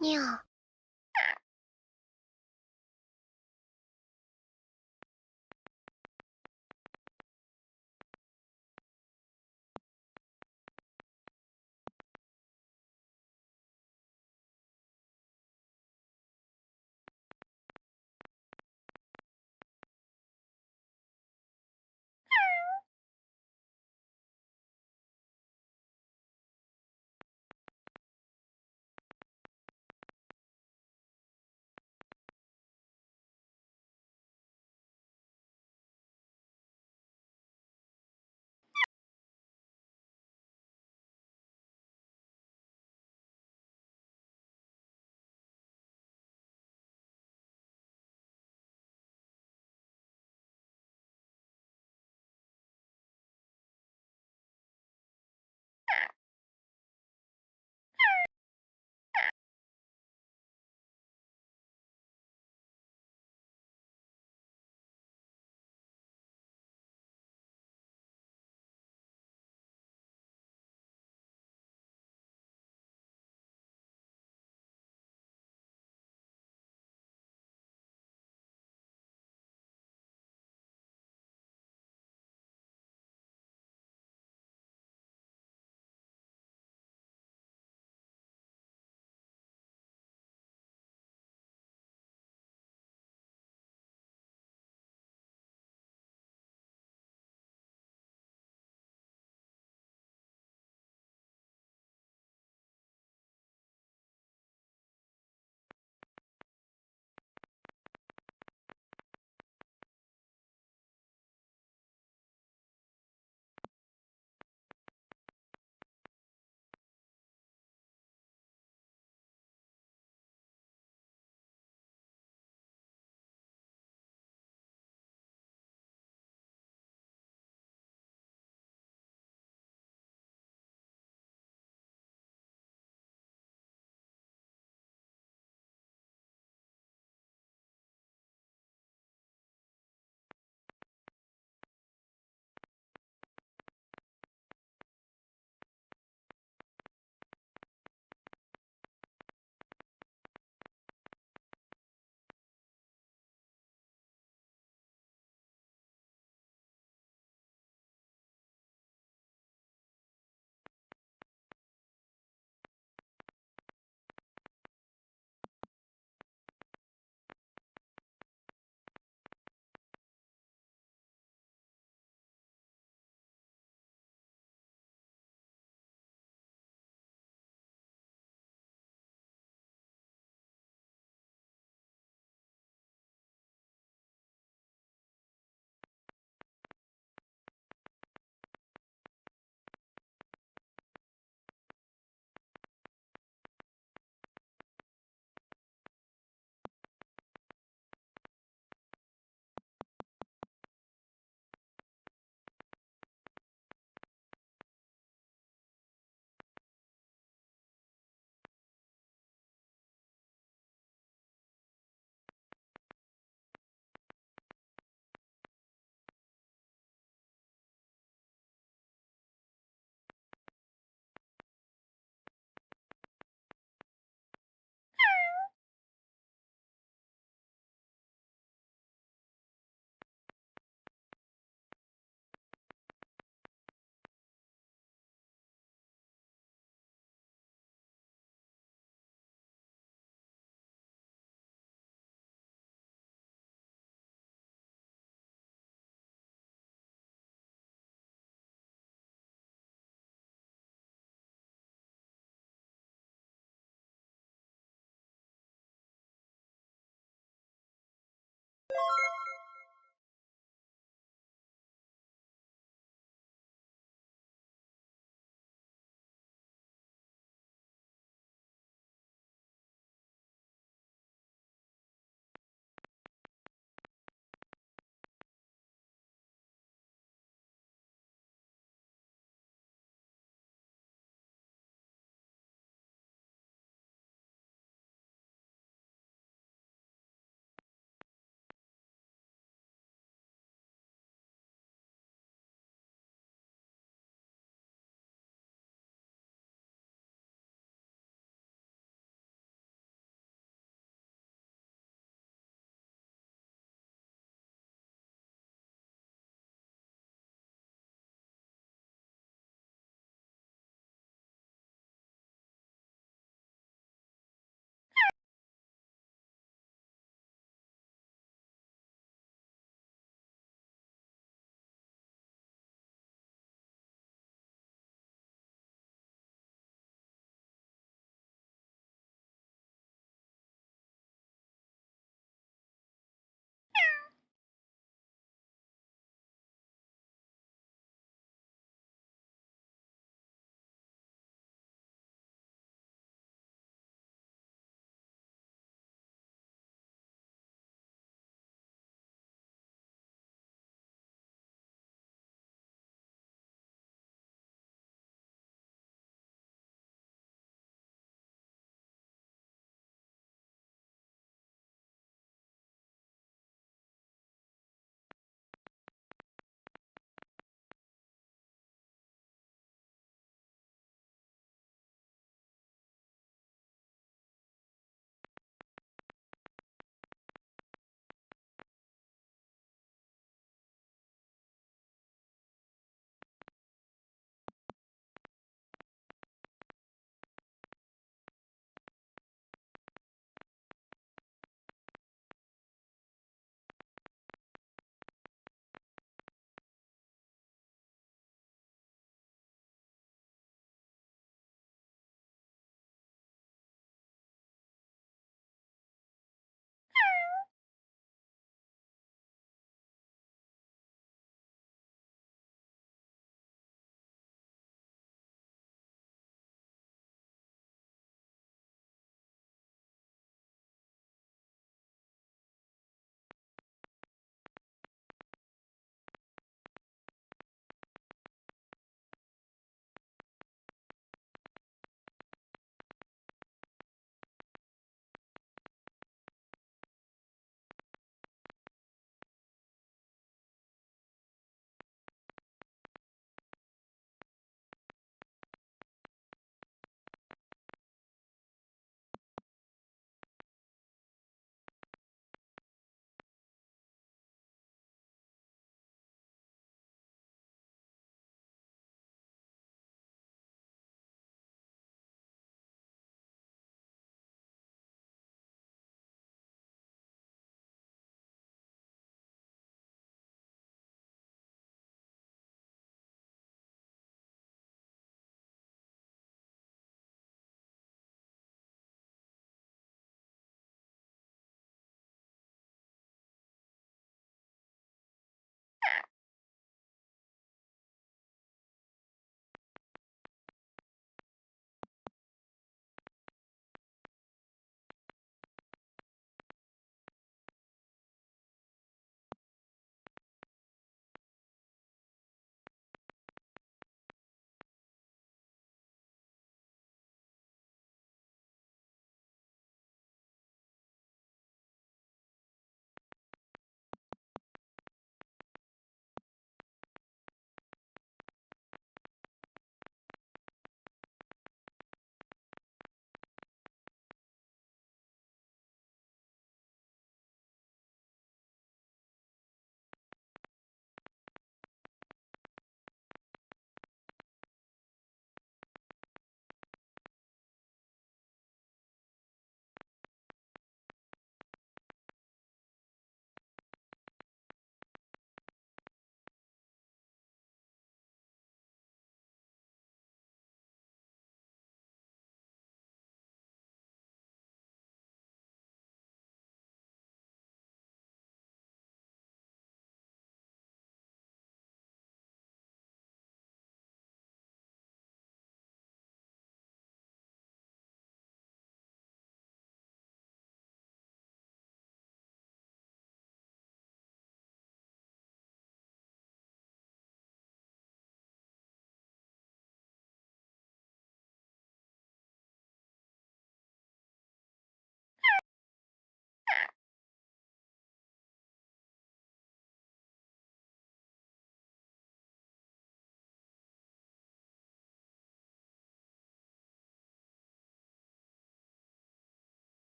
Yeah.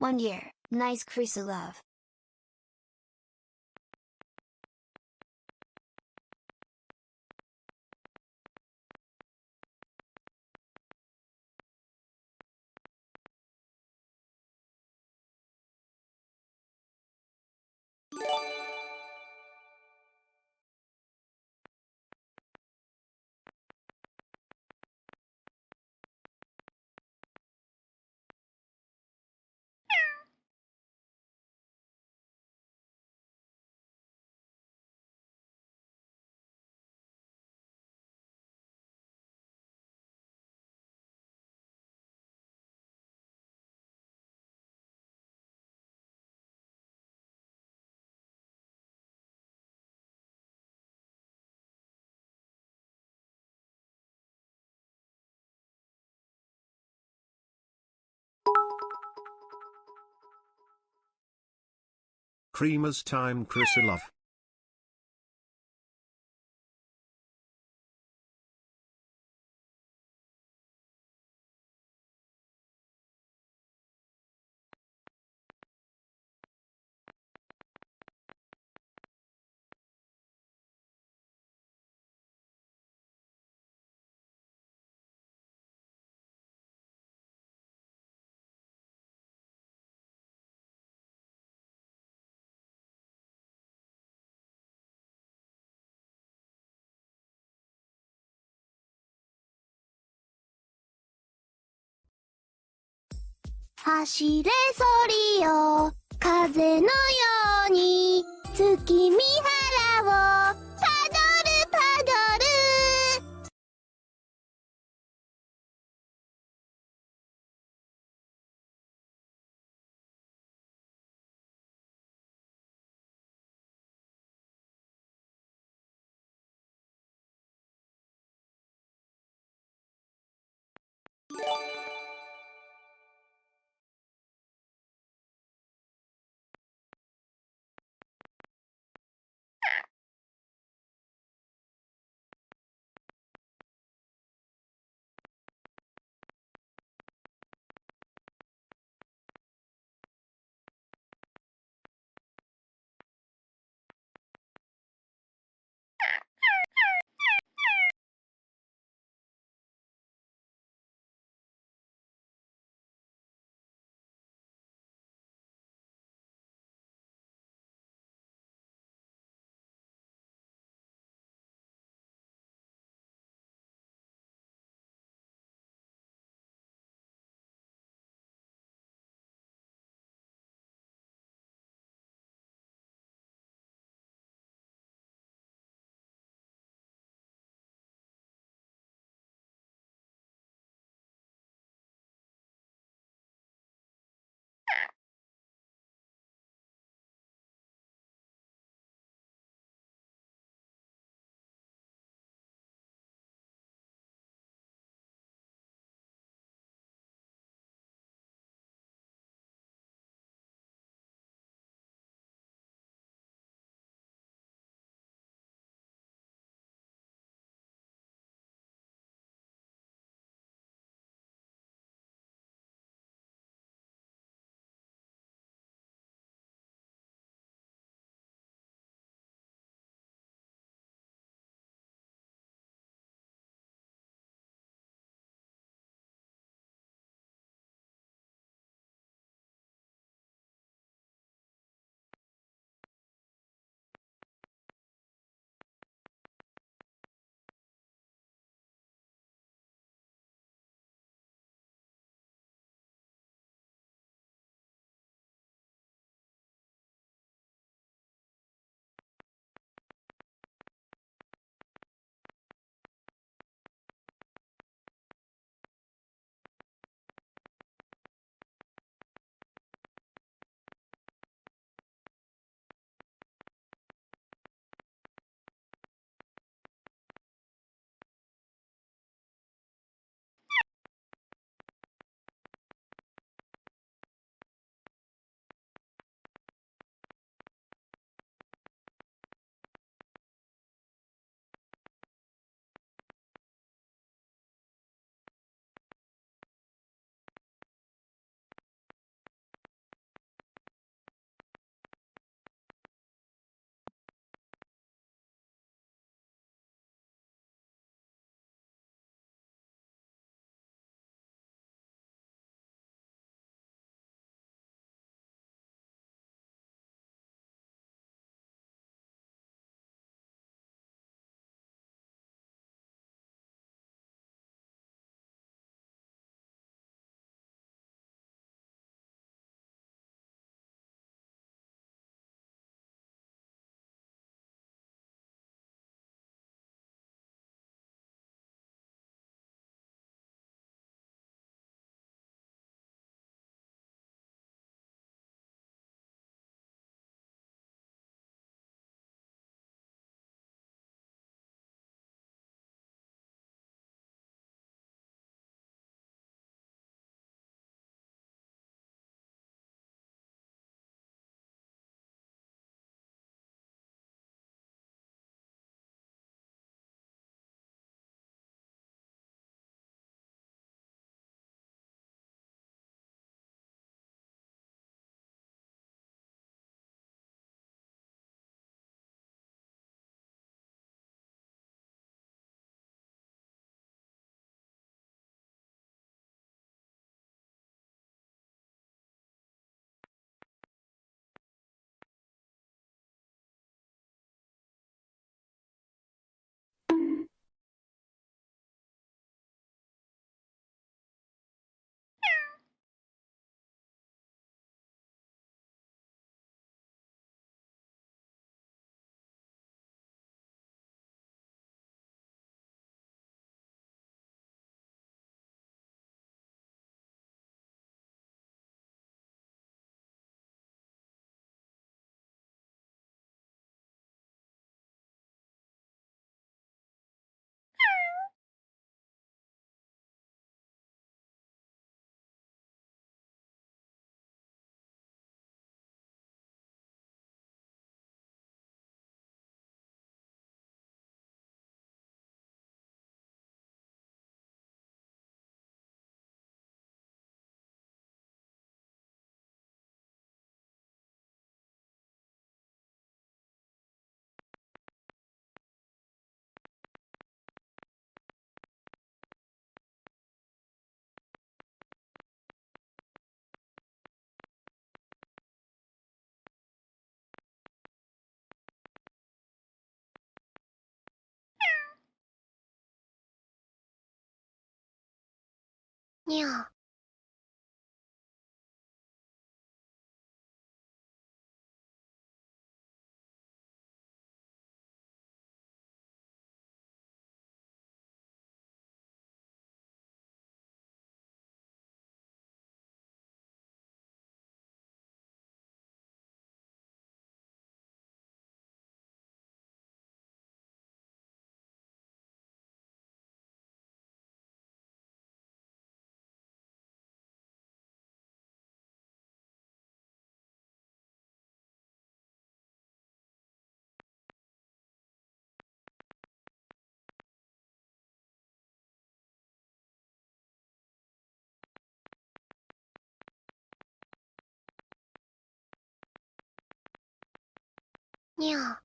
1 year, nice Krisuna love. Creamer's time Krisuna love.「走れソリよ風のように月見原をパドルパドル」にゃ。にゃ。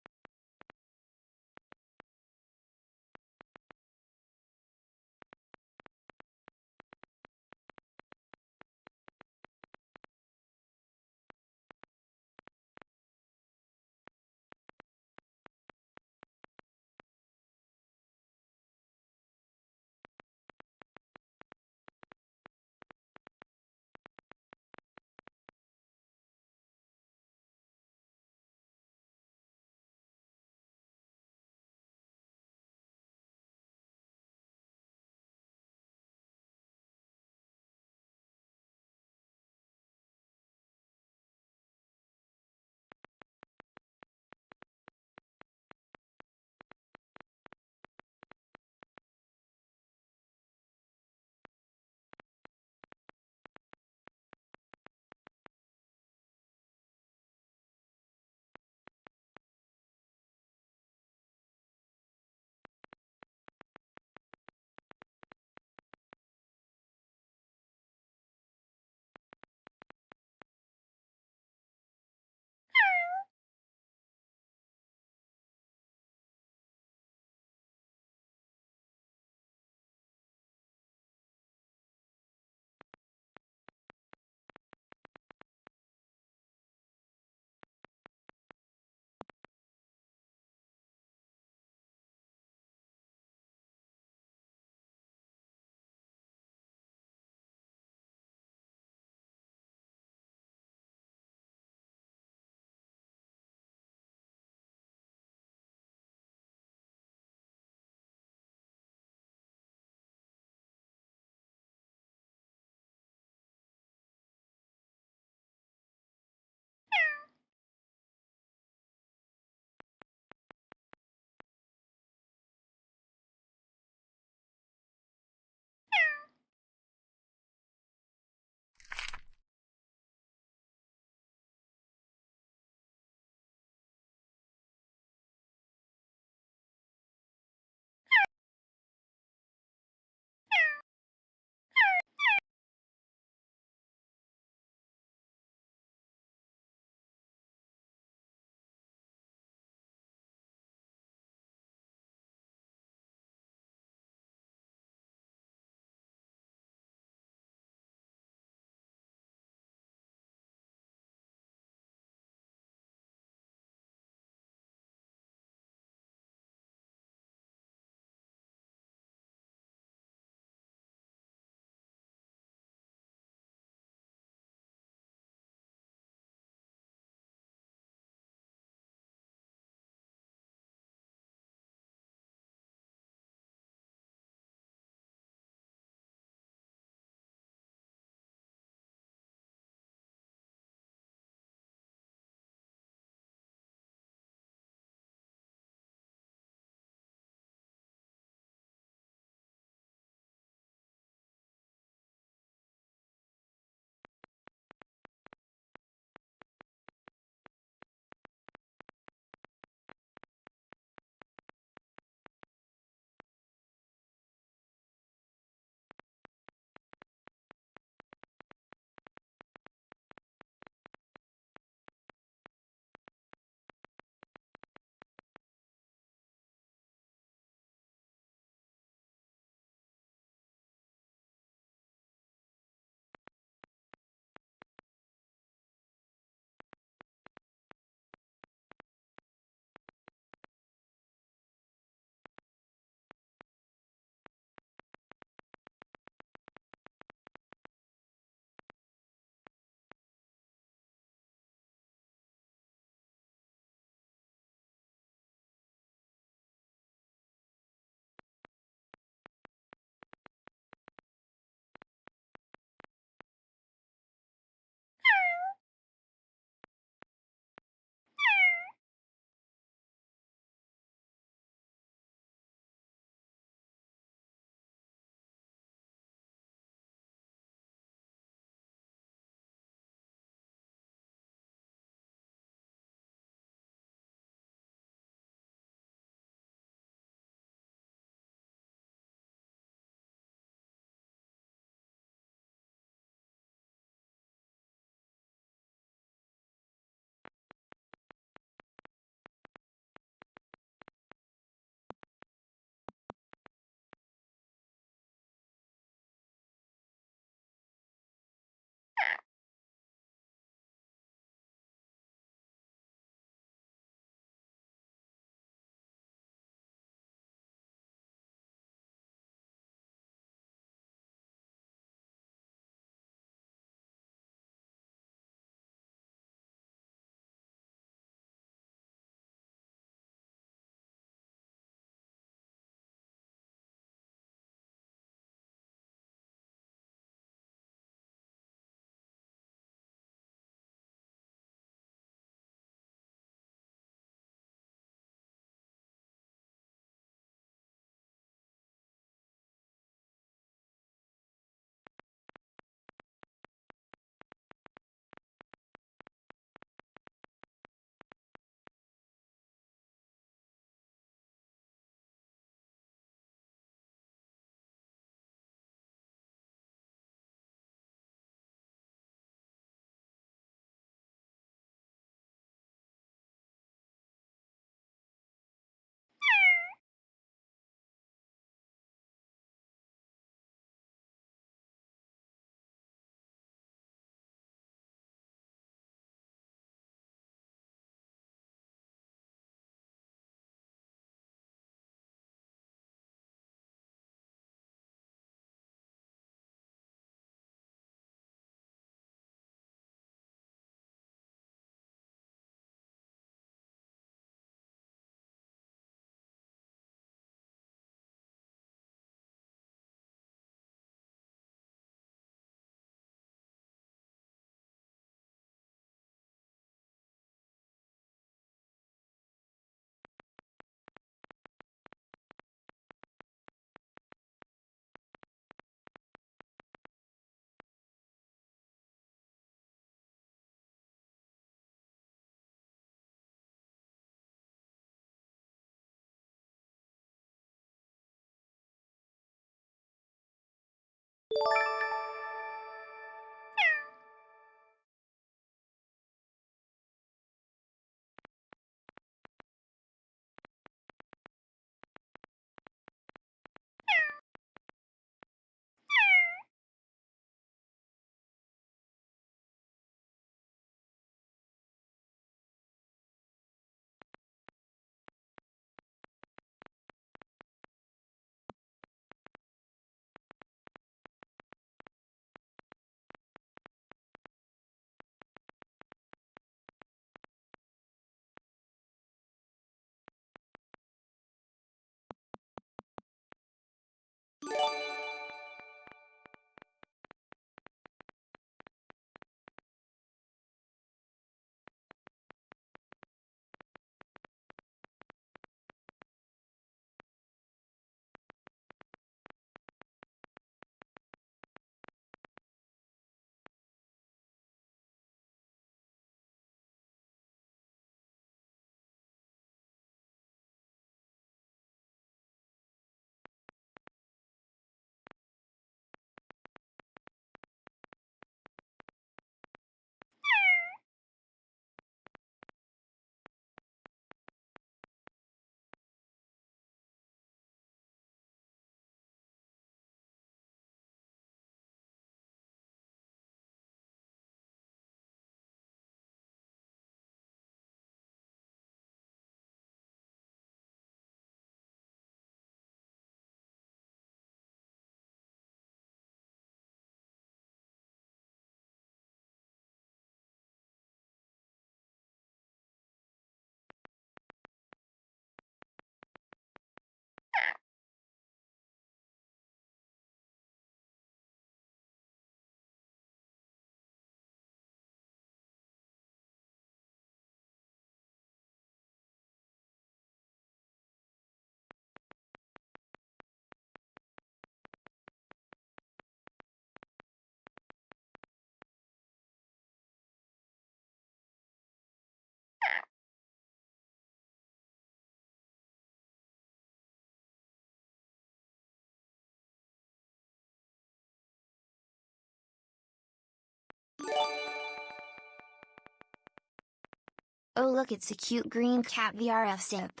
Oh look, it's a cute green cat VRF sip.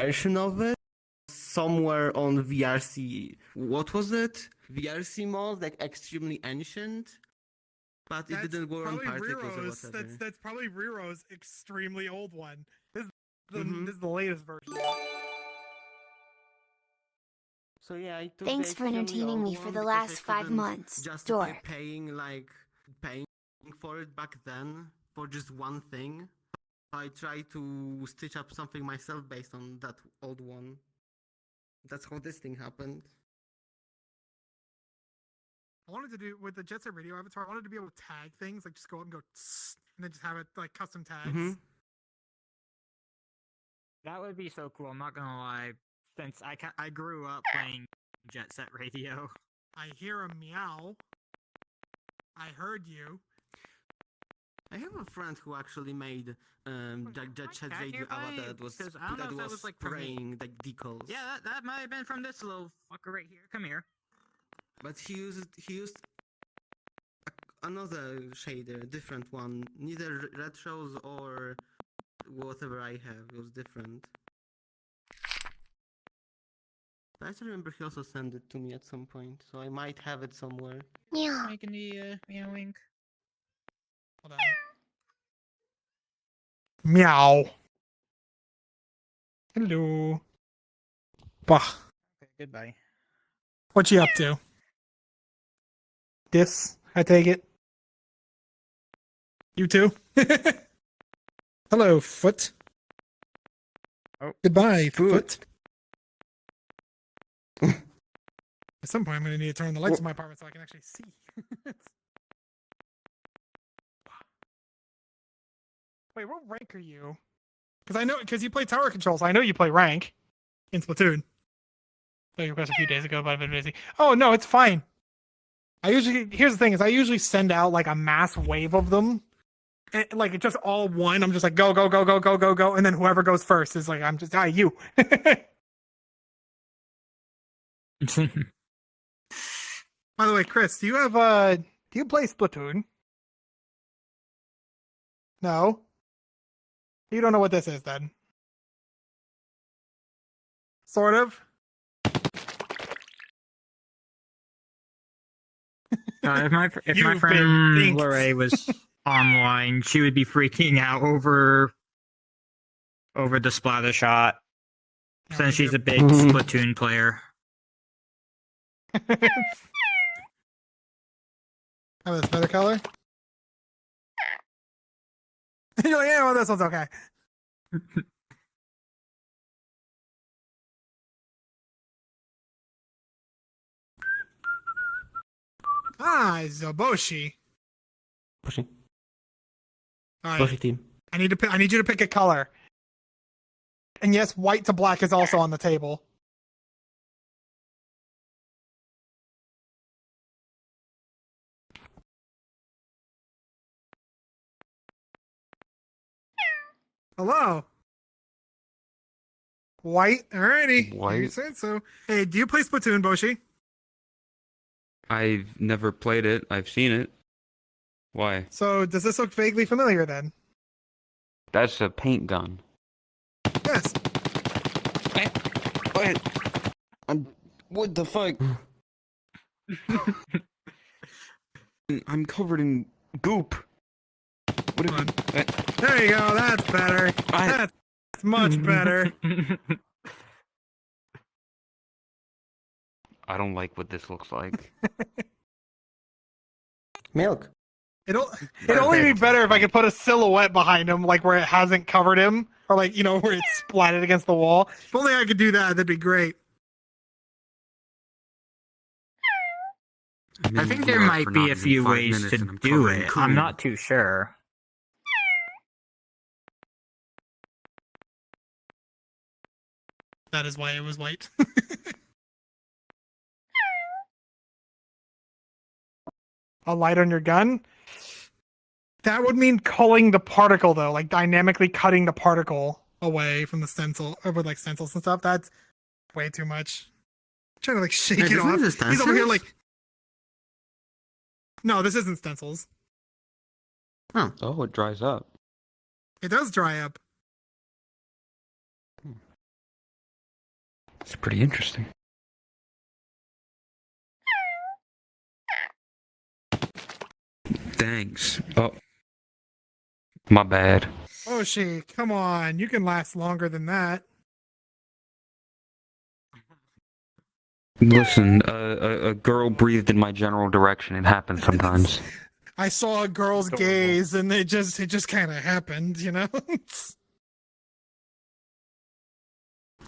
Version of it somewhere on VRC. What was it? VRC mod, like extremely ancient, but it didn't go on probably particles or Riro's. whatever. That's probably Riro's extremely old one. This Mhm. is the latest version. So yeah, I took Thanks the for extremely entertaining old me for one the because I last 5 couldn't months. justify Dork. paying for it back then for just one thing. I tried to stitch up something myself based on that old one. That's how this thing happened. I wanted to do with the Jet Set Radio Avatar. I wanted to be able to tag things, like just go out and go, tss, and then just have it like custom tags. Mhm. That would be so cool. I'm not gonna lie. Since I grew up playing Jet Set Radio. I hear a meow. I heard you. I have a friend who actually made Jet Set cat Radio nearby? Avatar that was 'Cause I don't know if that was, like, from me. spraying like decals. Yeah, that might have been from this little fucker right here. Come here. But he used another shader, different one. Neither retros or whatever I have. It was different. But I still remember he also sent it to me at some point, so I might have it somewhere. Yeah. Making the meowing. Hold on. Meow. Hello. Bah. Okay, goodbye. What you up to? This, I take it. You too? Hello, Foot. Oh. Goodbye, Foot. At some point, I'm going to need to turn on the lights in my apartment so I can actually see. Wait, what rank are you? Because you play tower controls. I know you play rank in Splatoon. So you requested a few days ago, but I've been busy. Oh no, it's fine. Here's the thing: I usually send out like a mass wave of them, and, like it's just all one. I'm just like go, and then whoever goes first is like I'm just you. By the way, Chris, do you play Splatoon? No. You don't know what this is then. Sort of. If my You've friend been dinked. Lorraine was online, she would be freaking out over the splatter shot. Since she's a big Splatoon player. How about this better color? You're like, yeah, well, this one's okay. Zoboshi. Pushing. All right. Team. I need you to pick a color. And yes, white to black is also on the table. Hello. White. Alrighty. White. You said so. Hey, do you play Splatoon, Boshi? I've never played it. I've seen it. Why? So does this look vaguely familiar then? That's a paint gun. Yes. What? What the fuck? I'm covered in goop. What There you go. That's better. That's much better. I don't like what this looks like. Milk. It'd only be better if I could put a silhouette behind him, like where it hasn't covered him, or like, you know, where it's splatted against the wall. If only I could do that, that'd be great. I think there might be a few ways to do it. I'm not too sure. That is why it was white. A light on your gun? That would mean culling the particle, though, like dynamically cutting the particle away from the stencil, or with like stencils and stuff. That's way too much. I'm trying to like shake it off. He's over here like. No, this isn't stencils. Oh, it dries up. It does dry up. It's pretty interesting. Thanks. Oh. My bad. Oh, come on. You can last longer than that. Listen, a girl breathed in my general direction. It happens sometimes. I saw a girl's gaze, and it just kind of happened, you know?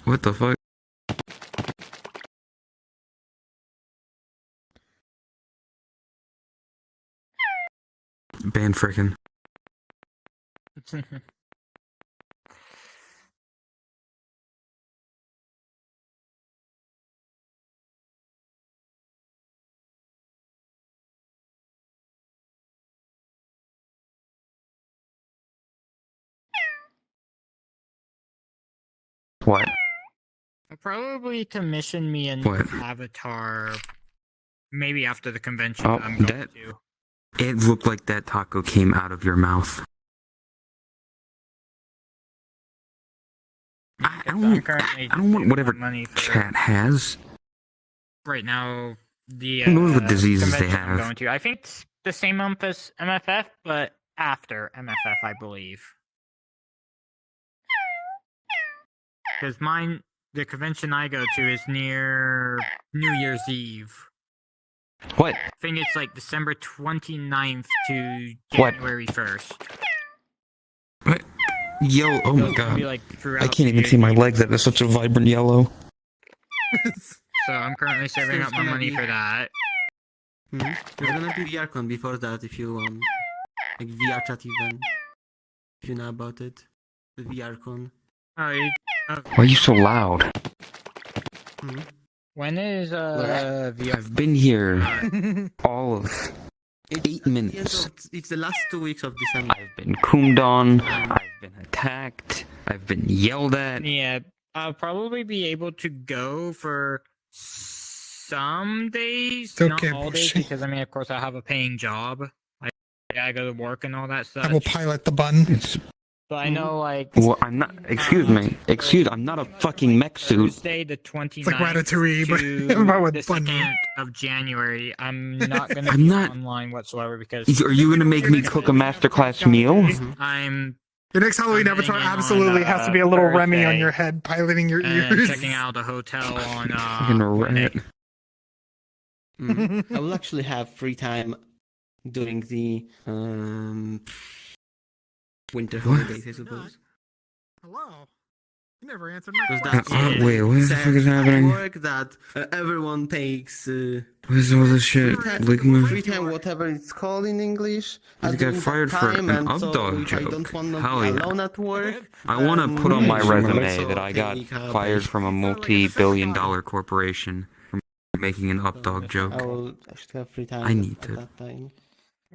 What the fuck? Ban frickin'. What? Probably commission me an What? avatar. Maybe after the convention. Oh, I'm going that- to. It looked like that taco came out of your mouth. I don't want whatever money for chat has. right now. The Who knows what diseases they convention I'm have? going to. I think it's the same month as MFF, but after MFF, I believe. Because the convention I go to is near New Year's Eve. What? I think it's like December 29th to What? January 1st. What? Yellow. Oh my It'll be, god. like, I throughout can't even the see my year. legs. That is such a vibrant yellow. So I'm currently saving up my money for that. There's gonna be VRCon before that if you want. Like VR chat event. If you know about it. The VRCon. Oh, Why are you so loud? when is VR? I've been here all of 8 minutes. It's the last 2 weeks of December. I've been coomed on. I've been attacked. I've been yelled at. Yeah, I'll probably be able to go for some days, It's not okay, all days, Bushy. because I mean, of course, I have a paying job. I gotta go to work and all that stuff. I will pilot the button. It's But I know, like, well, I'm not. Excuse me. I'm not a fucking mech suit. Thursday the 29th It's like Ratatouille, but to but with the button. 2nd of January, I'm not gonna I'm be not- online whatsoever because Are you gonna make me cook a masterclass meal? I'm Your next Halloween I'm avatar hanging on, absolutely has to be a little Remy on Thursday. your head, piloting your and ears. checking out a hotel on Fucking Monday. rat. I will actually have free time during the Winter What? holidays, I suppose. Hello. You never answered my Because question. that's Wait, what the set fuck is at happening? work that everyone takes What is all this shit? Like, free time, whatever it's called in English. You got fired for an up-dog if I don't joke. want to Hell be yeah. alone at work. I want to put on my Sure. resume Also that I got take a fired break. from a multi-billion-dollar corporation for making an up-dog joke. I should have free time I need at to- that time.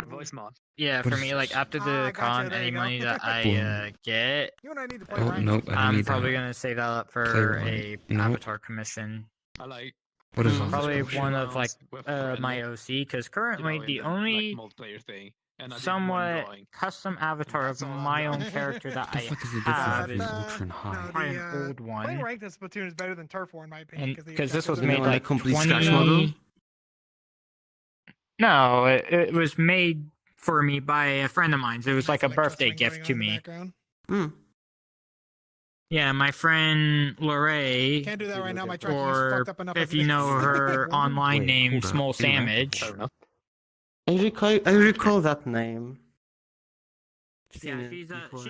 Voice mod. Yeah, What for is me, like this? after Ah, the I gotcha, con, there any you go. money that I get, You and I need to play Oh, rank. nope, I don't I'm need probably that. gonna save that up Play for rank. a You know what? avatar commission. I like What is all Probably this bullshit? one of like with my friends, OC, because you currently know, the in only like, multiplayer thing. And I did one somewhat drawing. custom avatar of That's all my I've own done. character that The I fuck is the have difference is between ultra and high? quite an The, old Playing one, ranked in Splatoon is better than Turf War in my opinion. and the because this was objectives are made better. like complete scratch 20. model? No, it was made for me by a friend of mine. It was like a Like birthday clustering gift going to on in the me. background. Hmm. Yeah, my friend Lorray, Can't do that right now. My tracking is or fucked up enough. if as you it know is. her online Wait, name, hold up. Small Hey, man. Sandwich. Fair enough. I recall that name. Yeah, Seen it she's before.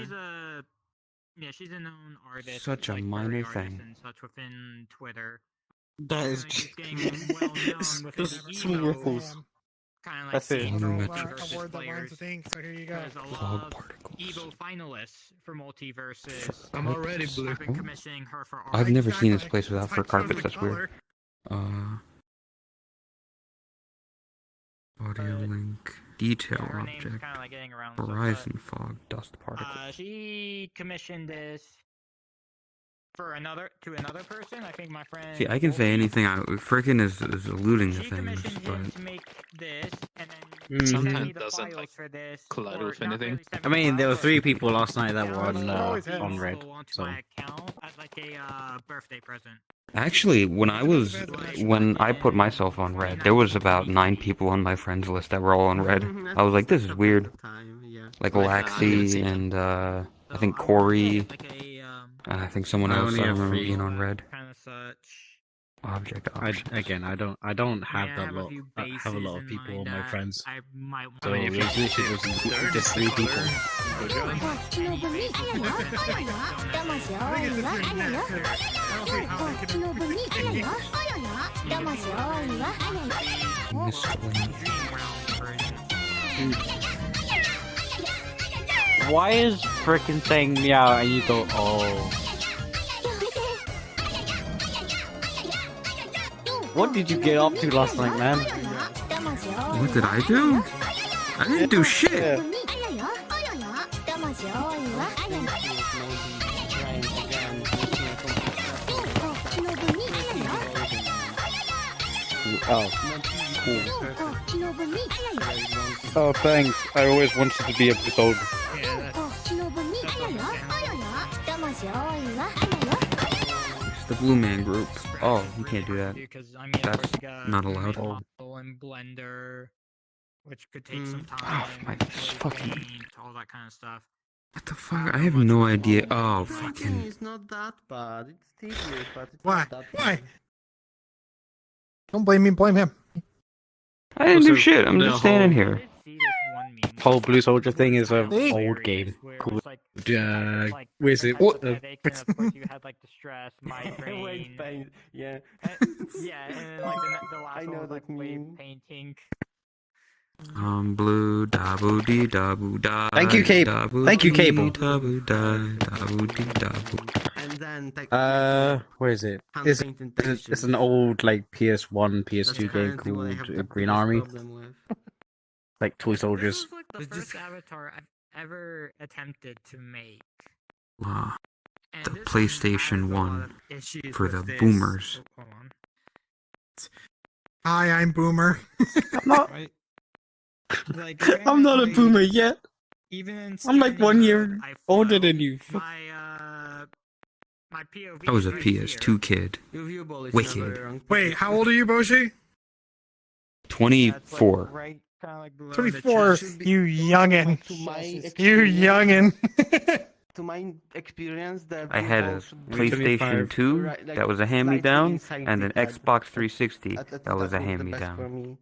a known artist. Such a like, minor furry artist thing. and such within Twitter. That is She's getting well known within the small emo ripples. kind of like That's it. scene I don't know for if a multiverse word that learns players. a thing, so here you go. There's a lot Fog of particles. Evo finalists for multiverses. I'm already blue. I've been commissioning her for art. I've never seen this Exactly. place without That's fur why I chose carpets. the That's weird. color. Audio link. Detail Her name's object. kind of like getting around. and stuff, Horizon fog. Dust but, particles. she commissioned this to another person. I think my friend. See, I can say Wolfie. anything. Frickin' is alluding to She things, commissioned but him to make this, and then Mhm. sent me Sometimes the doesn't, files like, for this. collide or with not anything. really sent I me mean, there were files, 3 but people last night that were Always has. on red. onto So my account as like a birthday present. actually, when I put myself on red, there was about 9 people on my friends list that were all on red. I was like, this is weird. Like Like, I didn't see Laxi that. and I think Corey, Like a and I think someone I else only I have remember 3. being on red. Kind of such. Object. I don't have Yeah, I that have a lot. few I have a lot of bases in people mind on my that friends. I might So I mean, it if you was literally just 3 people. Good job. こっちの分にあらよあらよ騙し多いわあらよこっちの分にあらよあらよ騙し多いわあらよ Why is frickin' saying meow and you go oh? What did you get up to last night, man? What did I do? I didn't do shit. Yeah. あらよ騙し多いわあらよ Trying again. こっちの分にあらよ Oh, こっちの分にあらよ oh, thanks. I always wanted to be a soldier. こっちの分にあらよあらよ騙し多いわあらよ It's the Blue Man Group. Oh, you can't do that. Because, I mean, That's of course, you got not allowed. Model and Blender, which could take some time. Oh, my fucking- paint, all that kind of stuff. What the fuck? I have no idea. Oh, fucking. It's not that bad. It's tedious, but it's Why? not that Why? bad. Don't blame me. Blame him. I didn't do Also, shit. I'm the just standing I here. did see this one meme Whole Blue Soldier thing is a See? old game. Where Cool. it's like, you had, like, Where's it? types of What? headaches, and of course you had like the stress, Weight migraine. pain. Yeah. Yeah, and then like the last I one know was like that wave meme. painting. Blue da boo dee da boo da. Thank you, Cable. da boo Thank you, dee Cable. Da boo da da boo dee da boo. And then Where is it? hand It's, painted it's textures. an old like PS1, That's PS2 game currently what I have called the Green biggest Army, problem with. like toy This soldiers. was like the It's first just- avatar I've ever attempted to make. Ah, And The this one PlayStation has a lot 1 of issues for with the this. boomers. Oh, hold on. Hi, I'm Boomer. Right? Like, I'm not a like, boomer yet. Even in I'm like 1 year standard, I older felt than you. my POV. I was a right PS2 here. kid. Your view ball is Wicked. never wrong. Wait, how old are you, Boshi? 24. Right, kind of like below the 24. chest. You youngin. To my You experience- youngin. To my experience, the I view had ball a should be PlayStation 25. 2 right, like, that was a slightly hand-me-down, inside and the an pad. Xbox 360 that was a the best hand-me-down. for me.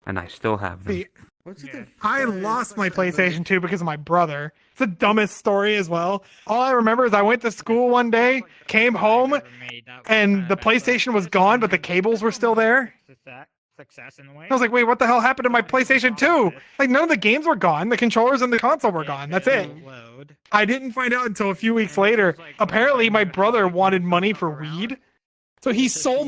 And I still have them. See, What's Yeah. the I first lost my ever- PlayStation 2 because of my brother. It's the dumbest story as well. All I remember is I went to school one day, came home, and the PlayStation was gone, but the cables were still there. Success in a way. I was like, wait, what the hell happened to my PlayStation 2? Like, none of the games were gone. The controllers and the console were gone. That's it. I didn't find out until a few weeks later. Apparently, my brother wanted money for weed. So he sold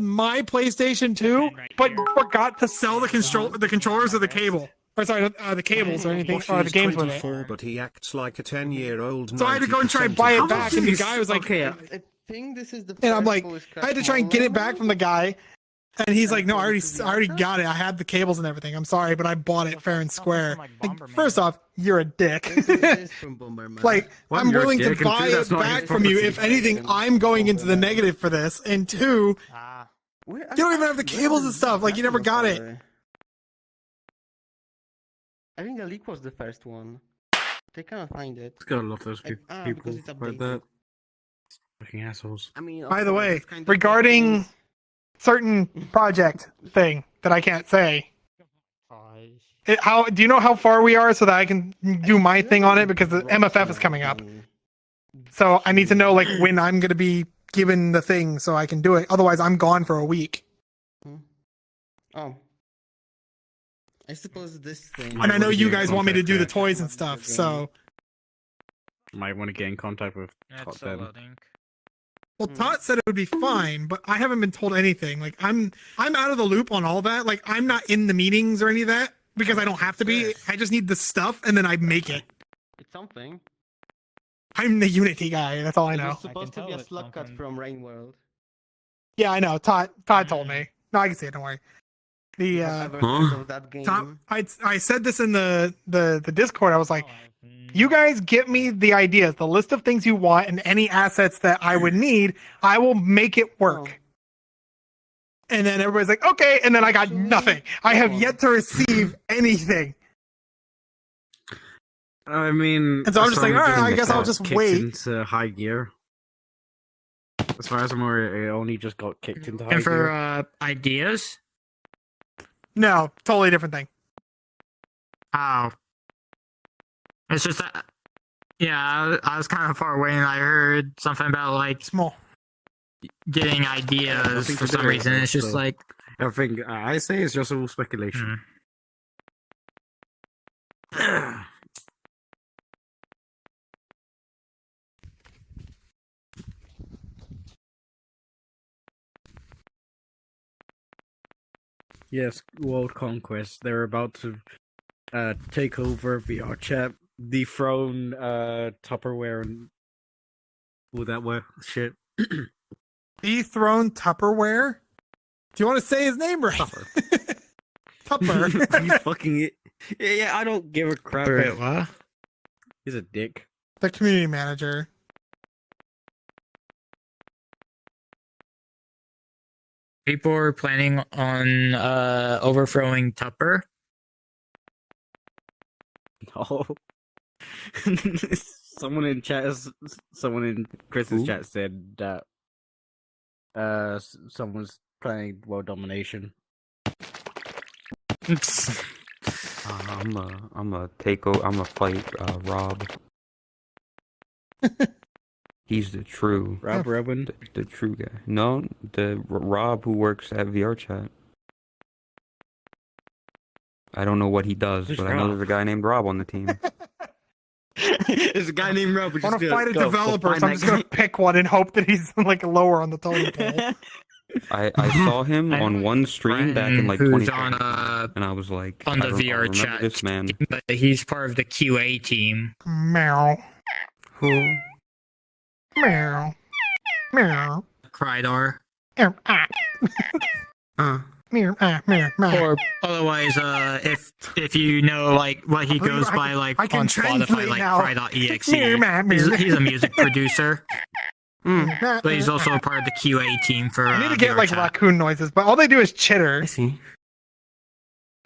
my PlayStation 2, but forgot to sell the controllers or the cable. Or sorry, the cables or anything, or the He's games with it. 24, but he acts like a 10-year-old. So I had to go and try and buy it back, and the guy was like, Okay, I think this is the and I'm first like, Polish I had to try and get it back from the guy, and he's like, no, I already got it. I had the cables and everything. I'm sorry, but I bought it fair and square. Like, first off, you're a dick. Like, What, I'm you're a willing to dick, and buy two, that's it not back his from you. policy. If anything, I'm going into the negative for this. And two, you don't even have the cables and stuff. Like, you never got it. I think the leak was the first one. They cannot find it. gotta love those Because people it's like updated. that. Fucking assholes. I mean, of By the course, way, it's kind of regarding things- certain project thing that I can't say. How do you know how far we are so that I can do my thing on it, because the MFF is coming up. So I need to know like when I'm going to be given the thing so I can do it. Otherwise, I'm gone for a week. Oh. I suppose this thing. And I know wanna you get in guys want me to contact do the with- toys and stuff. So, Might want to get in contact with That's Tot still then. loading. well, Tot said it would be fine, but I haven't been told anything. Like I'm out of the loop on all that. Like I'm not in the meetings or any of that because I don't have to be. I just need the stuff and then I make it. It's something. I'm the Unity guy. That's all I It know. was supposed to be a tell it's slug cut something. from Rain World. Yeah, I know. Todd told me. No, I can see it. Don't worry. The Have ever Huh? heard of that game? Tom, I said this in the Discord. I was like, you guys get me the ideas, the list of things you want, and any assets that I would need. I will make it work. And then everybody's like, okay. And then I got nothing. I have yet to receive anything. I mean, And so I'm just like, as long as alright, I it guess I'll got just kicked wait. into high gear. As far as I'm aware, it only just got kicked into high And for gear. ideas? No, totally different thing. Oh. It's just that. Yeah, I was kind of far away and I heard something about like Small. getting ideas Nothing for to some do with reason. it, It's just so- like. Everything I say is just all speculation. Yes, World Conquest. They're about to take over VR chat, dethrone Tupperware and all that shit. Dethroned Tupperware. Do you want to say his name right? Tupper. Tupper. He's fucking it. Yeah, I don't give a crap. Wait, what? He's a dick. The community manager. People are planning on overthrowing Tupper. No. Someone in Chris's Who? chat said that someone's planning world domination. I'm a fight Rob. He's the true, Rob Robin. the true guy. No, the Rob who works at VR chat. I don't know what he does, Who's but I know Rob? there's a guy named Rob on the team. There's a guy named Rob. I want to fight a developer, so I'm just going to pick one and hope that he's like lower on the totem pole. I saw him on one stream back in like Who's 2020, on and I was like, on I the don't VR remember chat this man. but he's part of the QA team. Meow. Who? Meow. Meow. Crydar. Meow. Ah. Meow. Ah. Meow. Meow. Or otherwise, if you know like what he goes I by can- like I can on Spotify, translate like now. Cry.exe. Meow, meow, meow. He's a music producer, Meow. but he's also a part of the QA team for. I need to get VR like chat. raccoon noises, but all they do is chitter. I see.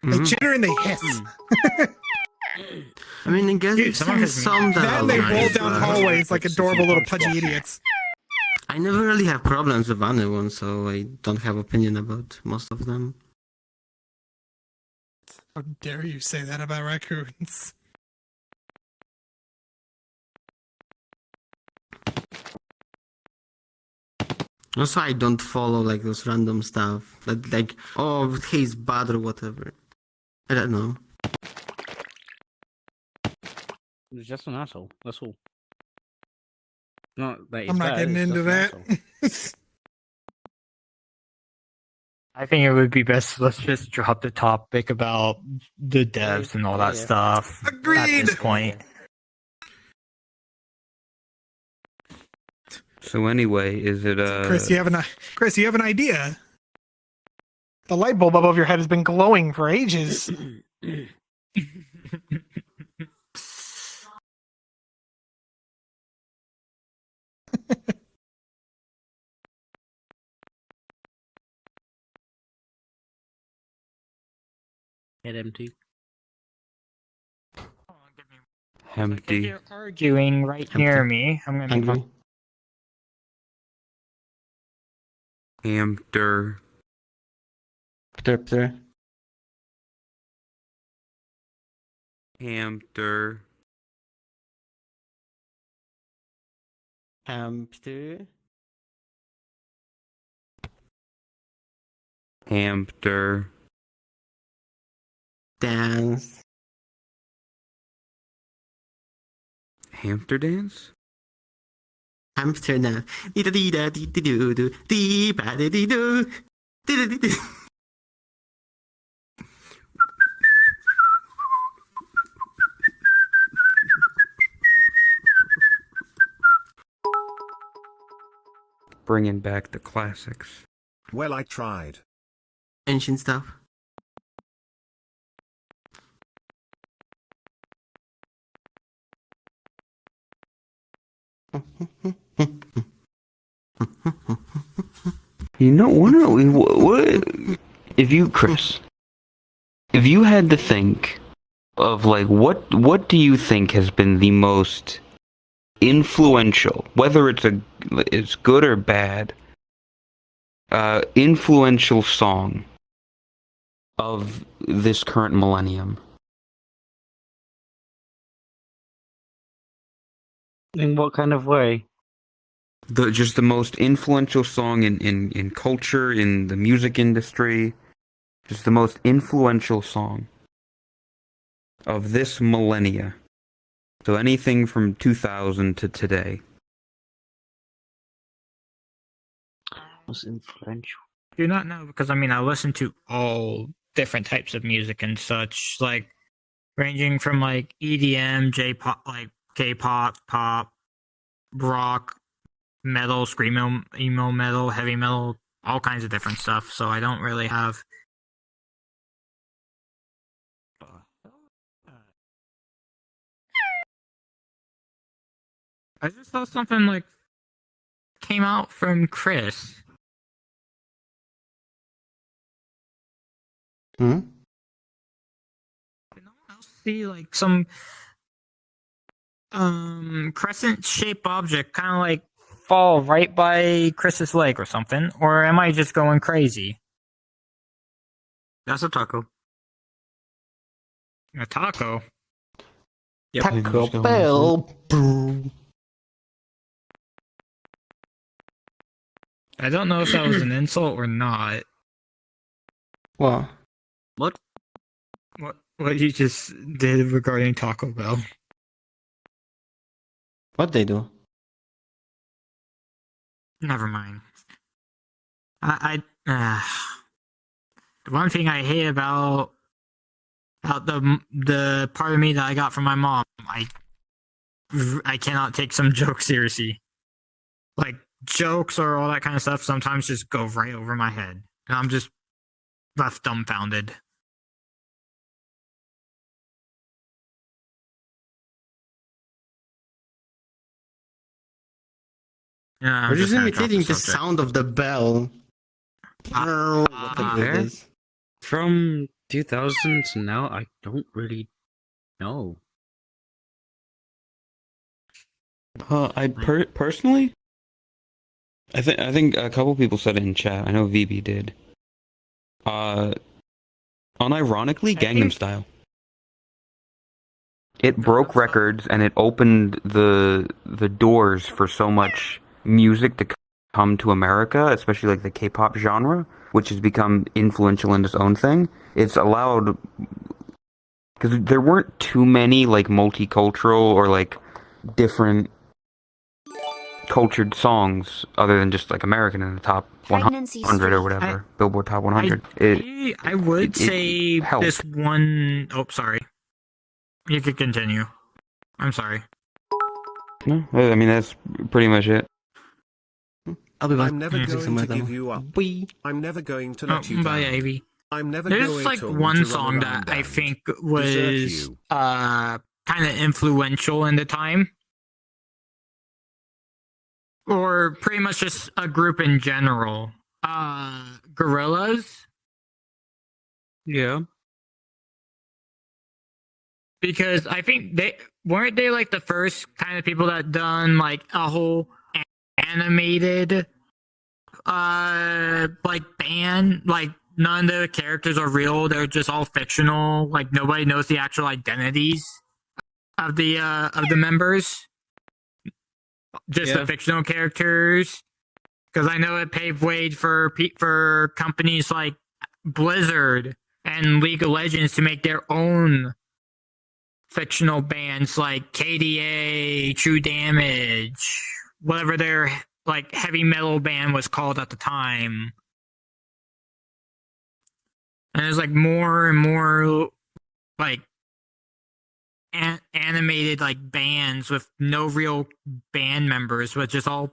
They chitter and they hiss. I mean, I guess Dude, you've some of seen his some that Then are they nice, roll nice, down but hallways like adorable little pudgy idiots. I never really have problems with anyone, so I don't have opinion about most of them. How dare you say that about raccoons? Also, I don't follow like those random stuff that like, oh, he's bad or whatever. I don't know. He's just an asshole. That's all. Not that he's I'm not bad, getting it's into just an that. asshole. I think it would be best. Let's just drop the topic about the devs and all that Yeah. stuff. At Agreed. this point, So anyway, is it Chris, you have an idea. The light bulb above your head has been glowing for ages. Head empty. empty? you're arguing right near me. I'm gonna Angry. Hamster. Hamster. Hamster. Hamster. Hamster. Dance. Hamster dance? Hamster dance. Dee da dee da dee dee doo doo. Dee ba dee dee doo. Dee da dee dee. Bringing back the classics. Well, I tried. Ancient stuff. You know, what if you, Chris, if you had to think of like what do you think has been the most influential, whether it's good or bad, influential song of this current millennium? In what kind of way? Just the most influential song in culture, in the music industry, just the most influential song of this millennia. So anything from 2000 to today. Most influential. Do not know because I mean I listen to all different types of music and such, like ranging from like EDM, J-pop, like K-pop, pop, rock, metal, screamo, emo metal, heavy metal, all kinds of different stuff. So I don't really have. I just saw something like came out from Chris. Hmm? Did no one else see like some crescent shaped object kind of like fall right by Chris's leg or something? Or am I just going crazy? That's a taco. A taco? Yep. Taco Bell. Boom. I don't know if that was an insult or not. What? What? What you just did regarding Taco Bell. What they do? Never mind. The one thing I hate about the part of me that I got from my mom, I cannot take some jokes seriously. Like jokes or all that kind of stuff sometimes just go right over my head, and I'm just left dumbfounded. Yeah, We're just gonna drop imitating the subject. sound of the bell. Whatever it there? is. From 2000 to now, I don't really know. Personally, I think a couple people said it in chat. I know VB did. Unironically, Gangnam Style. It broke records and it opened the doors for so much music to come to America, especially like the K-pop genre, which has become influential in its own thing. It's allowed, because there weren't too many like multicultural or like different cultured songs other than just like American in the top Pregnancy 100 or Streak. whatever, Billboard Top 100. I would it say helped. this one oh sorry. You could continue. I'm sorry. No, I mean that's pretty much it. I'll be back. I'm never Music going somewhere to give though. you up. Wee. I'm never going to let you Bye, down. Ivy. I'm never There's going like to one run song around that I and think desert was you. kind of influential in the time. Or pretty much just a group in general. Gorillas. Yeah. Because I think they weren't they like the first kind of people that done like a whole animated like band, like none of the characters are real. They're just all fictional. Like nobody knows the actual identities of the members. Just the fictional characters. Because I know it paved way for companies like Blizzard and League of Legends to make their own fictional bands like KDA, True Damage, whatever their like heavy metal band was called at the time. And there's like more and more like animated like bands with no real band members, but just all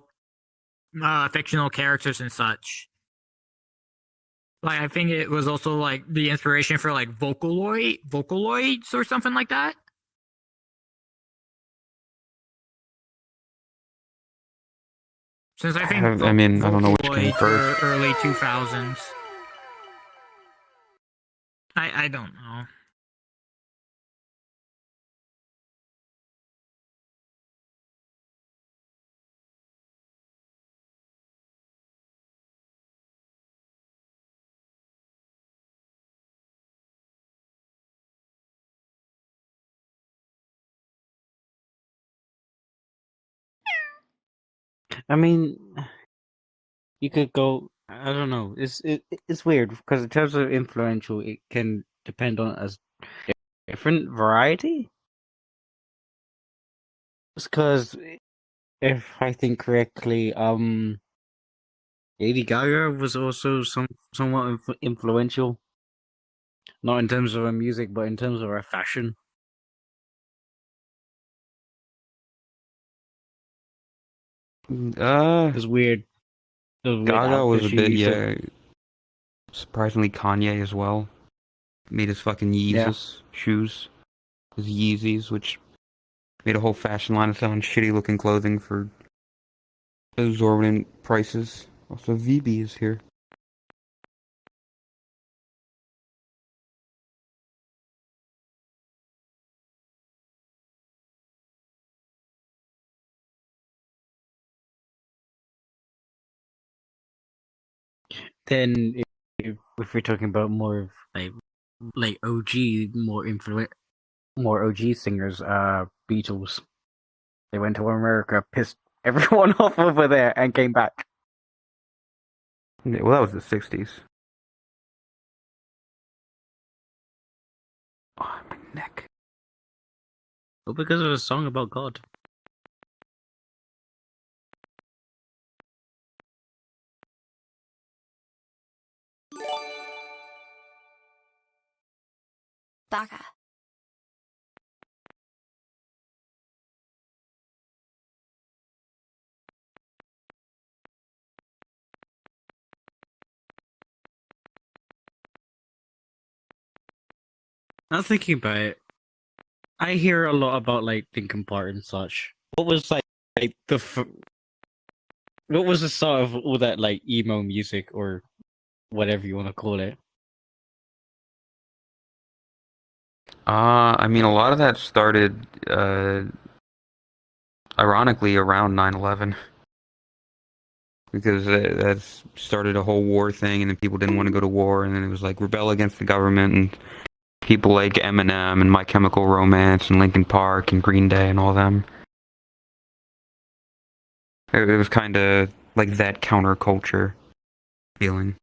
fictional characters and such. Like I think it was also like the inspiration for like Vocaloids or something like that. Since I think I mean, I don't know which came Vocaloids first. were early 2000s. I don't know. I mean, you could go. I don't know. It's weird because in terms of influential, it can depend on a different variety. Because if I think correctly, Lady Gaga was also somewhat influential. Not in terms of her music, but in terms of her fashion. it's weird. Those weird Gaga was outfits a she bit, used to- surprisingly Kanye as well. Made his fucking Yeezus shoes. His Yeezys, which made a whole fashion line of selling shitty looking clothing for exorbitant prices. Also, VB is here. Then if we're talking about more of like OG, more OG singers, Beatles. They went to America, pissed everyone off over there, and came back. Yeah, well, that was the 60s. Oh, my neck. Well, because of a song about God. Baka. I'm thinking about it. I hear a lot about like Linkin Park and such. What was like what was the start of all that like emo music or whatever you want to call it? I mean, a lot of that started, ironically, around 9/11. Because that started a whole war thing, and then people didn't want to go to war, and then it was like rebel against the government, and people like Eminem and My Chemical Romance and Linkin Park and Green Day and all them. It was kind of like that counterculture feeling.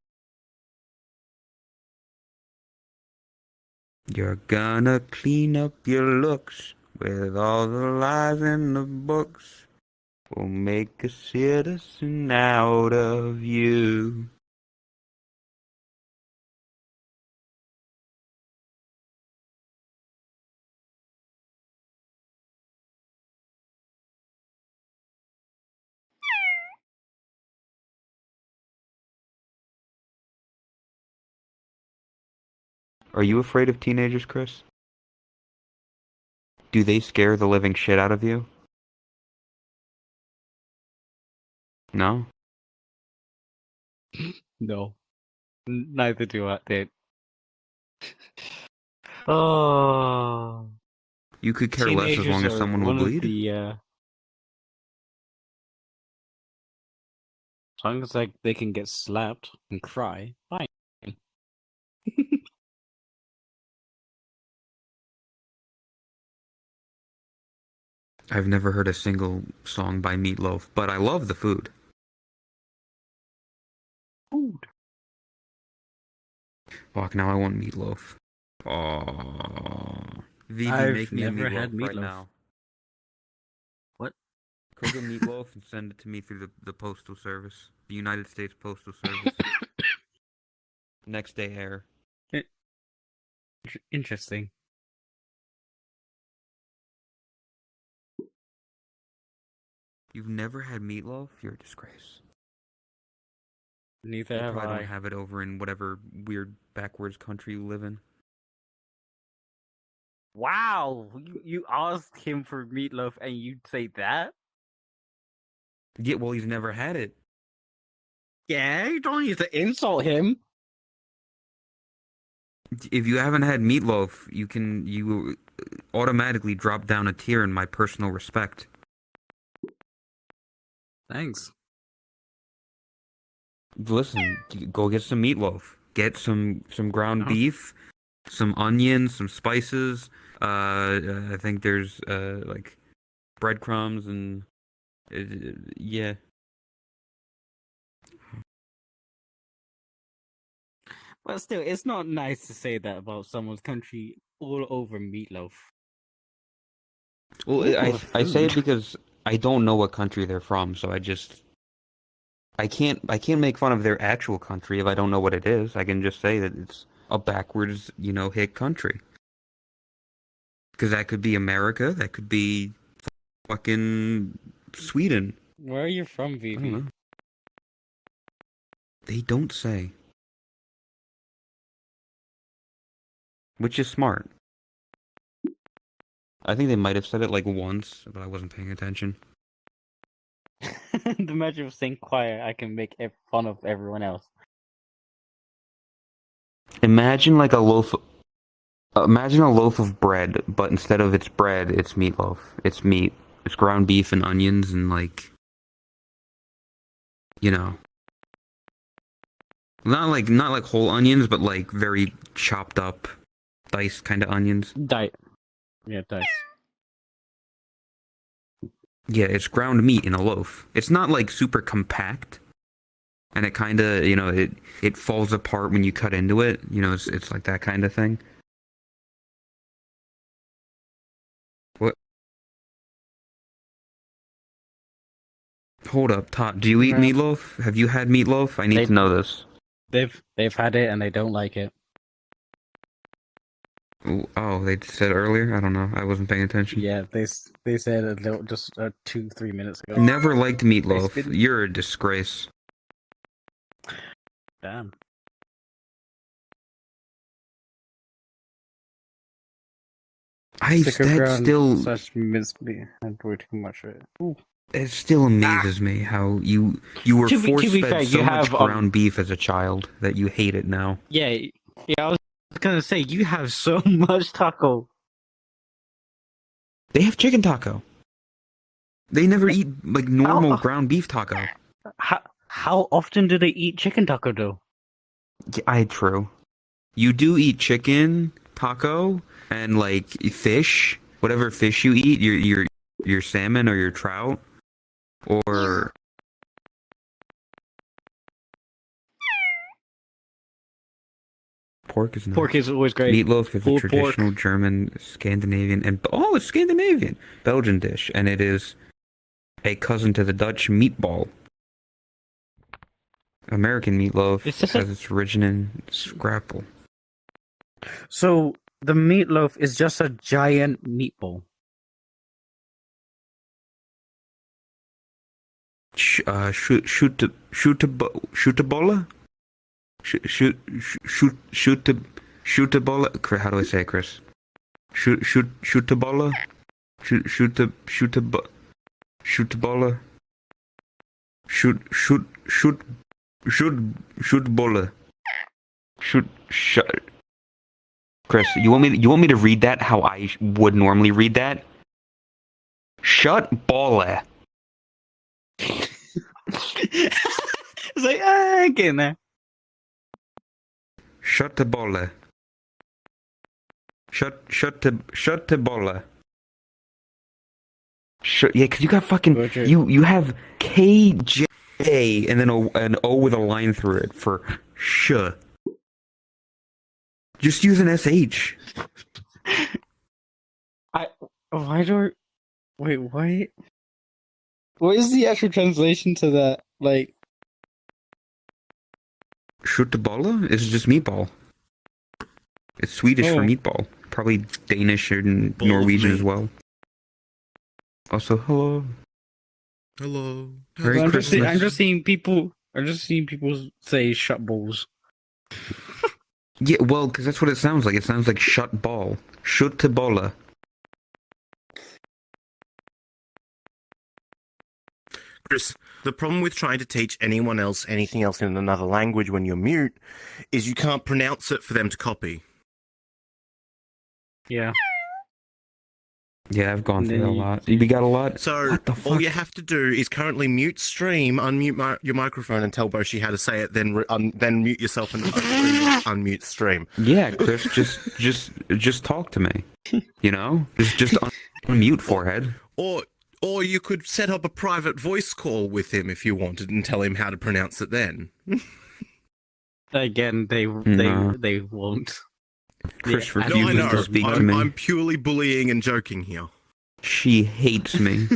You're gonna clean up your looks with all the lies in the books. We'll make a citizen out of you. Are you afraid of teenagers, Chris? Do they scare the living shit out of you? No? No, neither do I. Did. Oh, You could care less as long as someone will bleed? As long as like they can get slapped and cry, fine. I've never heard a single song by Meatloaf, but I love the food. Food. Fuck, now I want meatloaf. Oh, Vivi, I've make me a never had right meatloaf. now. What? Cook a meatloaf and send it to me through the postal service, the United States Postal Service. Next day air. Interesting. You've never had meatloaf? You're a disgrace. Neither You have probably I. don't have it over in whatever weird backwards country you live in. Wow, you asked him for meatloaf and you'd say that? Yeah, well, he's never had it. Yeah, you don't need to insult him. If you haven't had meatloaf, you automatically drop down a tier in my personal respect. Thanks. Listen, go get some meatloaf. Get some ground Oh. beef, some onions, some spices. I think there's like breadcrumbs and yeah. But still, it's not nice to say that about someone's country all over meatloaf. Well, I say it because I don't know what country they're from, so I can't make fun of their actual country if I don't know what it is. I can just say that it's a backwards, hick country. Because that could be America, that could be fucking Sweden. Where are you from, I Vivi? don't know. They don't say. Which is smart. I think they might have said it like once, but I wasn't paying attention. The matter of staying quiet, I can make fun of everyone else. Imagine a loaf of bread, but instead of its bread, it's meatloaf. It's meat. It's ground beef and onions and not like whole onions, but like very chopped up, diced kind of onions. Dice. Yeah, it's ground meat in a loaf. It's not like super compact, and it kind of it falls apart when you cut into it. It's like that kind of thing. What? Hold up, Todd. Do you eat meatloaf? Have you had meatloaf? I need to know this. They've had it and they don't like it. Oh, they said earlier? I don't know. I wasn't paying attention. Yeah, they said it just 2-3 minutes ago. Never liked meatloaf. You're a disgrace. Damn. Such minced and way too much. Ooh. It still amazes me how you were force-fed so much ground beef as a child that you hate it now. Yeah, I was gonna say you have so much taco. They have chicken taco. They never eat like normal ground beef taco. How often do they eat chicken taco though? Yeah, true. You do eat chicken taco and like fish, whatever fish you eat, your salmon or your trout, or pork is nice. Pork is always great. Meatloaf is a traditional German, Scandinavian, and it's Scandinavian Belgian dish, and it is a cousin to the Dutch meatball. American meatloaf has its origin in scrapple. So the meatloaf is just a giant meatball. Shoot a bola? Shoot a bola? How do I say it, Chris? Shoot a bola? Shoot a bola? Shoot bola? Shoot. Chris, you want me to read that how I would normally read that? Shut bola. was like, getting there. Shut the bolle. Shut the bolle. Yeah, because you got fucking Roger. you have KJ and then an O with a line through it for sh. Just use an SH. Why do wait, what? What is the actual translation to that? Like, Schuttebolle is just meatball. It's Swedish for meatball. Probably Danish and Ball of Norwegian meat. as well. Also, hello. Hello. Merry I'm Christmas. just seeing people say shut balls. Yeah, well, because that's what it sounds like. It sounds like shut ball. Schuttebolle. Chris, the problem with trying to teach anyone else anything else in another language when you're mute is you can't pronounce it for them to copy. Yeah. Yeah, I've gone through Then that a you- lot. You got a lot? So What the fuck? all you have to do is currently mute stream, unmute your microphone, and tell Boshi how to say it. Then then mute yourself and unmute stream. Yeah, Chris, just talk to me. You know, just unmute forehead. Or you could set up a private voice call with him if you wanted and tell him how to pronounce it then. Again, they No. won't. Chris Yeah, No, I refuses know. to speak to me. I'm purely bullying and joking here. She hates me.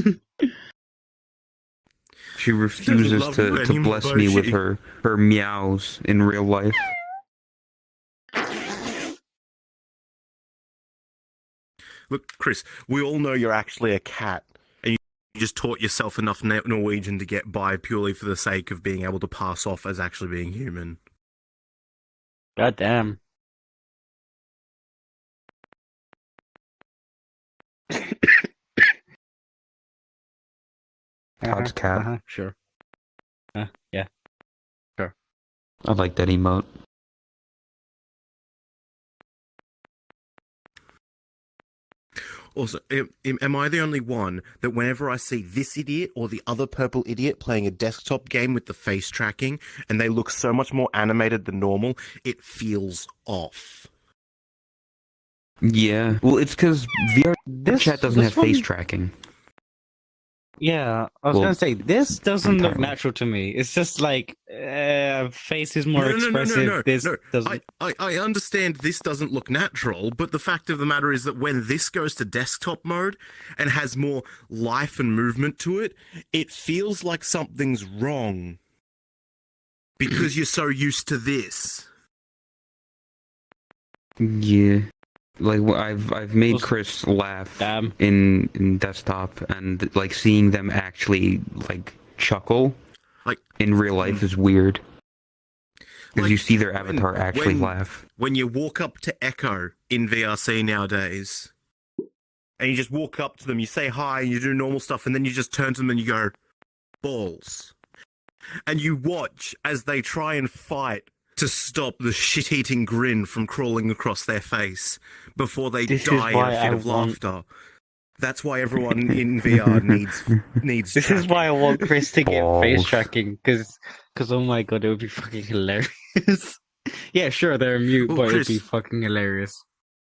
She refuses love you to anymore, bless me with Boshi. her meows in real life. Look, Chris, we all know you're actually a cat, and you just taught yourself enough Norwegian to get by purely for the sake of being able to pass off as actually being human. God damn. Todd's cat. Sure. Yeah. I like that emote. Also, am I the only one that whenever I see this idiot or the other purple idiot playing a desktop game with the face tracking, and they look so much more animated than normal, it feels off? Yeah. Well, it's because VR chat doesn't this have face one- tracking. Yeah, I was Well, gonna say this doesn't look entirely. natural to me. It's just like face is more expressive. No, This doesn't. I understand this doesn't look natural, but the fact of the matter is that when this goes to desktop mode and has more life and movement to it, it feels like something's wrong. Because you're so used to this. Yeah. Like I've made Well, Chris laugh damn. in desktop, and like seeing them actually like chuckle Like in real life is weird. Because Like, you see their avatar actually when- laugh. when you walk up to Echo in VRC nowadays, and you just walk up to them, you say hi, you do normal stuff, and then you just turn to them and you go, balls. And you watch as they try and fight to stop the shit-eating grin from crawling across their face before they This is die in why a fit I of want- laughter. That's why everyone in VR needs This is why I want Chris to get face Balls. tracking, Because oh my god, it would be fucking hilarious. Yeah, sure, they're mute, Oh, but it'd be Chris. fucking hilarious.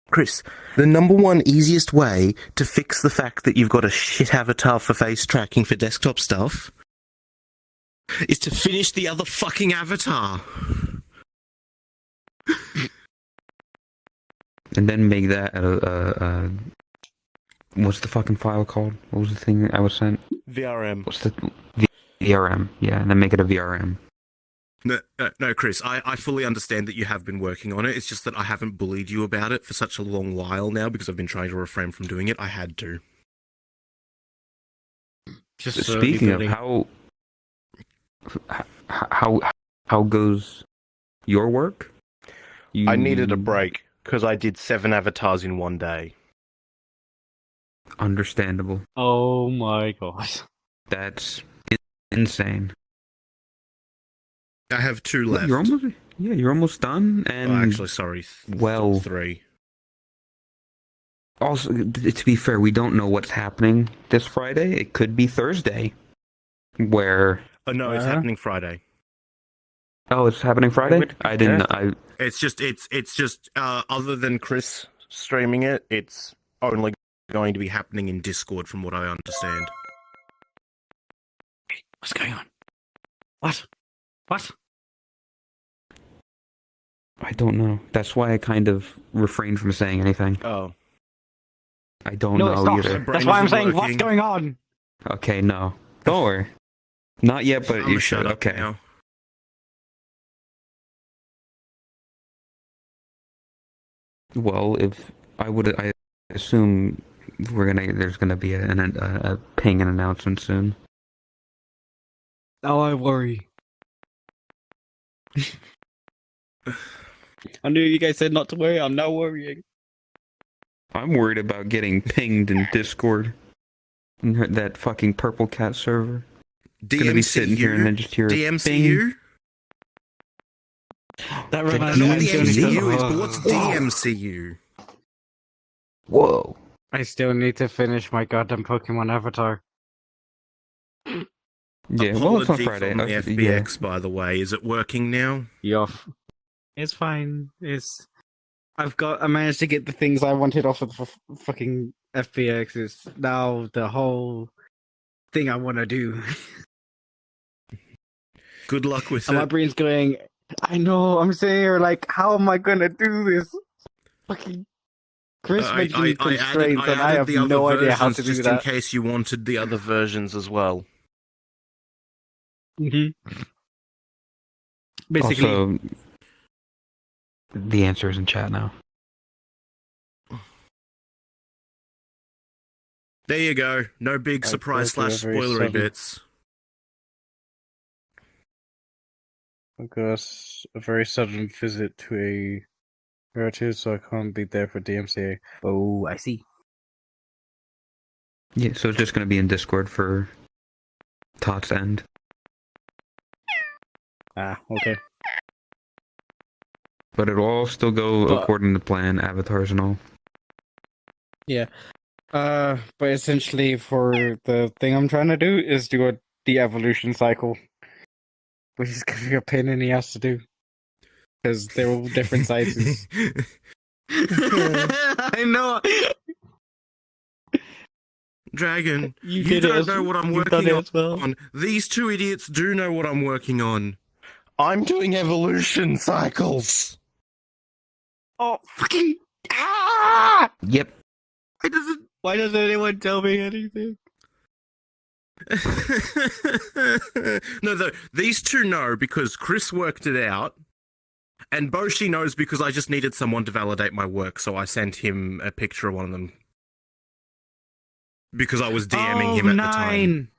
Chris, the number one easiest way to fix the fact that you've got a shit avatar for face tracking for desktop stuff is to finish the other fucking avatar. And then make that a what's the fucking file called? What was the thing I was sent? VRM. What's the VRM? Yeah, and then make it a VRM. No, Chris, I fully understand that you have been working on it. It's just that I haven't bullied you about it for such a long while now because I've been trying to refrain from doing it. I had to. Just Speaking of how goes your work? I needed a break because I did 7 avatars in one day. Understandable. Oh my god. That's insane. I have 2 left. You're almost done. And Oh, actually, sorry. well- 3. also, to be fair, we don't know what's happening this Friday. It could be Thursday, where Oh, no, it's happening Friday. Oh, it's happening Friday? would I didn't. prefer- It's just other than Chris streaming it, it's only going to be happening in Discord, from what I understand. What's going on? What? What? I don't know. That's why I kind of refrained from saying anything. Oh, I don't No, it's know not. either. brain That's why I'm isn't saying, what's working. going on? Okay, no. Don't worry. Not yet, but I'm you shut should. up Okay. now. Well, if I assume there's gonna be a ping and announcement soon. Now I worry. I knew you guys said not to worry. I'm now worrying. I'm worried about getting pinged in Discord. In that fucking purple cat server. Gonna be sitting here and then just hear DMCU? That I reminds know me. what the DMCU MCU is, but what's DMCU? Whoa. I still need to finish my goddamn Pokemon avatar. Yeah, well, it's on Apologies Friday. on the Okay, FBX, by the way. Is it working now? Yoff. It's fine. I managed to get the things I wanted off of the fucking FBX. It's now the whole thing I want to do. Good luck with And my it. brain's going, I know, I'm sitting here like, how am I gonna do this? Fucking Chris mentioned I constraints, and I added have the other no idea how versions to do just in that. case you wanted the other versions as well. Basically, Also, the answer is in chat now. There you go. No big I surprise got slash a very spoilery sudden- bits. I got a very sudden visit to a relative, so I can't be there for DMCA. oh, I see. Yeah, so it's just gonna be in Discord for Tot's End. Ah, okay. But it'll all still go But- according to plan, avatars and all. But essentially, for the thing I'm trying to do is do a de-evolution cycle, which is gonna be a pain in the ass to do because they're all different sizes. I know. Dragon, You you did it don't as- know what I'm you've done working it as well. on. These two idiots do know what I'm working on. I'm doing evolution cycles. Oh, fucking ah! Yep. Why doesn't anyone tell me anything? No, these two know because Chris worked it out, and Boshi knows because I just needed someone to validate my work, so I sent him a picture of one of them. Because I was DMing him at the time.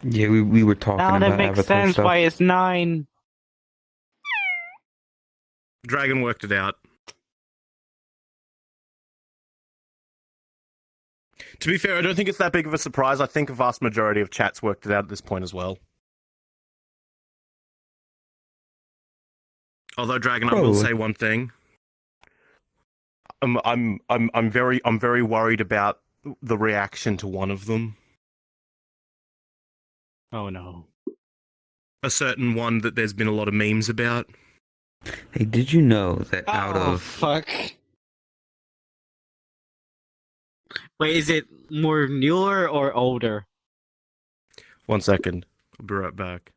Yeah, we were talking Now about that makes avatar sense stuff. why it's 9. Dragon worked it out. To be fair, I don't think it's that big of a surprise. I think a vast majority of chats worked it out at this point as well. Although Dragon, I will Probably. say one thing. I'm very worried about the reaction to one of them. Oh no. A certain one that there's been a lot of memes about. Hey, did you know that out Oh, of fuck. Wait, is it more newer or older? 1 second. I'll be right back.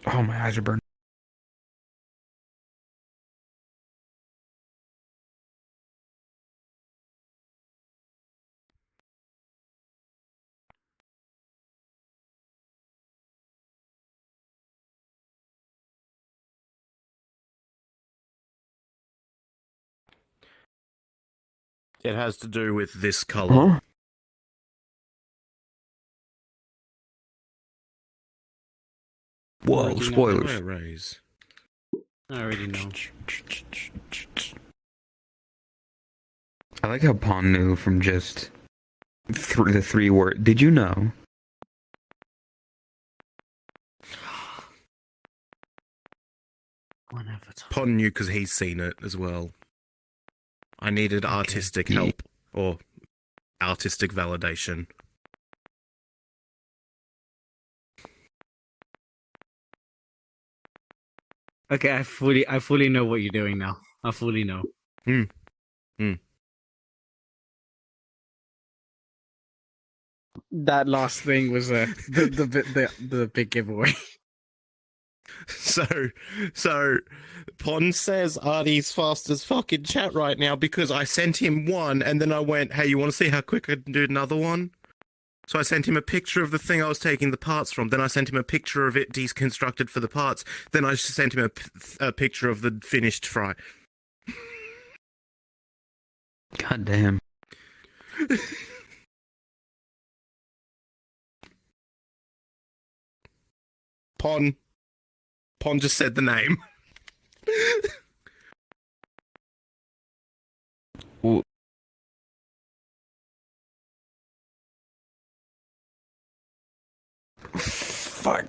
oh my eyes are burning. It has to do with this color. Huh? Whoa, Already know. spoilers. Square rays. I already know. I like how Pon knew from just the 3 word. Did you know? One avatar. Pon knew because he's seen it as well. I needed artistic help or artistic validation. Okay, I fully know what you're doing now. I fully know. That last thing was the big giveaway. So, Pond says Artie's fast as fuck in chat right now because I sent him one and then I went, hey, you want to see how quick I can do another one? So I sent him a picture of the thing I was taking the parts from. Then I sent him a picture of it deconstructed for the parts. Then I sent him a picture of the finished fry. God damn. Pon just said the name. Well, fuck.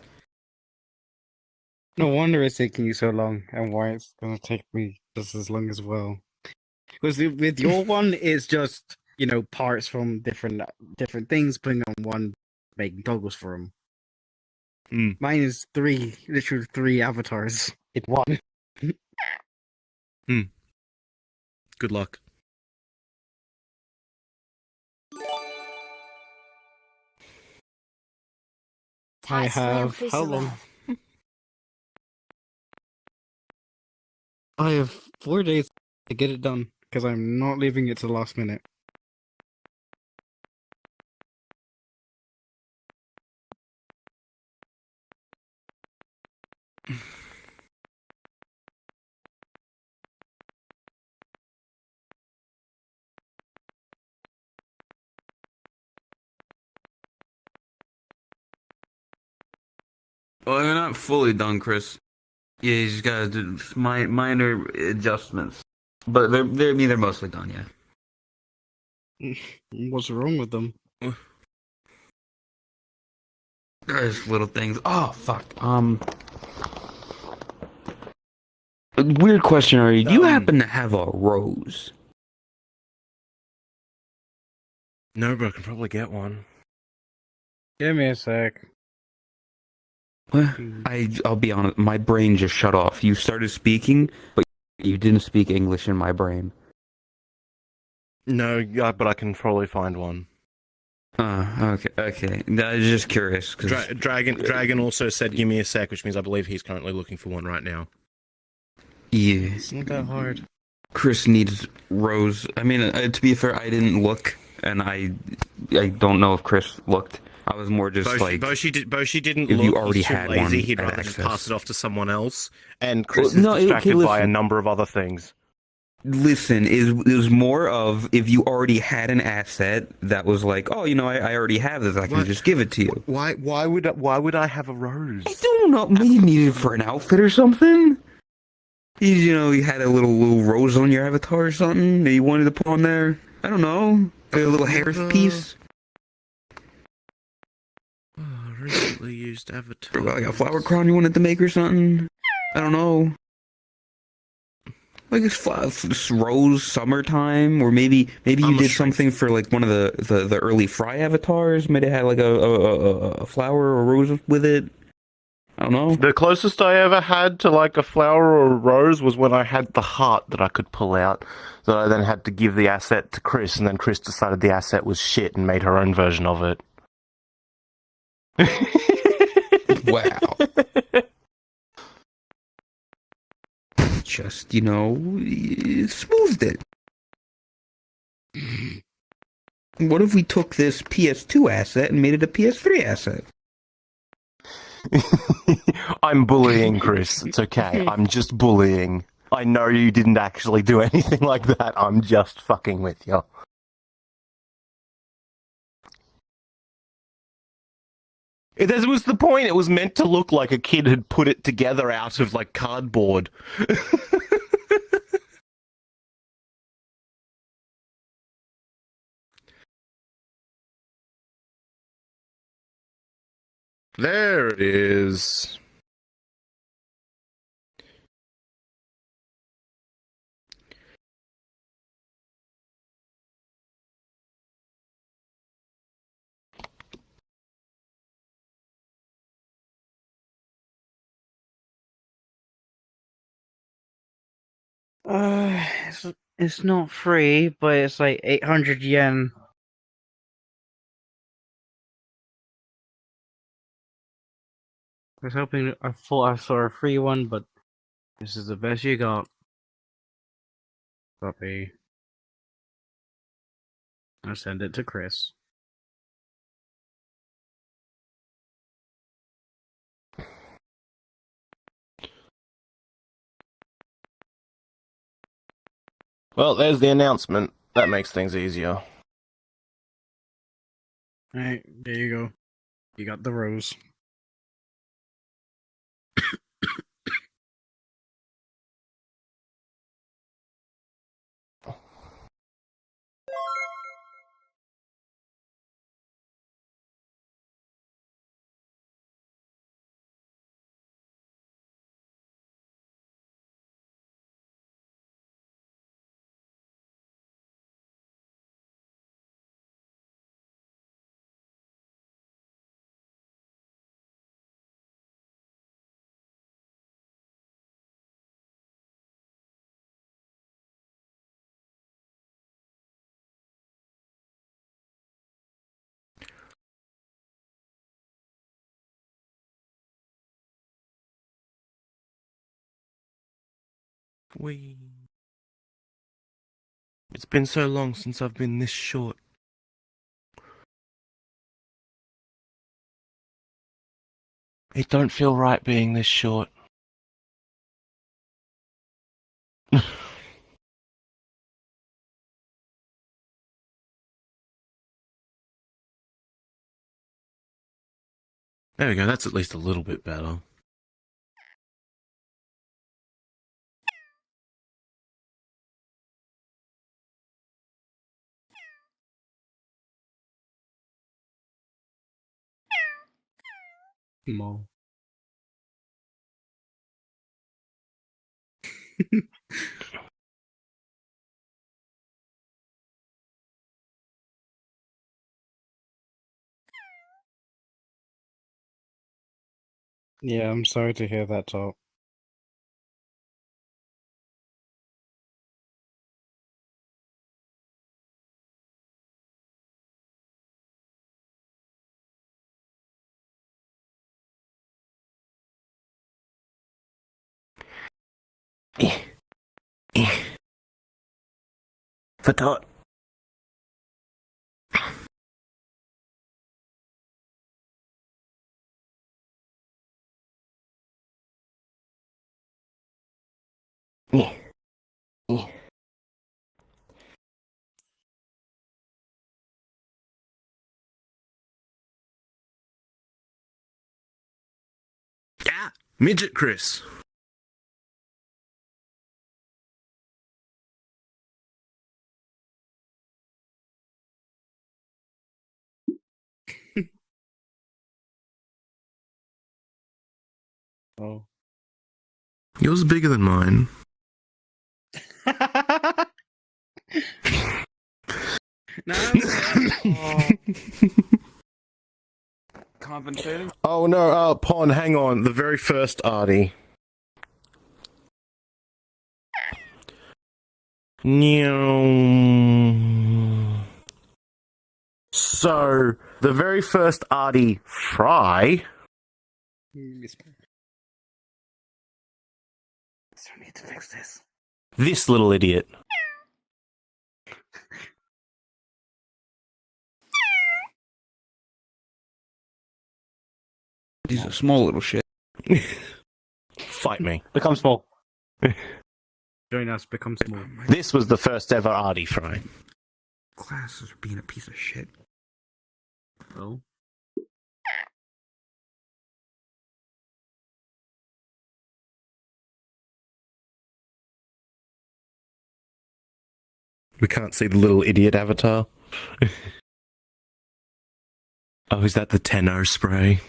No wonder it's taking you so long, and why it's gonna take me just as long as well. Because with your one, it's just parts from different things, putting on one, making goggles for them. Mine is literally three avatars in one. Good luck. I Tat slam have how long? Krisuna. I have 4 days to get it done because I'm not leaving it to the last minute. Well, you're not fully done, Chris. Yeah, you just gotta do minor adjustments. But they're mostly done, yeah. What's wrong with them? There's little things. Oh, fuck. Weird question, Ari. Do you happen to have a rose? No, but I can probably get one. Give me a sec. Well, I'll be honest. My brain just shut off. You started speaking, but you didn't speak English in my brain. No, yeah, but I can probably find one. Okay. I was just curious. Cause... Dragon also said, give me a sec, which means I believe he's currently looking for one right now. Yeah. It's not that hard. Chris needs rose. I mean, to be fair, I didn't look, and I don't know if Chris looked. I was more just Boshi didn't if look. you already He's too had lazy. one He'd at rather just access. pass it off to someone else. And Chris Well, is distracted by a listen. number of other things. Listen, it was more of if you already had an asset that was like, oh, I already have this. I can just give it to you. Why would I have a rose? I don't know. Maybe you needed it for an outfit or something. You had a little rose on your avatar or something that you wanted to put on there. I don't know, like a little hair piece. Recently used avatar. Or like a flower crown you wanted to make or something. I don't know. Like this rose summertime, or maybe you did something for like one of the early Fry avatars. Maybe it had like a flower or a rose with it. I don't know. The closest I ever had to like a flower or a rose was when I had the heart that I could pull out. That I then had to give the asset to Chris, and then Chris decided the asset was shit and made her own version of it. Wow. Just, smoothed it. What if we took this PS2 asset and made it a PS3 asset? I'm bullying, Chris. It's okay. I'm just bullying. I know you didn't actually do anything like that. I'm just fucking with you. That was the point. It was meant to look like a kid had put it together out of, like, cardboard. There it is. It's not free, but it's like 800 yen. I thought I saw a free one, but this is the best you got. Copy. I'll send it to Chris. Well, there's the announcement. That makes things easier. Alright, there you go. You got the rose. It's been so long since I've been this short. It don't feel right being this short. There we go, that's at least a little bit better. Mo. Yeah, I'm sorry to hear that, Top. For Tot. Ah, Midget Chris. Oh. Yours is bigger than mine. No. Compensating. Oh no, Pon, hang on. The very first Artie. So, the very first Artie Fry. So we need to fix this. This little idiot. He's a small little shit. Fight me. Become small. Join us, become small. This was the first ever Artie Fry. Classes are being a piece of shit. Oh. We can't see the little idiot avatar. Oh, is that the Tenno spray?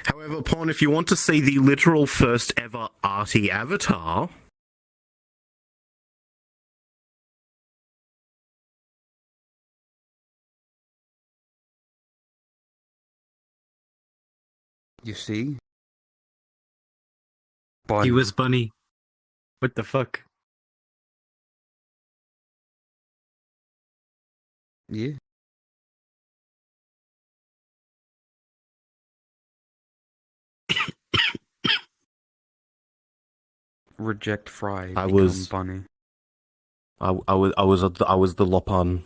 However, Pon, if you want to see the literal first ever Artie avatar, You see? But He was Bunny. What the fuck? yeah. Reject Fry. I Become was- Bunny. I was the Lopan.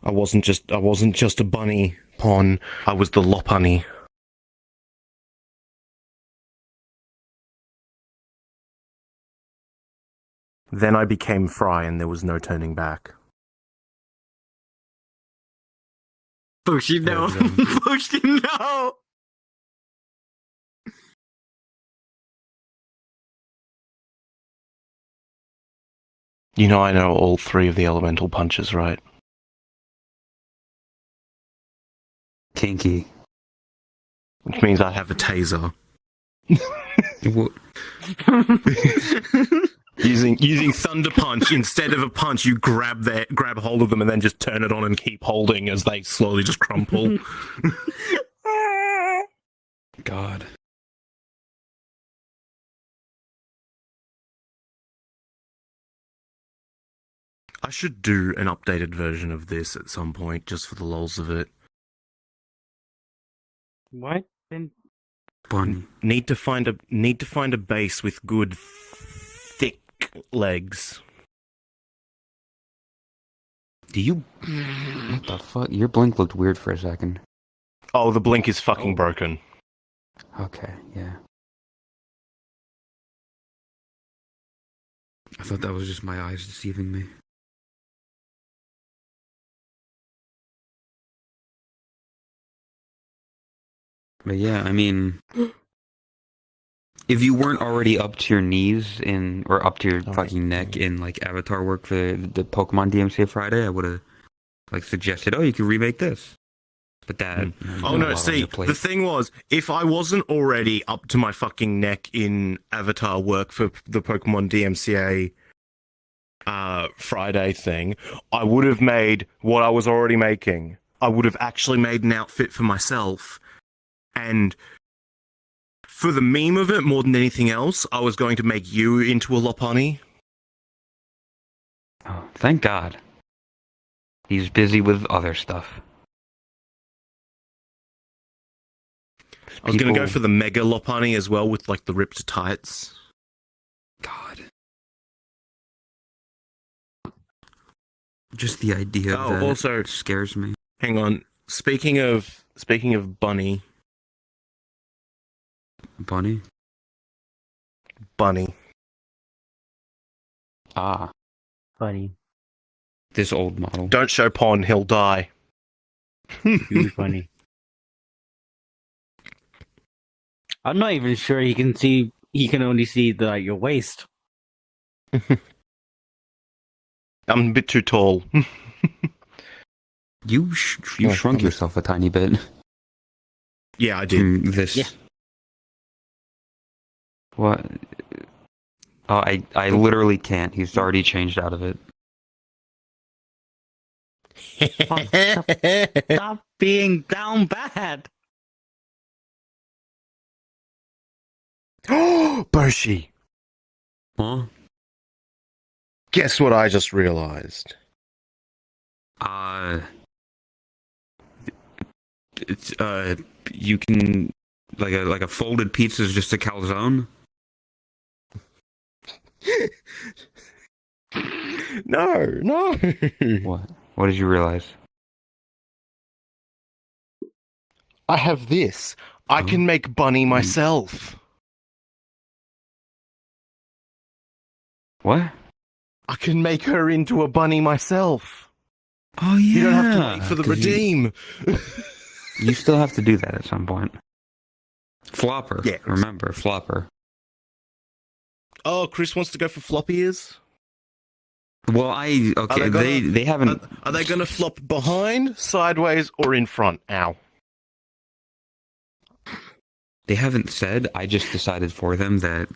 I wasn't just a bunny pawn. I was the Lopunny. Then I became Fry, and there was no turning back. Bushido. Yeah, Bushido. You know I know all 3 of the elemental punches, right? Kinky. Which means I have a taser. What? Using Thunder Punch instead of a punch, you grab hold of them and then just turn it on and keep holding as they slowly just crumple. God. I should do an updated version of this at some point, just for the lols of it. What? Bunny. Need to find a base with good thick legs. Do you? What the fuck? Your blink looked weird for a second. Oh, the blink is fucking broken. Okay, yeah. I thought that was just my eyes deceiving me. But yeah, I mean, if you weren't already up to your knees in, or up to your fucking neck in like avatar work for the Pokemon DMCA Friday, I would have like suggested, oh, you could remake this. But that. Oh no, see, the thing was, if I wasn't already up to my fucking neck in avatar work for the Pokemon DMCA Friday thing, I would have made what I was already making. I would have actually made an outfit for myself. And for the meme of it, more than anything else, I was going to make you into a Lopunny. Oh, thank God. He's busy with other stuff. I was going to go for the Mega Lopunny as well, with like the ripped tights. God. Just the idea of that also scares me. Hang on. Speaking of Bunny. Bunny? Bunny. Ah. Funny. This old model. Don't show Pon, he'll die. Really funny. I'm not even sure he can see. He can only see your waist. I'm a bit too tall. You shrunk yourself a tiny bit. Yeah, I did. This. Yeah. What? Oh, I literally can't. He's already changed out of it. Stop being down bad. Boshi, Huh? guess what I just realized? It's you can like a folded pizza is just a calzone. No. What? What did you realize? I have this. I can make Bunny myself. What? I can make her into a bunny myself. Oh yeah. You don't have to wait for the 'cause redeem. You still have to do that at some point. Flopper. Yeah. Remember, Flopper. Oh, Chris wants to go for flop ears? Well, okay, they haven't. Are they going to flop behind, sideways, or in front? Ow. They haven't said. I just decided for them that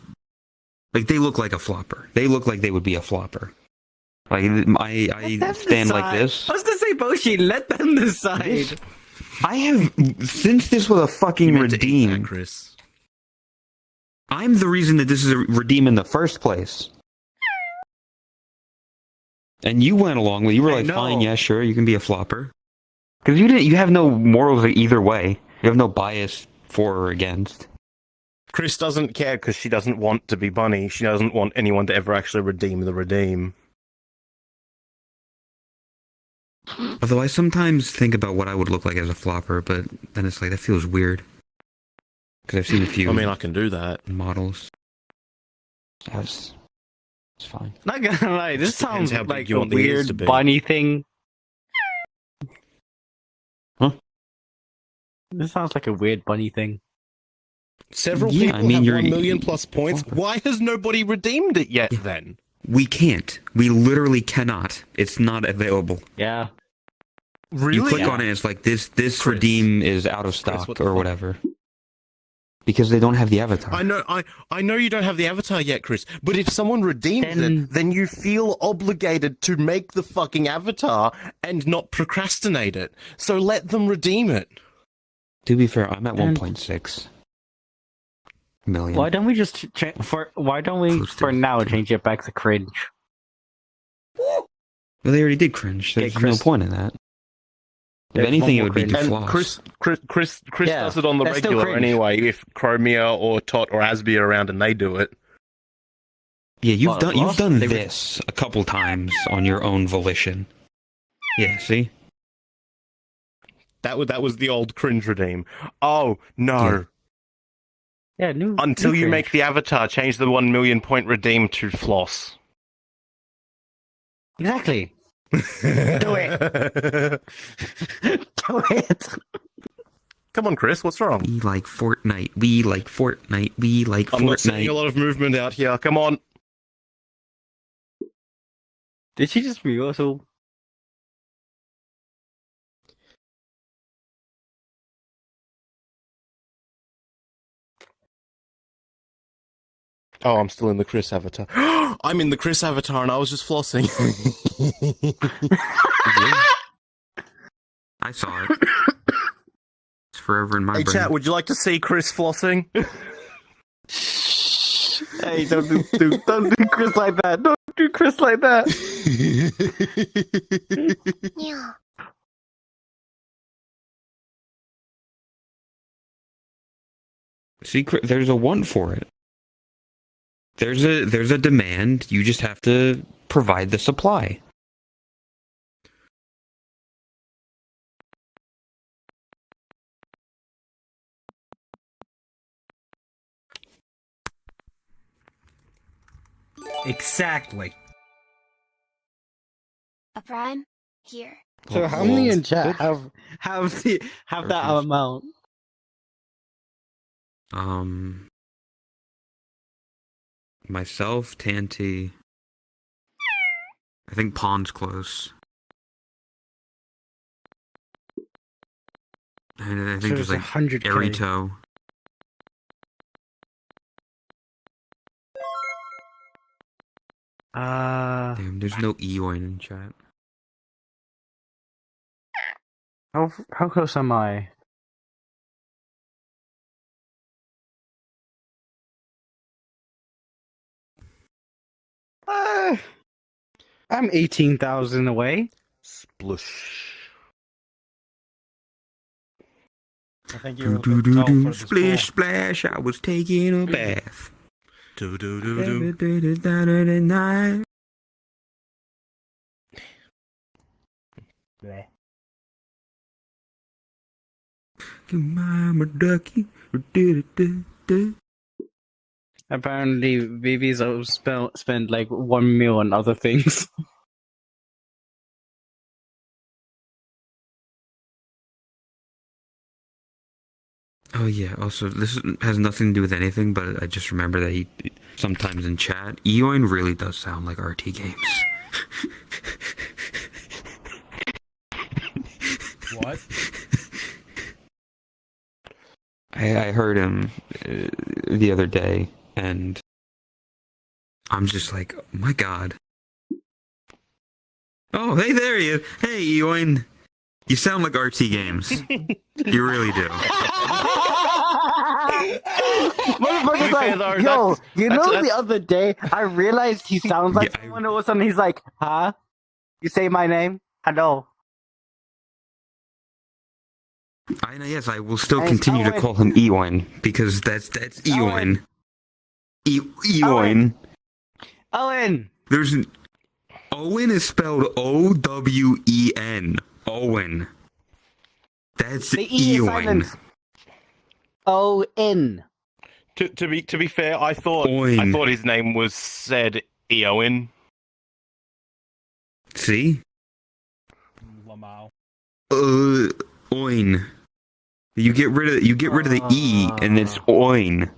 Like, they look like a flopper. They look like they would be a flopper. Like, I stand like this. I was gonna say, Boshi, let them decide. I have, since this was a fucking You meant to eat that, redeem, Chris. I'm the reason that this is a redeem in the first place. And you went along with, you were I like, know. fine, yeah, sure, you can be a flopper. Because you have no morals either way. You have no bias for or against. Chris doesn't care because she doesn't want to be Bunny. She doesn't want anyone to ever actually redeem the redeem. Although I sometimes think about what I would look like as a flopper, but then it's like, that feels weird. Because I've seen a few I mean, I can do that. models. It's fine. Not gonna lie, this Just depends sounds how big like you a want the ears to weird be. bunny thing. Huh? This sounds like a weird bunny thing. Several Yeah, people I mean, have you're- 1 million plus points. flopper. Why has nobody redeemed it yet, Yeah. then? We can't. We literally cannot. It's not available. Yeah. Really? You click Yeah. on it, it's like, this Chris. redeem is out of stock, what the or fuck? whatever. Because they don't have the avatar. I know you don't have the avatar yet, Chris, but if someone redeems it, then you feel obligated to make the fucking avatar and not procrastinate it. So let them redeem it. To be fair, I'm at And- 1.6 million. Why don't we just why don't we Close to for now 2. change it back to cringe? Well, they already did cringe. There's Chris. no point in that. If There's anything, it one would be more cringe. defloss. And Chris Yeah, does it on the that's still regular cringe. anyway. If Chromia or Tot or Asby are around and they do it, Yeah, you've Well, done lost, done they were- this a couple times on your own volition. Yeah, see? that was the old cringe redeem. Oh no! Yeah, new. Until new you cringe. make the avatar, change the 1 million point redeem to floss. Exactly. Do it. Do it. Come on, Chris. What's wrong? We like Fortnite. We like Fortnite. We like I'm not seeing a Fortnite. lot of movement out here. Come on. Did she just re-also? Oh, I'm still in the Chris avatar. I'm in the Chris avatar and I was just flossing. I saw it. It's forever in my Hey, brain. chat, would you like to see Chris flossing? Hey, don't do Chris like that. Don't do Chris like that. Yeah. See, there's a want for it. There's a demand. You just have to provide the supply. Exactly. A prime? Here. So how many in chat have that amount? Myself, Tanty. I think Pawn's close. And I think So there's there's like 100K. Arito. Damn, there's no Eoin in chat. How close am I? I'm 18,000 away. Splush. I think Do you're do do do. Splish splash. I was taking a bath. Do do do do. Night. Mama ducky. Apparently, Vivi's spent like 1 mil on other things. Oh yeah. Also, has nothing to do with anything, but I just remember that he sometimes in chat, Eoin really does sound like RT Games. What? I heard him the other day, and I'm just like, oh my god. Oh, hey, there he is. Hey, Ewan. You sound like RT Games. You really do. Motherfucker's like, yo, you know the other day I realized he sounds like someone, all of a sudden he's like, huh? You say my name? Hello. I know, yes, I will still Hey, continue to Owen. call him Ewan, because that's Ewan. Ewan. Owen! There's an... Owen is spelled O-W-E-N. Owen. That's The E is Ewan. silent. O-N. To be fair, I thought his name was said Eowyn. See? Lamau. Oin. You get rid of the E and it's Oin.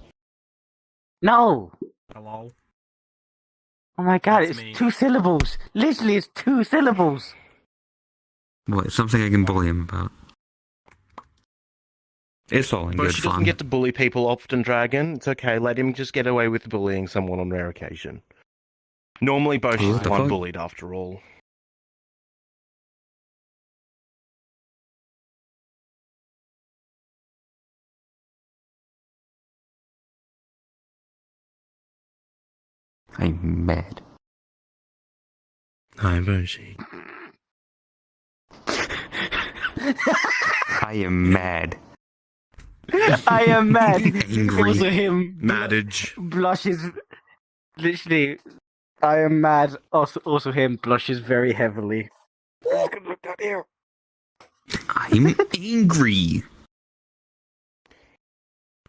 No! Hello. Oh my god, That's it's me. 2 syllables. Literally, it's 2 syllables. What? Something I can bully him about. It's all in But good she fun. doesn't get to bully people often, Dragon. It's okay, let him just get away with bullying someone on rare occasion. Normally, Boshi's What the the one fuck? bullied after all. I'm mad. Hi, Boshi. I am mad. I am mad. Angry. Also him. Maddage. Blushes. Literally. I am mad. Also him blushes very heavily. Look down here. I'm angry.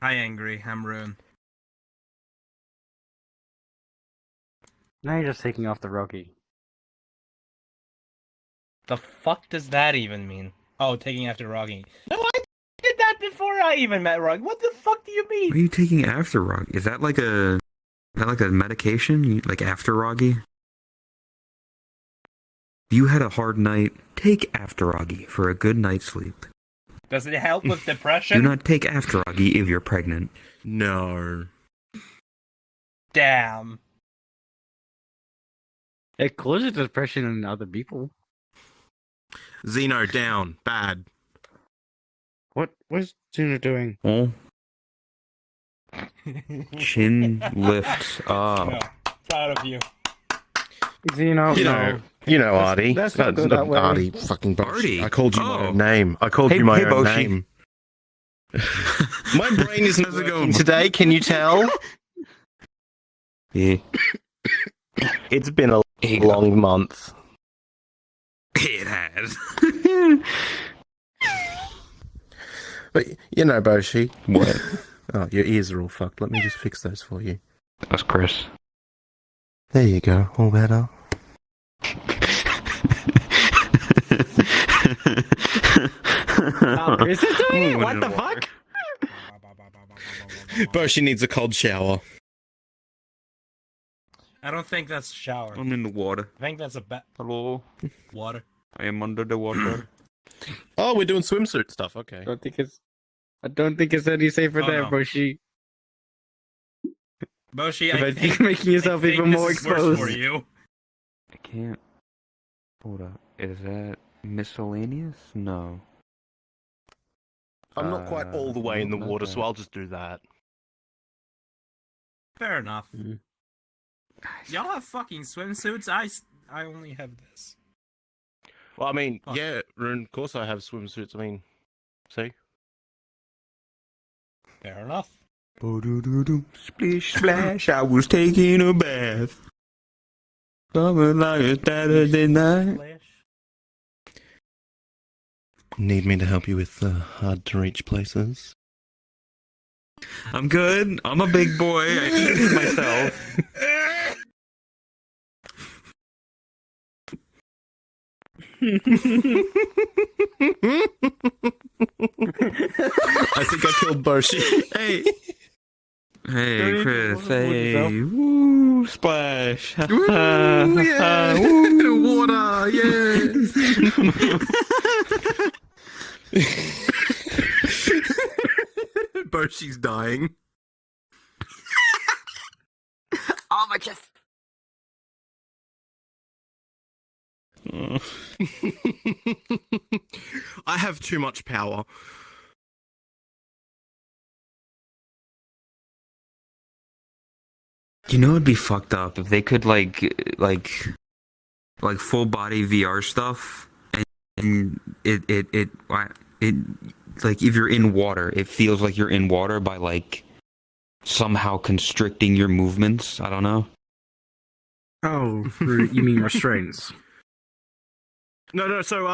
Hi, Angry. I'm Rune. Now you're just taking off the Rocky. The fuck does that even mean? Oh, taking after Rocky. No, I did that before I even met Rocky. What the fuck do you What are mean? you taking after Roggy? Is that like a medication? Like after Roggy? If you had a hard night, take after Roggy for a good night's sleep. Does it help with Do depression? not take after Roggy if you're pregnant. No. Damn. It causes depression in other people. Xeno, down. Bad. What's Tuna doing? Oh, chin lifts up. No, proud of you. Xeno, You know Artie. Let's not go that way. Artie, fucking Boshi. Artie? I called you my Oh. own name. I called Hey- you my hey, own Boshi. name. My brain isn't How's it working going? today, can you tell? Yeah. It's been a long month. It has. But, you know, Boshi. What? Oh, your ears are all fucked. Let me just fix those for you. That's Chris. There you go. All better. Oh, Chris is doing it? Ooh, What in the the fuck? Boshi needs a cold shower. I don't think that's a shower. I'm in the water. I think that's a Hello. water. I am under the water. Oh, we're doing swimsuit stuff. Okay. I don't think it's any safer Oh, there, no. Boshi. Boshi, If I I think you're making yourself I think even this more is worse exposed. for you. I can't. Hold up. Is that miscellaneous? No. I'm not quite all the way in the not water, that. so I'll just do that. Fair enough. Mhm. Y'all have fucking swimsuits. I only have this. Well, I mean, Oh. yeah, Rune, of course I have swimsuits. I mean, see? Fair enough. Splish splash, I was taking a bath. Coming like a Saturday night. Need me to help you with hard to reach places? I'm good. I'm a big boy. I can feed myself. I think I killed Boshi. Hey. Hey, Don't Chris. even wanna Hey. Woo, splash. Ooh, yeah. Woo. Water, yes. Boshi's dying. Oh, my chest. I have too much power. You know, it'd be fucked up if they could like full body VR stuff, and it like if you're in water, it feels like you're in water by like somehow constricting your movements. I don't know. Oh, you mean restraints? No. So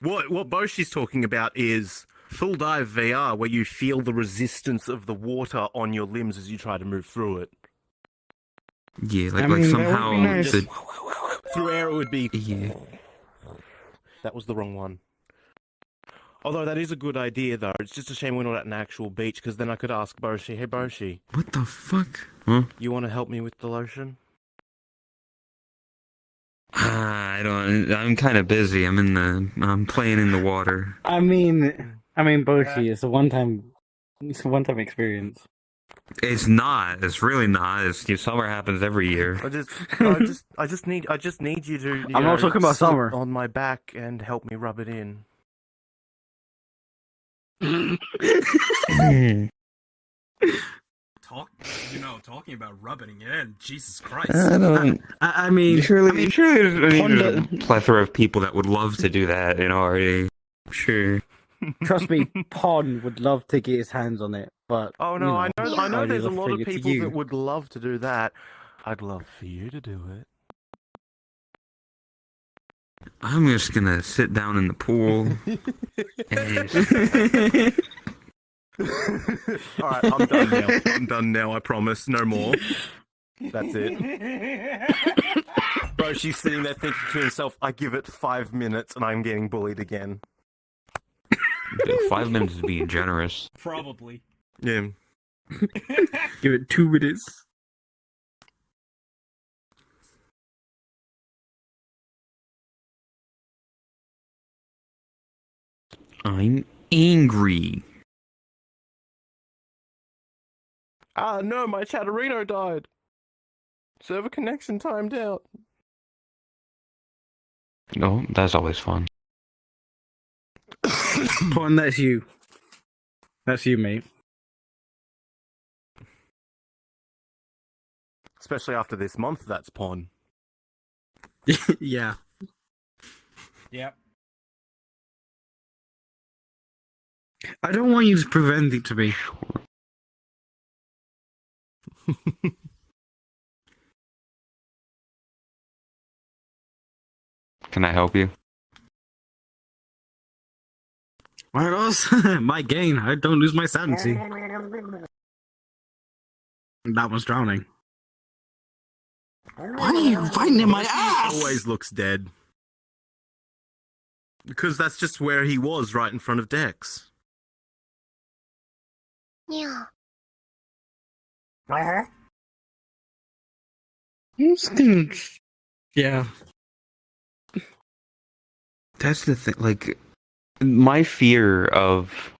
what Boshi's talking about is full dive VR, where you feel the resistance of the water on your limbs as you try to move through it. Yeah, I like mean, that would somehow be nice. Through air, it would be. Yeah. That was the wrong one. Although that is a good idea, though. It's just a shame we're not at an actual beach, because then I could ask Boshi, hey Boshi, What the fuck? Huh? you want to help me with the lotion? I don't. I'm kind of busy. I'm playing in the water. I mean, Boshi, it's a one-time experience. It's not. It's really not. Summer happens every year. I just need you to. I'm not talking about sit summer. on my back and help me rub it in. Talking about rubbing it in. Jesus Christ. I don't. I mean, Surely there's Honda- a plethora of people that would love to do that. Already. Sure. trust me, Pon would love to get his hands on it, but Oh no, I know I'll there's a leave lot of figure to people you. that would love to do that. I'd love for you to do it. I'm just gonna sit down in the pool. Alright, I'm done now. I'm done now, I promise. No more. That's it. Bro, she's sitting there thinking to himself, I give it 5 minutes and I'm getting bullied again. 5 minutes is being generous. Probably. Yeah. Give it 2 minutes. I'm angry. Ah, no, my Chatterino died. Server connection timed out. No, that's always fun. Pon, that's you. That's you, mate. Especially after this month, that's Pon. Yeah. Yep. I don't want you to prevent it to be. Can I help you? Marcos, my gain. I don't lose my sanity. That one's drowning. Why are you fighting in my ass? Always looks dead. Because that's just where he was, right in front of Dex. Yeah. Yeah. That's the thing. Like, my fear of,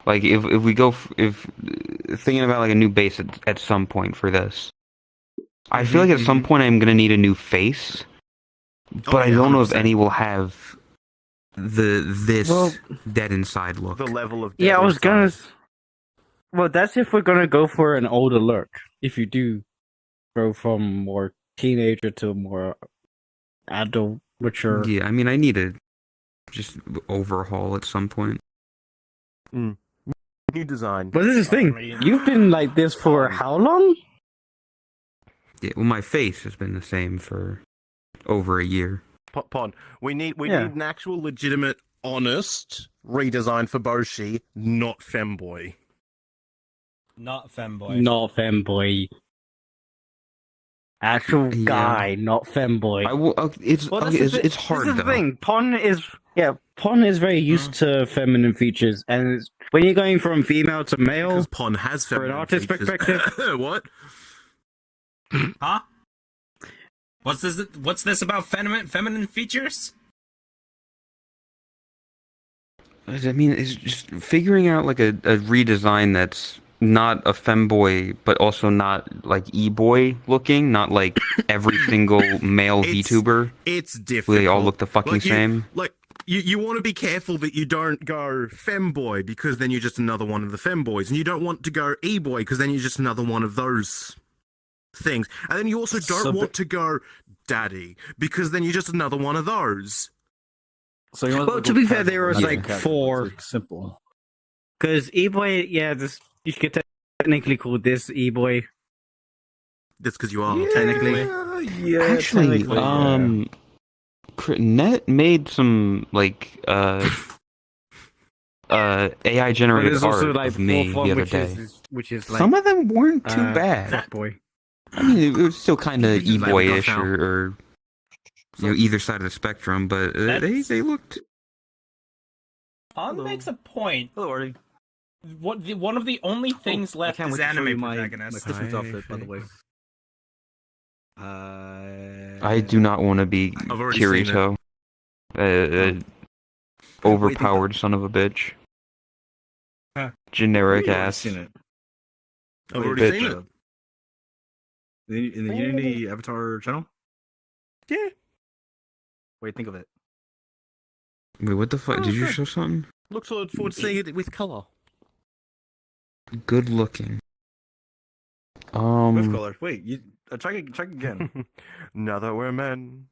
like, if we go, if thinking about like a new base at some point for this, I feel like at some point I'm gonna need a new face, but I don't know if 100%. any will have this dead inside look. The level of Yeah, I was gonna. inside. Well, that's if we're gonna go for an older look. If you do go from more teenager to more adult, mature. Yeah, I mean, I need to just overhaul at some point. New design. But this is the thing. You've been like this for how long? Yeah, well, my face has been the same for over a year. Pon, we need Yeah. an actual, legitimate, honest redesign for Boshi, not femboy. Not femboy. Not femboy. Actual Yeah. guy, not femboy. I will. It's Well, okay, that's the it's thi- hard This is though. the thing. Pon is very used to feminine features, and when you're going from female to male, Because Pon has For an feminine artist features. perspective. What? Huh? What's this about feminine features? I mean, it's just figuring out like a redesign that's not a femboy, but also not like e-boy looking, not like every single male VTuber. It's difficult. Where they all look the fucking same. You want to be careful that you don't go femboy, because then you're just another one of the femboys, and you don't want to go e-boy, because then you're just another one of those things. And then you also don't want to go daddy, because then you're just another one of those. So well, to be fair, there was like casual, 4. it's simple. Because e-boy, yeah, this you could technically call this e-boy. That's because you are technically. Yeah, Actually, Net made some like AI generated art like of me the other day. Which is like, some of them weren't too bad. Fuckboy. I mean, it was still kind of You just e-boyish let it go or you know, either side of the spectrum, but they looked. On makes a point. Hello, Artie. One of the only things left can't is wait to show you anime my protagonists. Christmas outfit, by the way. I do not want to be I've already seen Kirito. Overpowered son of a bitch. Huh. Generic I've ass. seen it. I've Wait, already bitch. seen it. In the Unity Avatar channel? Yeah. What do you think of it? Wait, what the fuck? Did you show something? Look forward to seeing it with color. Good looking. With color. Wait, you check again. Now that we're men.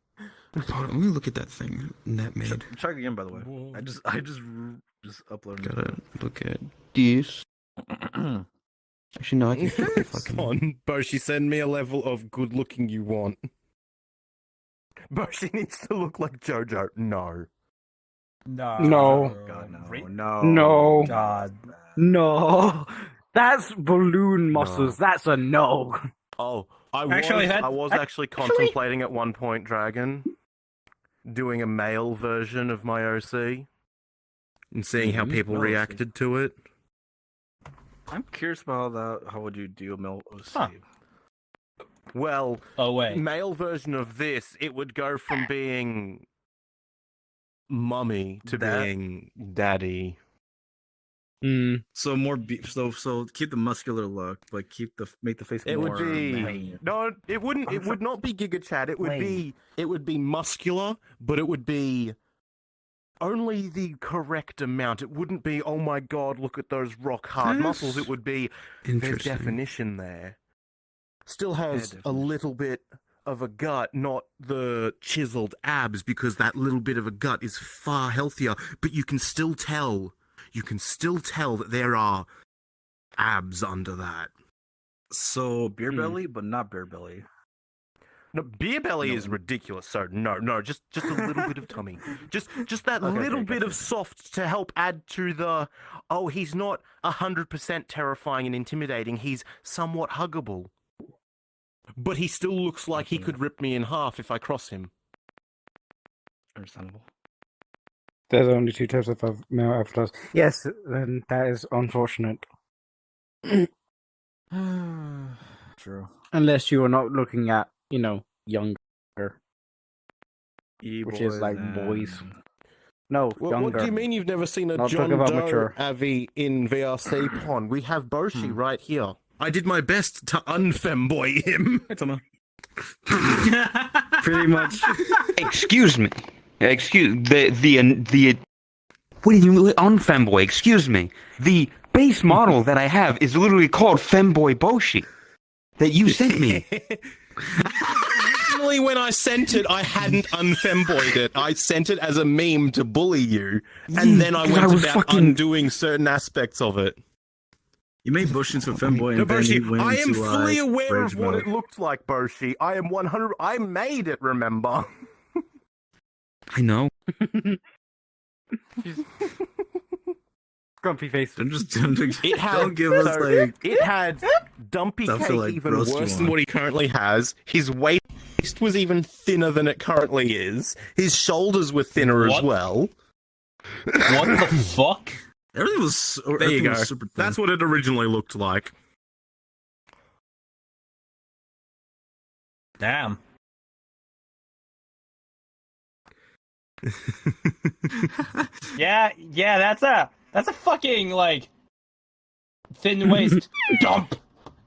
Hold on, let me look at that thing Net made. Check again, by the way. I just uploaded. Gotta look at this. Actually, no, I can fucking. On Boshi, send me a level of good looking you want. Boshi needs to look like JoJo. No. No. God, no. No. God. No, that's balloon muscles. That's a no. Oh, I was actually contemplating at one point, Dragon, doing a male version of my OC and seeing how people reacted to it. I'm curious about how would you do a male OC? Huh. Well, wait. male version of this, it would go from being mummy to being daddy. So more so keep the muscular look, but make the face It more would be manly. no, it wouldn't. It would not be Giga Chad. It would be muscular, but it would be only the correct amount. It wouldn't be, oh my god, look at those rock hard muscles. It would be there's Interesting. definition there. Still has a little bit of a gut, not the chiseled abs, because that little bit of a gut is far healthier. But you can still tell. You can still tell that there are abs under that. So beer belly, but not beer belly. No, beer belly is ridiculous. So no, just a little bit of tummy, just that little bit of soft to help add to the. Oh, he's not 100% terrifying and intimidating. He's somewhat huggable, but he still looks like he could rip me in half if I cross him. Understandable. There's only 2 types of male avatars. Yes, then that is unfortunate. True. Unless you are not looking at, younger, which is like boys. No, younger. What do you mean you've never seen a Not John talking about Doe mature. Avi in VRC Pond? We have Boshi right here. I did my best to unfemboy him. Hey, Toma. Pretty much. Excuse me. Excuse the. What do you mean on femboy? Excuse me. The base model that I have is literally called Femboy Boshi that you sent me. Originally, when I sent it, I hadn't unfemboyed it. I sent it as a meme to bully you, and then I went about undoing certain aspects of it. You made Bush into a femboy, No, and then Boshi, you went I am into, fully aware rage of what mode. it looked like, Boshi. I am 100. I made it. Remember. I know. Grumpy face. It had, Don't give us like. it had dumpy Stuff cake to, like, even roast you worse on. than what he currently has. His waist was even thinner than it currently is. His shoulders were thinner as What? well. What the fuck? Everything was. There you everything go. was super thin. That's what it originally looked like. Damn. Yeah, that's a fucking like thin waist, dump.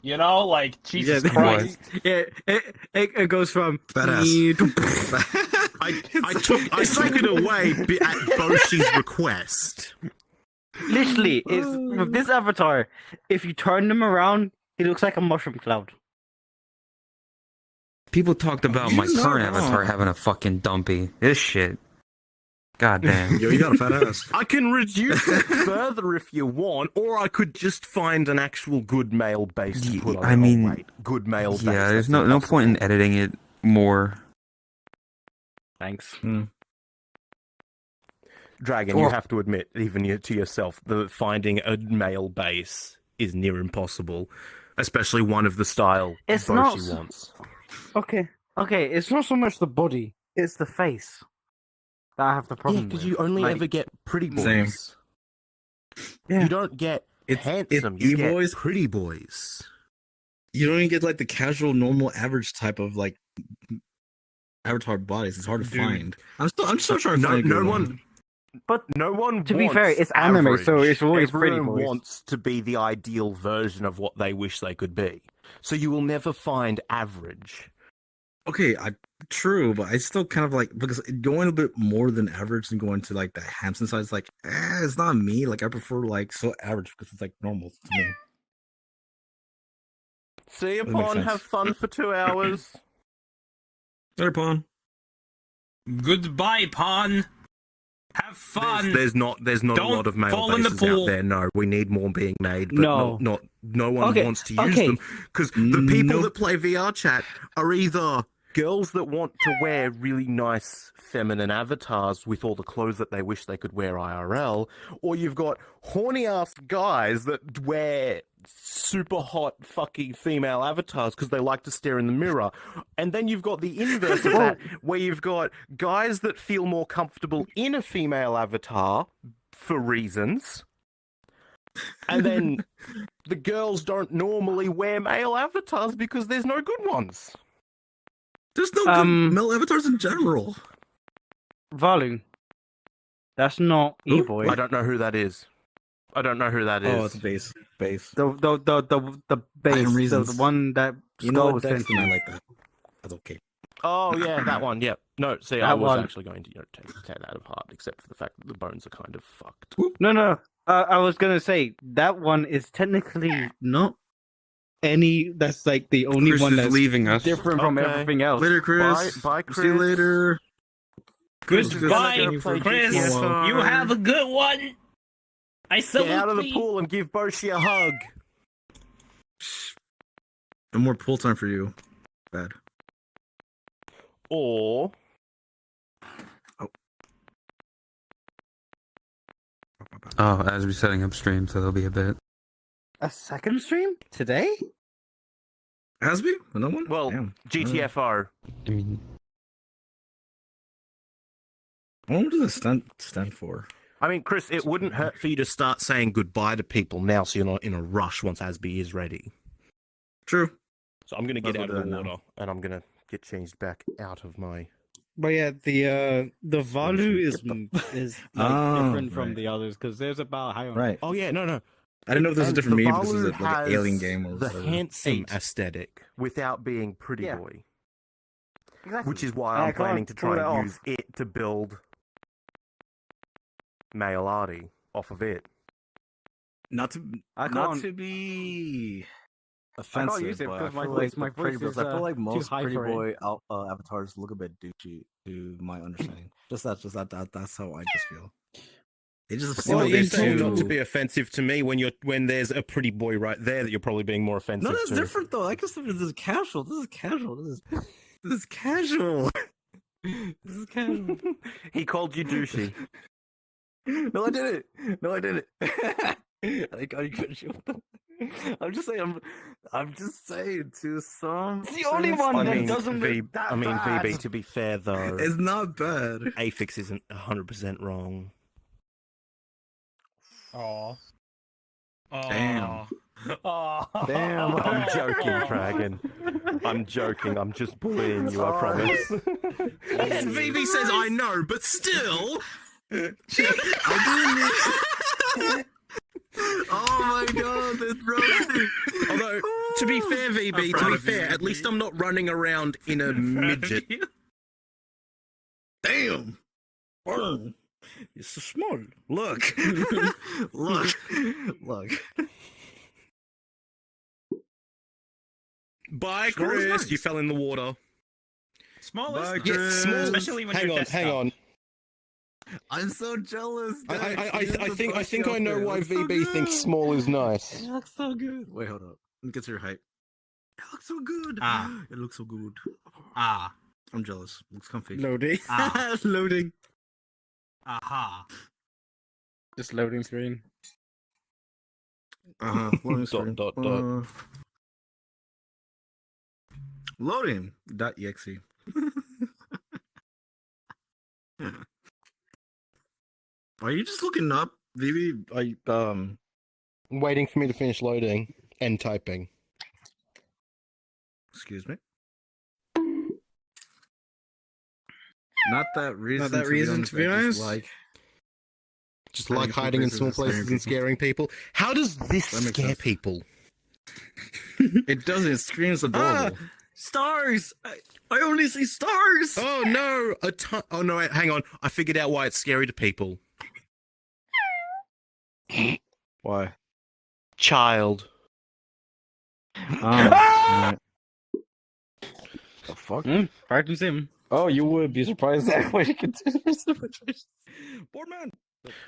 You know, like Jesus Christ. It goes from Badass. I took it away at Boshi's request. Literally, it's with this avatar. If you turn them around, he looks like a mushroom cloud. People talked about my You're not current wrong. avatar having a fucking dumpy. This shit. God damn. Yo, you got a fat ass. I can reduce it further if you want, or I could just find an actual good male base to put on it. I mean, oh, wait, good male base. Yeah, there's that's no impossible. point in editing it more. Thanks. Dragon, you have to admit, even to yourself, that finding a male base is near impossible, especially one of the style It's Boshi not- wants. Okay, it's not so much the body; it's the face that I have the Yeah, problem because with. you only Like, ever get pretty boys. Same. Yeah. You don't get handsome. You get e-boys. pretty boys. You don't even get like the casual, normal, average type of like avatar bodies. It's hard to Dude. find. I'm still trying to find. a No good one. But No one. to be wants fair, it's anime, so average. it's always pretty Everyone boys. wants to be the ideal version of what they wish they could be. So you will never find average. Okay, true, but I still kind of like because going a bit more than average and going to like the Hampson side is like, it's not me. Like I prefer like so average because it's like normal to me. See you, That makes Pawn. sense. Have fun for 2 hours. Later, Pawn. Goodbye, Pawn. Have fun. There's not a Don't lot of male fall in the bases out pool. there. No, we need more being made. But No. no one Okay, wants to use okay. them because the people Nope. that play VR chat are either girls that want to wear really nice feminine avatars with all the clothes that they wish they could wear IRL, or you've got horny ass guys that wear super hot fucking female avatars because they like to stare in the mirror. And then you've got the inverse of that, where you've got guys that feel more comfortable in a female avatar for reasons. And then the girls don't normally wear male avatars because there's no good ones. There's no good male avatars in general. Valu. That's not Who? E-boy. I don't know who that is. I don't know who that is. Oh, it's base. The base, the reasons. one that You know Skull what, sent Dexter? me. I like that. That's okay. Oh, yeah, that one. Yep. No, see, I That was one. actually going to take that out of heart, except for the fact that the bones are kind of fucked. No. I was gonna say that one is technically not any. That's like the only Chris one is that's leaving us. different from Okay. everything else. Later, Chris. Bye, Chris. See you later. Goodbye, Gonna play Chris. GTFO. You have a good one. I salute Get out of the thee. pool and give Boshi a hug. No more pool time for you. Bad. Or Oh, as we're setting up stream, so there'll be a bit. A second stream today? Hasby? No one? well, Damn. GTFO. I mean, What does it stand for? I mean, Chris, it wouldn't hurt for you to start saying goodbye to people now, so you're not in a rush once Asby is ready. True. So I'm gonna get I'll out do of the that now. water, and I'm gonna get changed back out of my. But yeah, the Valu is like Oh, different from right. the others because there's about high on. Right. Oh yeah, no. I didn't know if this was And different the me, but this is Valu like an has alien game or the whatever. handsome 8. aesthetic without being pretty Yeah. boy, Exactly. which is why And I I'm planning can't to pull try it and off. use it to build male arty off of it. Not to I not can't- to be I offensive, can't use it but I because my feel voice, like my the pretty voice boys, is I feel like too most high pretty for it. boy avatars look a bit douchey to my understanding. That's how I just feel. They just seem Well, a you're bit saying too. not to be offensive to me when there's a pretty boy right there that you're probably being more offensive No, that's to. different though. I consider this casual. This is casual. This is casual. This is casual. He called you douchey. No, I didn't. No, I didn't. I got you casual. I'm just saying. I'm just saying to some. It's the only sense- one I that mean, doesn't look that bad. VB, to be fair though, It's not bad. Afix isn't 100% wrong. Aw. Damn. Aw. Damn. I'm joking, Dragon. I'm joking. I'm just bullying you, I promise. And VB says, I know, but still. Oh my god, that's roasting. Although, to be fair, VB, to be fair, at least I'm not running around in a midget. Damn. Burn. It's so small. Look. Look. Look. Bye, Small is Chris. nice. You fell in the water. Small is Yeah, nice, small- especially when Hang you're on, hang on. I'm so jealous. I think I know why VB thinks small is nice. It looks so good. Wait, hold up. Let me get to your height. It looks so good. Ah. It looks so good. Ah. I'm jealous. Looks comfy. Loading. Ah. Loading. Aha. Just loading screen. Dot. Loading. .exe. Are you just looking up, Vivi? Waiting for me to finish loading and typing. Excuse me. Not that reason. Not that reason, to be honest. Just like hiding in small places and scaring people. How does this That makes scare sense. people? It doesn't. It screams adorable. Stars! I only see stars! Oh no! Oh no! Wait, hang on. I figured out why it's scary to people. Why? Child. Right. The fuck? Practice him. Oh, you would be surprised that way you consider Board man!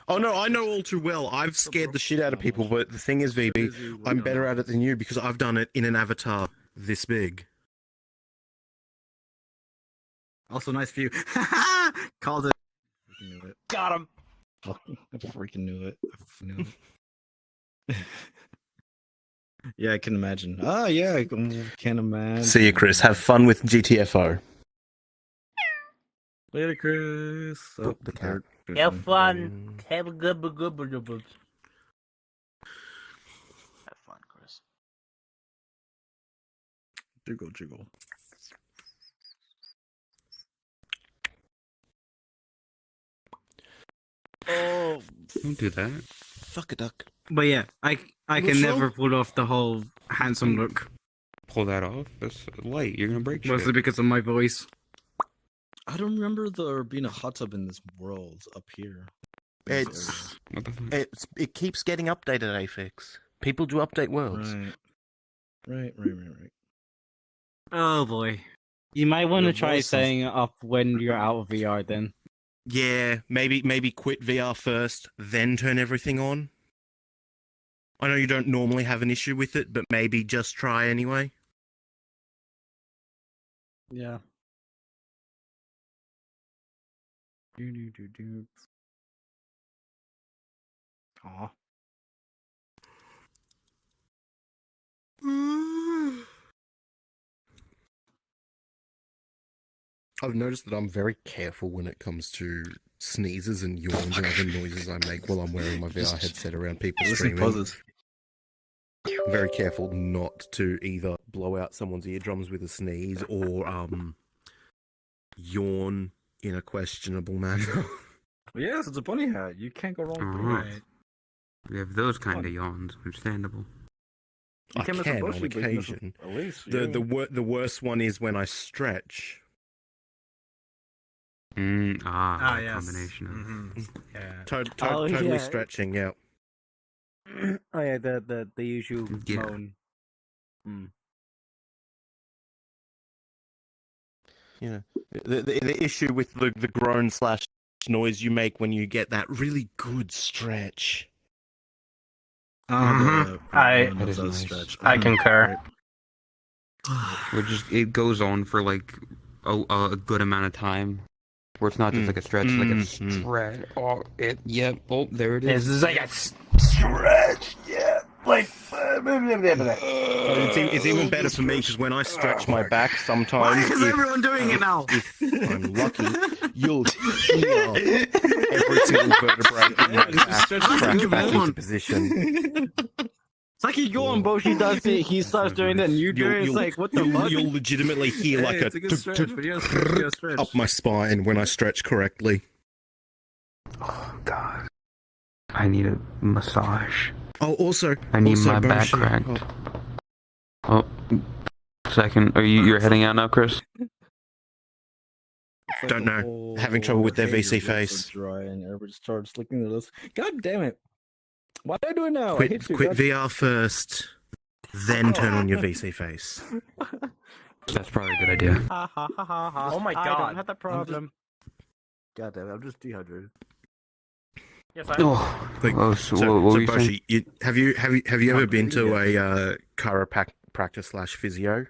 Oh no! I know all too well. I've scared the shit out of people, but the thing is, VB, I'm better at it than you because I've done it in an avatar this big. Also, nice view. Called it. Freaking knew it. Got him. I freaking knew it. I knew it. Yeah, I can imagine. Ah, yeah, I can imagine. See you, Chris. Have fun with GTFO. Later, Chris. Oh, The cat. Have fun. Have a good. Have fun, Chris. Jiggle, jiggle. Oh, don't do that. Fuck a duck. But yeah, I can What's never wrong? pull off the whole handsome look. Pull that off. That's light. You're gonna break shit. Mostly because of my voice. I don't remember there being a hot tub in this world up here. It's What the fuck? it keeps getting updated. Afix. People do update worlds. Right. Oh boy. You might want to Your try voice setting it up when you're out of VR then. Yeah, maybe quit VR first, then turn everything on. I know you don't normally have an issue with it, but maybe just try anyway. Yeah. Aw. I've noticed that I'm very careful when it comes to sneezes and yawns and other noises I make while I'm wearing my VR headset around people Listen, streaming. pauses. I'm very careful not to either blow out someone's eardrums with a sneeze or yawn in a questionable manner. Yes, it's a bunny hat. You can't go wrong with Alright. it. We have those kind of yawns. Understandable. You I can't miss a can bush on league, but you can miss a- occasion. At least, The worst one is when I stretch. Ah, yes. Combination of. Mhm. Yeah. Totally yeah. stretching, yeah. Oh yeah, the usual Yeah. moan. Yeah. The issue with the groan / noise you make when you get that really good stretch. I That is nice. stretch. I concur. Where just it goes on for like a good amount of time. Where it's not just like a stretch, it's like a stretch. Oh, yep. Oh, there it is. It's like a stretch. Yeah. Like. It's even better for me because when I stretch my back, sometimes Why is if everyone doing it now? I'm lucky, you'll hear every single vertebrae in my back crack back into position. It's like you go on boat, he does it, he starts doing it, and you do it. It's like, what the fuck? You'll legitimately hear like it's a good stretch, but you gotta stretch. up my spine when I stretch correctly. Oh God. I need a massage. Oh, also, I need also, my back Boshi- cracked. Oh, second. You're heading out now, Chris? It's Don't the know. whole Having trouble with their hey, your VC lips are face. Dry and everybody starts licking their lips. God damn it! Why did I do it now? I Quit, hate you. quit God- VR first, then turn on your VC face. That's probably a good idea. Ha ha ha ha ha. Oh my I God. don't have that problem. God damn it! I'm just dehydrated. Yes, I Oh, Like, oh so what were you saying? Boshi, have you ever Not been to breathing a chiropractor / physio?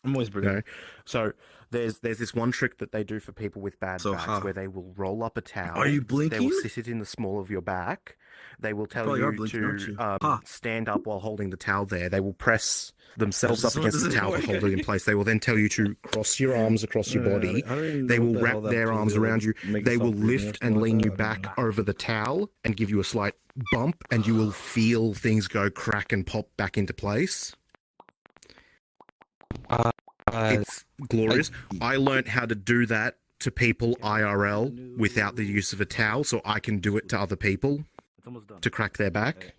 I'm always breathing. No. So there's this one trick that they do for people with bad So backs how? where they will roll up a towel. Are you They blinking? will sit it in the small of your back. They will tell Probably are you blinking, aren't to you? Ha. stand up while holding the towel there. They will press themselves This up one against the doesn't towel to work. hold it in place. They will then tell you to cross your arms across your body. I don't even They know will what the hell wrap that their tool arms will around you. make They stop will breathing or lift something and like lean that. you I don't back know. over the towel and give you a slight bump, and you will feel things go crack and pop back into place. It's glorious. I learned how to do that to people IRL without the use of a towel, so I can do it to other people It's almost done. to crack their back.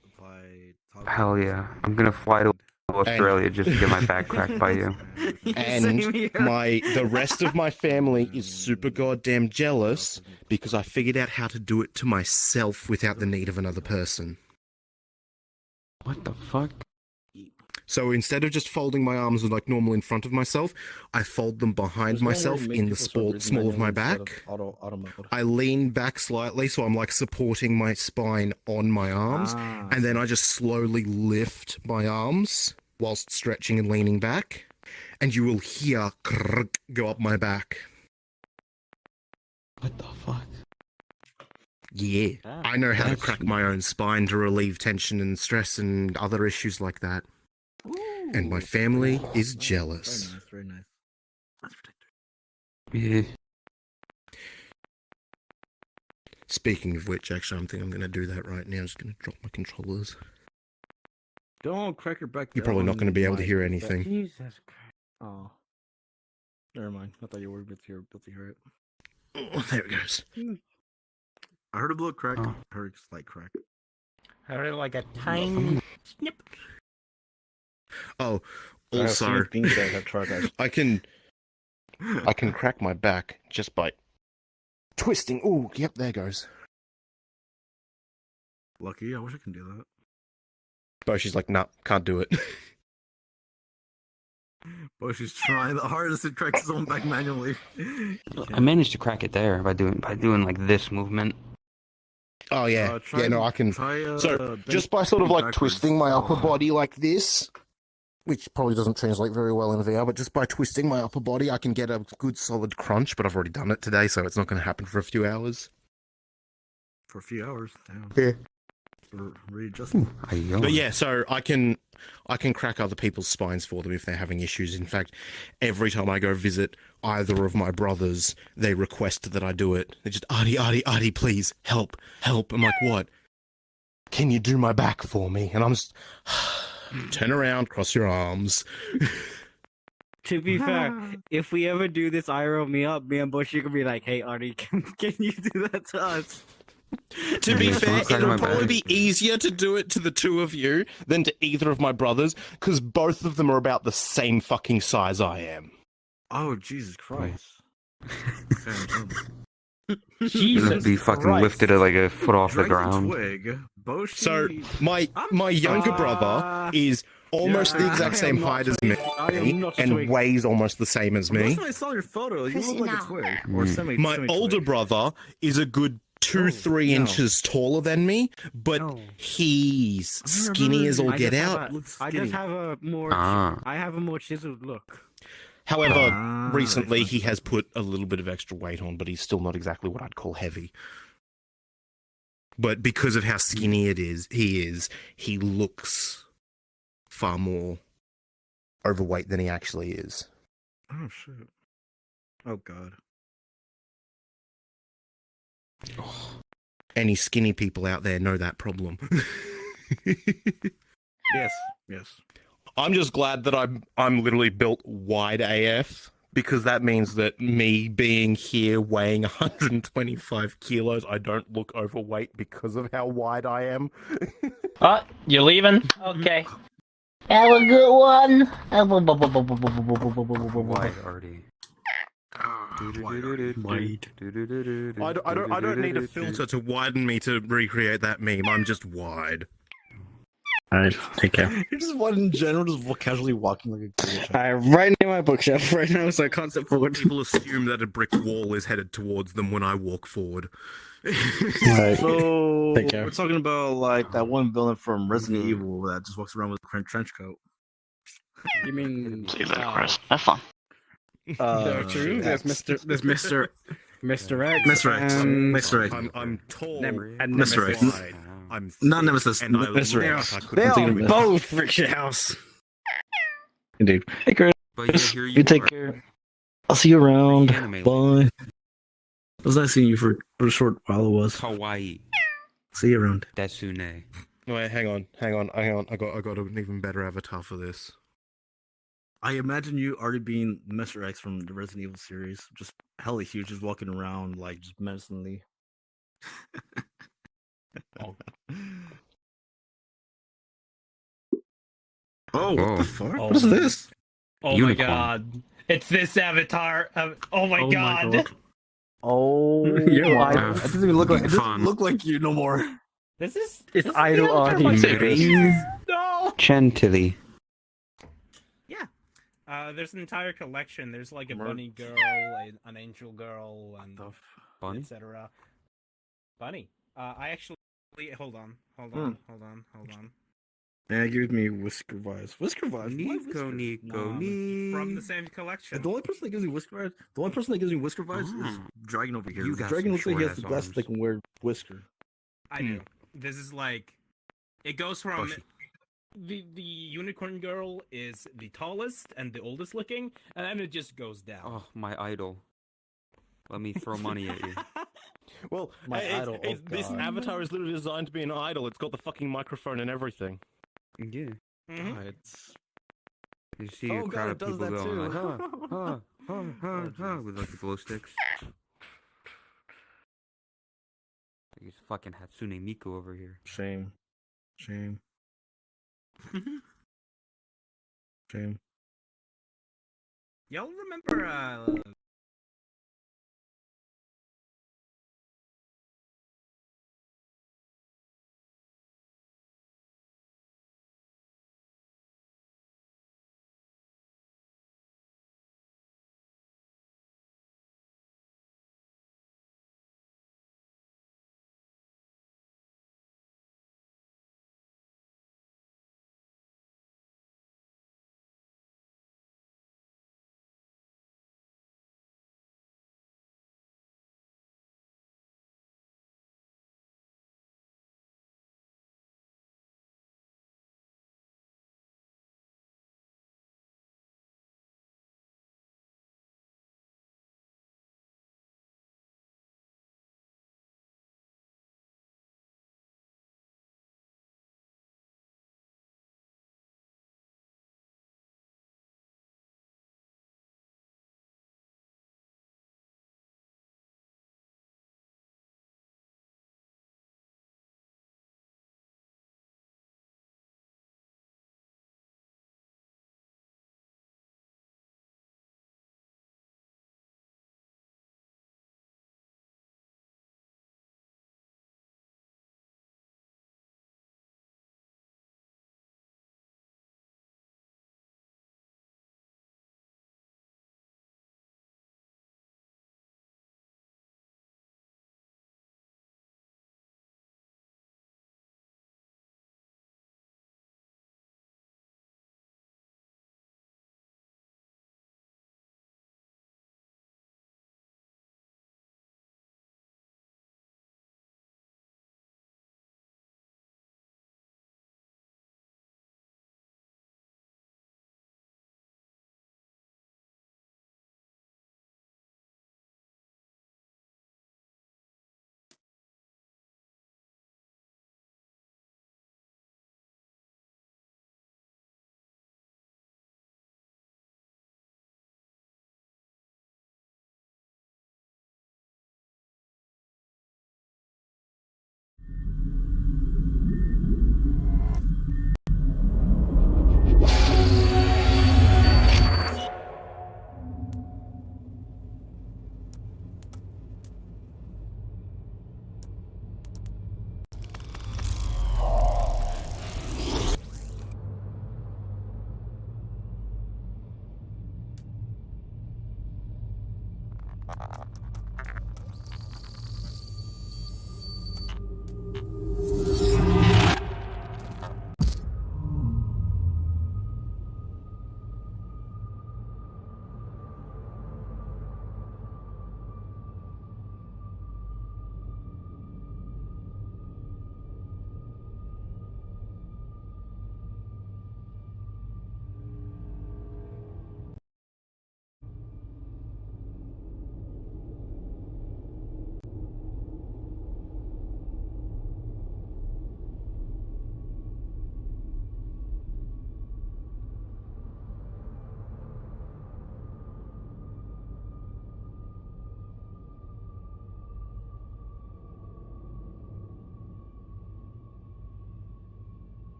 Hell yeah. I'm gonna fly to Australia just to get my back cracked by you. And the rest of my family is super goddamn jealous because I figured out how to do it to myself without the need of another person. What the fuck? So instead of just folding my arms like normal in front of myself, I fold them behind myself in the small of my back. I lean back slightly so I'm like supporting my spine on my arms, and then I just slowly lift my arms whilst stretching and leaning back, and you will hear go up my back. What the fuck? Yeah, I know how to crack my own spine to relieve tension and stress and other issues like that. And my family is jealous. Very nice. That's Yeah. Speaking of which, actually, I think I'm going to do that right now. I'm just going to drop my controllers. Don't crack your back. You're probably not going to be able to hear anything. Jesus Christ. Oh. Never mind. I thought you were able to hear it. Oh, there it goes. I heard a little crack. Oh. I heard a slight crack. I heard like a tiny snip. Oh, also, I can crack my back just by twisting. Oh, yep, there goes. Lucky. I wish I can do that. Boshi's like, nah, can't do it. She's trying the hardest to crack his own back manually. I managed to crack it there by doing like this movement. Oh yeah, yeah. No, I can. So just by sort of like twisting my upper body like this, which probably doesn't translate very well in VR, but just by twisting my upper body, I can get a good solid crunch. But I've already done it today, so it's not going to happen for a few hours. For a few hours. Damn. Yeah. For readjusting. But yeah, so I can crack other people's spines for them if they're having issues. In fact, every time I go visit either of my brothers, they request that I do it. They just, Artie, please, help. I'm like, what? Can you do my back for me? And I'm just, turn around, cross your arms. To be fair, if we ever do this IRL me and Bushy could be like, hey Artie, can you do that to us? To be fair, crack it'll my probably back. be easier to do it to the two of you than to either of my brothers, because both of them are about the same fucking size I am. Oh, Jesus Christ. Jesus be fucking Christ. lifted like a foot off the ground. Twig. Boshi. So my younger brother is almost the exact same height as me and weighs almost the same as me. Last time I saw your photo, you look like a twig. Or semi. My semi-twig. older brother is a good 2-3 inches taller than me, but he's skinny as all get out. I just have a more Ah. I have a more chiseled look. However, Ah, recently he has put a little bit of extra weight on, but he's still not exactly what I'd call heavy. But because of how skinny he looks far more overweight than he actually is. Oh shit. Oh god. Any skinny people out there know that problem. Yes. Yes. I'm just glad that I'm literally built wide AF because that means that me being here weighing 125 kilos, I don't look overweight because of how wide I am. Oh, you're leaving? Okay. Have a good one. Wide, Artie. Wide. I don't need a filter to widen me to recreate that meme. I'm just wide. Alright, take care. You're just one in general, just casually walking like a ghoul. Right near my bookshelf. Right now, it's like concept forward. People assume that a brick wall is headed towards them when I walk forward. Alright, So take care. we're talking about like that one villain from Resident Evil that just walks around with a trench coat. You mean See you later, Chris. Have fun. there are two? There's Mr. X. Mr. X. and Mr. X. I'm tall and Mr. X. wide. I'm Not thick, Nemesis. and I Mr. look X. like I They couldn't are do it. both Rick House. Indeed. Hey, Chris. But yeah, here You take are. care. I'll see you around. Anime. Bye. It was nice seeing you for a short while it was. Kawaii. See you around. Desune. Wait, hang on. I got an even better avatar for this. I imagine you already being Mr. X from the Resident Evil series. Just hella huge, just walking around like just menacingly. Oh, what the fuck? Oh. What is this? Oh Unicorn. my god. It's this avatar. Oh my god. Oh, Yo, my- it doesn't even look like it doesn't Fun. look like you no more. This is. It's this is idle the avatar audio. of my series. No. Chantilly. Yeah. There's an entire collection. There's like a bunny girl, an angel girl, and Bunny? etc. Bunny. I actually hold on. Yeah, it gives me Whisker vibes. Whisker vibes. Why Nico, Whisker? Nico, From the Nico. same collection. The only person that gives me Whisker vibes, the only person that gives me Whisker vibes is Dragon over here. You got Dragon some looks like he has short-ass the glasses arms. that can wear Whisker. I do. This is like, it goes from Bushy. the unicorn girl is the tallest and the oldest looking, and then it just goes down. Oh, my idol. Let me throw money at you. Well, My idol, oh this God. avatar is literally designed to be an idol. It's got the fucking microphone and everything. Yeah. Mhm. It's You see Oh, a God, crowd it of does people that going too. like, with like the glow sticks. He's fucking Hatsune Miku over here. shame. Shame. Shame. Y'all remember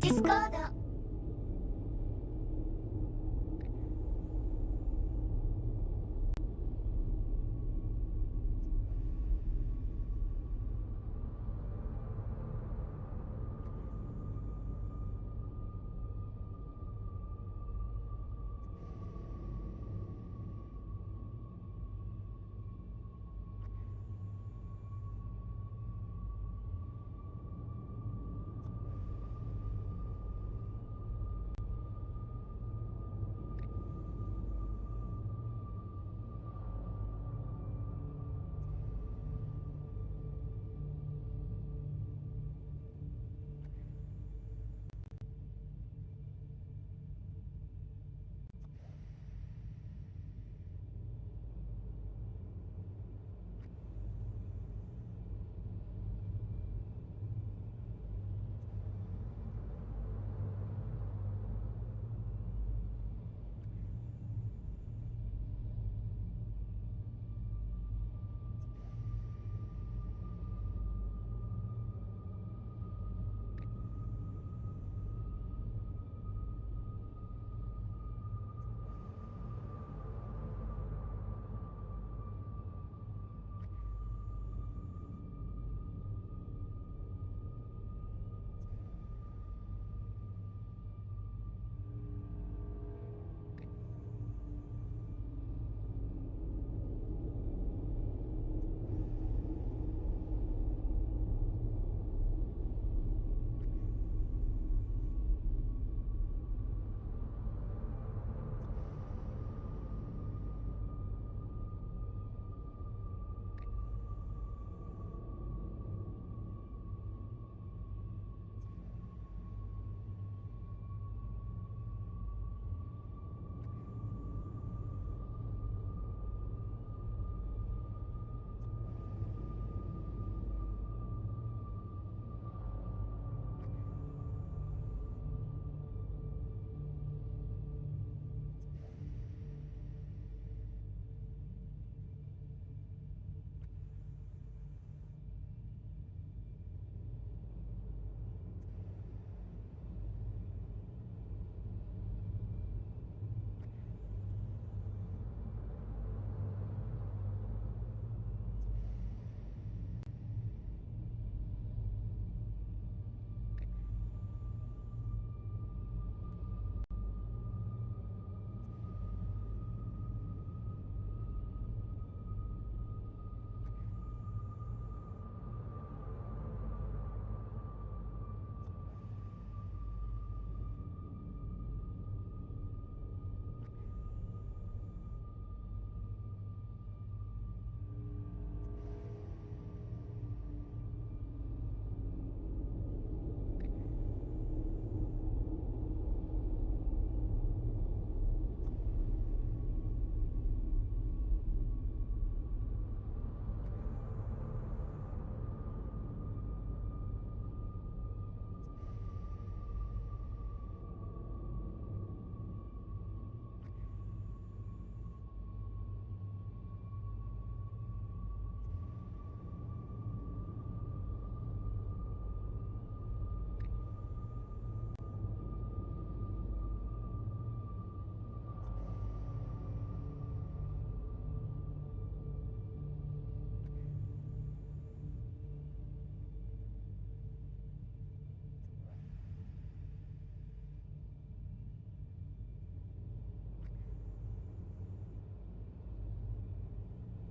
Discord.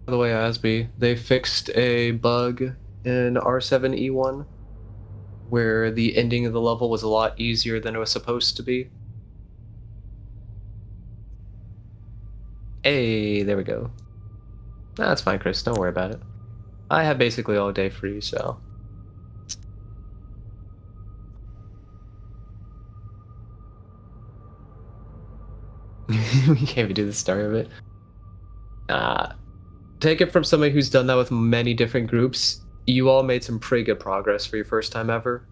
By the way, Asby, they fixed a bug in R7E1 where the ending of the level was a lot easier than it was supposed to be. Hey, there we go. That's fine, Chris. Don't worry about it. I have basically all day free, so. We can't even do the story of it. Take it from somebody who's done that with many different groups. You all made some pretty good progress for your first time ever.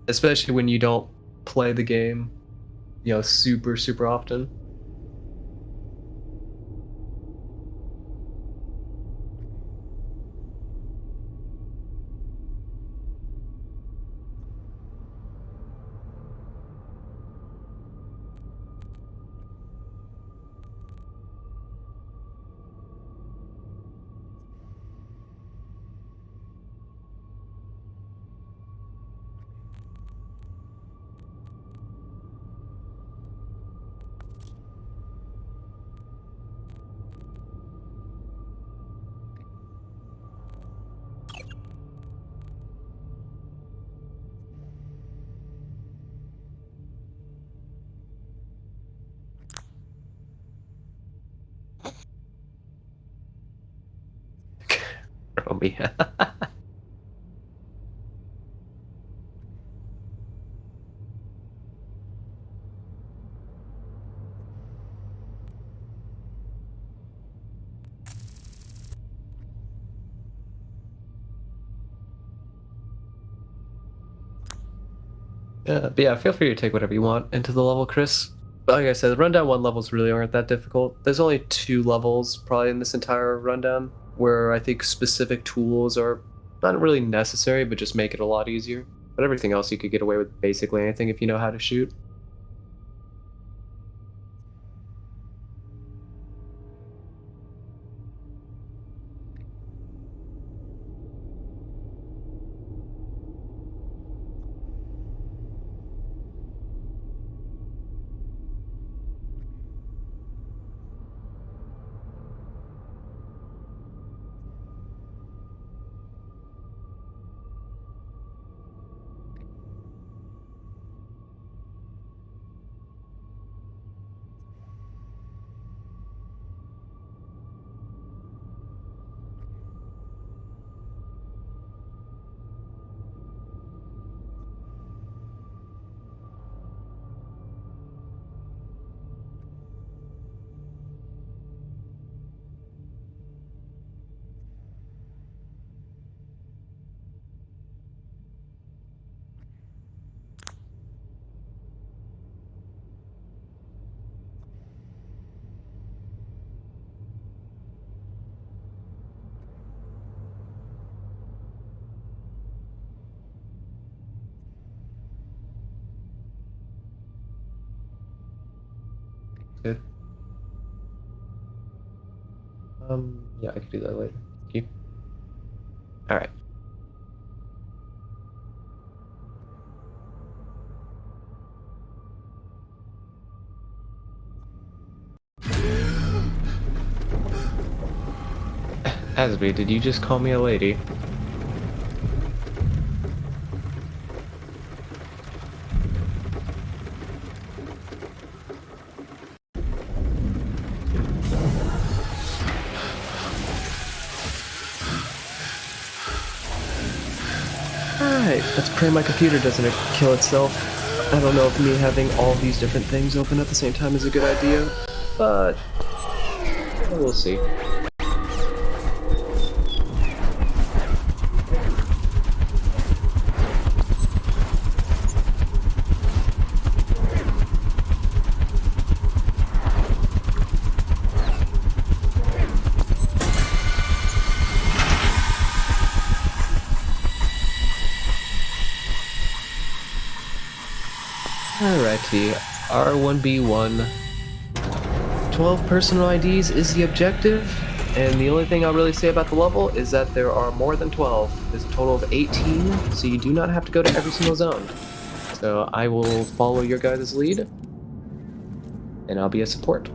Especially when you don't play the game, super, super often. Chromie. But yeah, feel free to take whatever you want into the level, Chris. Like I said, the rundown 1 levels really aren't that difficult. There's only 2 levels probably in this entire rundown where I think specific tools are not really necessary, but just make it a lot easier. But everything else you could get away with basically anything if you know how to shoot. Good. Yeah, I can do that later. Thank you. Alright. Asby, did you just call me a lady? Alright, let's pray my computer doesn't kill itself. I don't know if me having all these different things open at the same time is a good idea, but we'll see. Alrighty, R1B1. 12 personal IDs is the objective, and the only thing I'll really say about the level is that there are more than 12. There's a total of 18, so you do not have to go to every single zone. So I will follow your guys' lead, and I'll be a support.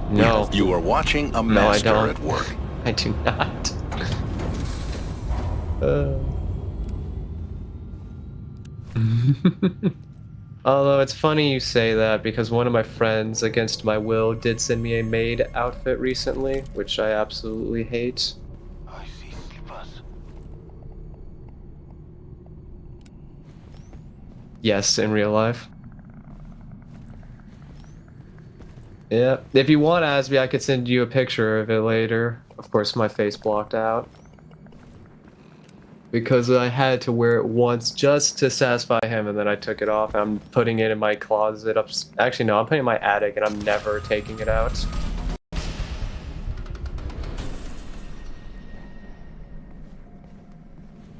No. You are watching a master at work. I do not. Although it's funny you say that because one of my friends, against my will, did send me a maid outfit recently, which I absolutely hate. I see slippers. Yes, in real life. Yeah, if you want, Asby, I could send you a picture of it later. Of course, my face blocked out. Because I had to wear it once just to satisfy him, and then I took it off. I'm putting it in my closet Actually, no, I'm putting it in my attic, and I'm never taking it out.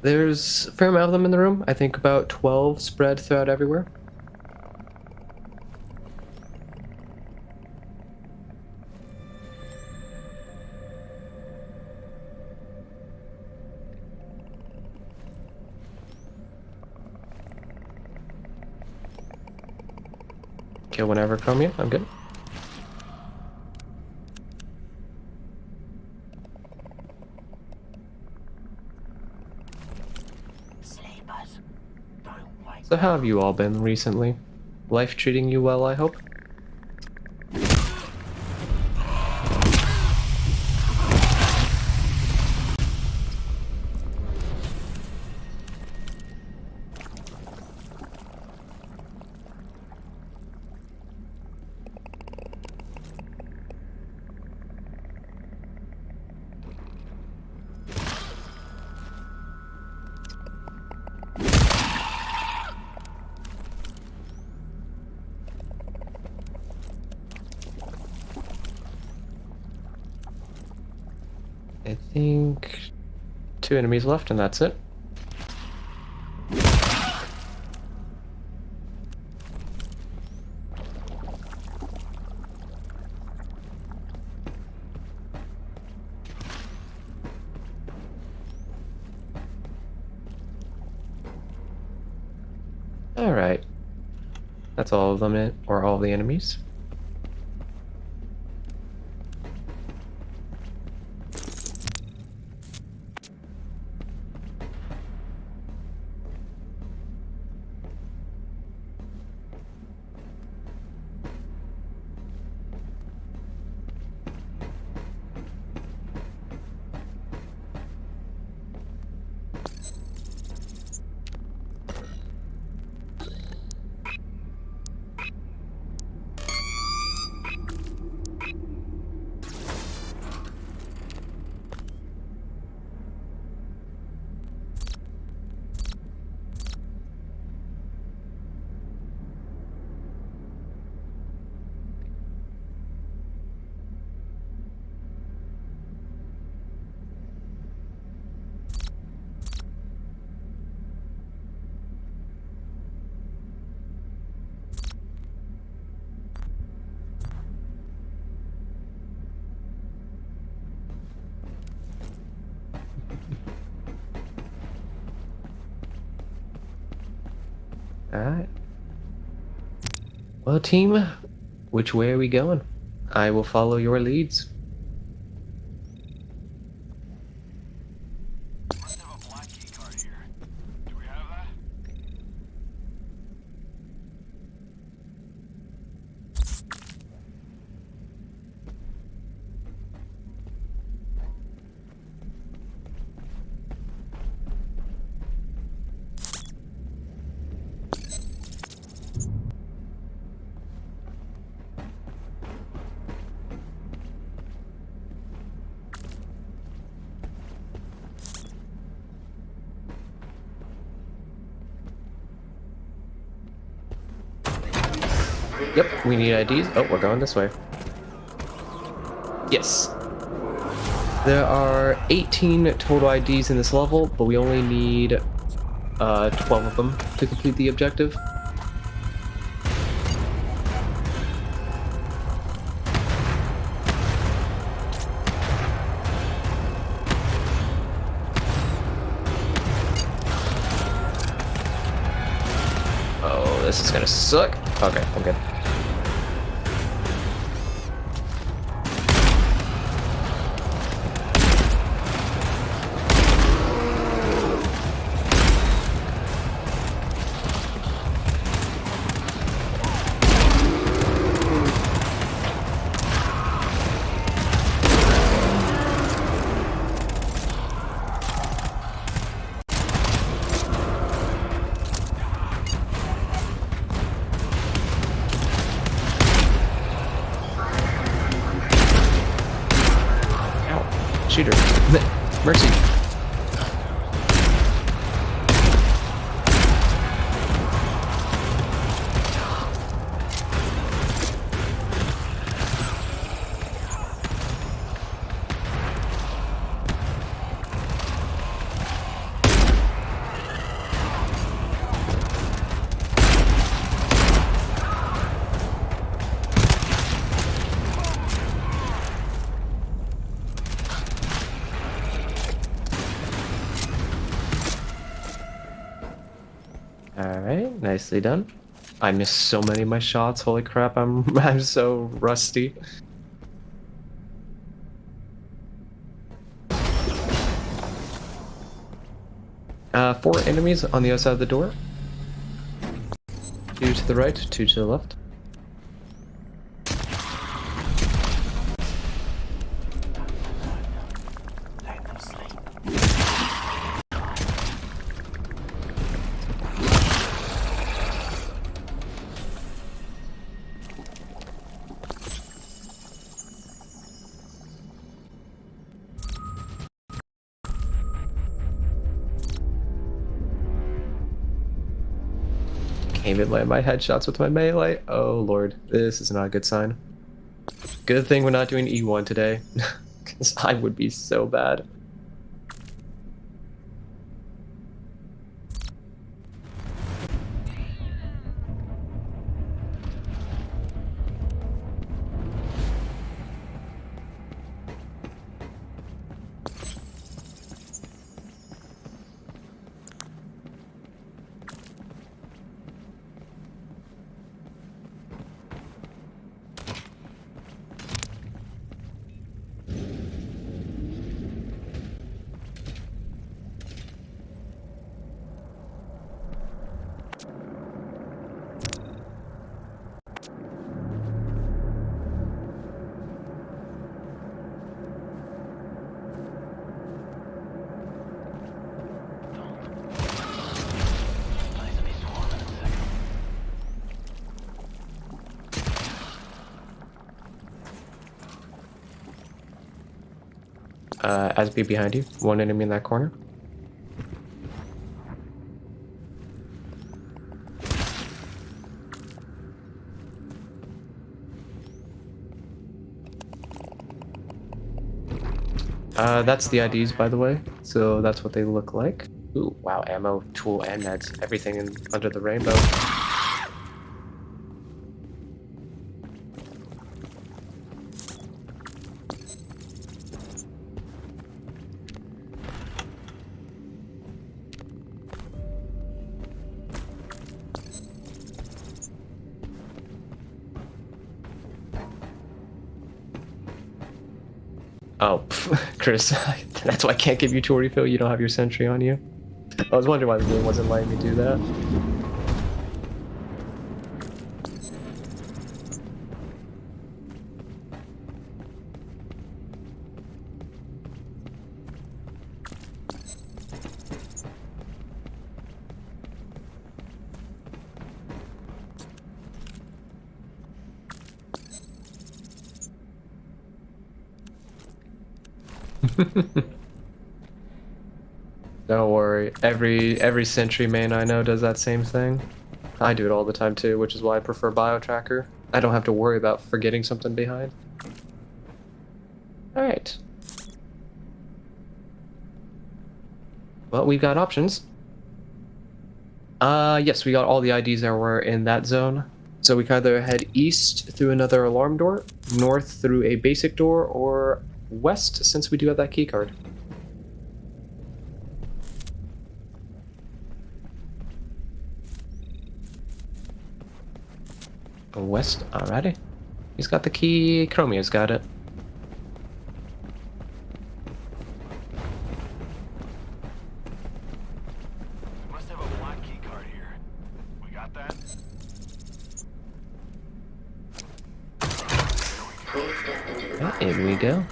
There's a fair amount of them in the room. I think about 12 spread throughout everywhere. Kill whenever, Chromia. I'm good. So how have you all been recently? Life treating you well, I hope? think 2 enemies left, and that's it. Alright. That's all of them, or all of the enemies. Alright. Well, team, which way are we going? I will follow your leads. Yep, we need IDs. Oh, we're going this way. Yes. There are 18 total IDs in this level, but we only need 12 of them to complete the objective. Oh, this is gonna suck. Okay, I'm good. Shooter. Mercy. Alright, nicely done. I missed so many of my shots, holy crap, I'm so rusty. Four enemies on the other side of the door. 2 to the right, 2 to the left. Can't even land my headshots with my melee. Oh lord, this is not a good sign. Good thing we're not doing E1 today, because I would be so bad. Asby behind you. One enemy in that corner. That's the IDs, by the way. So that's what they look like. Ooh, wow, ammo, tool, and meds. Everything under the rainbow. Oh, Chris, that's why I can't give you tool refill. You don't have your sentry on you. I was wondering why the game wasn't letting me do that. Don't worry. Every sentry main I know does that same thing. I do it all the time too, which is why I prefer BioTracker. I don't have to worry about forgetting something behind. Alright. Well, we've got options. Yes, we got all the IDs that were in that zone. So we can either head east through another alarm door, north through a basic door, or west since we do have that key card. West, alrighty. He's got the key. Chromia's got it. Must have a black key card here. We got that? In we go.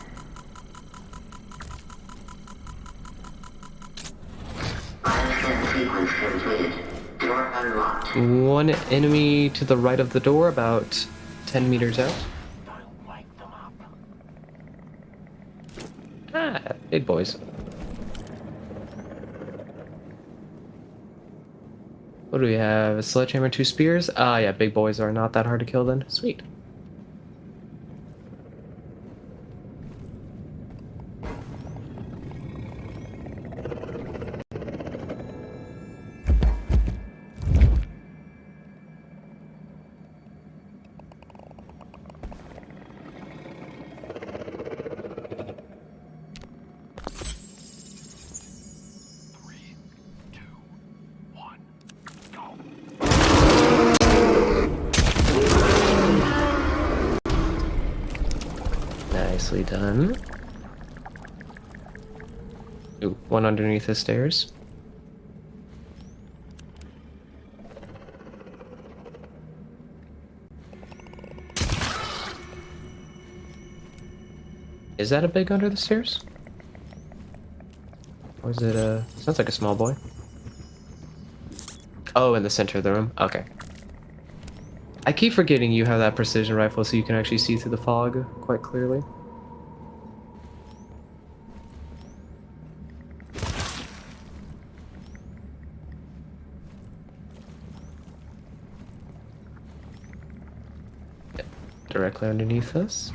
One enemy to the right of the door, about 10 meters out. Ah, big boys. What do we have? A sledgehammer, 2 spears? Ah, yeah, big boys are not that hard to kill then. Sweet. Nicely done. Ooh, one underneath the stairs. Is that a big under the stairs? Or is it a... Sounds like a small boy. Oh, in the center of the room? Okay. I keep forgetting you have that precision rifle so you can actually see through the fog quite clearly. Directly underneath us.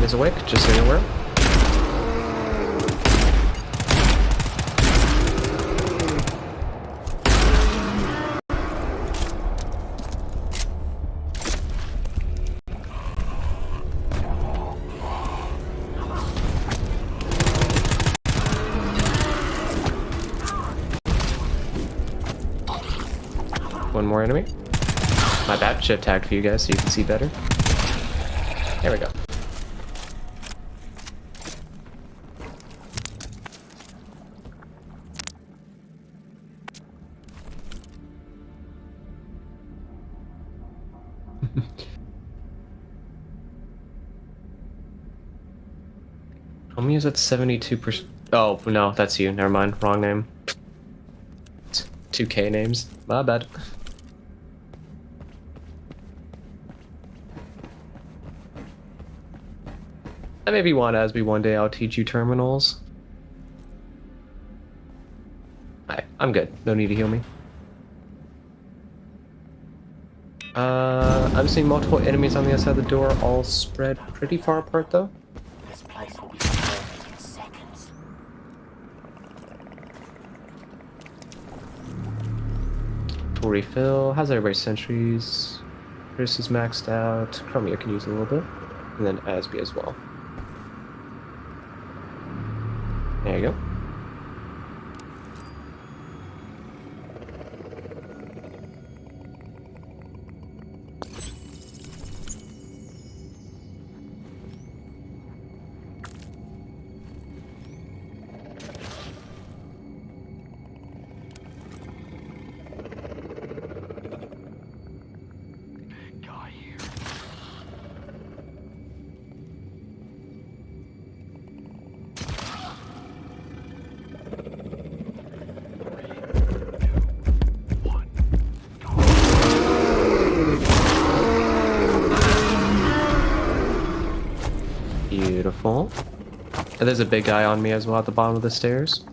Is awake, just so you're aware. One more enemy. My bad, shift tagged for you guys so you can see better. There we go. Homie is at 72%. Oh, no, that's you. Never mind. Wrong name. 2K names. My bad. And maybe one Asby one day I'll teach you terminals. I'm good. No need to heal me. I'm seeing multiple enemies on the other side of the door, all spread pretty far apart though. This place will be deserted in seconds. Full refill. How's everybody's sentries? Chris is maxed out. Chromia can use a little bit. And then Asby as well. There you go. Big guy here. Beautiful. And there's a big guy on me as well at the bottom of the stairs.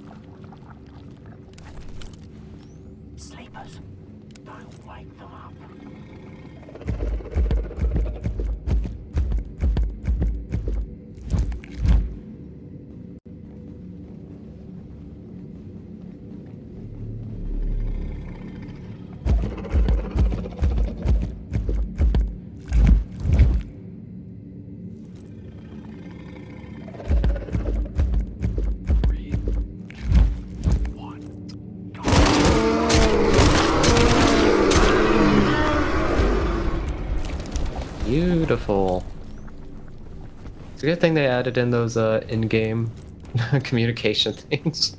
Sleepers. Don't wake them up. Beautiful. It's a good thing they added in those in-game communication things.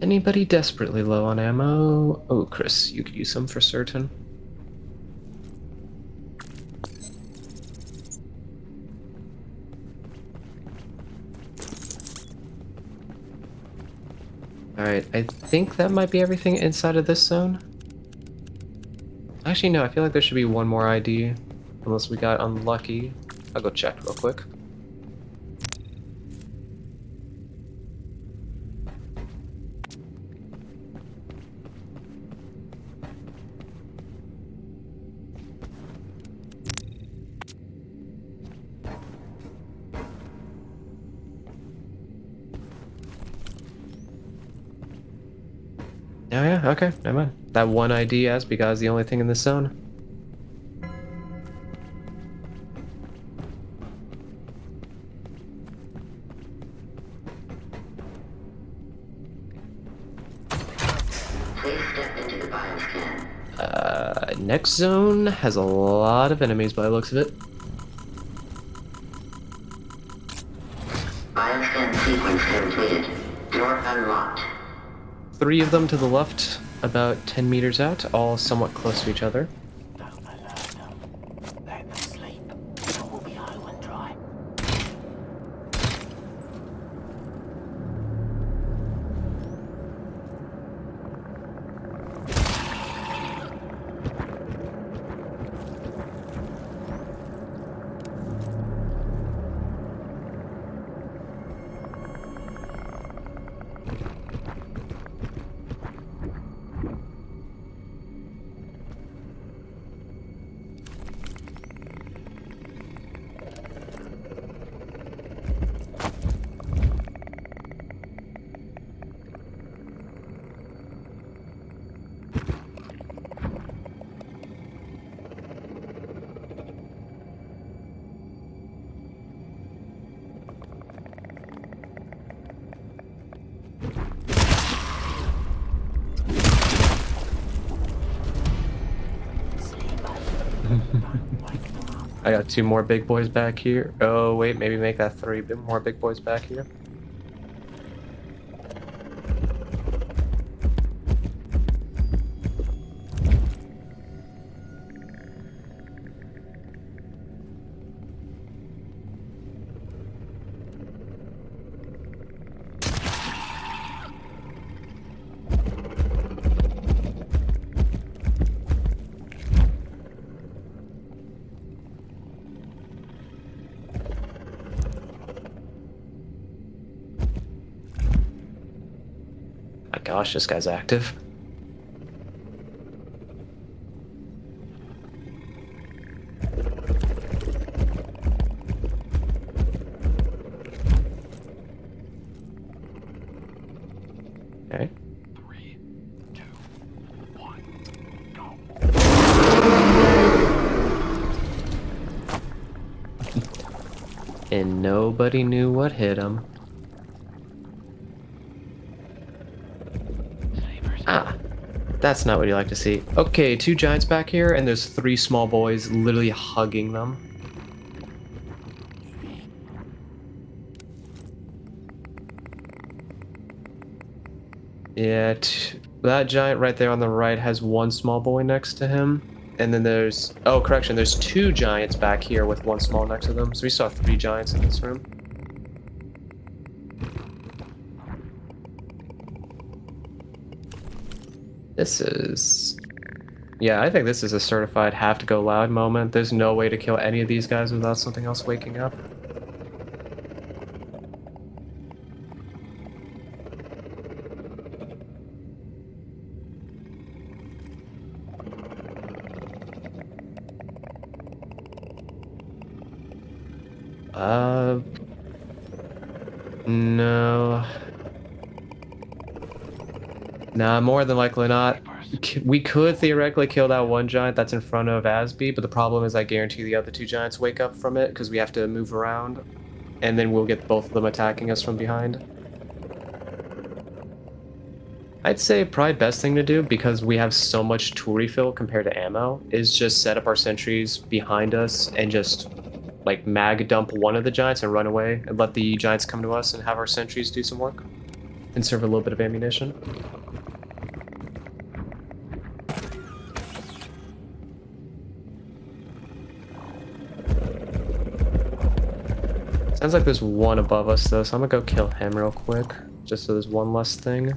Anybody desperately low on ammo? Oh, Chris, you could use some for certain. Alright, I think that might be everything inside of this zone. Actually, no, I feel like there should be one more ID. Unless we got unlucky. I'll go check real quick. Oh yeah, okay, never mind. That one ID as because the only thing in this zone. Next zone has a lot of enemies by the looks of it. Bioscan sequence completed. Door unlocked. 3 of them to the left, about 10 meters out, all somewhat close to each other. Let them sleep. Or we'll be high and dry. I got 2 more big boys back here. Oh wait, maybe make that 3 more big boys back here. gosh, this guy's active. Okay. 3, 2, 1, go. And nobody knew what hit him. Ah, that's not what you like to see. Okay, 2 giants back here, and there's 3 small boys literally hugging them. Yeah, that giant right there on the right has 1 small boy next to him. And then there's... Oh, correction, there's 2 giants back here with 1 small next to them. So we saw 3 giants in this room. This is... Yeah, I think this is a certified have to go loud moment. There's no way to kill any of these guys without something else waking up. No. Nah, more than likely not. We could theoretically kill that 1 giant that's in front of Asby, but the problem is I guarantee the other 2 giants wake up from it because we have to move around, and then we'll get both of them attacking us from behind. I'd say probably best thing to do, because we have so much tool refill compared to ammo, is just set up our sentries behind us and just like mag dump one of the giants and run away and let the giants come to us and have our sentries do some work. Conserve a little bit of ammunition. Sounds like there's 1 above us though, so I'm gonna go kill him real quick, just so there's 1 less thing.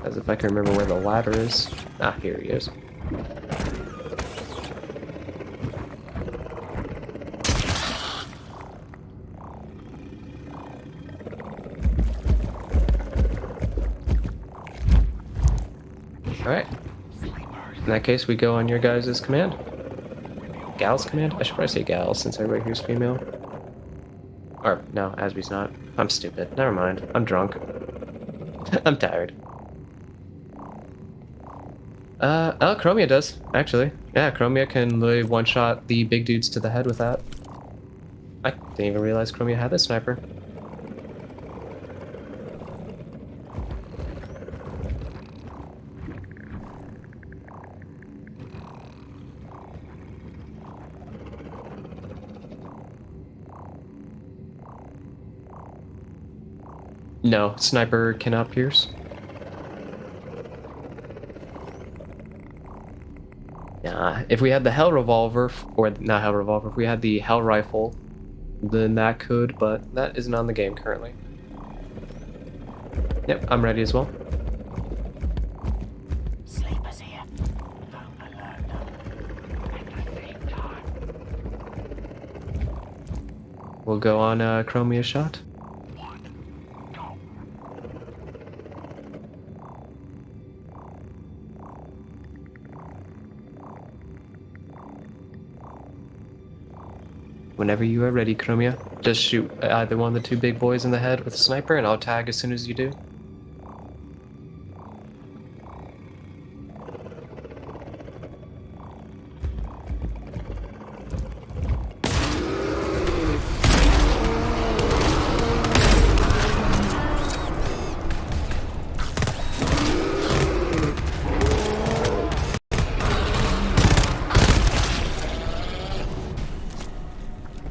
As if I can remember where the ladder is. Ah, here he is. Alright. In that case, we go on your guys' command. Gal's command? I should probably say Gal, since everybody here's female. Or, no, Asby's not. I'm stupid. Never mind. I'm drunk. I'm tired. Oh, Chromia does, actually. Yeah, Chromia can literally one-shot the big dudes to the head with that. I didn't even realize Chromia had this sniper. No, sniper cannot pierce. Yeah, if we had the Hell Revolver, or not Hell Revolver, if we had the Hell Rifle, then that could, but that isn't on the game currently. Yep, I'm ready as well. Sleepers here. Don't alert them. At the same time. We'll go on Chromia shot. Whenever you are ready, Chromia, just shoot either one of the 2 big boys in the head with a sniper, and I'll tag as soon as you do.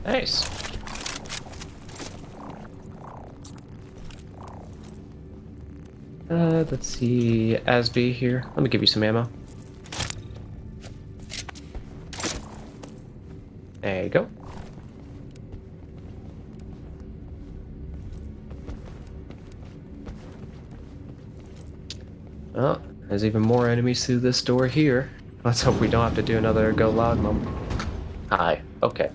Nice. Let's see, Asby here. Let me give you some ammo. There you go. Oh, there's even more enemies through this door here. Let's hope we don't have to do another go loud moment. Hi. Okay.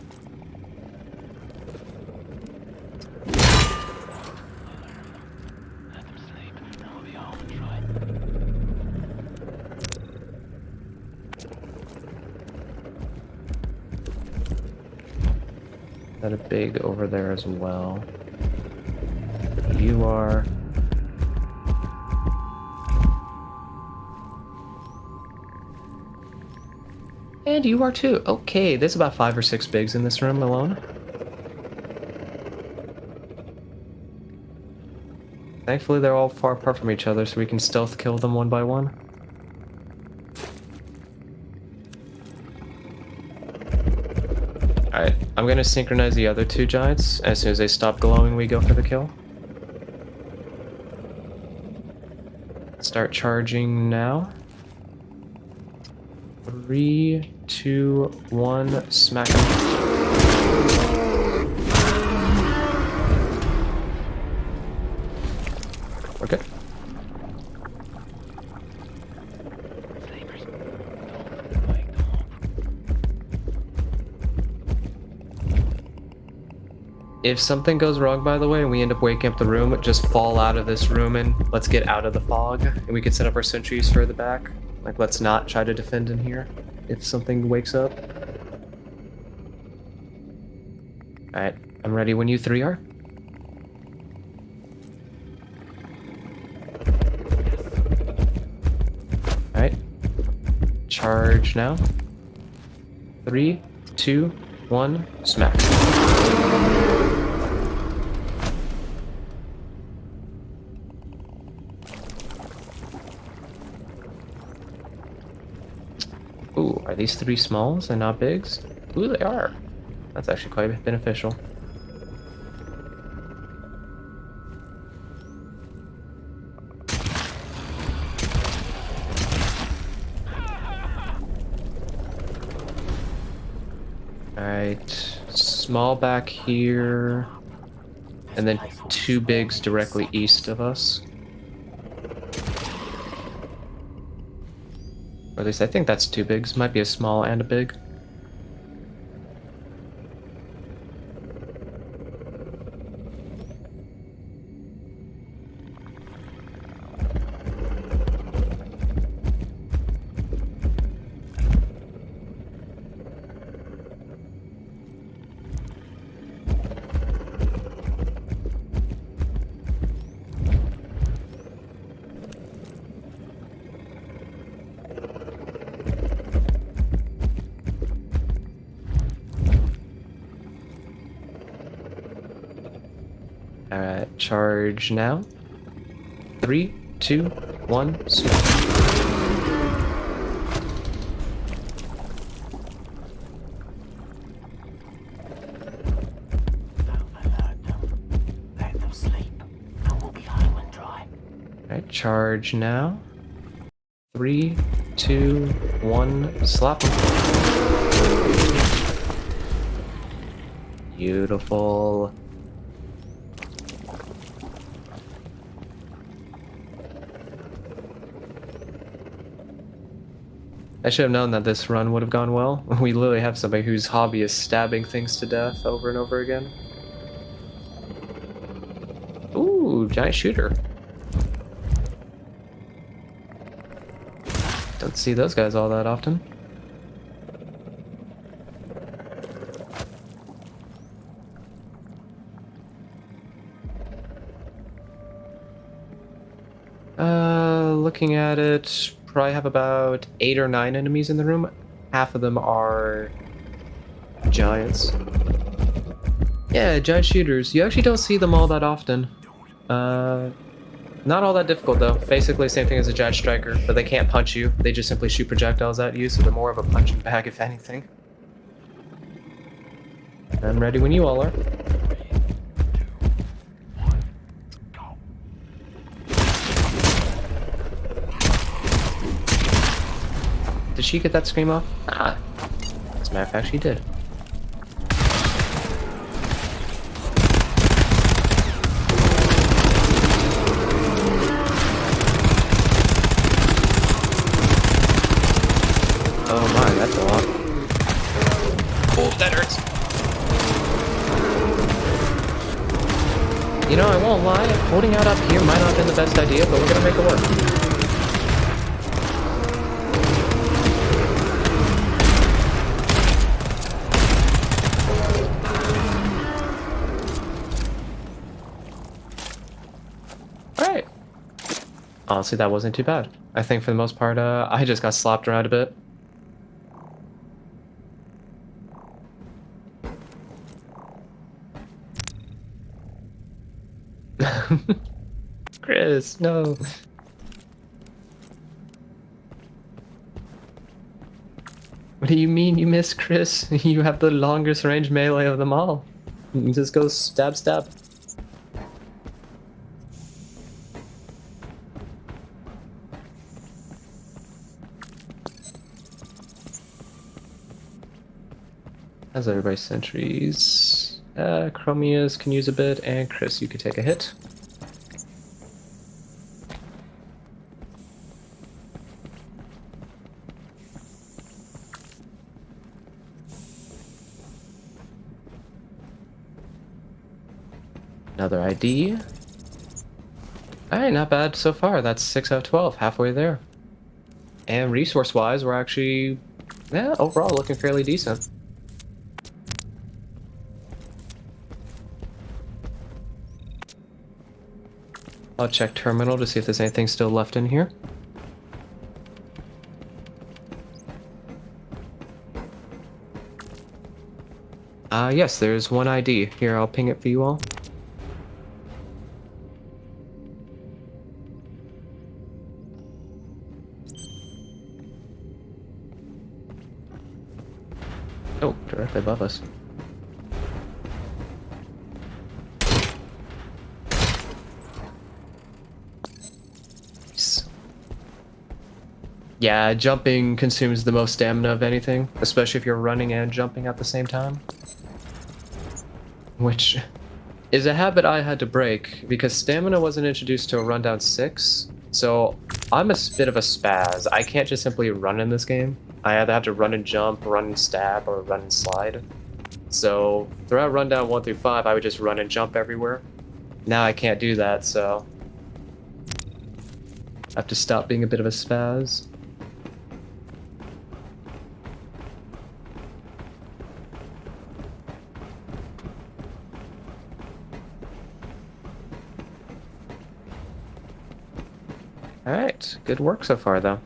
Got a big over there as well. You are. And you are too. Okay, there's about 5 or 6 bigs in this room alone. Thankfully, they're all far apart from each other, so we can stealth kill them one by one. Alright, I'm gonna synchronize the other 2 giants. As soon as they stop glowing, we go for the kill. Start charging now. 3, 2, 1, smack him. We're good. If something goes wrong, by the way, and we end up waking up the room, just fall out of this room and let's get out of the fog. And we can set up our sentries further back. Like, let's not try to defend in here if something wakes up. Alright, I'm ready when you 3 are. Alright. Charge now. 3, 2, 1, smack. Ooh, are these 3 smalls and not bigs? Ooh, they are. That's actually quite beneficial. Alright, small back here, and then 2 bigs directly east of us. Or at least I think that's 2 bigs. Might be a small and a big. Alright, charge now. 3, 2, 1, smash. Let them sleep, and we'll be home and dry. Alright, charge now. 3, 2, 1, slap him. Beautiful. I should have known that this run would have gone well. We literally have somebody whose hobby is stabbing things to death over and over again. Ooh, giant shooter. Don't see those guys all that often. Looking at it, probably have about 8 or 9 enemies in the room. Half of them are giants. Yeah, giant shooters. You actually don't see them all that often. Not all that difficult though. Basically same thing as a giant striker, but they can't punch you. They just simply shoot projectiles at you, so they're more of a punching bag if anything. I'm ready when you all are. Did she get that scream off? Ah. As a matter of fact, she did. Oh my, that's a lot. Oh, that hurts. You know, I won't lie, holding out up here might not have been the best idea, but we're gonna make it work. Alright. Honestly, that wasn't too bad. I think for the most part, I just got slapped around a bit. Chris, no. What do you mean you miss Chris? You have the longest range melee of them all. You just go stab, stab. How's everybody's sentries? Chromia's can use a bit, and Chris, you could take a hit. Another ID. Alright, not bad so far. That's 6 out of 12, halfway there. And resource-wise, we're actually, yeah, overall looking fairly decent. I'll check terminal to see if there's anything still left in here. Yes, there's one ID. Here, I'll ping it for you all. Oh, directly above us. Yeah, jumping consumes the most stamina of anything, especially if you're running and jumping at the same time. Which is a habit I had to break, because stamina wasn't introduced to a rundown 6, so I'm a bit of a spaz. I can't just simply run in this game. I either have to run and jump, run and stab, or run and slide. So throughout rundown 1 through 5, I would just run and jump everywhere. Now I can't do that, so I have to stop being a bit of a spaz. Alright, good work so far though.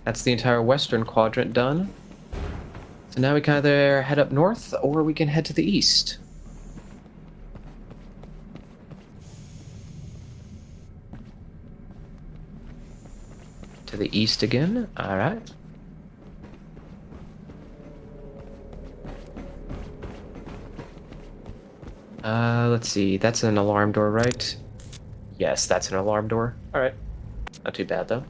That's the entire western quadrant done. So now we can either head up north or we can head to the east. To the east again, alright. Let's see, that's an alarm door, right? Yes, that's an alarm door. Alright. Not too bad, though.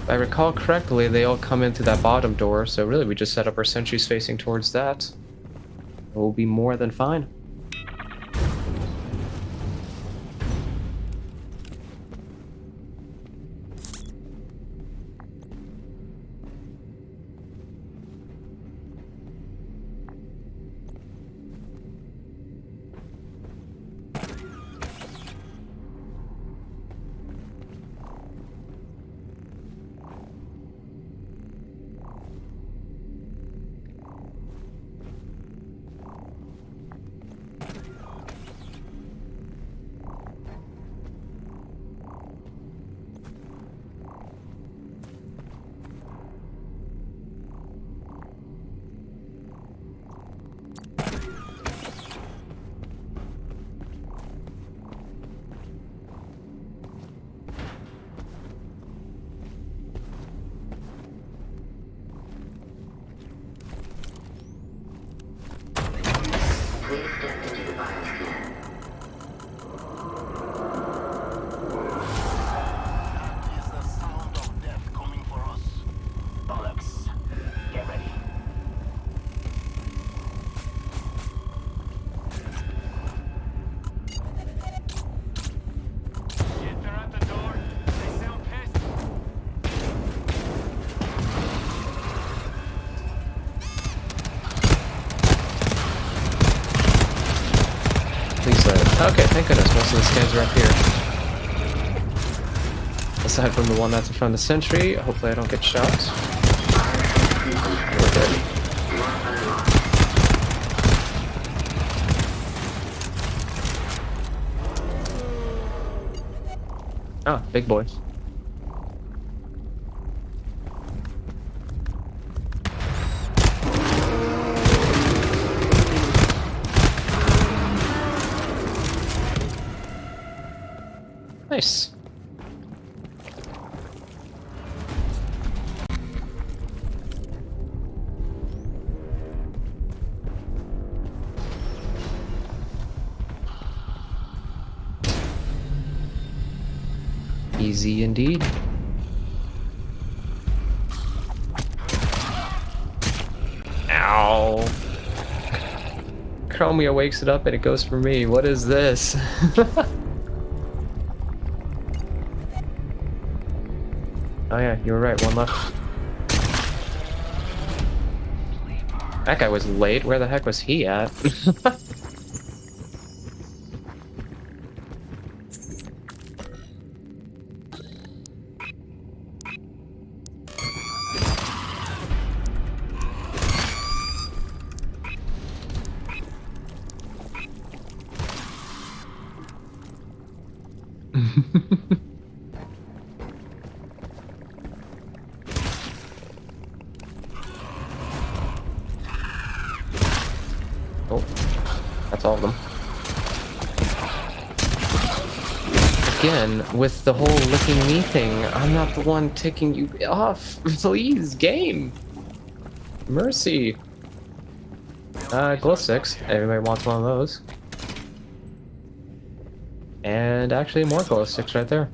If I recall correctly, they all come in through that bottom door, so really we just set up our sentries facing towards that. We'll be more than fine. Okay, thank goodness most of the scans are up here. Aside from the one that's in front of the sentry, hopefully I don't get shot. We're good. Ah, big boy. Nice. Easy indeed. Ow. Chromia wakes it up and it goes for me. What is this? Oh yeah, you were right, one left. That guy was late. Where the heck was he at? Oh, that's all of them. Again, with the whole licking me thing, I'm not the one ticking you off. Please, game. Mercy. Glow sticks. Everybody wants one of those. And actually more glow sticks right there.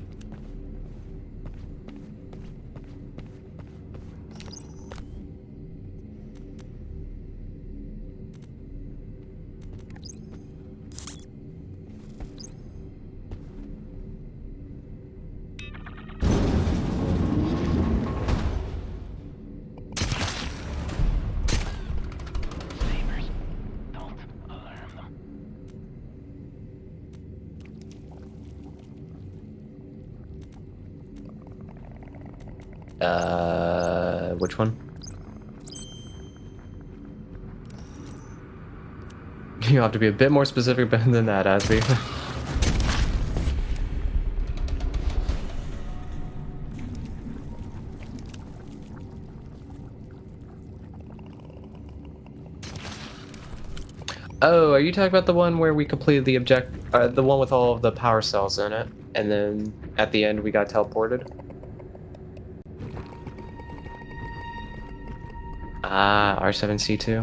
Which one? You have to be a bit more specific than that, Asby. Oh, are you talking about the one where we completed the the one with all of the power cells in it, and then at the end we got teleported? Ah, R7C2.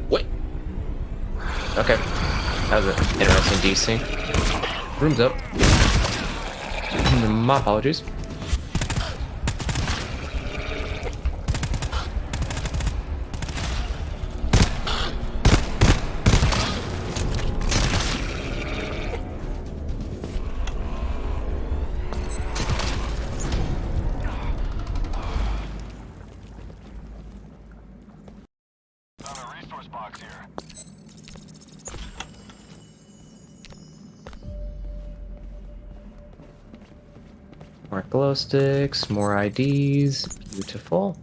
Wait. Okay. That was an interesting desync. Room's up. My apologies. More glow sticks, more IDs. Beautiful.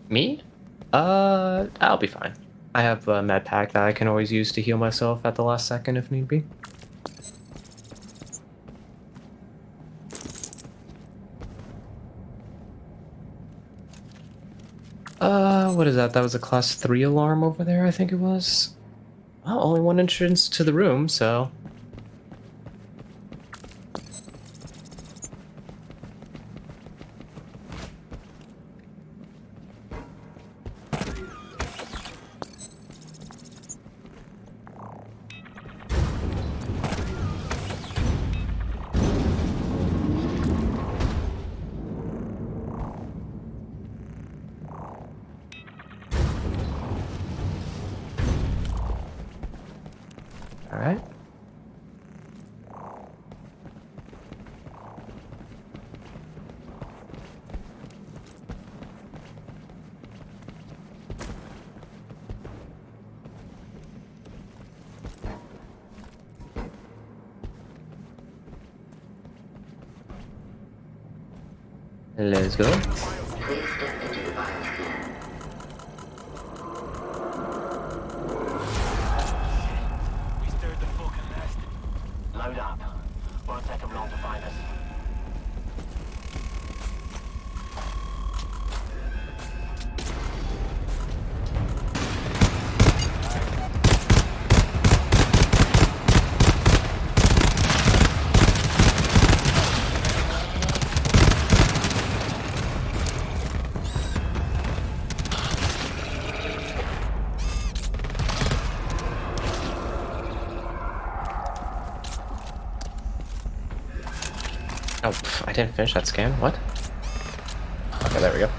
Me? I'll be fine. I have a med pack that I can always use to heal myself at the last second if need be. What is that? That was a class 3 alarm over there, I think it was. Well, only one entrance to the room, so... Alright. Let's go. We stirred the fucking nest. Load up. Won't take them long to find us. Oh, I didn't finish that scan. What? Okay, there we go.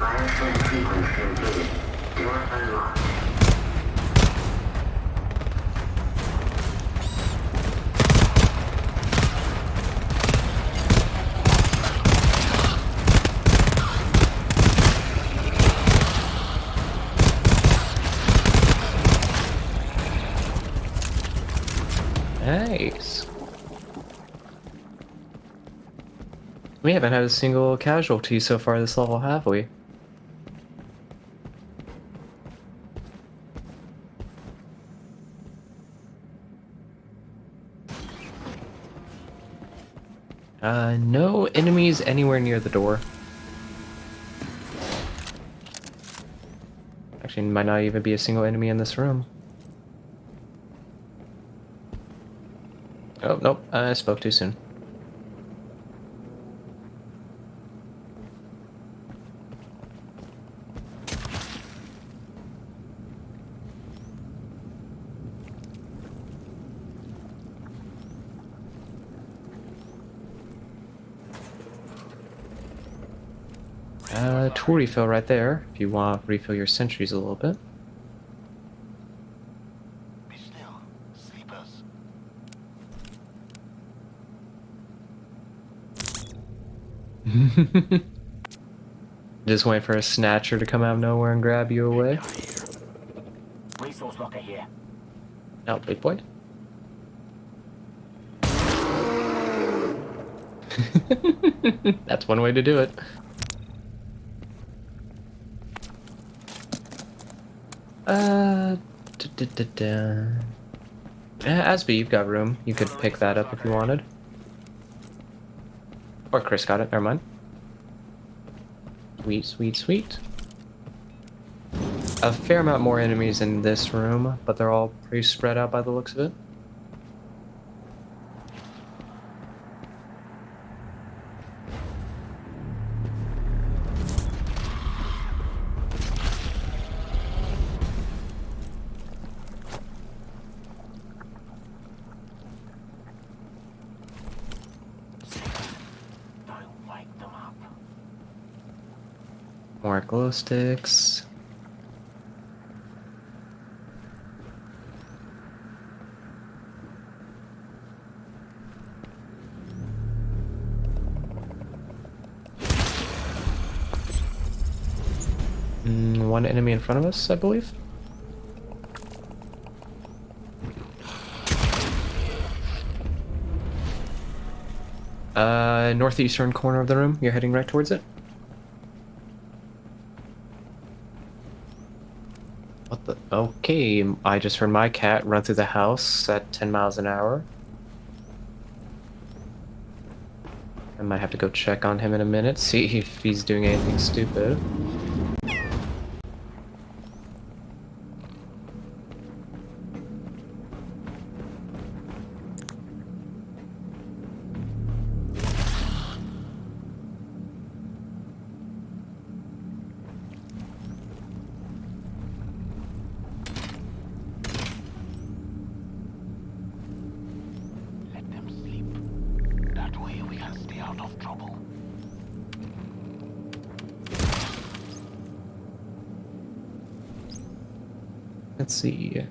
Nice. We haven't had a single casualty so far this level, have we? No enemies anywhere near the door. Actually, might not even be a single enemy in this room. Oh, nope, I spoke too soon. Tool refill right there, if you want to refill your sentries a little bit. Be still. Sleepers. Just waiting for a snatcher to come out of nowhere and grab you away. Resource locker here. Oh, big point. That's one way to do it. Asby, you've got room. You could pick that up if you wanted. Or Chris got it, never mind. Sweet, sweet, sweet. A fair amount more enemies in this room, but they're all pretty spread out by the looks of it. Don't wake them up. More glow sticks. One enemy in front of us, I believe. Northeastern corner of the room. You're heading right towards it. What the? Okay, I just heard my cat run through the house at 10 miles an hour. I might have to go check on him in a minute, see if he's doing anything stupid. Let them sleep. That way we can stay out of trouble. Let's see.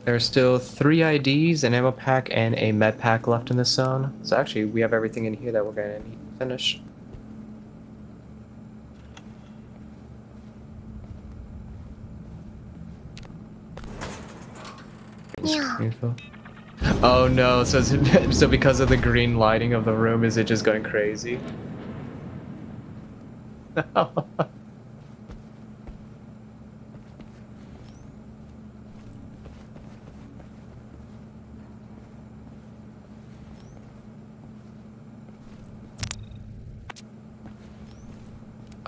There are still 3 IDs, an ammo pack, and a med pack left in this zone. So actually, we have everything in here that we're going to need to finish. Yeah. Oh no, so, so because of the green lighting of the room, is it just going crazy?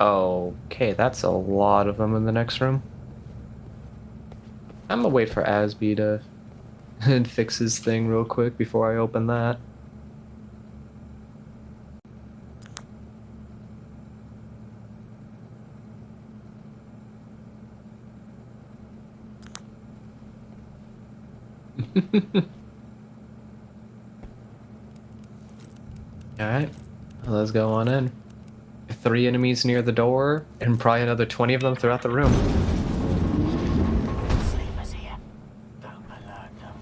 Okay, that's a lot of them in the next room. I'm gonna wait for Asby to fix his thing real quick before I open that. Alright, let's go on in. 3 enemies near the door, and probably another 20 of them throughout the room. Sleepers here. Don't alert them.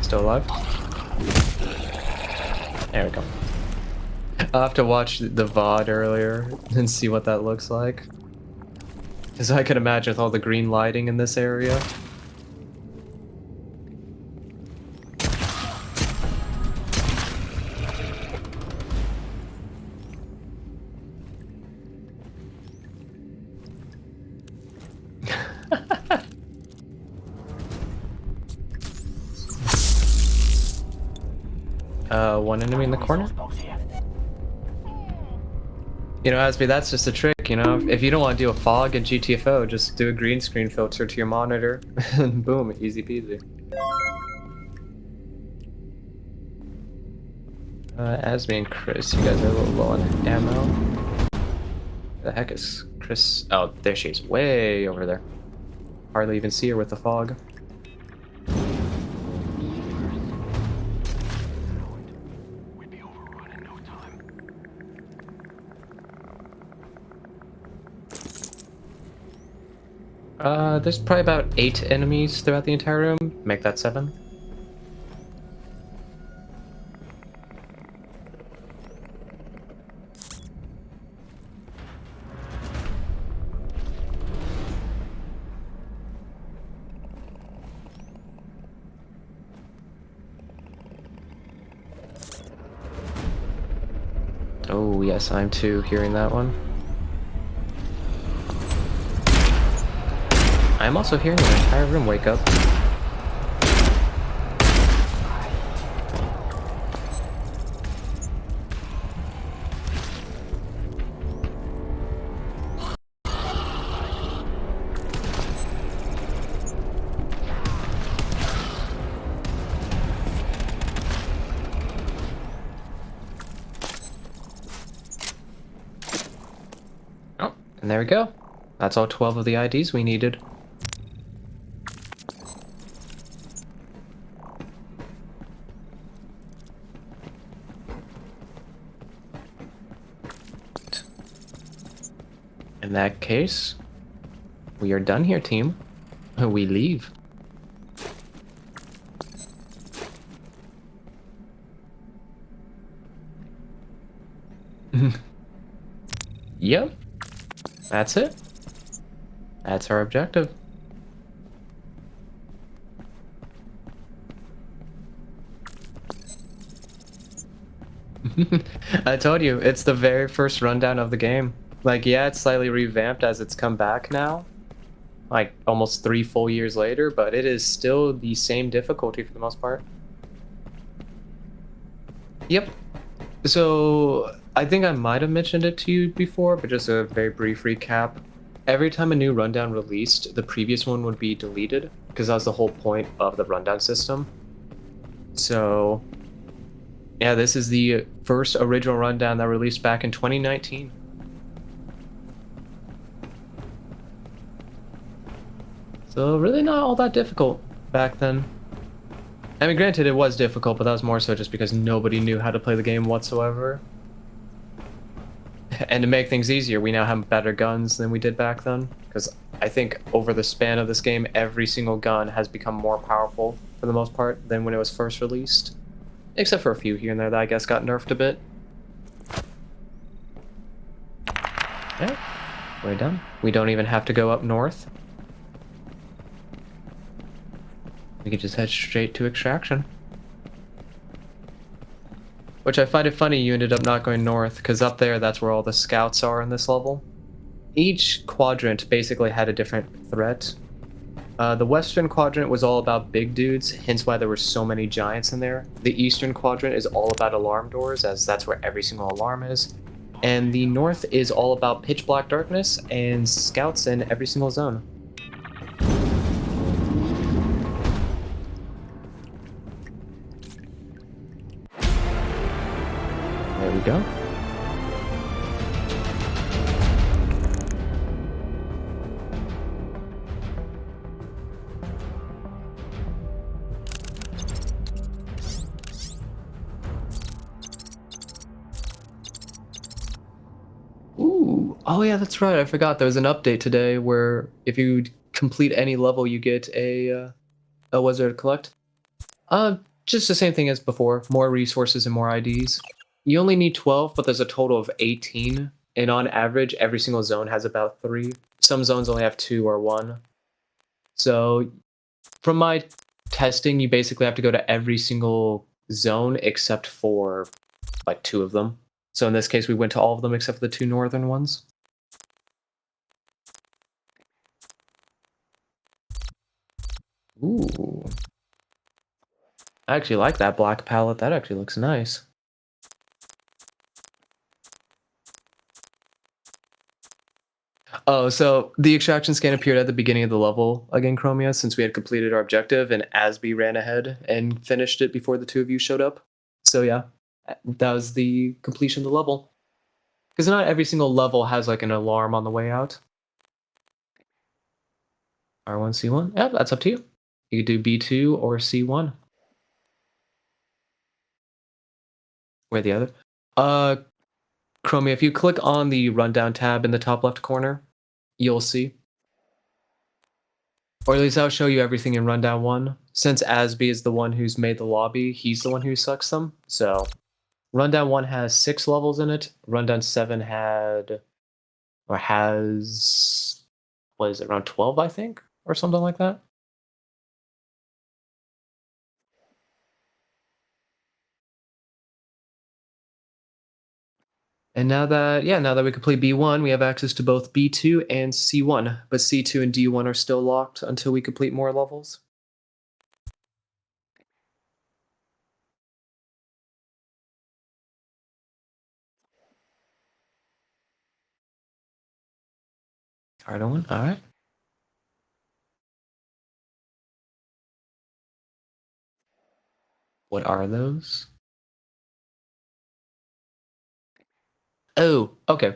Still alive? There we go. I'll have to watch the VOD earlier and see what that looks like. Because I can imagine with all the green lighting in this area. One enemy in the corner. You know, Asby, that's just a trick, you know? If you don't want to do a fog in GTFO, just do a green screen filter to your monitor, and boom, easy peasy. Asby and Chris, you guys are a little low on ammo. The heck is Chris? Oh, there she is, way over there. Hardly even see her with the fog. There's probably about 8 enemies throughout the entire room. Make that 7. Oh yes, I'm too hearing that one. I'm also hearing the entire room wake up. Oh, and there we go. That's all 12 of the IDs we needed. In that case, we are done here, team. We leave. Yep. That's it. That's our objective. I told you, it's the very first rundown of the game. Like, yeah, it's slightly revamped as it's come back now. Like, almost 3 full years later, but it is still the same difficulty for the most part. Yep. So, I think I might have mentioned it to you before, but just a very brief recap. Every time a new rundown released, the previous one would be deleted, because that was the whole point of the rundown system. So, yeah, this is the first original rundown that released back in 2019. So really not all that difficult back then. I mean, granted, it was difficult, but that was more so just because nobody knew how to play the game whatsoever. And to make things easier, we now have better guns than we did back then. Because I think over the span of this game, every single gun has become more powerful, for the most part, than when it was first released. Except for a few here and there that I guess got nerfed a bit. Yeah, we're done. We don't even have to go up north. We could just head straight to extraction. Which I find it funny you ended up not going north, because up there that's where all the scouts are in this level. Each quadrant basically had a different threat. The western quadrant was all about big dudes, hence why there were so many giants in there. The eastern quadrant is all about alarm doors, as that's where every single alarm is. And the north is all about pitch black darkness and scouts in every single zone. There we go. Ooh, oh yeah, that's right. I forgot there was an update today where if you complete any level, you get a what's there to collect? Just the same thing as before. More resources and more IDs. You only need 12, but there's a total of 18. And on average, every single zone has about 3. Some zones only have 2 or 1. So from my testing, you basically have to go to every single zone except for like 2 of them. So in this case, we went to all of them except for the 2 northern ones. Ooh. I actually like that black palette. That actually looks nice. Oh, so the extraction scan appeared at the beginning of the level again, Chromia, since we had completed our objective, and Asby ran ahead and finished it before the 2 of you showed up. So yeah, that was the completion of the level. Because not every single level has like an alarm on the way out. R1, C1? Yeah, that's up to you. You could do B2 or C1. Where the other? Chromia, if you click on the rundown tab in the top left corner, you'll see. Or at least I'll show you everything in rundown 1. Since Asby is the one who's made the lobby, he's the one who sucks them. So rundown 1 has 6 levels in it. Rundown 7 has, what is it, around 12, I think? Or something like that. And now that we complete B1, we have access to both B2 and C1, but C2 and D1 are still locked until we complete more levels. Harder one, all right. What are those? Oh, okay.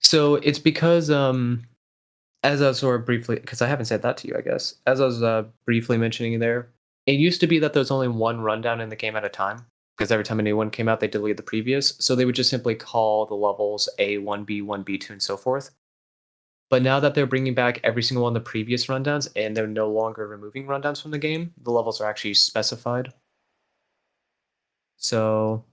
So it's because as I was sort of briefly, because I haven't said that to you, I guess. As I was briefly mentioning there, it used to be that there's only one rundown in the game at a time, because every time a new one came out, they deleted the previous. So they would just simply call the levels A1, B1, B2, and so forth. But now that they're bringing back every single one of the previous rundowns, and they're no longer removing rundowns from the game, the levels are actually specified. So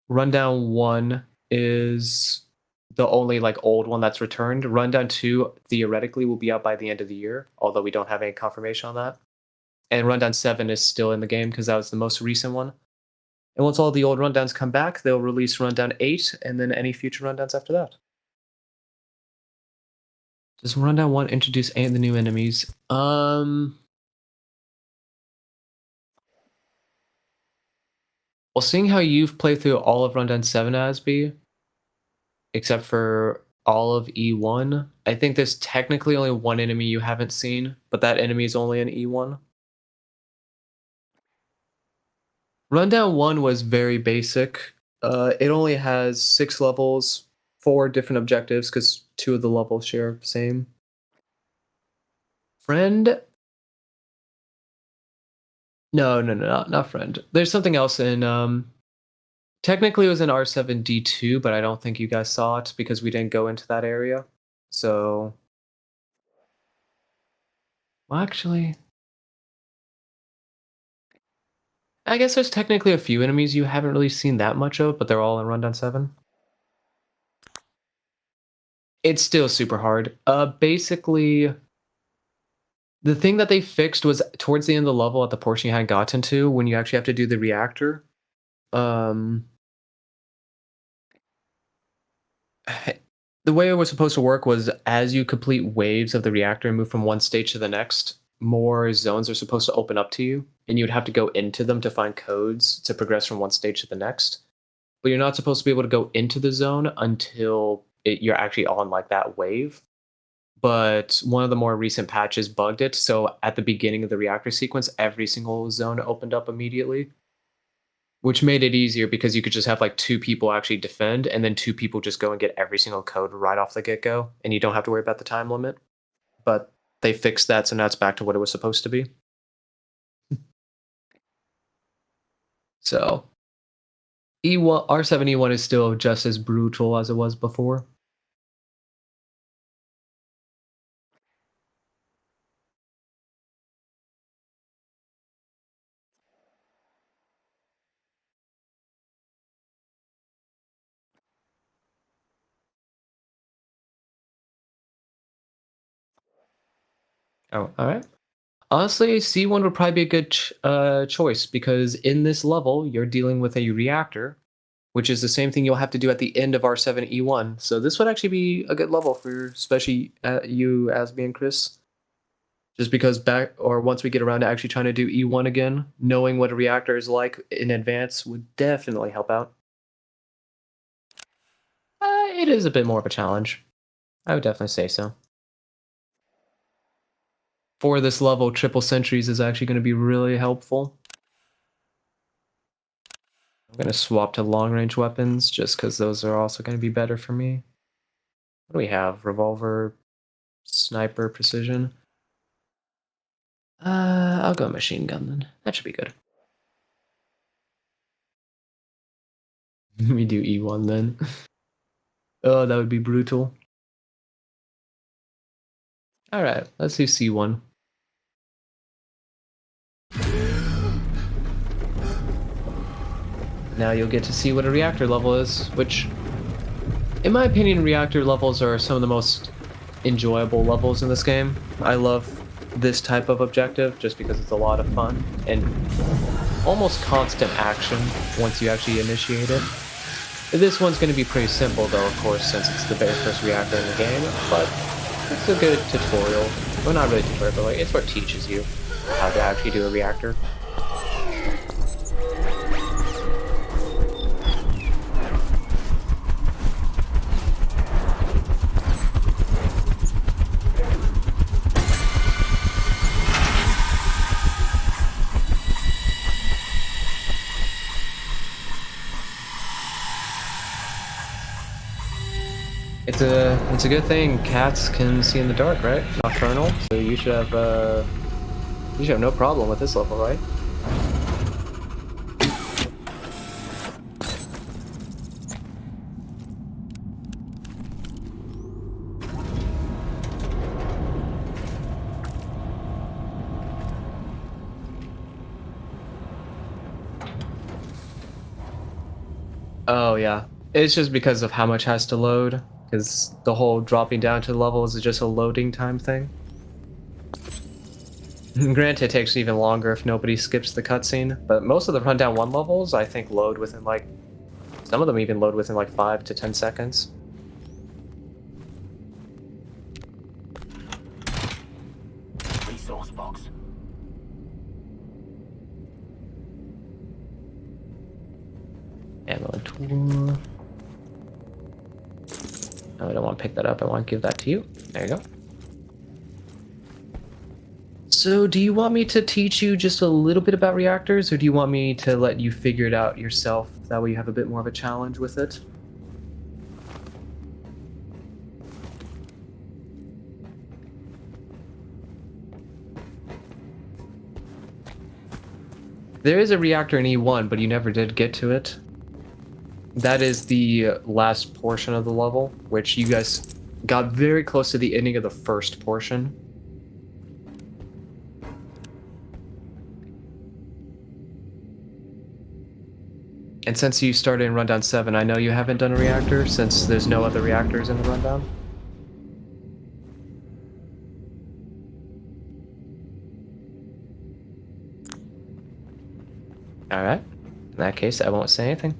rundown 1 is the only like old one that's returned. Rundown 2 theoretically will be out by the end of the year, although we don't have any confirmation on that. And Rundown 7 is still in the game because that was the most recent one. And once all the old rundowns come back, they'll release Rundown 8 and then any future rundowns after that. Does Rundown 1 introduce any of the new enemies? Well, seeing how you've played through all of Rundown 7, Asby, except for all of E1, I think there's technically only one enemy you haven't seen, but that enemy is only in E1. Rundown 1 was very basic. It only has 6 levels, 4 different objectives, because 2 of the levels share the same. Friend? No, not friend. There's something else in Technically, it was in R7D2, but I don't think you guys saw it because we didn't go into that area. So, well, actually, I guess there's technically a few enemies you haven't really seen that much of, but they're all in Rundown 7. It's still super hard. Basically, the thing that they fixed was towards the end of the level at the portion you hadn't gotten to, when you actually have to do the reactor. The way it was supposed to work was as you complete waves of the reactor and move from one stage to the next, more zones are supposed to open up to you, and you would have to go into them to find codes to progress from one stage to the next. But you're not supposed to be able to go into the zone until you're actually on like that wave. But one of the more recent patches bugged it, so at the beginning of the reactor sequence, every single zone opened up immediately, which made it easier because you could just have like 2 people actually defend, and then 2 people just go and get every single code right off the get-go, and you don't have to worry about the time limit. But they fixed that, so now it's back to what it was supposed to be. So E1, R7E1 is still just as brutal as it was before. Oh, all right. Honestly, C1 would probably be a good choice because in this level, you're dealing with a reactor, which is the same thing you'll have to do at the end of R7E1. So this would actually be a good level for especially you, Asby, and Chris. Just because once we get around to actually trying to do E1 again, knowing what a reactor is like in advance would definitely help out. It is a bit more of a challenge. I would definitely say so. For this level, triple sentries is actually going to be really helpful. I'm going to swap to long-range weapons just because those are also going to be better for me. What do we have? Revolver, sniper, precision. I'll go machine gun then. That should be good. We do E1 then. Oh, that would be brutal. Alright, let's do C1. Now you'll get to see what a reactor level is, which, in my opinion, reactor levels are some of the most enjoyable levels in this game. I love this type of objective just because it's a lot of fun and almost constant action once you actually initiate it. This one's going to be pretty simple though, of course, since it's the very first reactor in the game, but it's a good tutorial. Well, not really tutorial, but like, it's what teaches you how to actually do a reactor. It's a good thing cats can see in the dark, right? Nocturnal, so you should have no problem with this level, right? Oh yeah, it's just because of how much has to load. Because the whole dropping down to the levels is just a loading time thing. Granted, it takes even longer if nobody skips the cutscene, but most of the Rundown 1 levels, I think, load within like... Some of them even load within like 5 to 10 seconds. Resource box. Ammo tool. No, I don't want to pick that up. I want to give that to you. There you go. So, do you want me to teach you just a little bit about reactors, or do you want me to let you figure it out yourself? That way you have a bit more of a challenge with it. There is a reactor in E1, but you never did get to it. that is the last portion of the level, which you guys got very close to the ending of the first portion. And since you started in Rundown 7, I know you haven't done a reactor, since there's no other reactors in the Rundown. Alright. In that case, I won't say anything.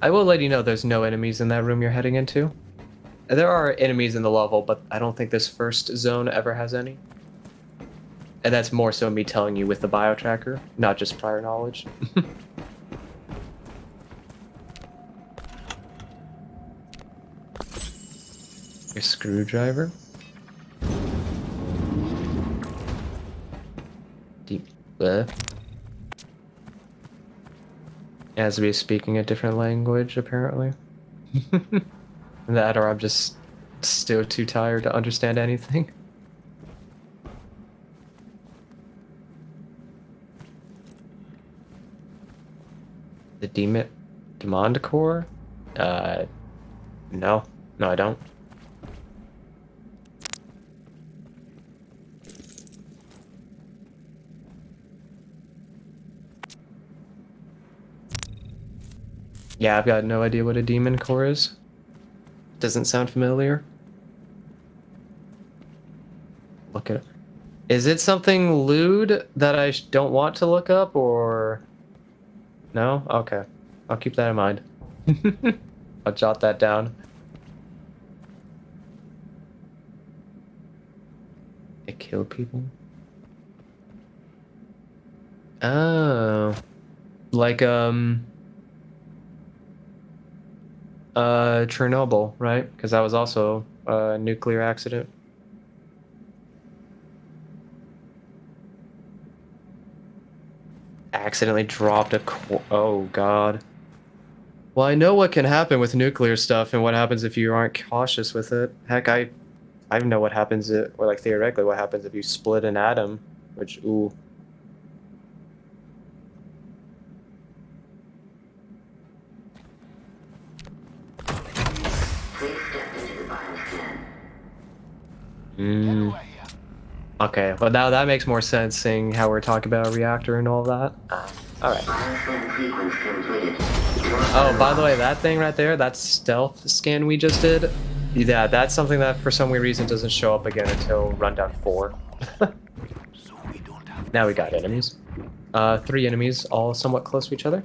I will let you know there's no enemies in that room you're heading into. There are enemies in the level, but I don't think this first zone ever has any. And that's more so me telling you with the bio tracker, not just prior knowledge. Your screwdriver. Deep. As we speaking a different language, apparently. That, or I'm just still too tired to understand anything. The Demand Core? No. No, I don't. Yeah, I've got no idea what a demon core is. Doesn't sound familiar. Look at it. Is it something lewd that I don't want to look up, or... No? Okay. I'll keep that in mind. I'll jot that down. They kill people? Oh. Like, Chernobyl, right? Because that was also a nuclear accident. Accidentally dropped a oh god. Well, I know what can happen with nuclear stuff and what happens if you aren't cautious with it. Heck, I know what happens, or like theoretically what happens if you split an atom, which, ooh. Okay, well now that makes more sense, seeing how we're talking about a reactor and all that. Alright. Oh, by the way, that thing right there, that stealth scan we just did, yeah, that's something that for some weird reason doesn't show up again until Rundown 4. Now we got enemies. 3 enemies, all somewhat close to each other.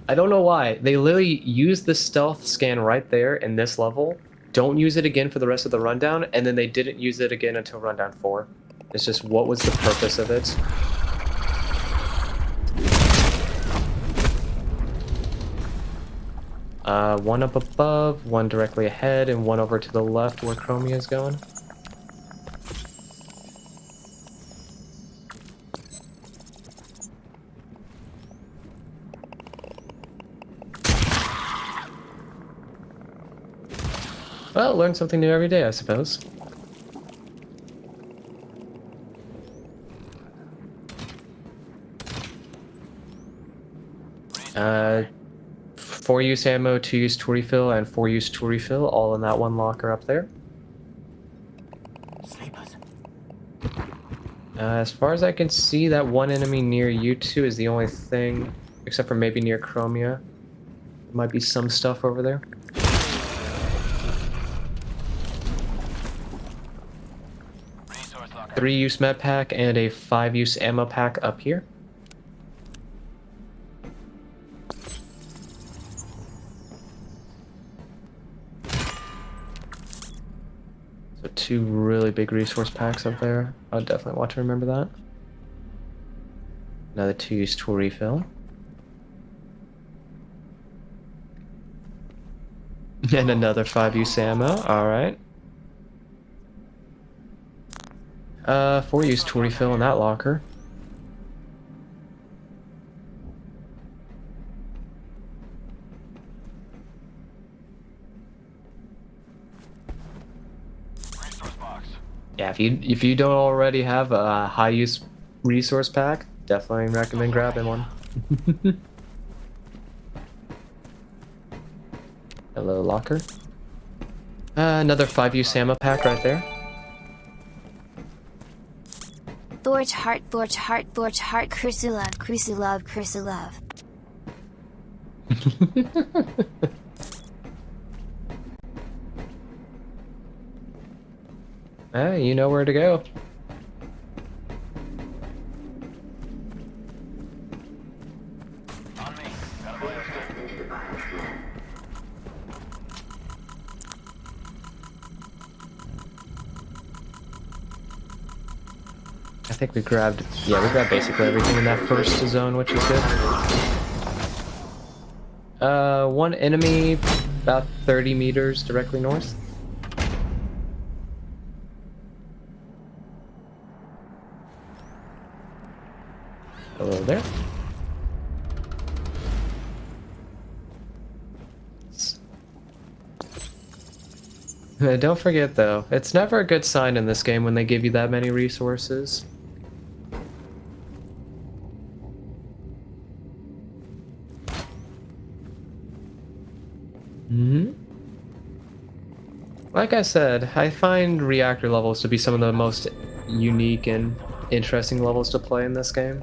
I don't know why. They literally use the stealth scan right there in this level, don't use it again for the rest of the rundown, and then they didn't use it again until Rundown 4. It's just, what was the purpose of it? One up above, one directly ahead, and one over to the left where Chromia is going. Well, learn something new every day, I suppose. Uh, 4-use ammo, 2-use to refill, and 4-use to refill, all in that one locker up there. As far as I can see, that one enemy near you two is the only thing, except for maybe near Chromia. There might be some stuff over there. A 3-use med pack and a 5-use ammo pack up here. So 2 really big resource packs up there. I'll definitely want to remember that. Another 2-use tool refill. And another 5-use ammo, alright. 4-use tool refill in that locker. Yeah, if you don't already have a high use resource pack, definitely recommend grabbing one. Hello, locker. Another 5-use ammo pack right there. Thorch heart, Krisuna, Krisulove. You know where to go. I think we grabbed basically everything in that first zone, which is good. One enemy about 30 meters directly north. Hello there. Don't forget though, it's never a good sign in this game when they give you that many resources. Like I said, I find reactor levels to be some of the most unique and interesting levels to play in this game.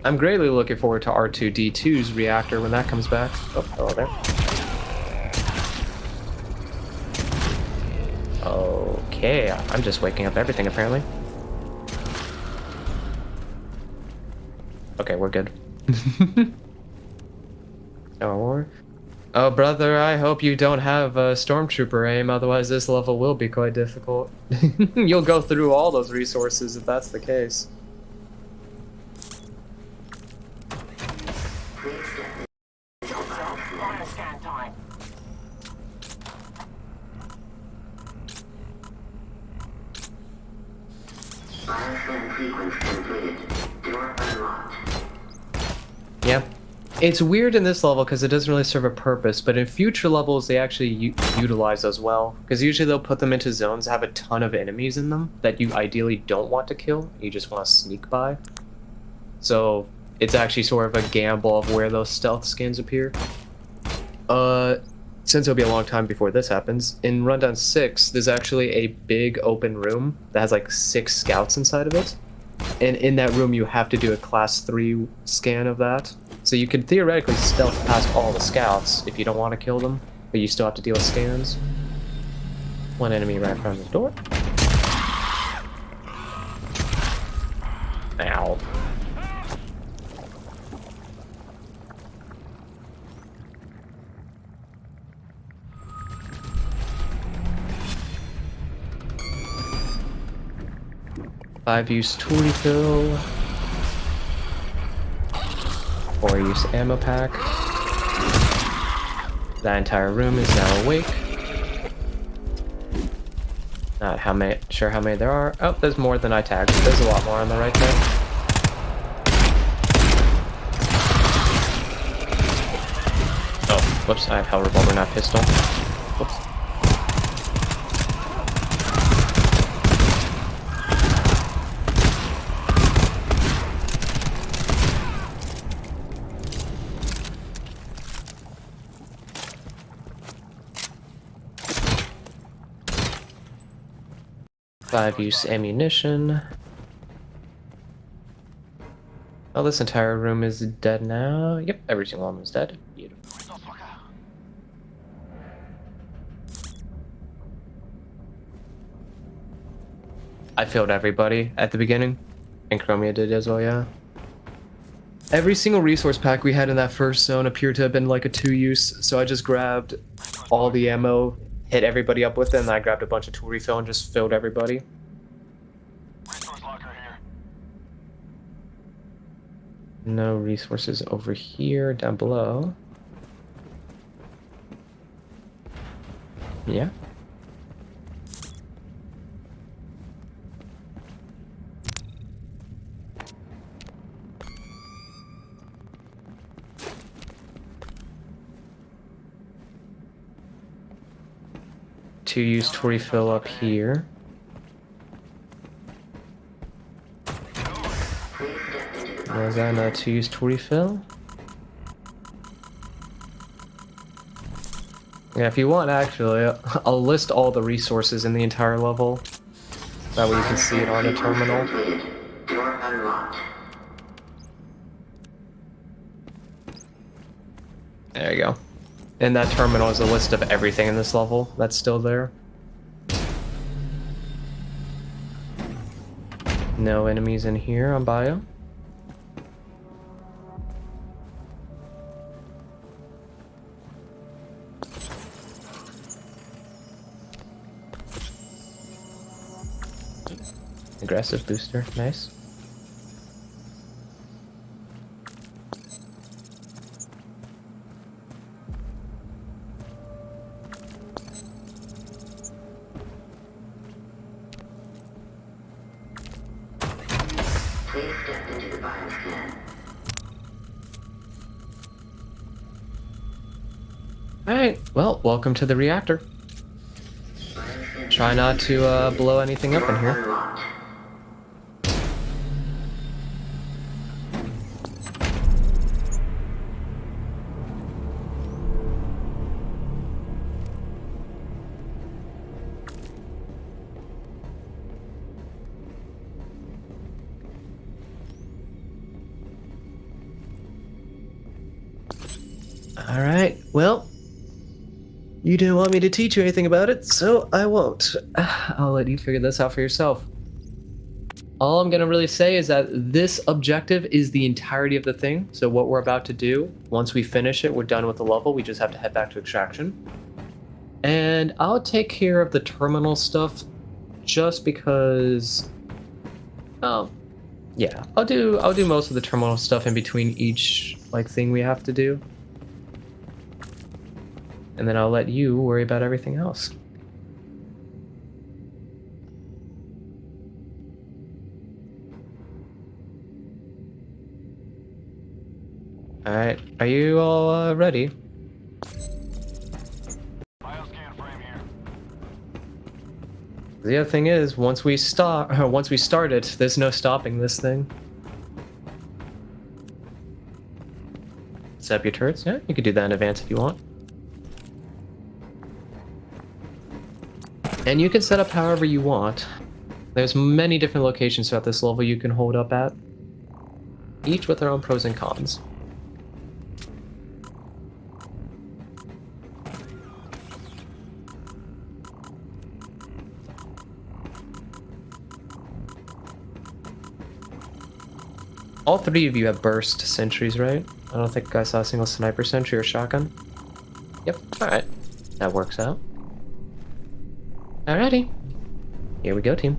I'm greatly looking forward to R2-D2's reactor when that comes back. Oh, hello there. Okay, I'm just waking up everything apparently. Okay, we're good. Oh, brother, I hope you don't have stormtrooper aim, otherwise this level will be quite difficult. You'll go through all those resources if that's the case. Bioscan sequence completed. Door unlocked. Yeah. It's weird in this level because it doesn't really serve a purpose, but in future levels they actually utilize those well. Because usually they'll put them into zones that have a ton of enemies in them that you ideally don't want to kill, you just want to sneak by. So it's actually sort of a gamble of where those stealth skins appear. Since it'll be a long time before this happens, in Rundown 6 there's actually a big open room that has like 6 scouts inside of it. And in that room you have to do a class 3 scan of that. So you can theoretically stealth past all the scouts if you don't want to kill them, but you still have to deal with scans. One enemy right in front of the door. Ow. Five-use tool refill. 4-use ammo pack. That entire room is now awake. Not sure how many there are. Oh, there's more than I tagged. There's a lot more on the right there. Oh, whoops, I have hell revolver, not pistol. Whoops. Five-use ammunition. Oh, this entire room is dead now. Yep, every single one is dead. Beautiful. I failed everybody at the beginning, and Chromia did as well, yeah. Every single resource pack we had in that first zone appeared to have been like a 2-use, so I just grabbed all the ammo, hit everybody up with it, and I grabbed a bunch of tool refill and just filled everybody. No resources over here, down below. Yeah. Two-use tool refill up here. is that another 2 use to refill? Yeah, if you want, actually, I'll list all the resources in the entire level. That way you can see it on a terminal. Door unlocked. There you go. And that terminal is a list of everything in this level that's still there. No enemies in here on bio. Aggressive booster, nice. Please step into the bioscan. Alright, well, welcome to the reactor. Try not to blow anything up in here. Alright, well, you didn't want me to teach you anything about it, so I won't. I'll let you figure this out for yourself. All I'm gonna really say is that this objective is the entirety of the thing, so what we're about to do, once we finish it, we're done with the level, we just have to head back to extraction. And I'll take care of the terminal stuff just because... yeah, I'll do most of the terminal stuff in between each, like, thing we have to do. And then I'll let you worry about everything else. Alright, are you all ready? Bioscan frame here. The other thing is, once we start it, there's no stopping this thing. Set up your turrets? Yeah, you could do that in advance if you want. And you can set up however you want. There's many different locations throughout this level you can hold up at, each with their own pros and cons. All three of you have burst sentries, right? I don't think I saw a single sniper sentry or shotgun. Yep, alright. That works out. Alrighty. Here we go, team.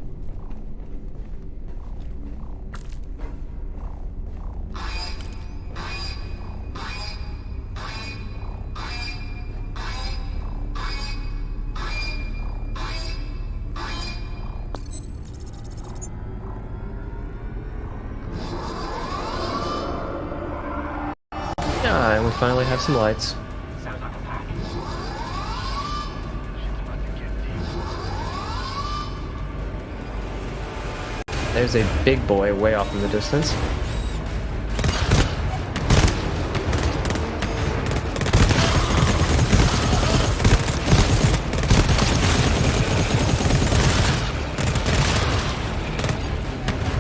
Yeah, and we finally have some lights. There's a big boy way off in the distance.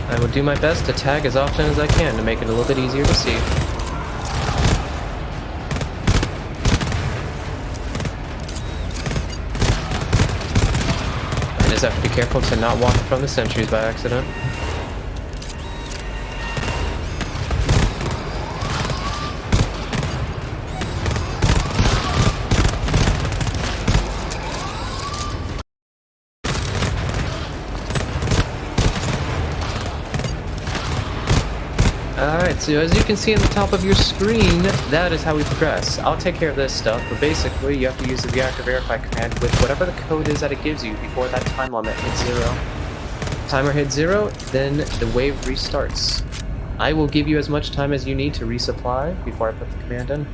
I will do my best to tag as often as I can to make it a little bit easier to see. I just have to be careful to not walk in front of the sentries by accident. Alright, so as you can see on the top of your screen, that is how we progress. I'll take care of this stuff, but basically you have to use the reactor verify command with whatever the code is that it gives you before that time limit hits 0. Timer hits 0, then the wave restarts. I will give you as much time as you need to resupply before I put the command in.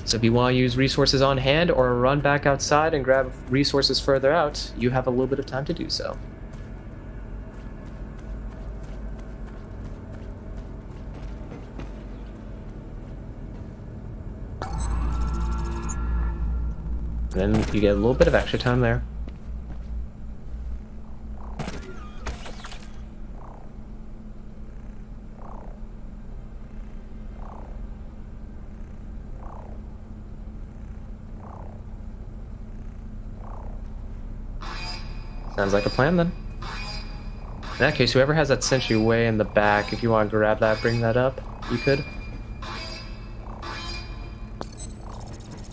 So if you want to use resources on hand or run back outside and grab resources further out, you have a little bit of time to do so. And then you get a little bit of extra time there. Sounds like a plan then. In that case, whoever has that sentry way in the back, if you want to grab that, bring that up, you could.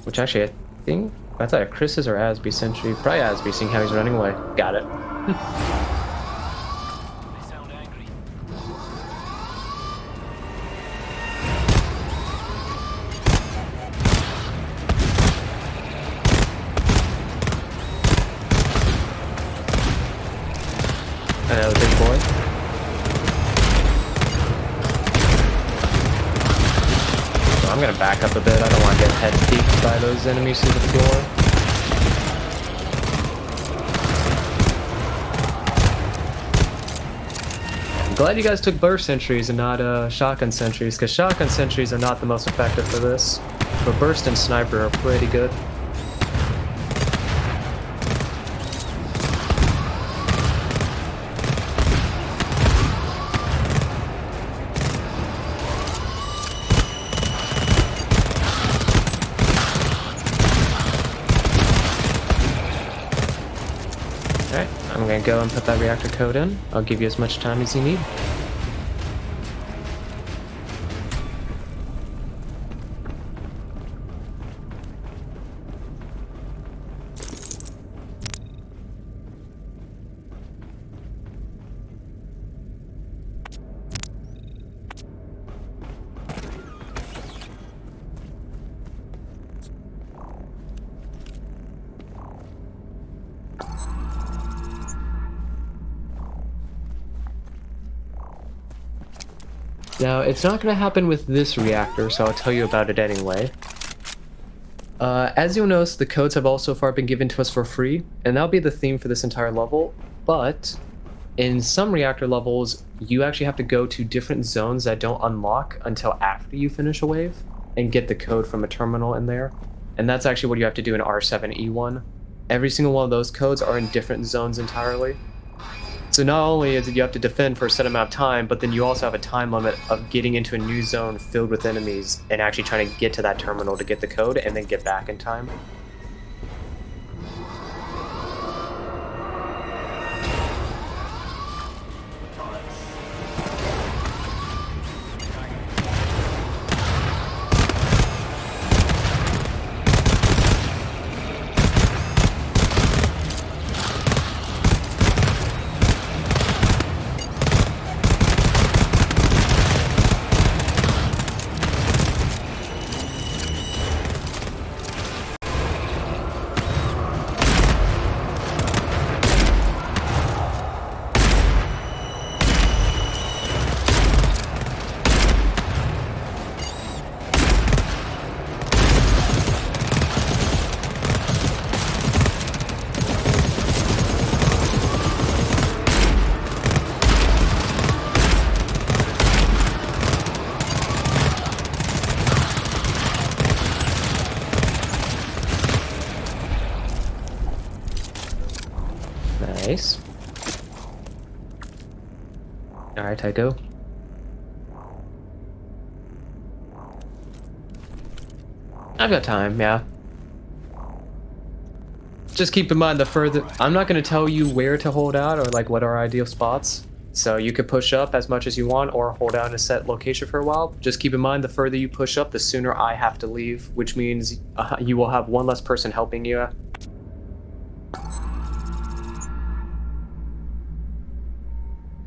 Which actually, I think, I thought Chris's or Asby sentry. Probably Asby, seeing how he's running away. Got it. Another big boy. So I'm gonna back up a bit. I don't want to get head peeked by those enemies through the floor. I'm glad you guys took burst sentries and not shotgun sentries, because shotgun sentries are not the most effective for this. But burst and sniper are pretty good. Alright, I'm gonna go and put that reactor code in. I'll give you as much time as you need. Now, it's not going to happen with this reactor, so I'll tell you about it anyway. As you'll notice, the codes have all so far been given to us for free, and that'll be the theme for this entire level, but in some reactor levels, you actually have to go to different zones that don't unlock until after you finish a wave, and get the code from a terminal in there, and that's actually what you have to do in R7E1. Every single one of those codes are in different zones entirely. So not only is it you have to defend for a set amount of time, but then you also have a time limit of getting into a new zone filled with enemies and actually trying to get to that terminal to get the code and then get back in time. Nice. Alright, I go. I've got time, yeah. Just keep in mind the further... I'm not going to tell you where to hold out or like what are ideal spots. So you could push up as much as you want or hold out in a set location for a while. Just keep in mind the further you push up, the sooner I have to leave, which means you will have one less person helping you.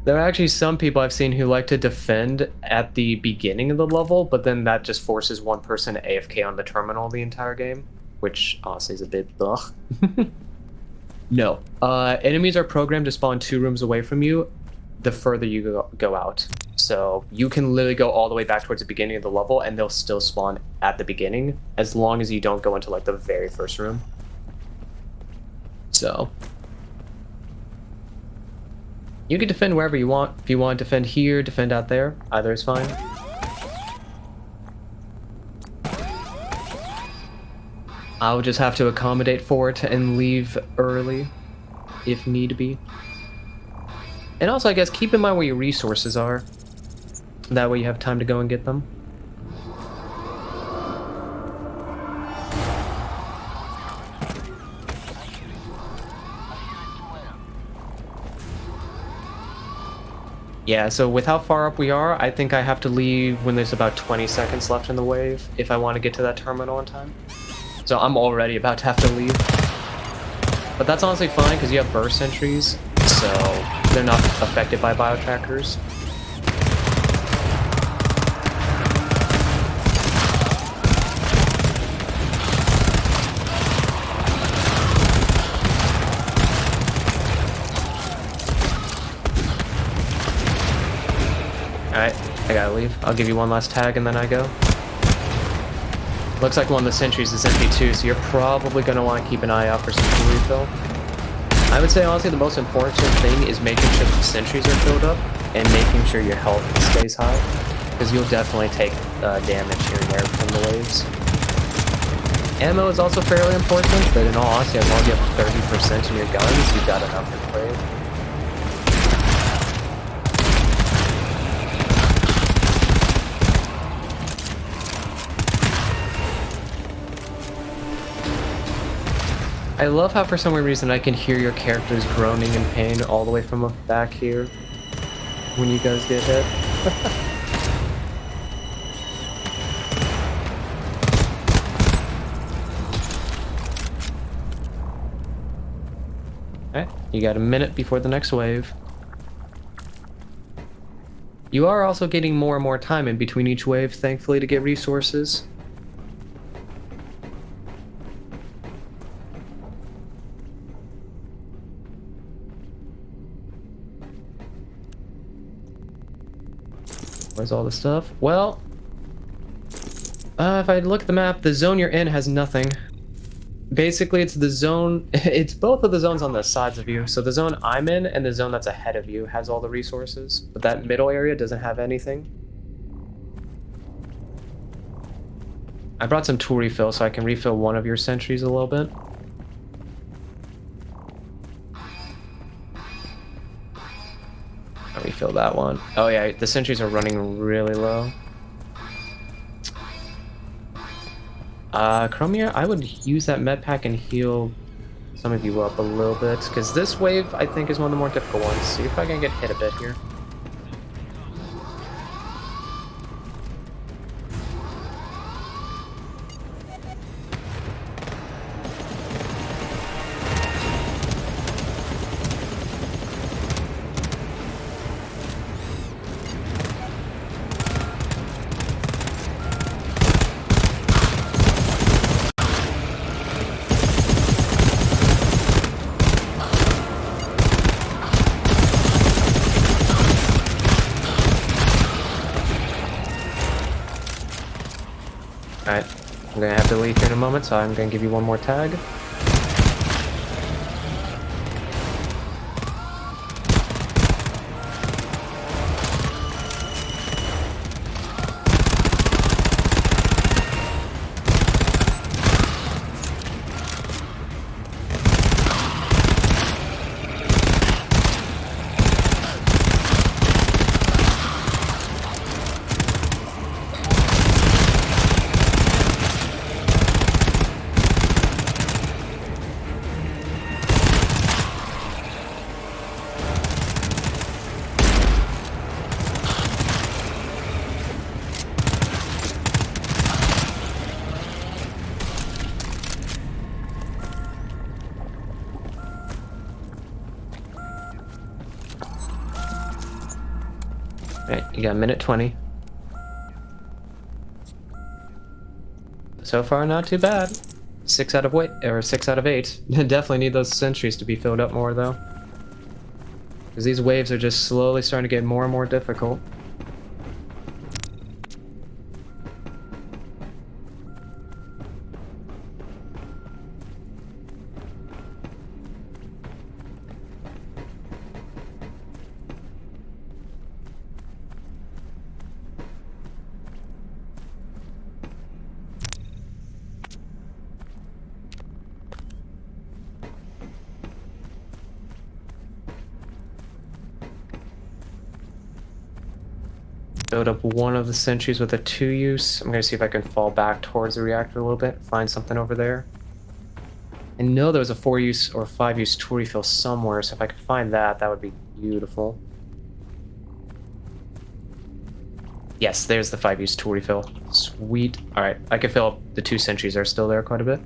There are actually some people I've seen who like to defend at the beginning of the level, but then that just forces one person to AFK on the terminal the entire game, which honestly is a bit ugh. No. Enemies are programmed to spawn 2 rooms away from you the further you go out. So you can literally go all the way back towards the beginning of the level and they'll still spawn at the beginning as long as you don't go into like the very first room. So you can defend wherever you want. If you want to defend here, defend out there. Either is fine. I'll just have to accommodate for it and leave early, if need be. And also, I guess, keep in mind where your resources are. That way you have time to go and get them. Yeah, so with how far up we are, I think I have to leave when there's about 20 seconds left in the wave if I want to get to that terminal in time. So I'm already about to have to leave. But that's honestly fine because you have burst sentries, so they're not affected by biotrackers. Alright, I gotta leave. I'll give you one last tag and then I go. Looks like one of the sentries is empty too, so you're probably going to want to keep an eye out for some fuel refill. I would say honestly the most important thing is making sure the sentries are filled up and making sure your health stays high, because you'll definitely take damage here and there from the waves. Ammo is also fairly important, but in all honesty, as long as you have 30% in your guns, you've got enough for the wave. I love how for some weird reason I can hear your characters groaning in pain all the way from back here when you guys get hit. Alright, you got a minute before the next wave. You are also getting more and more time in between each wave, thankfully, to get resources. Where's all the stuff? Well, if I look at the map, the zone you're in has nothing. Basically, it's the zone, it's both of the zones on the sides of you. So the zone I'm in and the zone that's ahead of you has all the resources, but that middle area doesn't have anything. I brought some tool refill so I can refill one of your sentries a little bit. I'll refill that one. Oh yeah, the sentries are running really low. Chromia, I would use that med pack and heal some of you up a little bit, because this wave, I think, is one of the more difficult ones, so you're probably gonna get hit a bit here. Alright, I'm gonna have to leave here in a moment, so I'm gonna give you one more tag. Alright, you got a minute 20. So far, not too bad. 6 out of 8. Definitely need those sentries to be filled up more, though. Because these waves are just slowly starting to get more and more difficult. Build up one of the sentries with a 2-use. I'm gonna see if I can fall back towards the reactor a little bit, find something over there. I know there was a 4-use or 5-use tool refill somewhere, so if I could find that, that would be beautiful. Yes, there's the 5-use tool refill. Sweet. Alright, I can fill up the 2 sentries are still there quite a bit.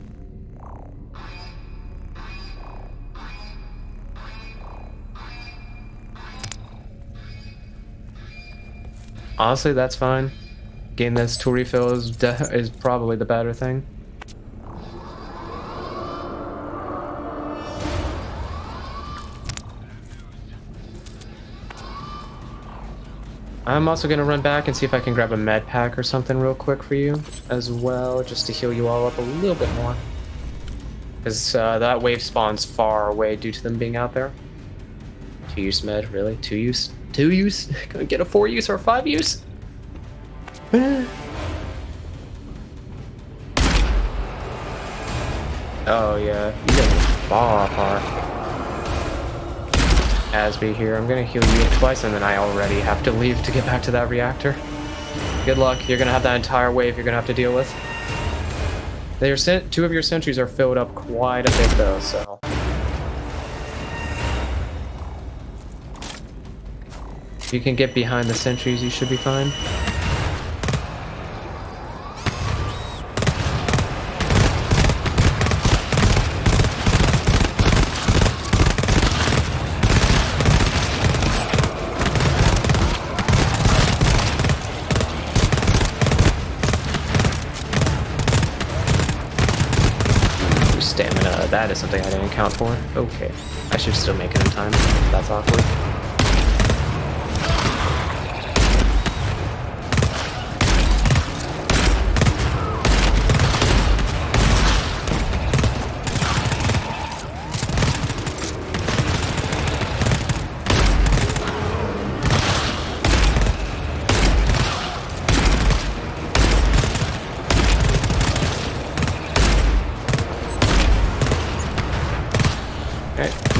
Honestly, that's fine. Getting this tool refill is probably the better thing. I'm also going to run back and see if I can grab a med pack or something real quick for you as well, just to heal you all up a little bit more. Because that wave spawns far away due to them being out there. 2-use med, really? 2-use? 2-use? Gonna get a 4-use or a 5-use? Oh yeah, you guys far apart. Asby here, I'm gonna heal you twice and then I already have to leave to get back to that reactor. Good luck, you're gonna have that entire wave you're gonna have to deal with. 2 of your sentries are filled up quite a bit though, so... If you can get behind the sentries, you should be fine. Stamina, that is something I didn't account for. Okay, I should still make it in time. That's awkward.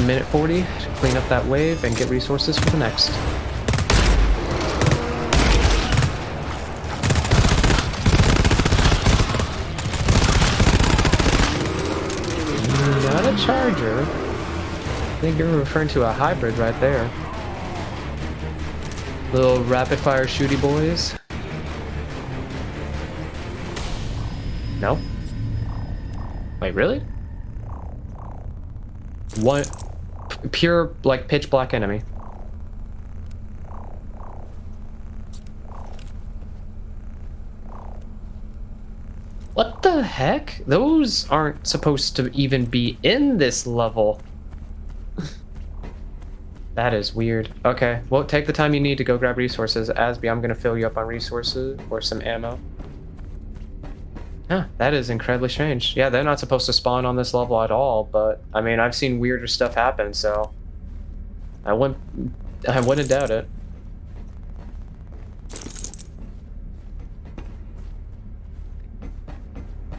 Minute 40 to clean up that wave and get resources for the next. Not a charger. I think you're referring to a hybrid right there. Little rapid fire shooty boys. No? Wait, really? What? Pure, like, pitch black enemy. What the heck? Those aren't supposed to even be in this level. That is weird. Okay, well, take the time you need to go grab resources. Asby, I'm gonna fill you up on resources or some ammo. Huh, that is incredibly strange. Yeah, they're not supposed to spawn on this level at all, but, I mean, I've seen weirder stuff happen, so... I wouldn't doubt it.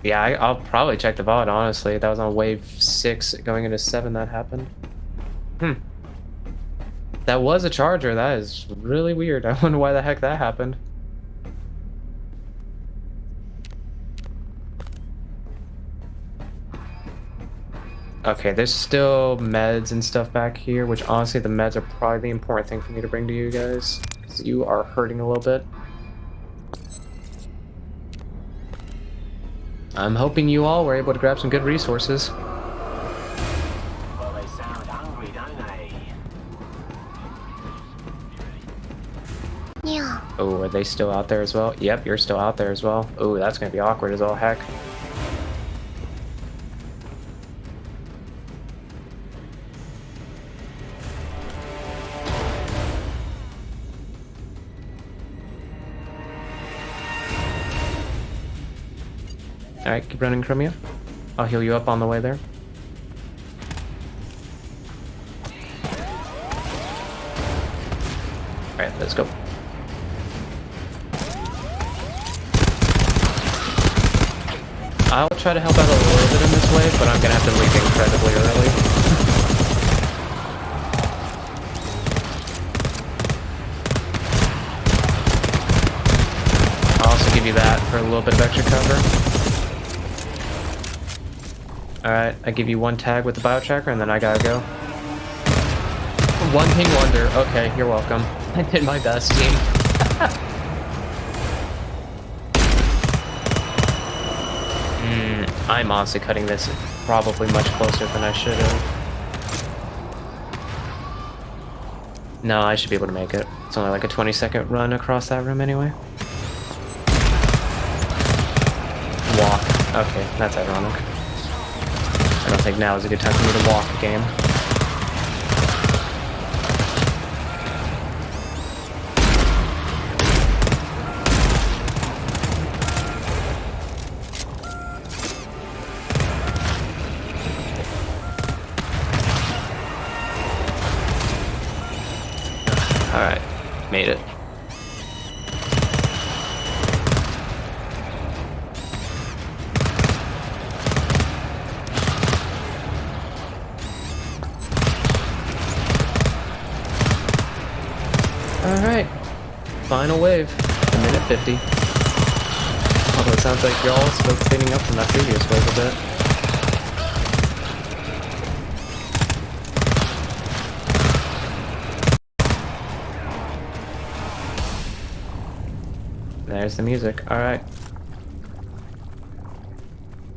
Yeah, I'll probably check the VOD, honestly. That was on wave 6 going into 7 that happened. That was a charger. That is really weird. I wonder why the heck that happened. Okay, there's still meds and stuff back here, which honestly the meds are probably the important thing for me to bring to you guys, because you are hurting a little bit. I'm hoping you all were able to grab some good resources. Well, they sound hungry, don't they? Yeah. Oh, are they still out there as well? Yep, you're still out there as well. Oh, that's gonna be awkward as all heck. Alright, keep running, Chromia. I'll heal you up on the way there. Alright, let's go. I'll try to help out a little bit in this wave, but I'm gonna have to leave incredibly early. for a little bit of extra cover. Alright, I give you 1 tag with the biotracker and then I gotta go. 1 ping wonder. Okay, you're welcome. I did my best, team. I'm honestly cutting this probably much closer than I should have. No, I should be able to make it. It's only like a 20-second run across that room anyway. Walk. Okay, that's ironic. I don't think now is a good time for me to walk the game. Alright, made it. Alright, final wave, a minute 50. Although it sounds like you're all still cleaning up from that previous wave a bit. There's the music. Alright.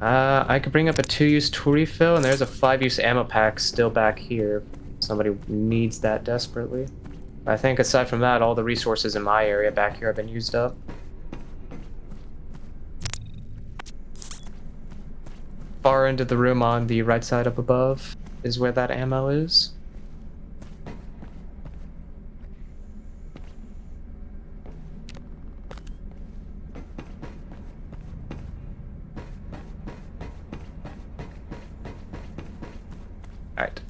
I could bring up a 2-use tool refill, and there's a 5-use ammo pack still back here. Somebody needs that desperately. I think aside from that, all the resources in my area back here have been used up. Far end of the room on the right side up above is where that ammo is. Alright.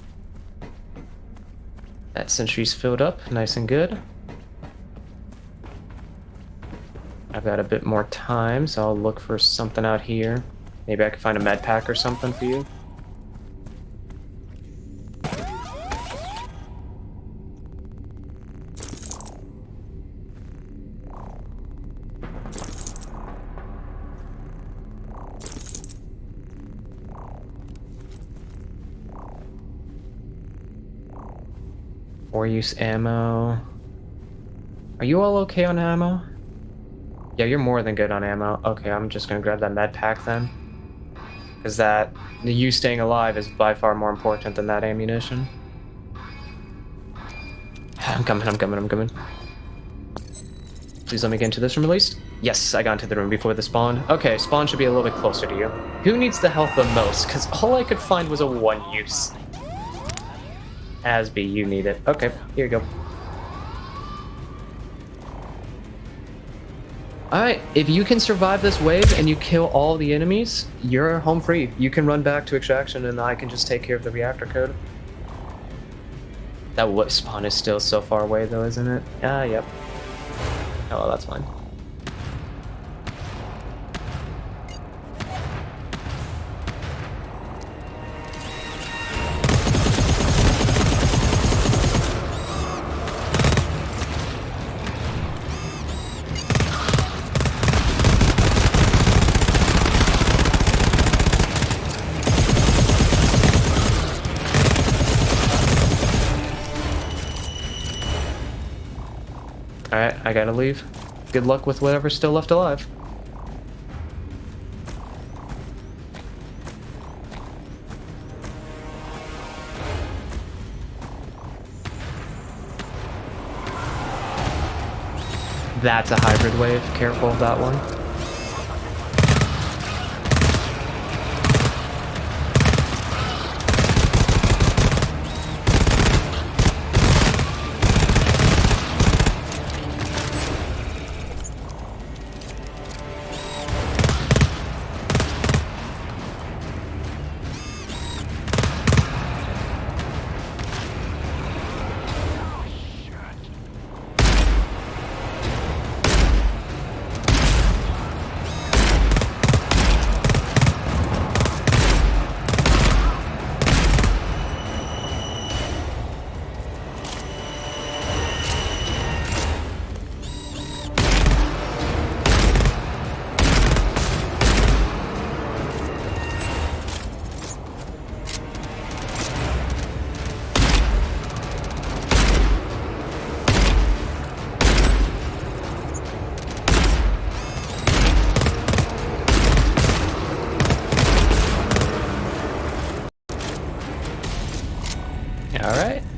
That sentry's filled up, nice and good. I've got a bit more time, so I'll look for something out here. Maybe I can find a med pack or something for you. Four-use ammo. Are you all okay on ammo? Yeah, you're more than good on ammo. Okay, I'm just gonna grab that med pack then. Because you staying alive is by far more important than that ammunition. I'm coming. Please let me get into this room at least. Yes, I got into the room before the spawn. Okay, spawn should be a little bit closer to you. Who needs the health the most? Because all I could find was a 1-use. Asby, you need it. Okay, here you go. Alright, if you can survive this wave and you kill all the enemies, you're home free. You can run back to extraction and I can just take care of the reactor code. That what spawn is still so far away though, isn't it? Ah, yep. Oh, well, that's fine. Alright, I gotta leave. Good luck with whatever's still left alive. That's a hybrid wave. Careful of that one.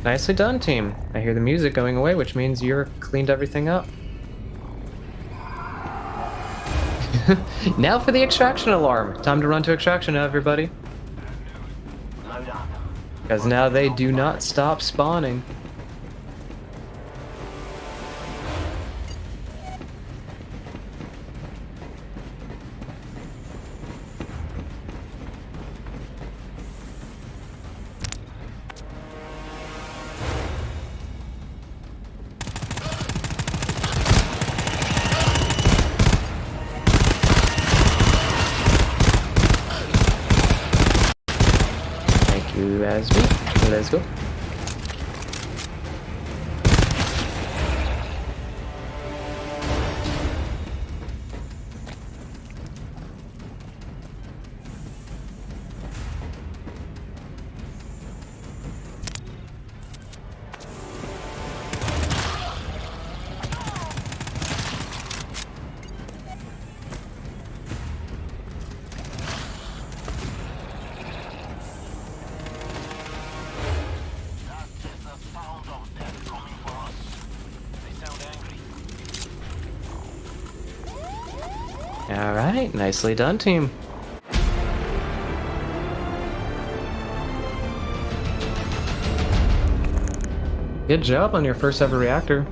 Nicely done, team. I hear the music going away, which means you're cleaned everything up. Now for the extraction alarm. Time to run to extraction, everybody. Load up. Because now they do not stop spawning. Thank you, Asby. Let's go. Alright, nicely done, team. Good job on your first ever reactor.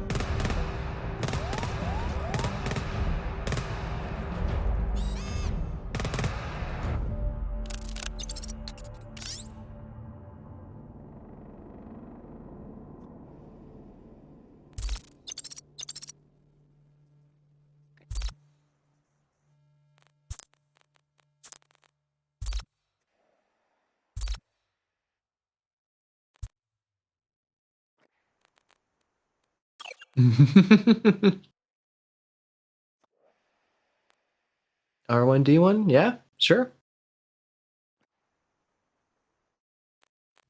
R1D1? Yeah, sure.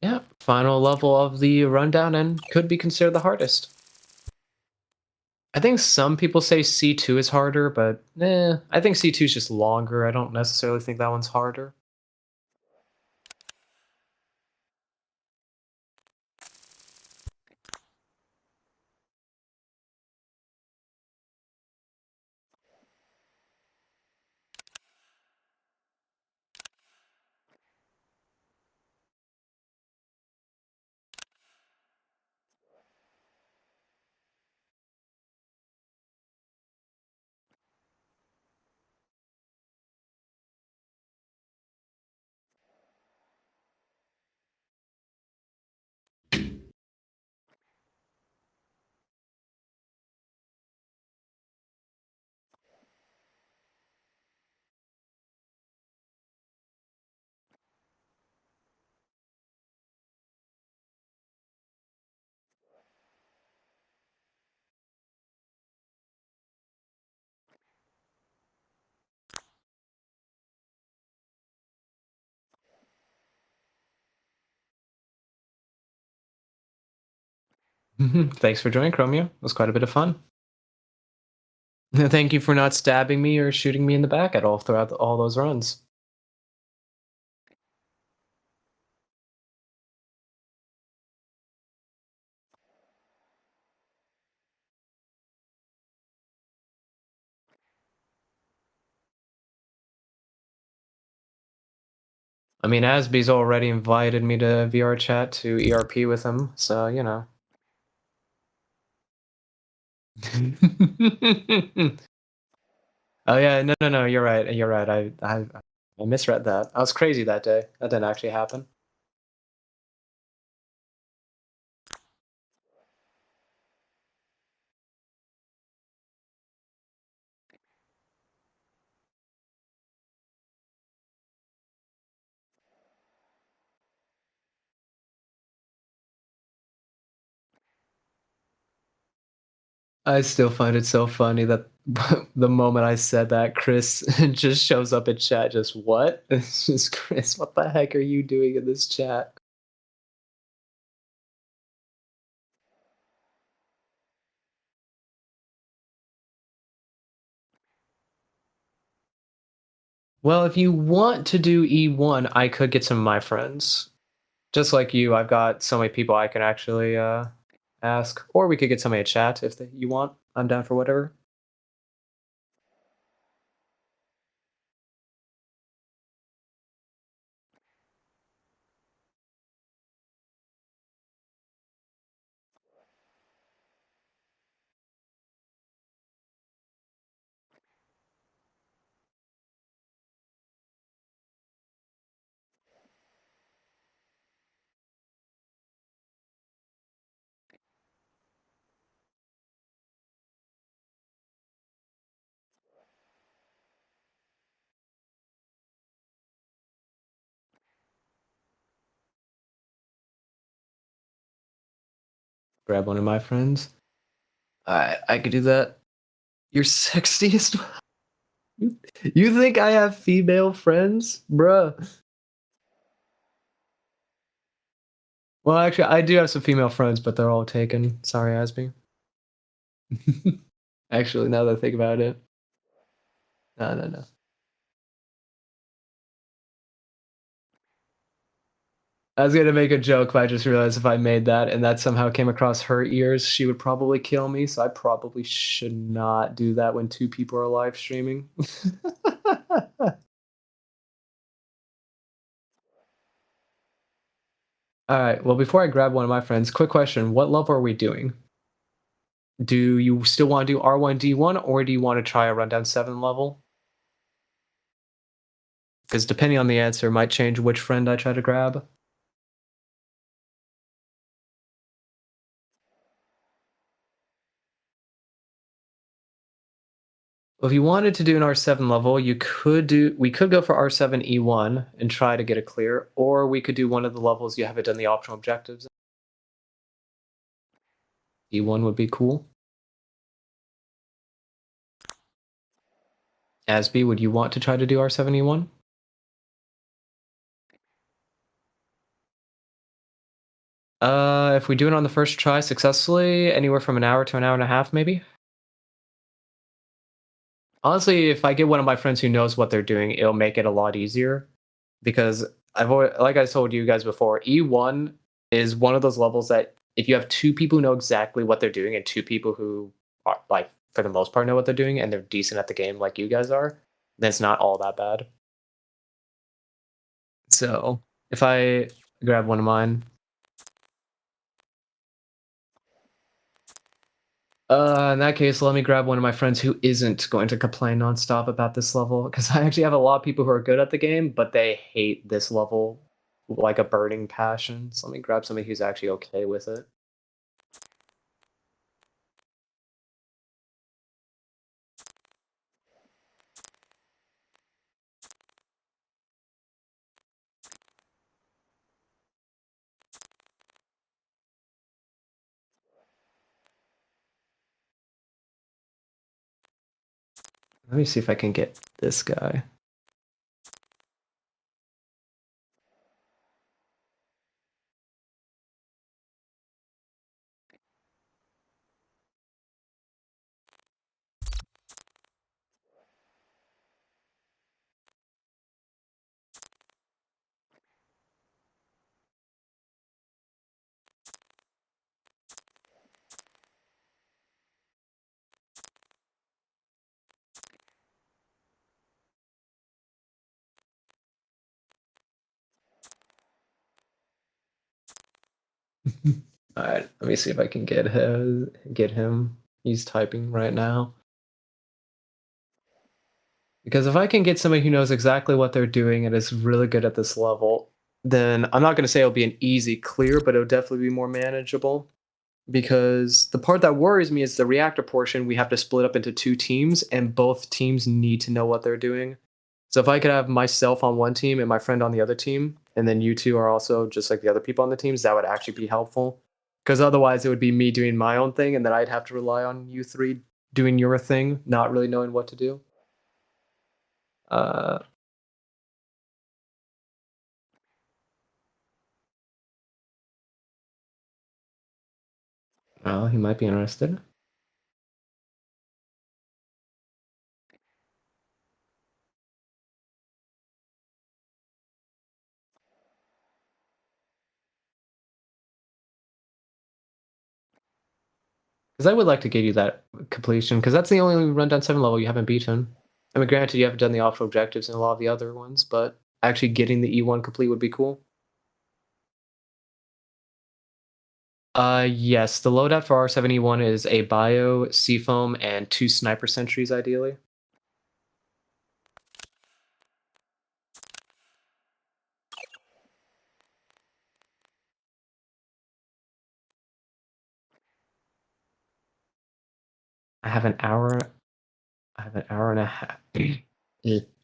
Yeah, final level of the rundown and could be considered the hardest. I think some people say C2 is harder, but I think C2 is just longer. I don't necessarily think that one's harder. Thanks for joining, Chromio. It was quite a bit of fun. Thank you for not stabbing me or shooting me in the back at all throughout all those runs. I mean, Asby's already invited me to VR chat to ERP with him, so, you know. Oh yeah, no, you're right, you're right. I misread that. I was crazy that day. That didn't actually happen. I still find it so funny that the moment I said that, Chris just shows up in chat. Just what? It's just Chris. What the heck are you doing in this chat? Well, if you want to do E1, I could get some of my friends. just like you, I've got so many people I can actually ask, or we could get somebody to chat if you want. I'm down for whatever. Grab one of my friends. I could do that. You're sexiest. You think I have female friends, bruh? Well, actually, I do have some female friends, but they're all taken. Sorry, Asby. Actually, now that I think about it, no. I was gonna make a joke, but I just realized if I made that and that somehow came across her ears, she would probably kill me. So I probably should not do that when two people are live streaming. All right. Well, before I grab one of my friends, quick question: what level are we doing? Do you still want to do R1D1, or do you want to try a rundown 7 level? Because depending on the answer, might change which friend I try to grab. Well, if you wanted to do an R7 level, we could go for R7 E1 and try to get a clear, or we could do one of the levels you haven't done the optional objectives. E1 would be cool. Asby, would you want to try to do R7 E1? If we do it on the first try successfully, anywhere from an hour to an hour and a half, maybe. Honestly, if I get one of my friends who knows what they're doing, it'll make it a lot easier. Because like I told you guys before, E1 is one of those levels that if you have two people who know exactly what they're doing and two people who are like for the most part know what they're doing and they're decent at the game like you guys are, then it's not all that bad. So if I grab one of mine. In that case, let me grab one of my friends who isn't going to complain nonstop about this level, because I actually have a lot of people who are good at the game, but they hate this level like a burning passion. So let me grab somebody who's actually okay with it. Let me see if I can get this guy. All right, let me see if I can get him. He's typing right now. Because if I can get somebody who knows exactly what they're doing and is really good at this level, then I'm not going to say it'll be an easy clear, but it'll definitely be more manageable. Because the part that worries me is the reactor portion. We have to split up into 2 teams, and both teams need to know what they're doing. So if I could have myself on one team and my friend on the other team, and then you two are also just like the other people on the teams, that would actually be helpful. Because otherwise, it would be me doing my own thing, and then I'd have to rely on you 3 doing your thing, not really knowing what to do. Well, he might be interested. Because I would like to give you that completion, because that's the only rundown 7 level you haven't beaten. I mean, granted, you haven't done the optional objectives in a lot of the other ones, but actually getting the E1 complete would be cool. Yes, the loadout for R7E1 is a bio, seafoam, and 2 sniper sentries, ideally. I have an hour and a half. I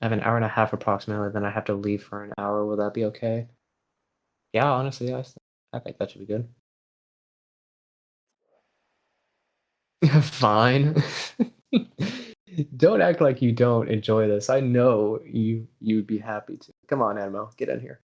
have an hour and a half approximately, then I have to leave for an hour. Will that be okay? Yeah, honestly, I think that should be good. Fine. Don't act like you don't enjoy this. I know you'd be happy to. Come on, Animo, get in here.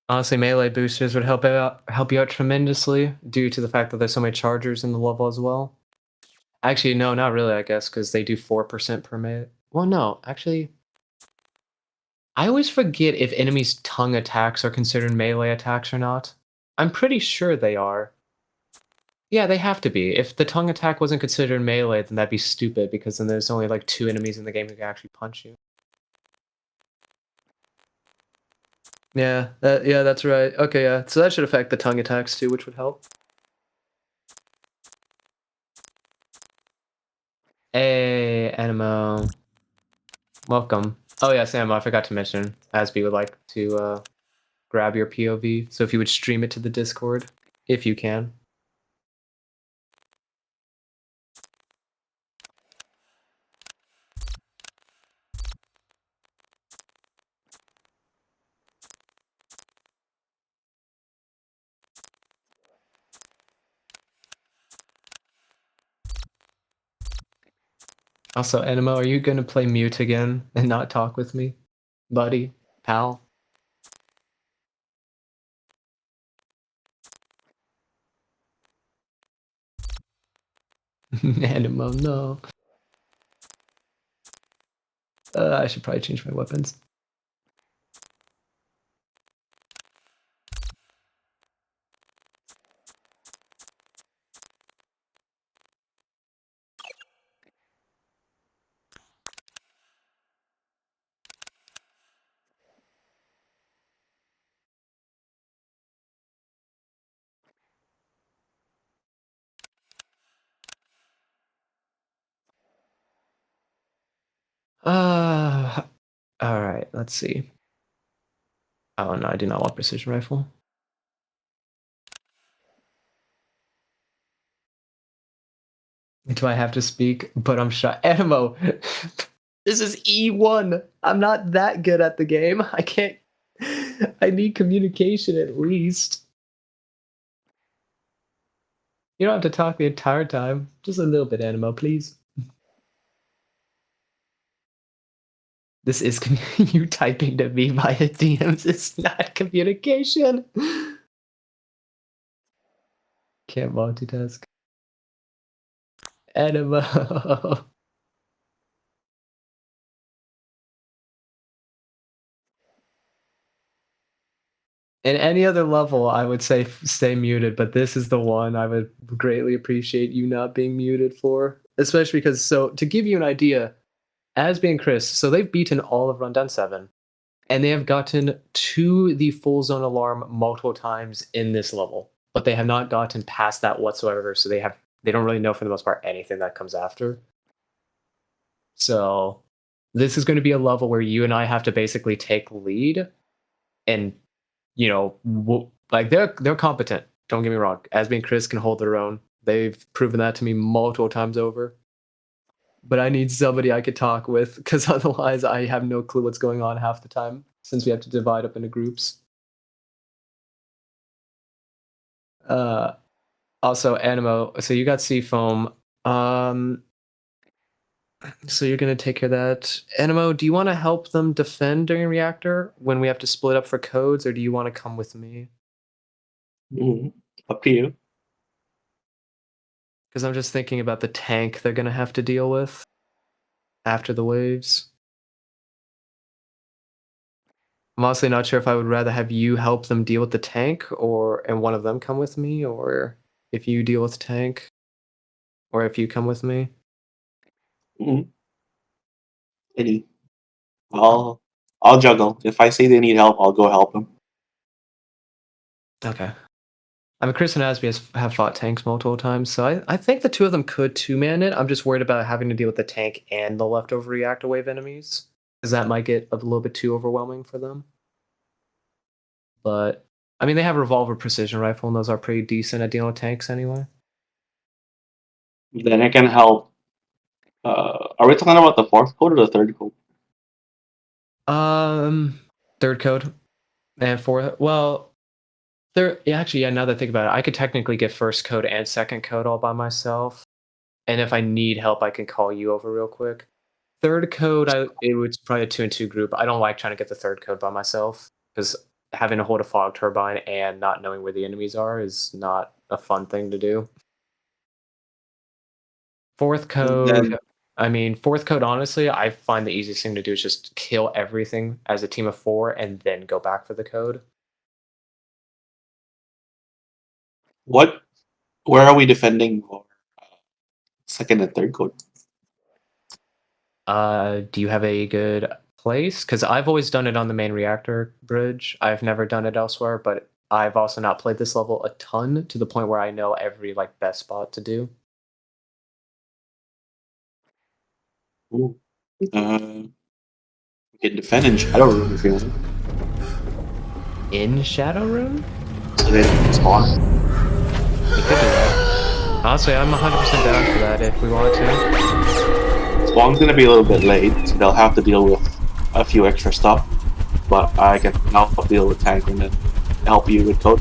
Honestly, melee boosters would help you out tremendously due to the fact that there's so many chargers in the level as well. Actually, no, not really, I guess, because they do 4% per melee. Well, no, actually, I always forget if enemies' tongue attacks are considered melee attacks or not. I'm pretty sure they are. Yeah, they have to be. If the tongue attack wasn't considered melee, then that'd be stupid, because then there's only like 2 enemies in the game who can actually punch you. Yeah, that's right. Okay, yeah. So that should affect the tongue attacks too, which would help. Hey, Animo. Welcome. Oh yeah, Sam, I forgot to mention, Asby would like to grab your POV, so if you would stream it to the Discord, if you can. Also, Animo, are you gonna play mute again and not talk with me? Buddy? Pal? Animo, no. I should probably change my weapons. Alright, let's see. Oh no, I do not want precision rifle. Do I have to speak? But I'm shy. Animo! This is E1! I'm not that good at the game. I can't... I need communication at least. You don't have to talk the entire time. Just a little bit, Animo, please. This is you typing to me via DMs. It's not communication. Can't multitask. Animo. In any other level, I would say stay muted, but this is the one I would greatly appreciate you not being muted for. Especially because, so, to give you an idea, as being Chris, so they've beaten all of Rundown 7, and they have gotten to the full zone alarm multiple times in this level, but they have not gotten past that whatsoever, so they don't really know for the most part anything that comes after. So, this is going to be a level where you and I have to basically take lead and you know, like they're competent. Don't get me wrong. Asby and Chris can hold their own. They've proven that to me multiple times over. But I need somebody I could talk with, because otherwise I have no clue what's going on half the time, since we have to divide up into groups. Also, Animo, so you got Seafoam. So you're gonna take care of that. Animo, do you want to help them defend during reactor when we have to split up for codes, or do you want to come with me? Up to you. Because I'm just thinking about the tank they're gonna have to deal with after the waves. I'm honestly not sure if I would rather have you help them deal with the tank, and one of them come with me, or if you deal with the tank, or if you come with me. Any. I'll juggle. If I see they need help, I'll go help them. Okay. I mean, Chris and Asby have fought tanks multiple times, so I think the two of them could two-man it. I'm just worried about having to deal with the tank and the leftover reactor wave enemies, because that might get a little bit too overwhelming for them. But, I mean, they have a revolver precision rifle, and those are pretty decent at dealing with tanks anyway. Then I can help. Are we talking about the fourth code or the third code? Third code. And fourth, well, actually, yeah, now that I think about it, I could technically get first code and second code all by myself. And if I need help, I can call you over real quick. Third code, it was probably a 2-and-2 group. I don't like trying to get the third code by myself, because having to hold a fog turbine and not knowing where the enemies are is not a fun thing to do. Fourth code, honestly, I find the easiest thing to do is just kill everything as a team of 4 and then go back for the code. Where are we defending for second and third code? Do you have a good place? Because I've always done it on the main reactor bridge. I've never done it elsewhere, but I've also not played this level a ton to the point where I know every best spot to do. We can defend in Shadow Room if you want. In Shadow Room? So they don't spawn. We could do that. Honestly, I'm 100% down for that if we want to. Spawn's gonna be a little bit late, so they'll have to deal with a few extra stuff. But I can help deal with tank and then help you with code.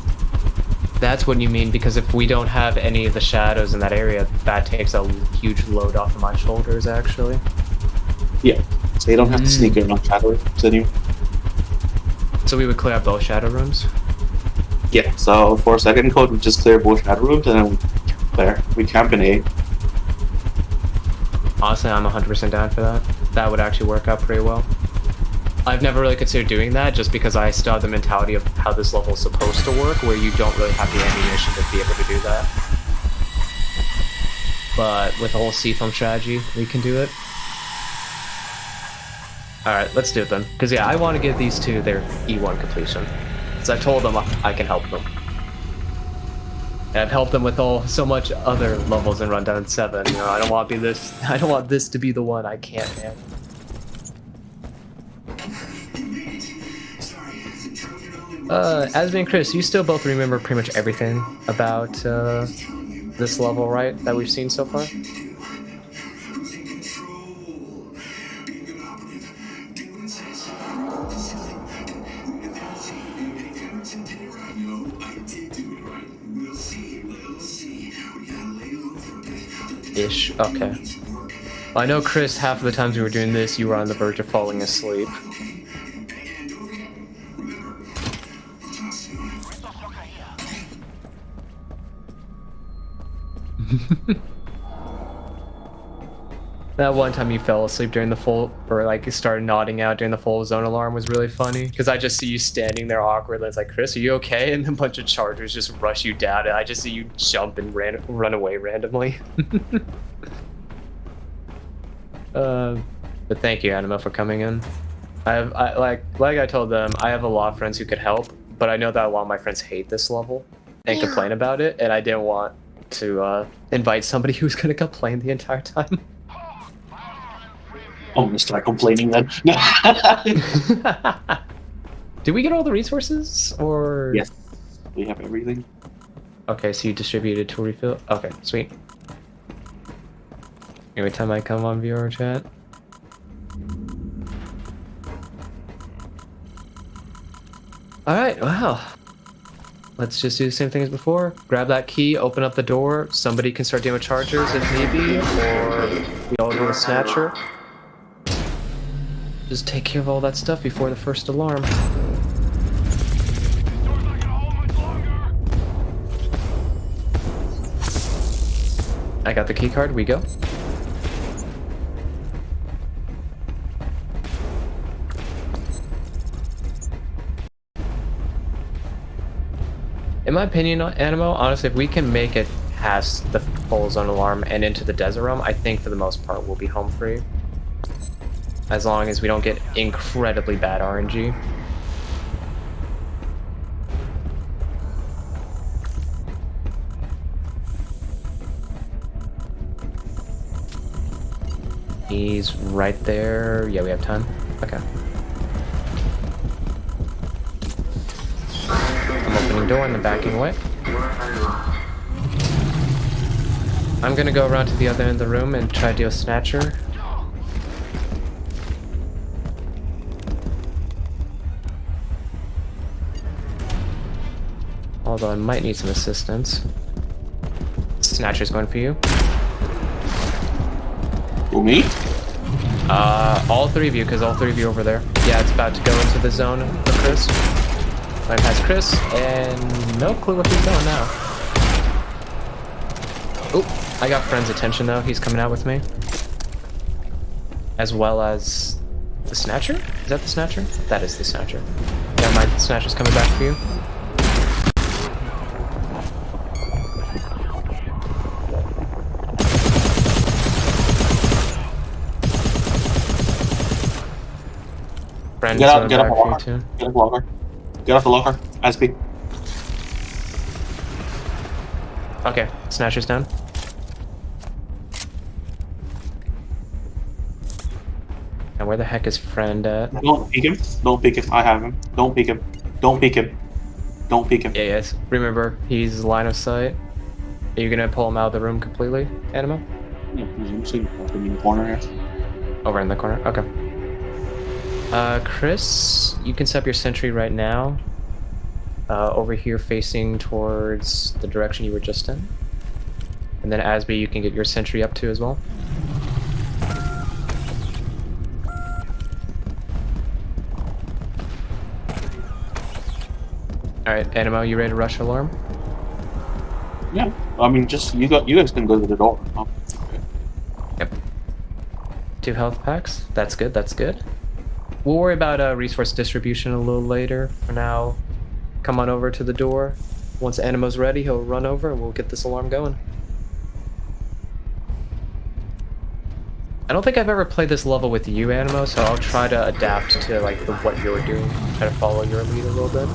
That's what you mean, because if we don't have any of the shadows in that area, that takes a huge load off of my shoulders, actually. Yeah, so you don't have to sneak in on Shadow Rooms anymore. So we would clear out both Shadow Rooms? Yeah, so for second code, we just clear both Shadow Rooms and then we camp in A. Honestly, I'm 100% down for that. That would actually work out pretty well. I've never really considered doing that just because I still have the mentality of how this level is supposed to work, where you don't really have the ammunition to be able to do that. But with the whole C-foam strategy, we can do it. Alright, let's do it then. Because yeah, I want to give these two their E1 completion. Because I told them I can help them. And I've helped them with so much other levels in Rundown 7. You know, I don't want this to be the one I can't handle. Asby and Chris, you still both remember pretty much everything about this level, right? That we've seen so far? Ish. Okay. Well, I know, Chris, half of the times we were doing this, you were on the verge of falling asleep. That one time you fell asleep during the full, or started nodding out during the full zone alarm was really funny, because I just see you standing there awkwardly. It's like, Chris, are you okay? And then a bunch of chargers just rush you down, and I just see you jump and run away randomly. But thank you, Anima, for coming in. Like I told them, I have a lot of friends who could help, but I know that a lot of my friends hate this level and complain about it, and I didn't want to invite somebody who's gonna complain the entire time. I'm gonna start complaining then. Did we get all the resources, or? Yes, we have everything. Okay, so you distributed to refill. Okay, sweet. Every time I come on viewer chat. All right, wow. let's just do the same thing as before. Grab that key, open up the door. Somebody can start dealing with chargers if need be, or we all do a snatcher. Just take care of all that stuff before the first alarm. I got the key card, we go. In my opinion, Animo, honestly, if we can make it past the full zone alarm and into the desert realm, I think for the most part we'll be home free. As long as we don't get incredibly bad RNG. He's right there. Yeah, we have time. Okay. I'm opening door and then backing away. I'm gonna go around to the other end of the room and try to do a snatcher. Although I might need some assistance. Snatcher's going for you. Who, me? All three of you, because all three of you over there. Yeah, it's about to go into the zone for Chris. Right past Chris, and no clue what he's doing now. Oop, I got Friend's attention though. He's coming out with me. As well as the Snatcher? Is that the Snatcher? That is the Snatcher. Yeah, my Snatcher's coming back for you. Friend's Get out, get off the back for you locker. too. Get off the locker. Get off the locker. SP. Okay, Snatcher's down. Now where the heck is Friend at? Don't peek him. Don't peek him. I have him. Don't peek him. Don't peek him. Don't peek him. Yeah, yes. Remember, he's line of sight. Are you gonna pull him out of the room completely, Animo? Yeah, he's in the corner here. Over in the corner? Okay. Chris, you can set up your sentry right now. Over here facing towards the direction you were just in. And then Asby, you can get your sentry up to as well. Alright, Animo, you ready to rush alarm? Yeah. I mean, just you guys can go to the door. Oh, okay. Yep. 2 health packs. That's good, that's good. We'll worry about resource distribution a little later. For now, come on over to the door. Once Animo's ready, he'll run over and we'll get this alarm going. I don't think I've ever played this level with you, Animo, so I'll try to adapt to like what you're doing. Try to follow your lead a little bit.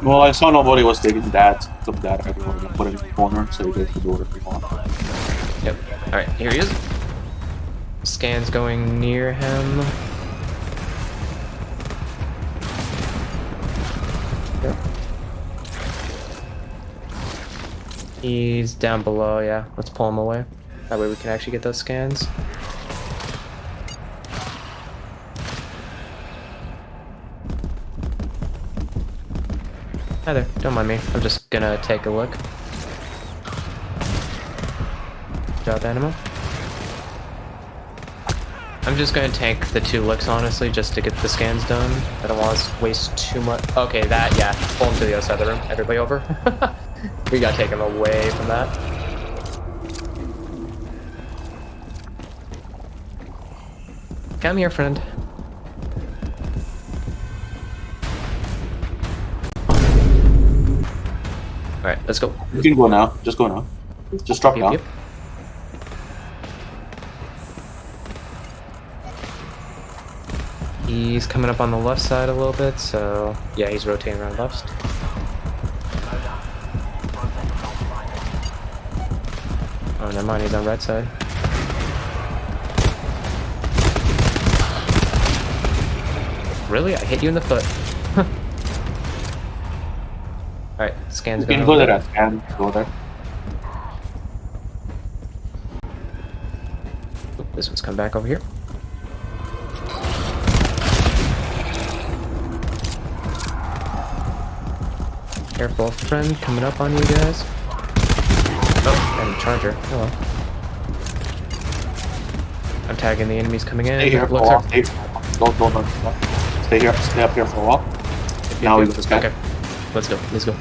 Well, I saw nobody was taking that. Took that. Everyone put it in the corner, so you go to the door if you want. Yep. Alright, here he is. Scan's going near him. Yep. He's down below, yeah. Let's pull him away. That way we can actually get those scans. Hi there, don't mind me. I'm just gonna take a look. Good job, Animo. I'm just gonna tank the 2 looks, honestly, just to get the scans done. I don't want to waste too much. Okay, that, yeah. Pull him to the other side of the room. Everybody over. We gotta take him away from that. Come here, friend. Alright, let's go. You can go now. Just go now. Just drop down. Yep. He's coming up on the left side a little bit, so yeah, he's rotating around left. Oh, never mind, he's on right side. Really? I hit you in the foot. Alright, scans You going can go over. there. Scan. Go there. Oop, this one's come back over here. Careful, friend coming up on you guys. Oh, and a charger. Hello. I'm tagging the enemies coming in. Stay here for a while. Stay here. Stay up here for a while. Now we go back. Okay. Let's go. Let's go.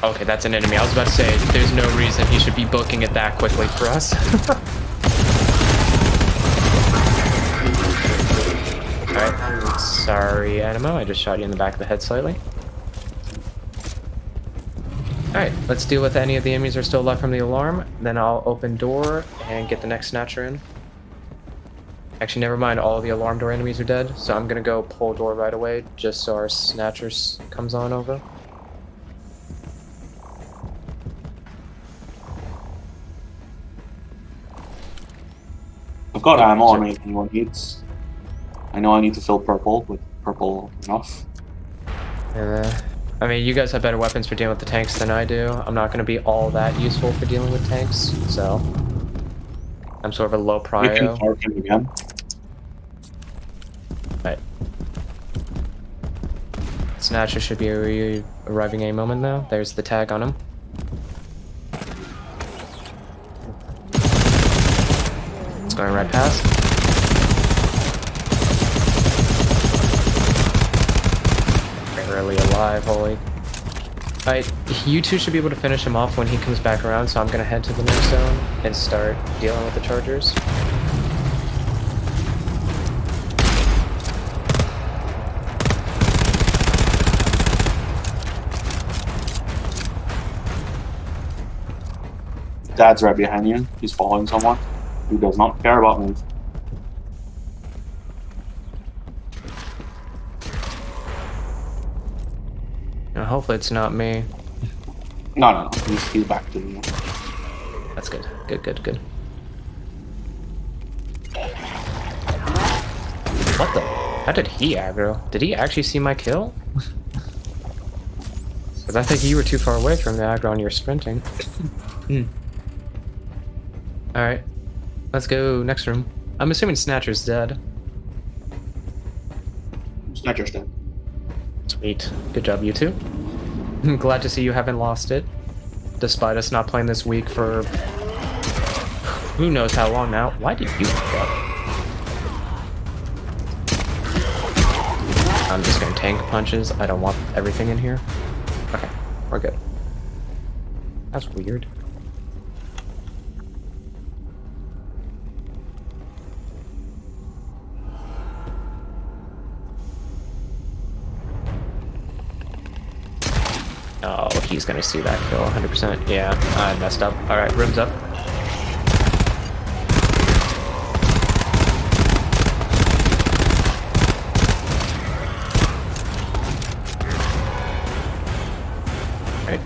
Okay, that's an enemy. I was about to say, there's no reason he should be booking it that quickly for us. Alright. Sorry, Animo. I just shot you in the back of the head slightly. Alright, let's deal with any of the enemies that are still left from the alarm. Then I'll open door and get the next snatcher in. Actually, never mind. All of the alarm door enemies are dead. So I'm gonna go pull door right away, just so our snatchers comes on over. I've got ammo on me if anyone needs. I know I need to fill purple with purple enough. I mean, you guys have better weapons for dealing with the tanks than I do. I'm not going to be all that useful for dealing with tanks, so I'm sort of a low prio. You can park him again. Right. Snatcher should be arriving any moment now. There's the tag on him. It's going right past. Barely alive, holy. Alright, you two should be able to finish him off when he comes back around, so I'm gonna head to the next zone and start dealing with the chargers. Dad's right behind you. He's following someone who does not care about me. Now, hopefully it's not me. No. He's back to me. That's good. Good. What the? How did he aggro? Did he actually see my kill? Because I think you were too far away from the aggro and you're sprinting. Alright. Let's go next room. I'm assuming Snatcher's dead. Snatcher's dead. Sweet. Good job, you two. I'm glad to see you haven't lost it. Despite us not playing this week for who knows how long now. Why did you pick up? I'm just gonna tank punches. I don't want everything in here. Okay, we're good. That's weird. Oh, he's gonna see that kill 100%. Yeah, I messed up. Alright, room's up. Right.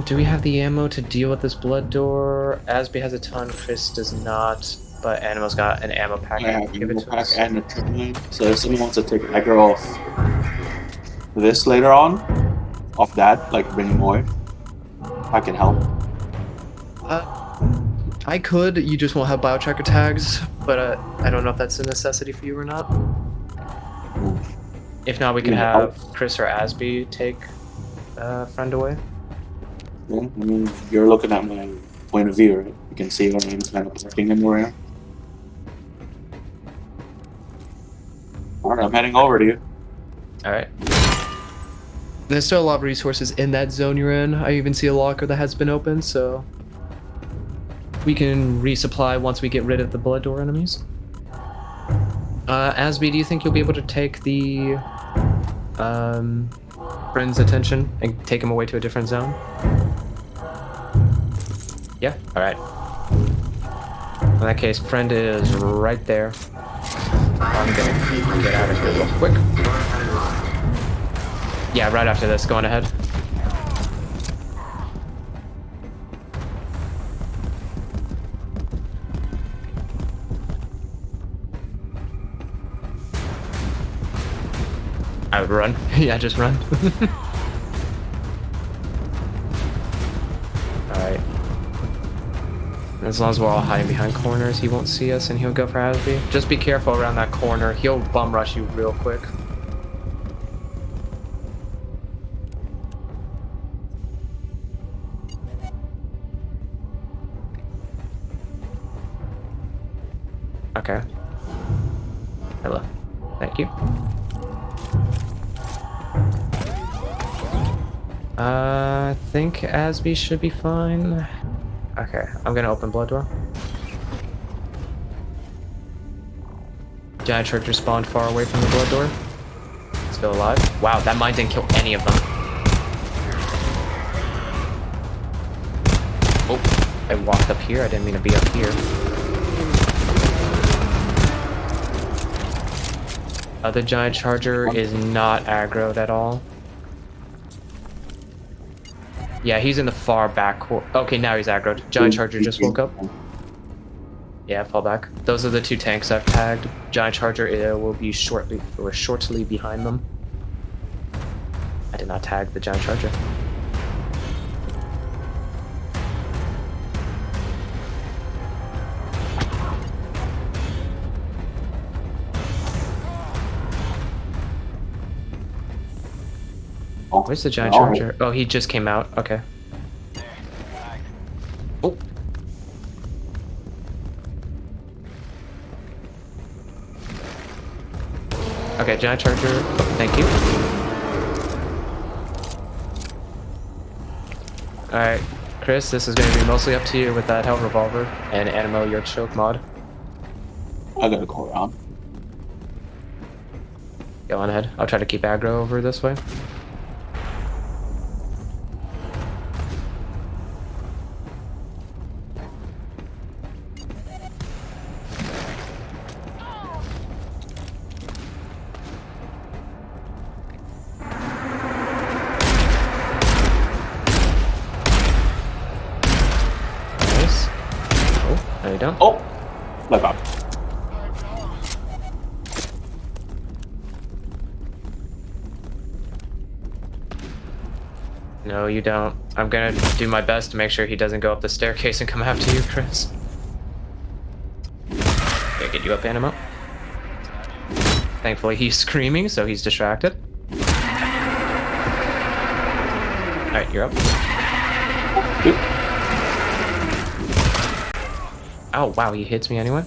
Do we have the ammo to deal with this blood door? Asby has a ton, Chris does not, but Animo's got an ammo pack. I have an ammo pack and a trinity. So if someone wants to take aggro off this later on, off that, like bringing more, I can help. I could, you just won't have biotracker tags, but I don't know if that's a necessity for you or not. If not, we can have Chris or Asby take friend away. Yeah, I mean, you're looking at my point of view, right? You can see our name's kind of working anywhere. Alright, I'm heading over to you. Alright. There's still a lot of resources in that zone you're in. I even see a locker that has been opened, so we can resupply once we get rid of the blood door enemies. Asby, do you think you'll be able to take the friend's attention and take him away to a different zone? Yeah? Alright. In that case, friend is right there. I'm gonna get out of here real quick. Yeah, right after this, going ahead. I would run. Yeah, just run. Alright. As long as we're all hiding behind corners, he won't see us and he'll go for Asby. Just be careful around that corner. He'll bum rush you real quick. Okay. Hello. Thank you. I think Asby should be fine. Okay, I'm gonna open blood door. Giant charger spawned far away from the blood door. Still alive. Wow, that mine didn't kill any of them. Oh, I walked up here. I didn't mean to be up here. The giant charger is not aggroed at all. Yeah, he's in the far back corner. Okay, now he's aggroed. Giant charger just woke up. Yeah, fall back. Those are the two tanks I've tagged. Giant charger will be shortly behind them. I did not tag the giant charger. Where's the giant charger? Oh, he just came out. Okay. Oh. Okay, giant charger. Oh, thank you. Alright, Chris, this is going to be mostly up to you with that hell revolver and Animo your choke mod. I got a core on. Go on ahead. I'll try to keep aggro over this way. Down. Oh, let up. No, you don't. I'm gonna do my best to make sure he doesn't go up the staircase and come after you, Chris. Gonna get you up, Animo. Thankfully, he's screaming, so he's distracted. Alright, you're up. Good. Oh, wow, he hits me anyway.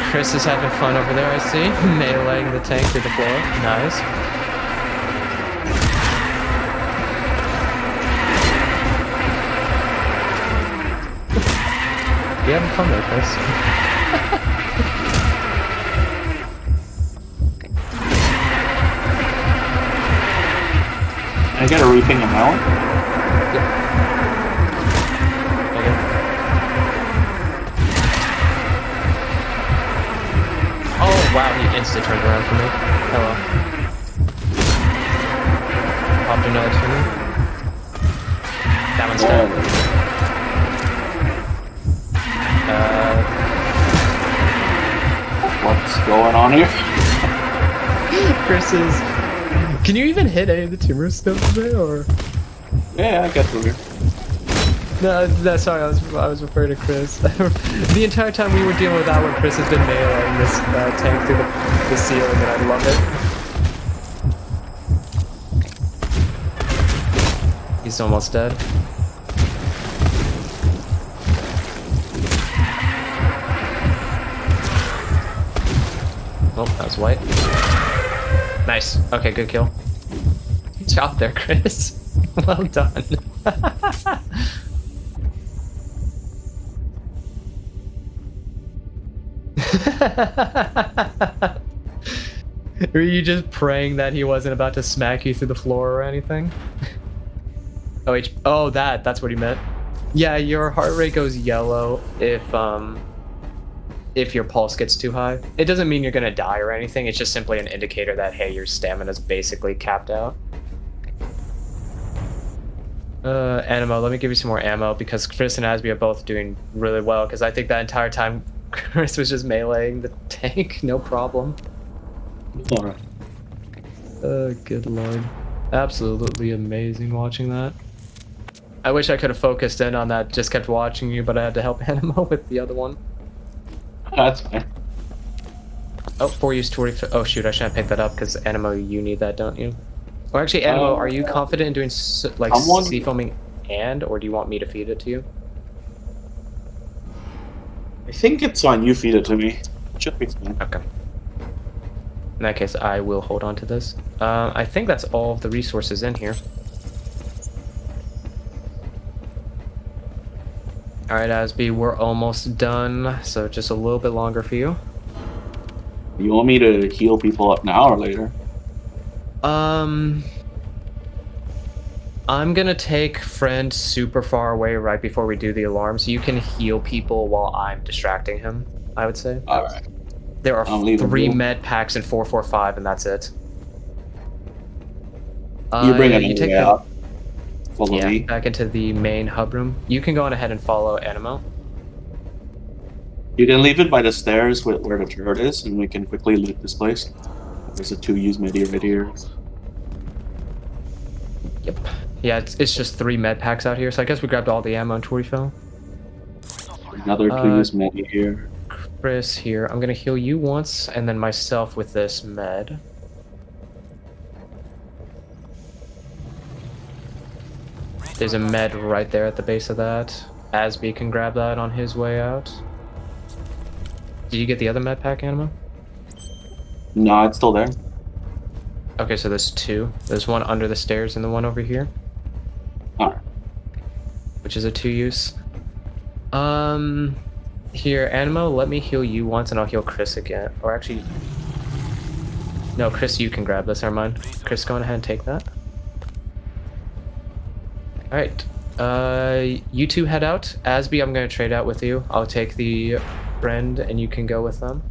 Chris is having fun over there, I see. Meleeing the tank through the floor. Nice. You having fun there, Chris? I get a reaping a melon? Yep. Oh wow, he insta turned around for me. Hello. Popped a nose for me. That one's dead. What's going on here? Chris is... Can you even hit any of the tumor stuff there, or...? Yeah, I got through here. No, that's sorry, I was referring to Chris. The entire time we were dealing with that one, Chris has been meleeing this tank through the ceiling, and I love it. He's almost dead. Oh, that was white. Nice. Okay, good kill. Good job there, Chris. Well done. Were you just praying that he wasn't about to smack you through the floor or anything? Oh, that's what he meant. Yeah, your heart rate goes yellow if your pulse gets too high. It doesn't mean you're gonna die or anything, it's just simply an indicator that, hey, your stamina's basically capped out. Animo, let me give you some more ammo, because Chris and Asby are both doing really well, because I think that entire time Chris was just meleeing the tank, no problem. Alright. Good lord. Absolutely amazing watching that. I wish I could have focused in on that. Just kept watching you, but I had to help Animo with the other one. That's fine. Oh, 4 use 20. Oh shoot, I shouldn't pick that up because Animo, you need that, don't you? Or actually, Animo, are you confident in doing like sea foaming or do you want me to feed it to you? I think it's fine. You feed it to me. Should be fine. Okay. In that case, I will hold on to this. I think that's all of the resources in here. Alright, Asby, we're almost done, so just a little bit longer for you. You want me to heal people up now or later? I'm gonna take friend super far away right before we do the alarm, so you can heal people while I'm distracting him, I would say. Alright. There are I'll leave 3 him. med packs in 445, and that's it. You bring it you take out. Follow me. back into the main hub room. You can go on ahead and follow Animo. You can leave it by the stairs where the turret is, and we can quickly loot this place. There's a 2-use medi right here. Yep. Yeah, it's just 3 med packs out here, so I guess we grabbed all the ammo in Torifel. Another 2-use medi here. Chris here. I'm gonna heal you once, and then myself with this med. There's a med right there at the base of that. Asby can grab that on his way out. Did you get the other med pack, Animo? No, it's still there. Okay, so there's 2. There's one under the stairs and the one over here. Alright. Which is a 2-use. Here, Animo, let me heal you once and I'll heal Chris again. Or actually... No, Chris, you can grab this, never mind. Chris, go on ahead and take that. Alright. You two head out. Asby, I'm gonna trade out with you. I'll take the friend and you can go with them.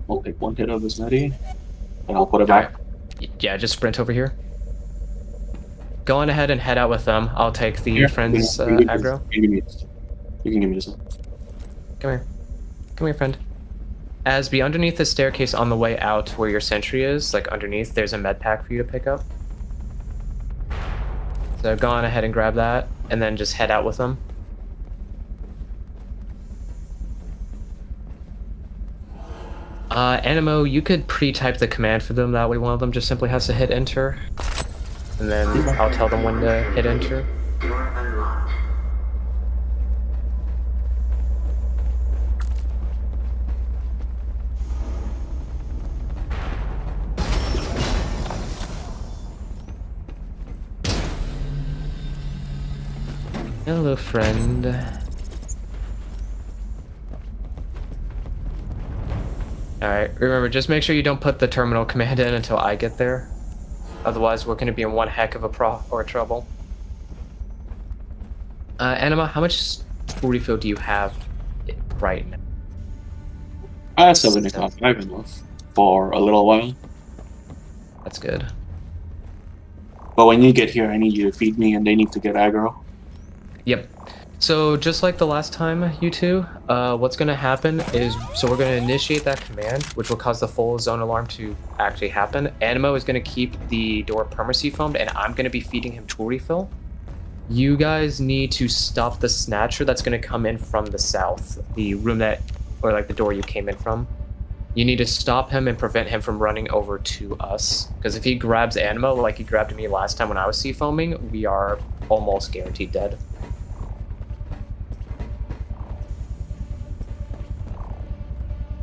I'll take 1 hit of this medi, and I'll put it back. Yeah, just sprint over here. Go on ahead and head out with them. I'll take the friend's aggro. You can give me this one. Come here. Come here, friend. Asby, underneath the staircase on the way out where your sentry is, like underneath, there's a med pack for you to pick up. So go on ahead and grab that, and then just head out with them. Animo, you could pre-type the command for them, that way one of them just simply has to hit enter. And then I'll tell them when to hit enter. Hello, friend. Alright, remember, just make sure you don't put the terminal command in until I get there. Otherwise, we're going to be in one heck of a trouble. Anima, how much refill do you have right now? I have 75. I've been off for a little while. That's good. But when you get here, I need you to feed me, and they need to get aggro. Yep. So just like the last time, you two, what's going to happen is, so we're going to initiate that command, which will cause the full zone alarm to actually happen. Animo is going to keep the door permacy foamed, and I'm going to be feeding him tool refill. You guys need to stop the snatcher that's going to come in from the south, the room that, or like the door you came in from. You need to stop him and prevent him from running over to us. Because if he grabs Animo like he grabbed me last time when I was sea foaming, we are almost guaranteed dead.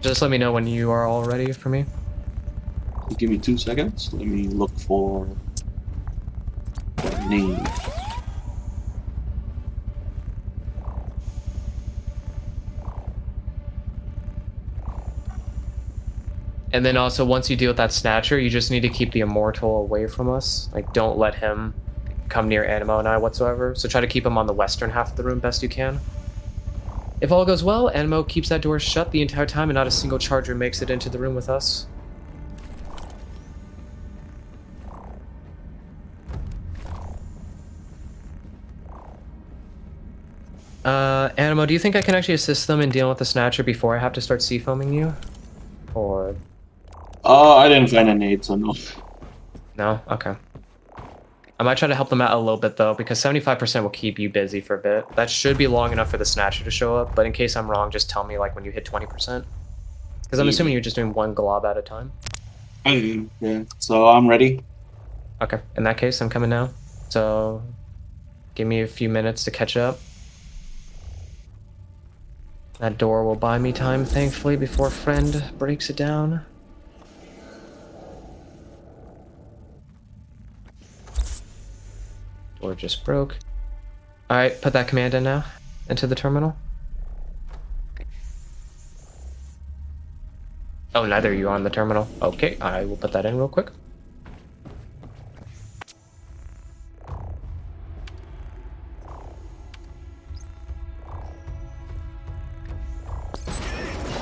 Just let me know when you are all ready for me. Give me 2 seconds. Let me look for name. And then also, once you deal with that snatcher, you just need to keep the immortal away from us. Like, don't let him come near Animo and I whatsoever. So try to keep him on the western half of the room best you can. If all goes well, Animo keeps that door shut the entire time and not a single charger makes it into the room with us. Animo, do you think I can actually assist them in dealing with the snatcher before I have to start sea foaming you? Or... I didn't find a nade, so no. No? Okay. I might try to help them out a little bit though, because 75% will keep you busy for a bit. That should be long enough for the Snatcher to show up, but in case I'm wrong, just tell me like when you hit 20%. Because I'm assuming you're just doing one glob at a time. Yeah. So I'm ready. Okay, in that case, I'm coming now. So give me a few minutes to catch up. That door will buy me time, thankfully, before friend breaks it down. Door just broke. Alright, put that command in now. Into the terminal. Oh, neither of you are on the terminal. Okay, I will put that in real quick.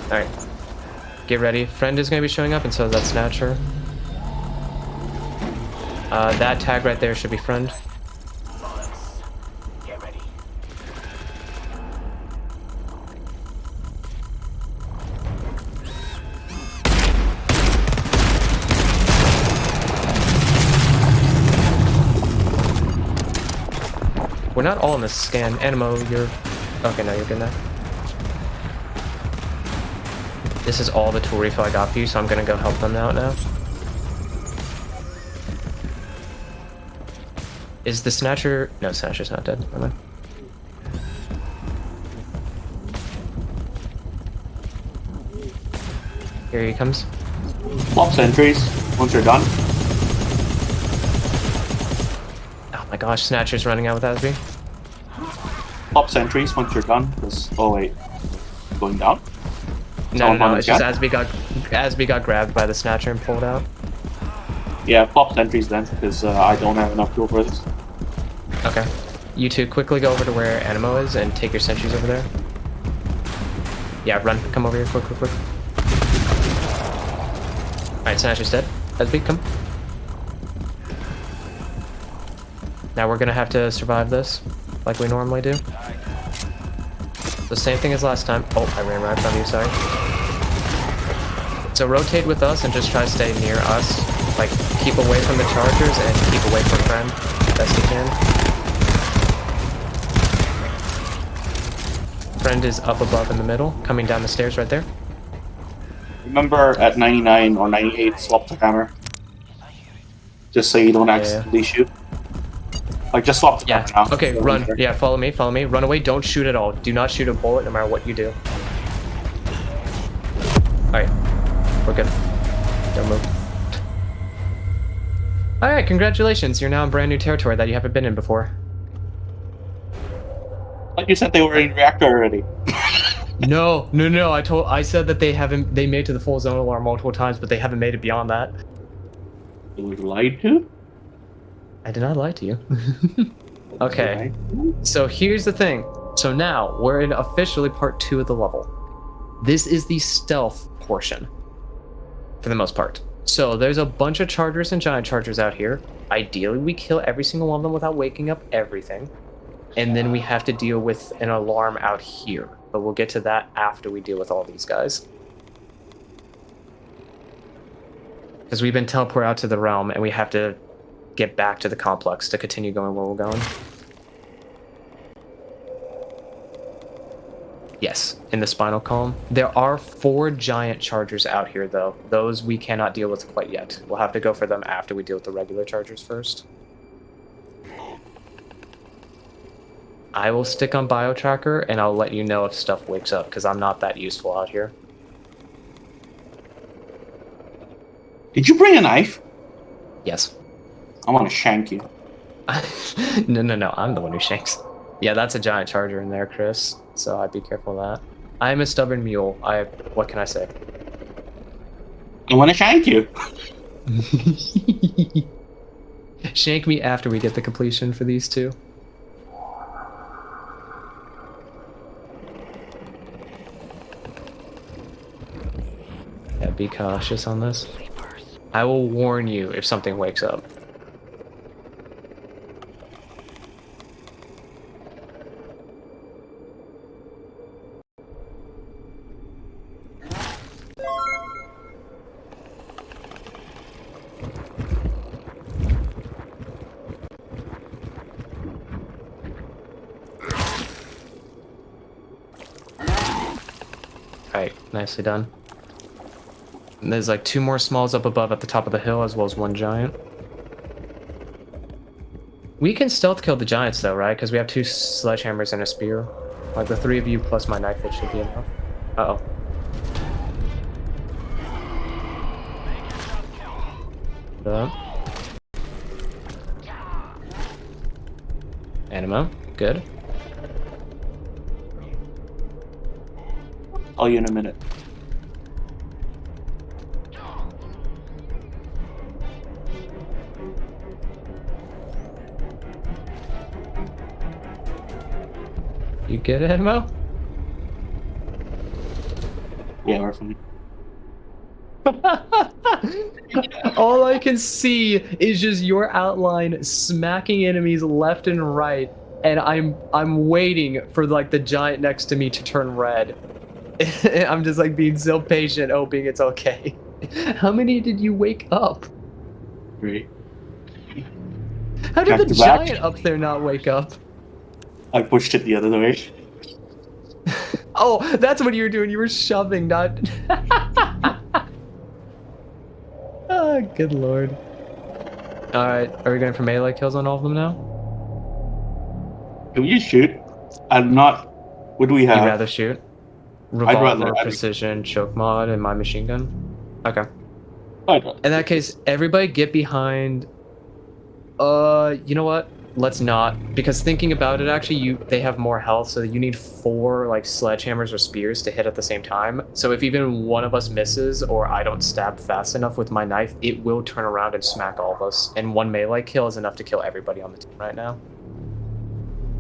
Alright. Get ready. Friend is going to be showing up, and so is that Snatcher. That tag right there should be friend. Get ready. We're not all in this scan. Animo, you're... Okay, no, you're good now. This is all the tool refill I got for you, so I'm gonna go help them out now. Is the Snatcher... No, Snatcher's not dead. Never mind. Here he comes. Flop sentries once you're done. Oh my gosh, Snatcher's running out with Asby. Flop sentries once you're done. Oh wait, going down. No, it's just Asby got grabbed by the Snatcher and pulled out. Yeah, flop sentries then, because I don't have enough fuel for this. Okay. You two quickly go over to where Animo is and take your sentries over there. Yeah, run. Come over here, quick. Alright, Snatcher's dead. Asby, come. Now we're gonna have to survive this, like we normally do. The same thing as last time. Oh, I ran right from you, sorry. So rotate with us and just try to stay near us. Like, keep away from the chargers and keep away from friend, best you can. Friend is up above in the middle, coming down the stairs right there. Remember at 99 or 98, swap the camera. Just so you don't accidentally shoot. Like, just swap the camera now. Okay, run. Yeah, follow me. Run away, don't shoot at all. Do not shoot a bullet no matter what you do. Alright, we're good. Don't move. Alright, congratulations. You're now in brand new territory that you haven't been in before. Like you said, they were in reactor already. No. I said that they made it to the full zone alarm multiple times, but they haven't made it beyond that. You were lied to? I did not lie to you. Okay. So here's the thing. So now we're in officially part 2 of the level. This is the stealth portion. For the most part. So there's a bunch of chargers and giant chargers out here. Ideally, we kill every single one of them without waking up everything. And then we have to deal with an alarm out here. But we'll get to that after we deal with all these guys. Because we've been teleported out to the realm and we have to get back to the complex to continue going where we're going. Yes, in the spinal column. There are 4 giant chargers out here, though. Those we cannot deal with quite yet. We'll have to go for them after we deal with the regular chargers first. I will stick on BioTracker, and I'll let you know if stuff wakes up, because I'm not that useful out here. Did you bring a knife? Yes. I want to shank you. No, I'm the one who shanks. Yeah, that's a giant charger in there, Chris. So I'd be careful of that. I'm a stubborn mule. What can I say? I want to shank you. Shank me after we get the completion for these two. Yeah, be cautious on this. I will warn you if something wakes up. Alright, nicely done. And there's like 2 more smalls up above at the top of the hill, as well as 1 giant. We can stealth kill the giants though, right? Because we have 2 sledgehammers and a spear. Like the 3 of you plus my knife hit should be enough. Uh-oh. Animo, good. Call you in a minute. You get it, Animo? Yeah, we're fine. All I can see is just your outline smacking enemies left and right, and I'm waiting for like the giant next to me to turn red. I'm just like being so patient, hoping it's okay. How many did you wake up? 3. How did Back the to back. giant up there not wake up? I pushed it the other way. Oh, that's what you were doing. You were shoving, not. Oh, good lord. Alright, are we going for melee kills on all of them now? Can we just shoot? I'm not. What do we have? You'd rather shoot? Revolver, precision, choke mod, and my machine gun? Okay. In that case, everybody get behind. You know what? Let's not, because thinking about it, actually, they have more health, so you need 4 like sledgehammers or spears to hit at the same time. So if even one of us misses, or I don't stab fast enough with my knife, it will turn around and smack all of us. And 1 melee kill is enough to kill everybody on the team right now.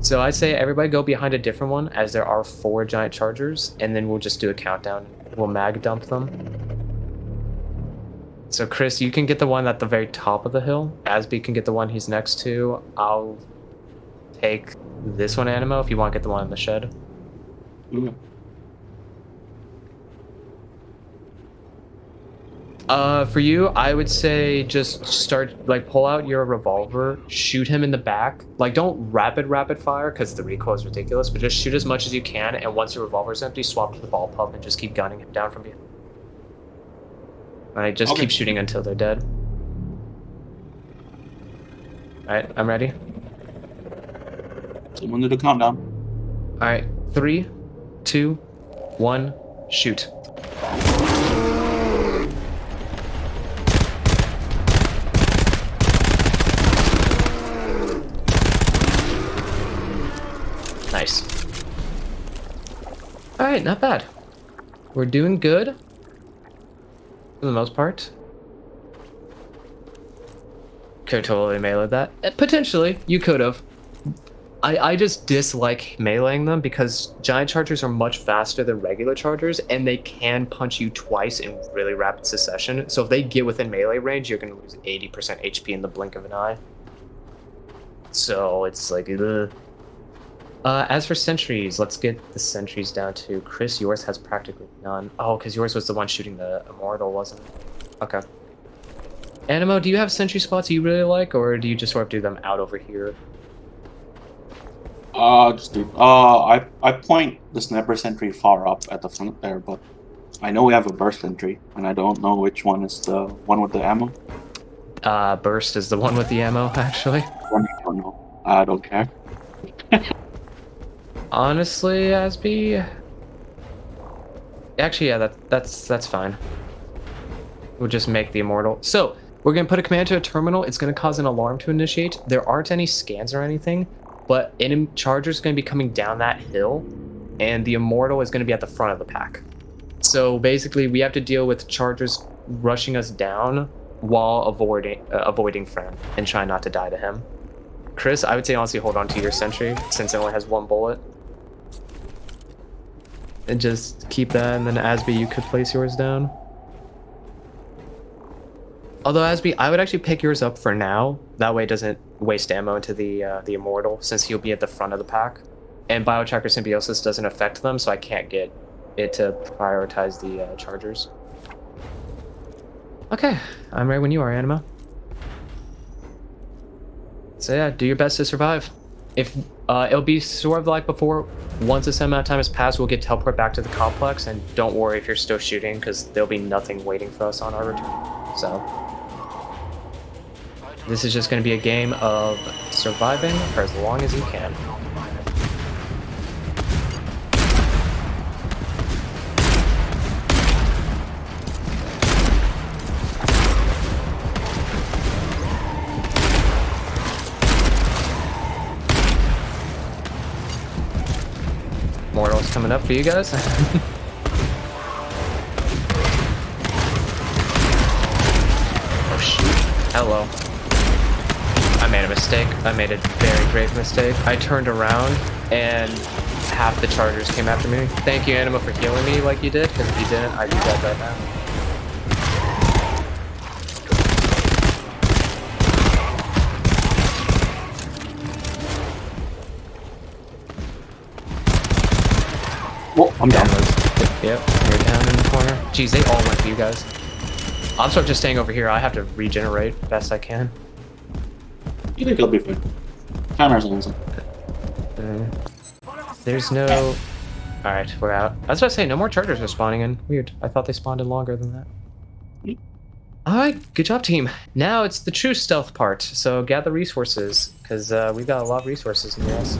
So I say everybody go behind a different one, as there are 4 giant chargers, and then we'll just do a countdown. We'll mag dump them. So Chris, you can get the one at the very top of the hill. Asby can get the one he's next to. I'll take this one, Animo, if you want to get the one in the shed. For you, I would say just start, like, pull out your revolver, shoot him in the back. Like, don't rapid fire, because the recoil is ridiculous, but just shoot as much as you can, and once your revolver's empty, swap to the ball pump and just keep gunning him down from behind. Alright, just keep shooting until they're dead. Alright, I'm ready. Someone do the countdown. Alright, 3, 2, 1, shoot. Nice. Alright, not bad. We're doing good. For the most part. Could totally melee that. Potentially, you could have. I just dislike meleeing them because giant chargers are much faster than regular chargers, and they can punch you twice in really rapid succession. So if they get within melee range, you're going to lose 80% HP in the blink of an eye. So it's like, ugh. As for sentries, let's get the sentries down to Chris. Yours has practically none. Oh, because yours was the one shooting the immortal, wasn't it? Okay. Animo, do you have sentry spots you really like, or do you just sort of do them out over here? Just do. I point the sniper sentry far up at the front there, but I know we have a burst sentry, and I don't know which one is the one with the ammo. Burst is the one with the ammo, actually. I don't know. I don't care. Honestly, Asby. Actually, yeah, that's fine. We'll just make the immortal. So we're gonna put a command to a terminal. It's gonna cause an alarm to initiate. There aren't any scans or anything, but enemy charger's gonna be coming down that hill, and the immortal is gonna be at the front of the pack. So basically, we have to deal with chargers rushing us down while avoiding Fran and trying not to die to him. Chris, I would say honestly hold on to your sentry since it only has 1 bullet. And just keep that, and then Asby, you could place yours down. Although Asby, I would actually pick yours up for now. That way it doesn't waste ammo into the immortal, since he'll be at the front of the pack. And Biotracker Symbiosis doesn't affect them, so I can't get it to prioritize the chargers. Okay, I'm ready when you are, Anima. So yeah, do your best to survive. If It'll be sort of like before. Once a set amount of time has passed, we'll get teleport back to the complex, and don't worry if you're still shooting, because there'll be nothing waiting for us on our return. So, this is just going to be a game of surviving for as long as you can. Mortals coming up for you guys. Oh shoot. Hello. I made a mistake. I made a very grave mistake. I turned around and half the chargers came after me. Thank you, Anima, for healing me like you did, because if you didn't, I'd be dead right now. Oh, I'm down. Yep, you're down in the corner. Jeez, they all went for you guys. I'm sort of just staying over here. I have to regenerate best I can. You think it'll be fine? Cameras on. There's no... Alright, we're out. I was about to say, no more chargers are spawning in. Weird. I thought they spawned in longer than that. Alright, good job, team. Now it's the true stealth part. So gather resources, because we've got a lot of resources in this.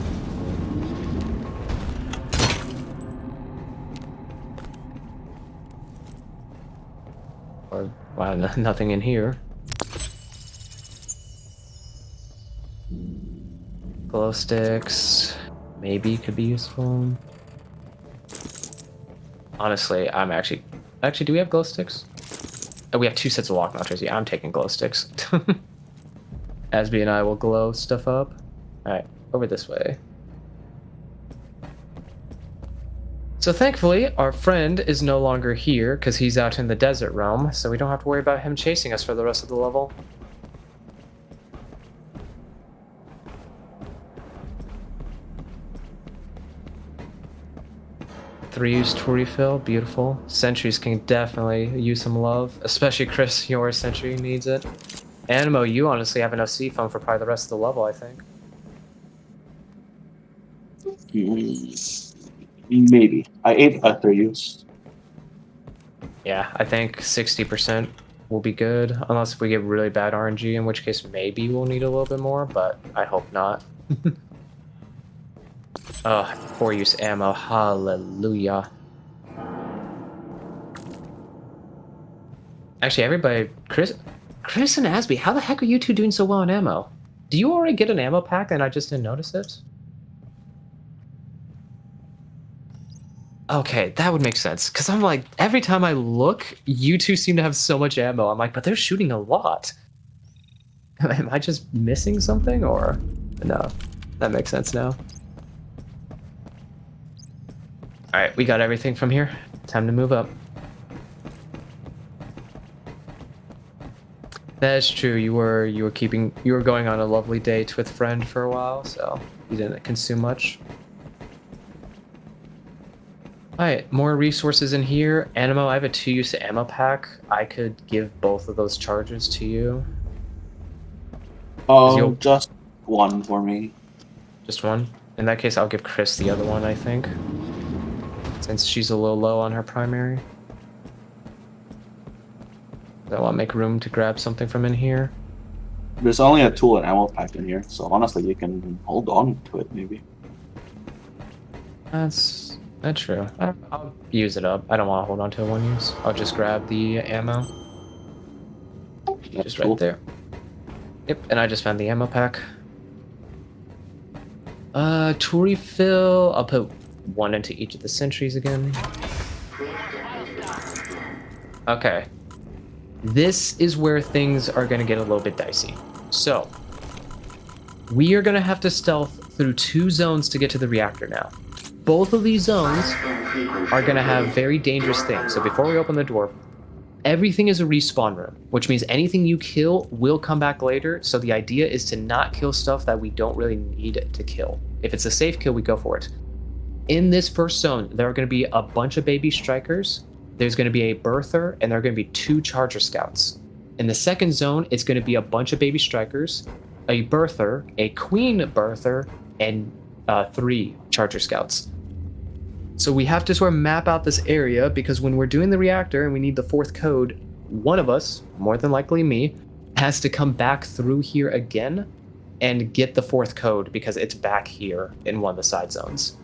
Or, wow, nothing in here. Glow sticks, maybe could be useful. Honestly, I'm actually, do we have glow sticks? Oh, we have 2 sets of lock launchers. Yeah, I'm taking glow sticks. Asby and I will glow stuff up. Alright, over this way. So thankfully, our friend is no longer here because he's out in the desert realm, so we don't have to worry about him chasing us for the rest of the level. Use to refill, beautiful. Sentries can definitely use some love, especially Chris, your sentry needs it. Animo, you honestly have enough C-foam for probably the rest of the level, I think. Maybe. I ate after use. Yeah, I think 60% will be good, unless if we get really bad RNG, in which case maybe we'll need a little bit more, but I hope not. Oh, 4-use ammo, hallelujah. Actually, everybody, Chris and Asby, how the heck are you two doing so well on ammo? Do you already get an ammo pack and I just didn't notice it? Okay, that would make sense, because I'm like, every time I look, you two seem to have so much ammo. I'm like, but they're shooting a lot. Am I just missing something, or? No, that makes sense now. Alright, we got everything from here. Time to move up. That is true. You were going on a lovely date with friend for a while, so you didn't consume much. Alright, more resources in here. Animo, I have a 2-use ammo pack. I could give both of those charges to you. Oh, just one for me. Just one? In that case, I'll give Chris the other one, I think. Since she's a little low on her primary. I want to make room to grab something from in here. There's only a tool and ammo pack in here, so honestly, you can hold on to it, maybe. That's true. I'll use it up. I don't want to hold on to a 1-use. I'll just grab the ammo. Just right there. Yep, and I just found the ammo pack. To refill, I'll put 1 into each of the sentries again. Okay. This is where things are going to get a little bit dicey. So, we are going to have to stealth through 2 zones to get to the reactor now. Both of these zones are going to have very dangerous things. So before we open the door, everything is a respawn room, which means anything you kill will come back later. So the idea is to not kill stuff that we don't really need to kill. If it's a safe kill, we go for it. In this first zone, there are going to be a bunch of baby strikers. There's going to be a birther, and there are going to be 2 charger scouts. In the second zone, it's going to be a bunch of baby strikers, a birther, a queen birther, and 3 Charger Scouts. So we have to sort of map out this area because when we're doing the reactor and we need the 4th code, one of us, more than likely me, has to come back through here again and get the 4th code because it's back here in one of the side zones.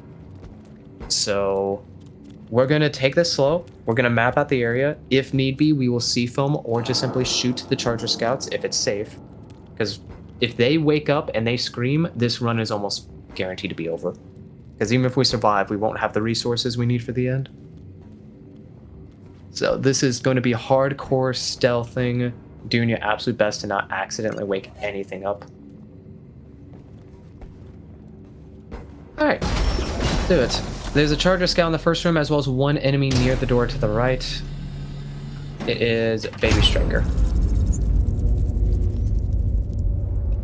So we're going to take this slow. We're going to map out the area. If need be, we will seafoam or just simply shoot the Charger Scouts if it's safe. Because if they wake up and they scream, this run is almost guaranteed to be over. Because even if we survive, we won't have the resources we need for the end. So this is going to be hardcore stealthing, doing your absolute best to not accidentally wake anything up. Alright, let's do it. There's a Charger Scout in the first room, as well as one enemy near the door to the right. It is Baby Striker.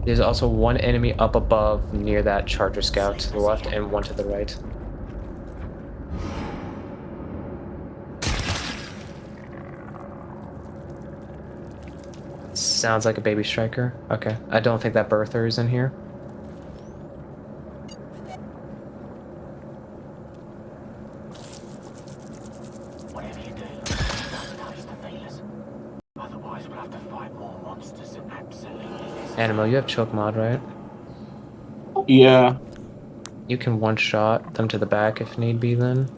There's also one enemy up above near that Charger Scout to the left and one to the right. Sounds like a Baby Striker. Okay, I don't think that Birther is in here. Whatever you do, don't touch the feelers. Otherwise, we'll have to fight more monsters and absolutely. Animal, you have choke mod, right? Yeah. You can one-shot them to the back if need be then.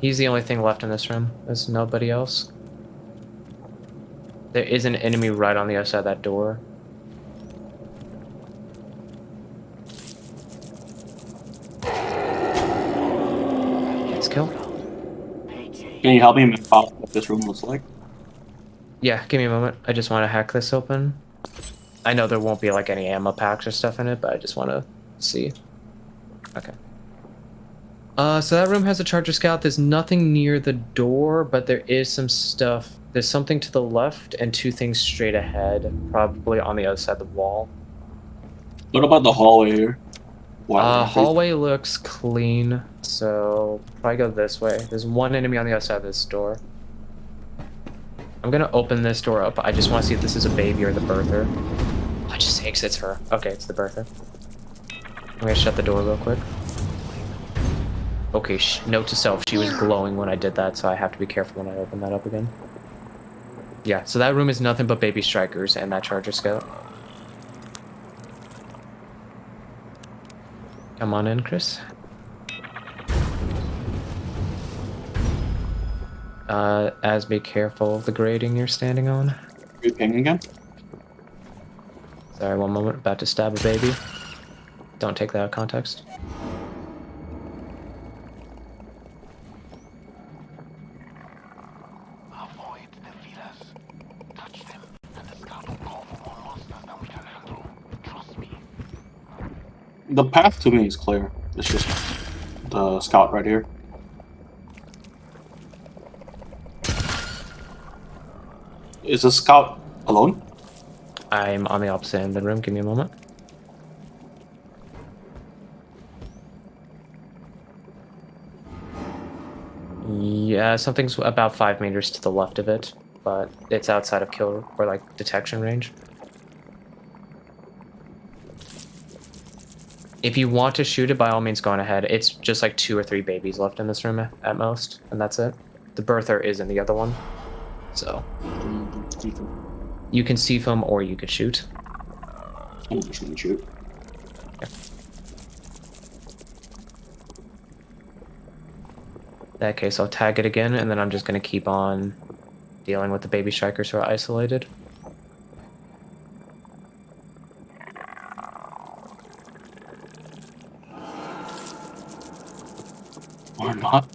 He's the only thing left in this room. There's nobody else. There is an enemy right on the other side of that door. Let's kill. Can you help me map out what this room looks like? Yeah, give me a moment. I just want to hack this open. I know there won't be like any ammo packs or stuff in it, but I just want to see. Okay. So that room has a Charger Scout. There's nothing near the door, but there is some stuff. There's something to the left and 2 things straight ahead, probably on the other side of the wall. What about the hallway here? Hallway looks clean, so probably go this way. There's one enemy on the other side of this door. I'm gonna open this door up. I just want to see if this is a baby or the Birther. I just think it's her. Okay, it's the Birther. I'm gonna shut the door real quick. Okay, note to self, she was glowing when I did that, so I have to be careful when I open that up again. Yeah, so that room is nothing but Baby Strikers and that Charger Scout. Come on in, Chris. As be careful of the grating you're standing on. You ping again? Sorry, one moment. About to stab a baby. Don't take that out of context. Avoid the feelers. Touch them, and the scout will call for more monsters than we can handle. Trust me. The path to me is clear. It's just the scout right here. Is the scout alone? I'm on the opposite end of the room. Give me a moment. Yeah, something's about 5 meters to the left of it, but it's outside of kill or like detection range. If you want to shoot it, by all means, go on ahead. It's just like 2 or 3 babies left in this room at most, and that's it. The Birther is in the other one, so you can seafoam or you could shoot. I'm just gonna shoot. Okay. In that case, I'll tag it again, and then I'm just gonna keep on dealing with the Baby Strikers who are isolated. Or not.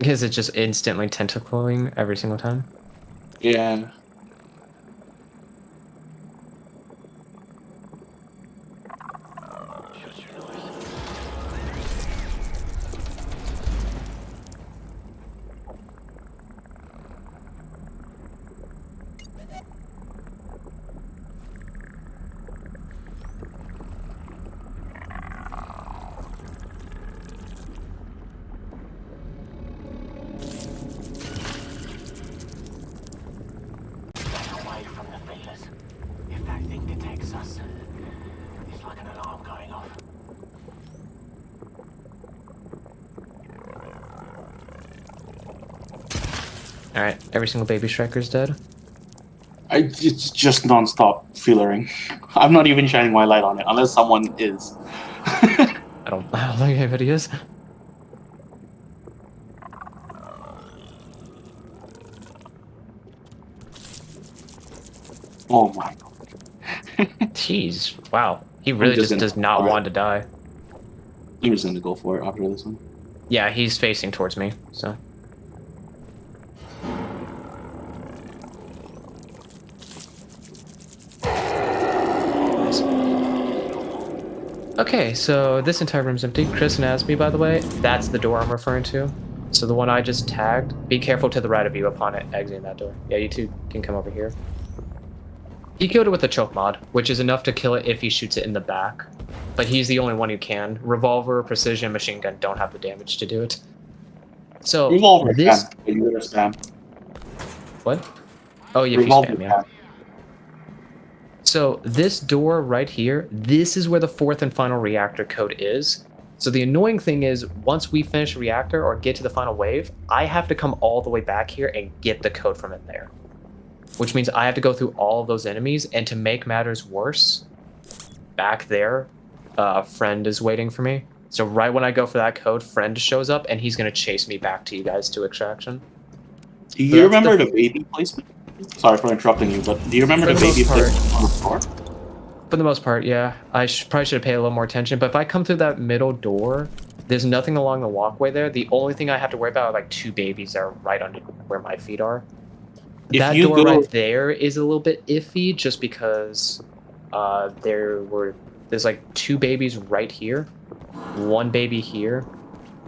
Is it just instantly tentacling every single time? Yeah. Alright, every single baby striker's dead. It's just non-stop fillering. I'm not even shining my light on it unless someone is. I don't think anybody is. Oh my. Jeez, wow. He really just does not want to die. I'm just gonna go for it after this one. Yeah, he's facing towards me, so. Nice. Okay, so this entire room's empty. Krisuna asked me, by the way, that's the door I'm referring to. So the one I just tagged, be careful to the right of you upon it exiting that door. Yeah, you two can come over here. He killed it with a choke mod, which is enough to kill it if he shoots it in the back. But he's the only one who can. Revolver, precision, machine gun don't have the damage to do it. So Revolver this... can, you understand. What? Oh, yeah, if you spam, yeah. So this door right here, this is where the fourth and final reactor code is. So the annoying thing is, once we finish reactor or get to the final wave, I have to come all the way back here and get the code from in there. Which means I have to go through all of those enemies, and to make matters worse, back there, Friend is waiting for me. So right when I go for that code, Friend shows up, and he's going to chase me back to you guys to extraction. Do you remember the baby placement? Sorry for interrupting you, but do you remember the baby placement on the floor? For the most part, yeah. I probably should have paid a little more attention, but if I come through that middle door, there's nothing along the walkway there. The only thing I have to worry about are like two babies that are right under where my feet are. That door right there is a little bit iffy just because there's like two babies right here, one baby here,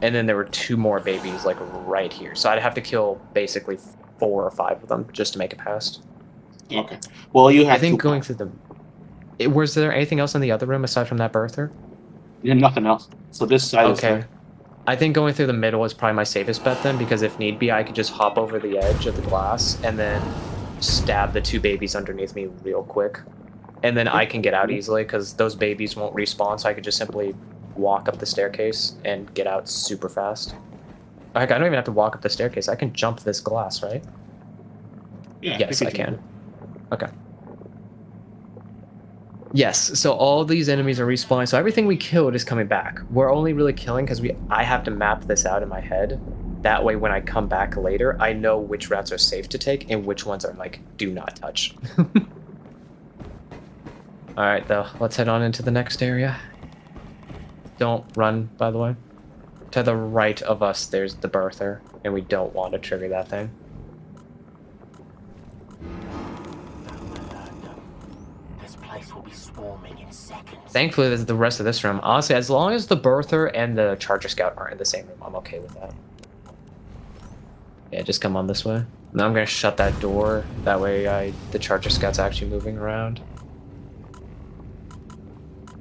and then there were two more babies like right here. So I'd have to kill basically 4 or 5 of them just to make it past. Okay. Well, you have I think going through the... Was there anything else in the other room aside from that birther? Yeah, nothing else. So this side is okay. I think going through the middle is probably my safest bet then, because if need be, I could just hop over the edge of the glass and then stab the two babies underneath me real quick. And then I can get out easily, because those babies won't respawn, so I could just simply walk up the staircase and get out super fast. Heck, I don't even have to walk up the staircase. I can jump this glass, right? Yeah, yes, I can. Okay. Yes, so all these enemies are respawning, so everything we killed is coming back. We're only really killing because I have to map this out in my head. That way, when I come back later, I know which routes are safe to take and which ones are like, do not touch. Alright, though, let's head on into the next area. Don't run, by the way. To the right of us, there's the birther, and we don't want to trigger that thing. Thankfully, there's the rest of this room. Honestly, as long as the birther and the charger scout aren't in the same room, I'm okay with that. Yeah, just come on this way. Now I'm gonna shut that door. That way, the charger scout's actually moving around.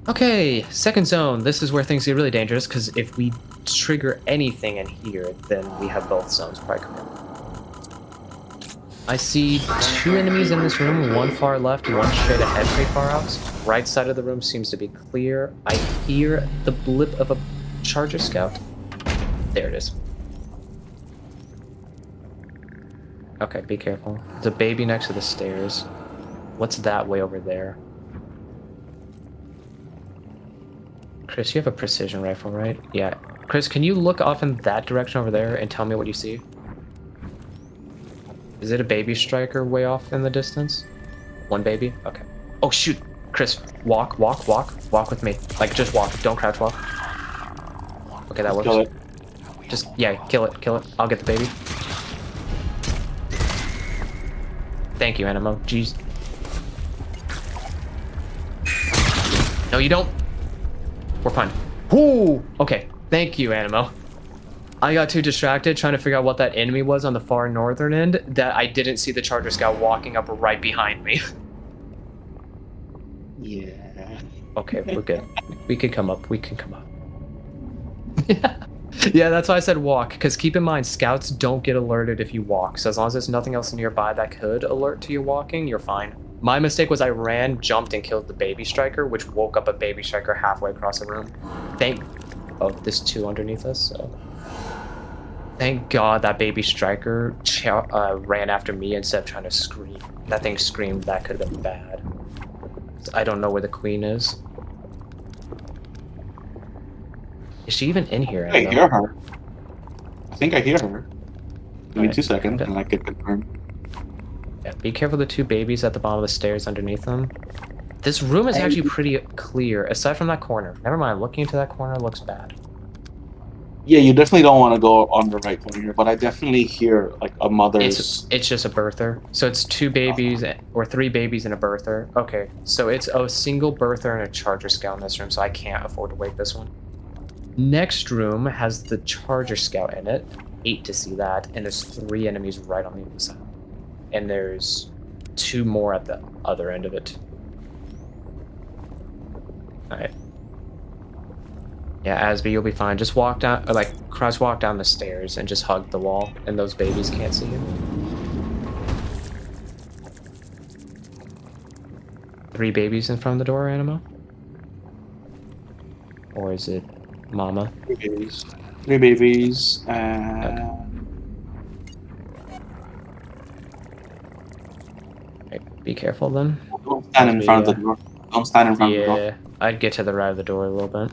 Okay, second zone. This is where things get really dangerous, because if we trigger anything in here, then we have both zones probably coming. I see 2 enemies in this room, one far left, one straight ahead, pretty far out. Right side of the room seems to be clear. I hear the blip of a charger scout. There it is. Okay, be careful. There's a baby next to the stairs. What's that way over there? Chris, you have a precision rifle, right? Yeah. Chris, can you look off in that direction over there and tell me what you see? Is it a baby striker way off in the distance? One baby? Okay. Oh, shoot. Chris, walk with me. Like, just walk. Don't crouch walk. Okay, that works. Kill it. Just, yeah, kill it. I'll get the baby. Thank you, Animo. Jeez. No, you don't. We're fine. Ooh! Okay, thank you, Animo. I got too distracted trying to figure out what that enemy was on the far northern end that I didn't see the charger scout walking up right behind me. Yeah. Okay, we're good. We can come up. Yeah, that's why I said walk, because keep in mind, scouts don't get alerted if you walk, so as long as there's nothing else nearby that could alert to you walking, you're fine. My mistake was I ran, jumped, and killed the baby striker, which woke up a baby striker halfway across the room. Oh, there's 2 underneath us, so... Thank God that baby striker ran after me instead of trying to scream. That thing screamed. That could have been bad. I don't know where the queen is. Is she even in here? I hear her. I think I hear her. Give me 2 seconds and I can confirm. Yeah, be careful the 2 babies at the bottom of the stairs underneath them. This room is actually pretty clear, aside from that corner. Never mind, looking into that corner looks bad. Yeah, you definitely don't want to go on the right corner here, but I definitely hear like a mother's. It's just a birther. So it's 2 babies or 3 babies and a birther. Okay, so it's a single birther and a charger scout in this room, so I can't afford to wait this one. Next room has the charger scout in it. 8 to see that, and there's 3 enemies right on the inside. And there's 2 more at the other end of it. Alright. Yeah, Asby, you'll be fine. Just walk down, or like, crosswalk down the stairs and just hug the wall, and those babies can't see you. 3 babies in front of the door, Animo? Or is it Mama? 3 babies. 3 babies, and... Okay. Be careful then. Don't stand in front of the door. Don't stand in front of the door. Yeah, I'd get to the right of the door a little bit.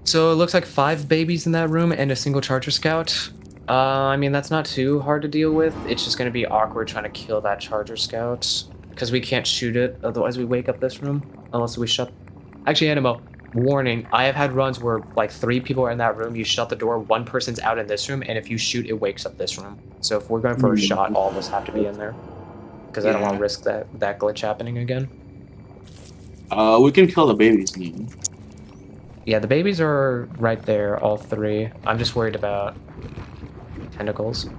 So it looks like 5 babies in that room and a single charger scout. I mean, that's not too hard to deal with. It's just going to be awkward trying to kill that charger scout. Because we can't shoot it, otherwise we wake up this room. Unless we shut... Actually, Animo, warning. I have had runs where like 3 people are in that room, you shut the door, 1 person's out in this room, and if you shoot, it wakes up this room. So if we're going for a shot, all of us have to be in there. Because I don't want to risk that glitch happening again. We can kill the babies. Yeah, the babies are right there, all 3. I'm just worried about tentacles.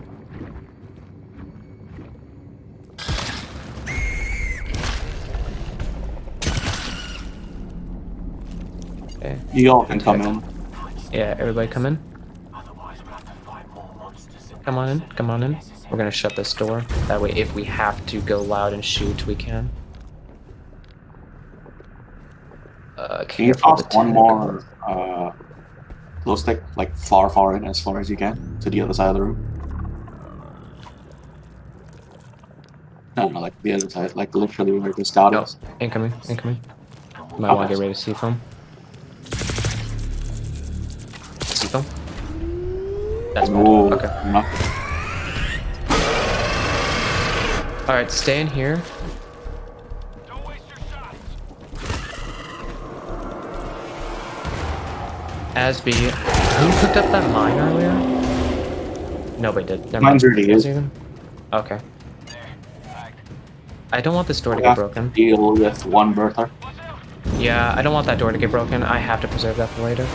Okay. You all can come in. Yeah, everybody come in. Come on in, come on in. We're gonna shut this door. That way, if we have to go loud and shoot, we can. Can you toss one more glow stick, like far in, as far as you can, to the other side of the room? No, like the other side, like literally where the scout is. Incoming, incoming. Might want to get ready to see film. See film? That's good. Okay. No. Alright, stay in here. Asby, who picked up that mine earlier? Nobody did. Never Mine's mind. already used. Okay. I don't want this door to get broken. Deal with 1 birther. Yeah, I don't want that door to get broken. I have to preserve that for later.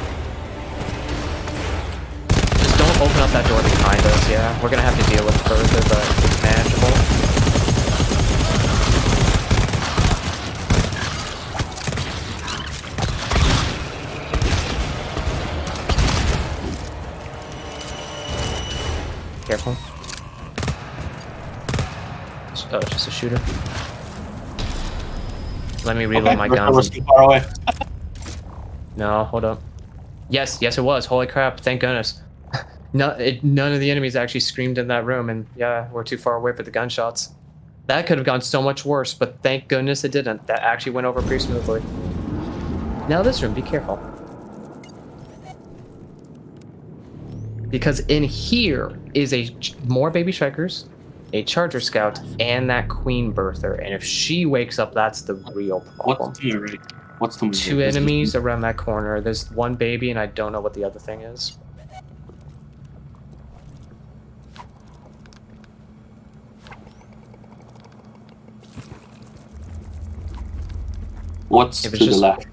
Just don't open up that door behind us, yeah. We're gonna have to deal with further, but it's manageable. Careful. Oh, it's just a shooter. Let me reload my guns. Too far away. No, hold up. Yes, it was. Holy crap! Thank goodness. None of the enemies actually screamed in that room, and yeah, we're too far away for the gunshots. That could have gone so much worse, but thank goodness it didn't. That actually went over pretty smoothly. Now this room, be careful. Because in here is more baby strikers, a charger scout, and that queen birther. And if she wakes up, that's the real problem. What's the 2 enemies around that corner. There's 1 baby, and I don't know what the other thing is. What's to the left?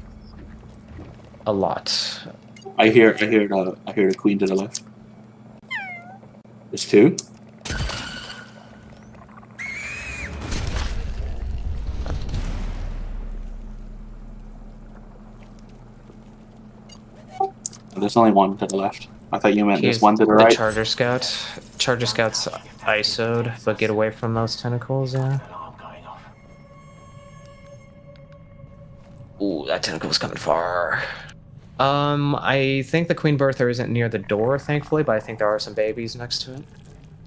A lot. I hear the queen to the left. There's 2. There's only 1 to the left. I thought you meant there's 1 to the right. The charger scout. Charger scout's ISO'd, but get away from those tentacles, yeah. Ooh, that tentacle's coming far. I think the Queen Bertha isn't near the door, thankfully, but I think there are some babies next to it.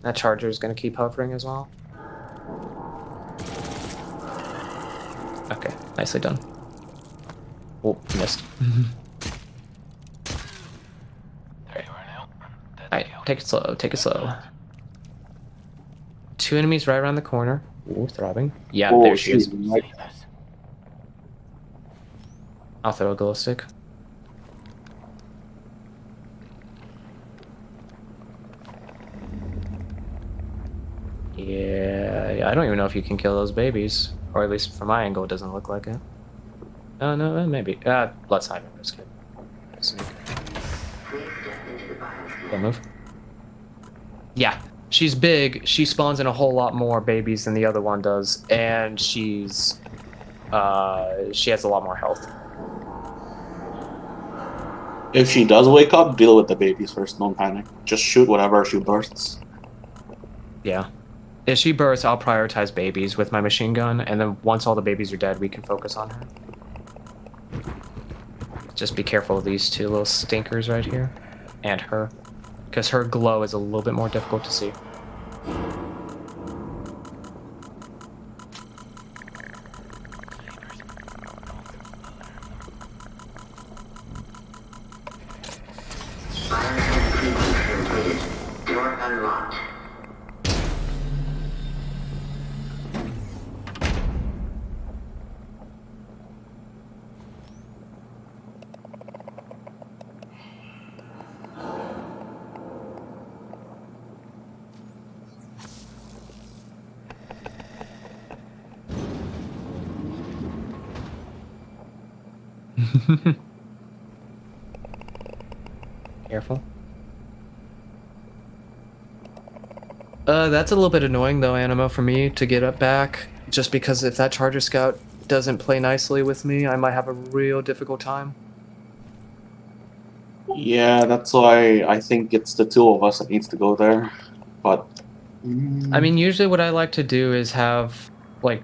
That charger is going to keep hovering as well. Okay, nicely done. Oh, missed. Alright, take it slow, take it slow. 2 enemies right around the corner. Ooh, throbbing. Yeah, Oh, there she is. right. I'll throw a glow stick. Yeah, I don't even know if you can kill those babies. Or at least from my angle, it doesn't look like it. Oh, no, maybe. Let's not even risk it. Don't move. Yeah, she's big. She spawns in a whole lot more babies than the other one does. And she has a lot more health. If she does wake up, deal with the babies first. Don't panic. Just shoot whatever she bursts. Yeah. If she bursts, I'll prioritize babies with my machine gun, and then once all the babies are dead, we can focus on her. Just be careful of these 2 little stinkers right here. And her. Because her glow is a little bit more difficult to see. Door unlocked. Careful. That's a little bit annoying though, Animo, for me to get up back. Just because if that Charger Scout doesn't play nicely with me, I might have a real difficult time. Yeah, that's why I think it's the 2 of us that needs to go there. But I mean, usually what I like to do is have, like,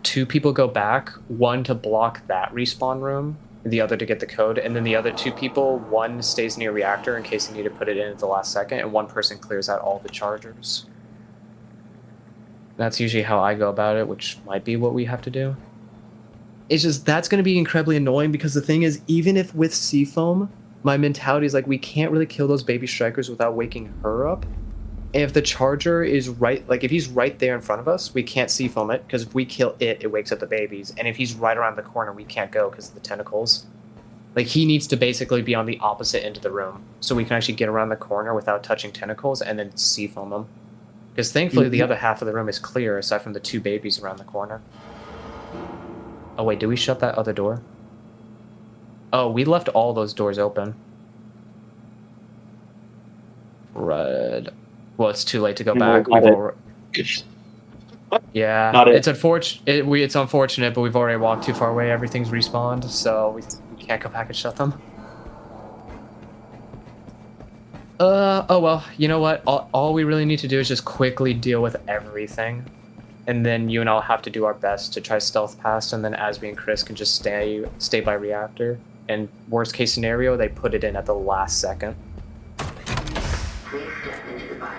2 people go back, 1 to block that respawn room, the other to get the code, and then the other 2 people, 1 stays near reactor in case you need to put it in at the last second, and 1 person clears out all the chargers. That's usually how I go about it, which might be what we have to do. It's just, that's going to be incredibly annoying because the thing is, even if with Seafoam, my mentality is like, we can't really kill those baby strikers without waking her up. And if the charger is right, like if he's right there in front of us, we can't Seafoam it because if we kill it, it wakes up the babies. And if he's right around the corner, we can't go because of the tentacles. Like he needs to basically be on the opposite end of the room so we can actually get around the corner without touching tentacles and then Seafoam him. Because thankfully the other half of the room is clear aside from the 2 babies around the corner. Oh wait, did we shut that other door? Oh, we left all those doors open. Red. Well, it's too late to go back. Yeah, it's unfortunate. It's unfortunate, but we've already walked too far away. Everything's respawned, so we can't go back and shut them. Oh well, you know what? All we really need to do is just quickly deal with everything. And then you and I'll have to do our best to try stealth past, and then Asby and Chris can just stay by reactor. And worst case scenario, they put it in at the last second.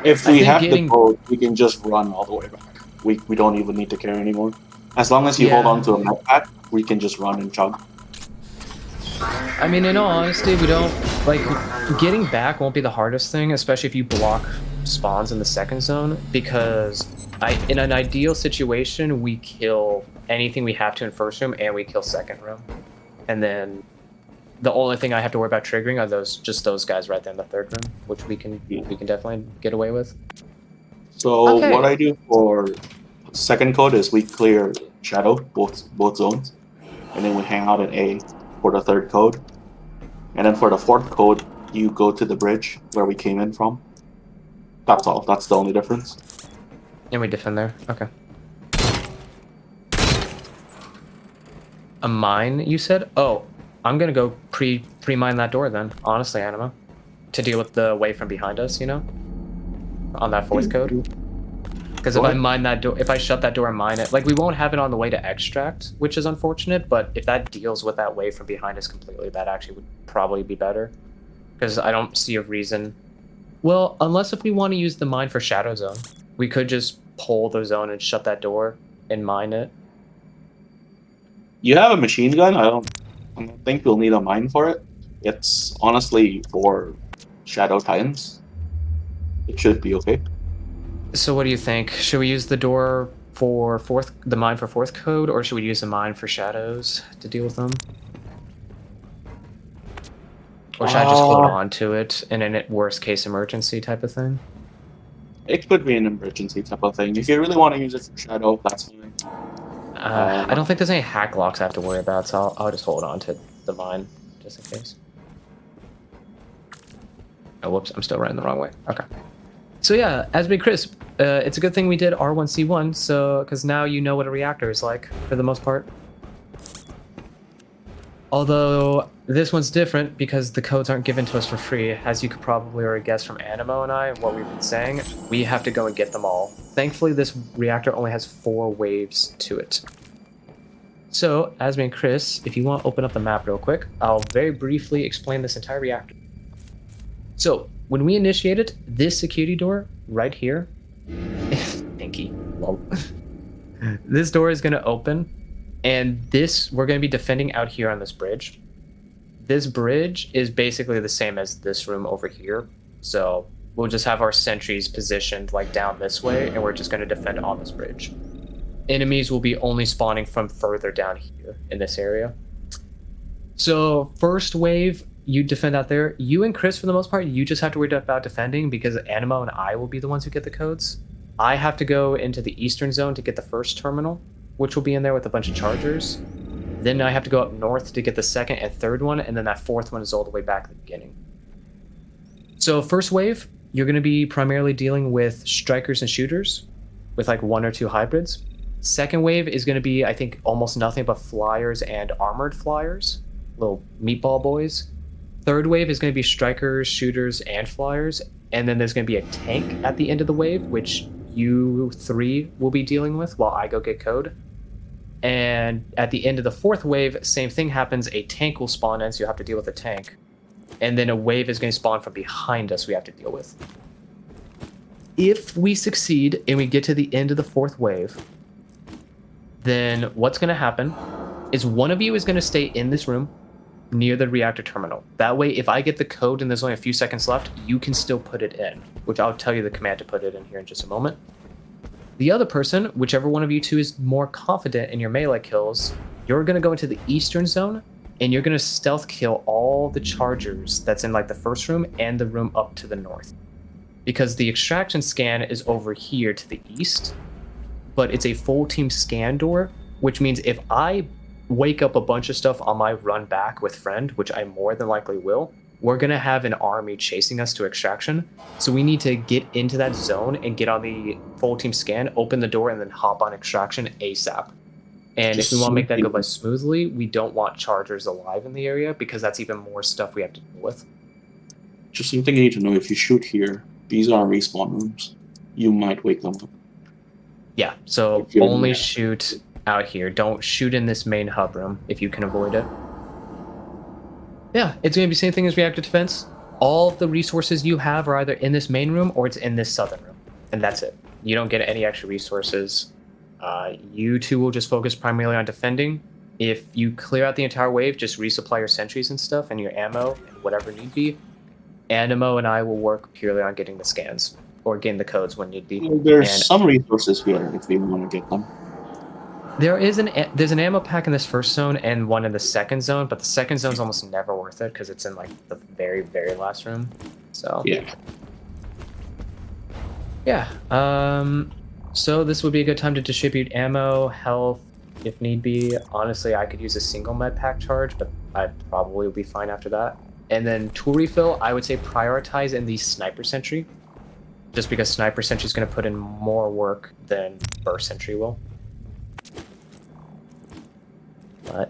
if we have the code, we can just run all the way back. We don't even need to carry anymore. As long as you hold on to a med pack, we can just run and chug. I mean, in all honesty, we don't, like, getting back won't be the hardest thing, especially if you block spawns in the second zone, because in an ideal situation, we kill anything we have to in first room, and we kill second room. And then the only thing I have to worry about triggering are those guys right there in the third room, which we can definitely get away with. So what I do for second code is we clear shadow, both zones, and then we hang out in A for the third code. And then for the fourth code, you go to the bridge where we came in from. That's all. That's the only difference. And we defend there. Okay. A mine, you said? Oh, I'm gonna go pre-mine that door then, honestly, Anima. To deal with the wave from behind us, you know? On that fourth code. Because Because if I mine that door, if I shut that door and mine it, like we won't have it on the way to extract, which is unfortunate. But if that deals with that wave from behind us completely, that actually would probably be better. Because I don't see a reason. Well, unless if we want to use the mine for Shadow Zone, we could just pull the zone and shut that door and mine it. You have a machine gun. I don't think you'll need a mine for it. It's honestly for Shadow Titans. It should be okay. So what do you think? Should we use the door for the mine for fourth code, or should we use the mine for shadows to deal with them? Or should I just hold on to it in a worst case emergency type of thing? It could be an emergency type of thing. If you really want to use it for Shadow, that's fine. I don't think there's any hack locks I have to worry about, so I'll just hold on to the mine, just in case. Oh, whoops, I'm still running the wrong way. Okay. So yeah, as big Chris, it's a good thing we did R1C1, so because now you know what a reactor is like, for the most part. Although, this one's different because the codes aren't given to us for free. As you could probably already guess from Animo and I and what we've been saying, we have to go and get them all. Thankfully, this reactor only has 4 waves to it. So, Asmi and Chris, if you want to open up the map real quick, I'll very briefly explain this entire reactor. So, when we initiated this security door right here, Pinky, lol. This door is going to open, and we're going to be defending out here on this bridge. This bridge is basically the same as this room over here, so we'll just have our sentries positioned like down this way, and we're just going to defend on this bridge. Enemies will be only spawning from further down here in this area. So first wave, you defend out there. You and Chris, for the most part, you just have to worry about defending because Animo and I will be the ones who get the codes. I have to go into the eastern zone to get the first terminal, which will be in there with a bunch of chargers. Then I have to go up north to get the second and third one, and then that fourth one is all the way back at the beginning. So first wave, you're going to be primarily dealing with strikers and shooters with like 1 or 2 hybrids. Second wave is going to be, I think, almost nothing but flyers and armored flyers, little meatball boys. Third wave is going to be strikers, shooters, and flyers. And then there's going to be a tank at the end of the wave, which you 3 will be dealing with while I go get code. And at the end of the fourth wave, same thing happens. A tank will spawn in, so you have to deal with a tank. And then a wave is going to spawn from behind us we have to deal with. If we succeed and we get to the end of the fourth wave, then what's going to happen is one of you is going to stay in this room near the reactor terminal. That way, if I get the code and there's only a few seconds left, you can still put it in, which I'll tell you the command to put it in here in just a moment. The other person, whichever one of you 2 is more confident in your melee kills, you're going to go into the eastern zone, and you're going to stealth kill all the chargers that's in like the first room and the room up to the north. Because the extraction scan is over here to the east, but it's a full team scan door, which means if I wake up a bunch of stuff on my run back with friend, which I more than likely will, we're going to have an army chasing us to extraction. So we need to get into that zone and get on the full team scan, open the door, and then hop on extraction ASAP. And if we want to make that go by smoothly, we don't want chargers alive in the area because that's even more stuff we have to deal with. Just something you need to know, if you shoot here, these are respawn rooms. You might wake them up. Yeah, so only shoot out here. Don't shoot in this main hub room if you can avoid it. Yeah, it's going to be the same thing as reactor defense. All of the resources you have are either in this main room or it's in this southern room. And that's it. You don't get any extra resources. You 2 will just focus primarily on defending. If you clear out the entire wave, just resupply your sentries and stuff and your ammo and whatever need be. Animo and I will work purely on getting the scans or getting the codes when need be. There's some resources here if you want to get them. There's an ammo pack in this first zone and one in the second zone, but the second zone's almost never worth it because it's in like the very, very last room. So yeah. So this would be a good time to distribute ammo, health, if need be. Honestly, I could use a single med pack charge, but I'd probably be fine after that. And then tool refill, I would say prioritize in the sniper sentry, just because sniper sentry is going to put in more work than burst sentry will.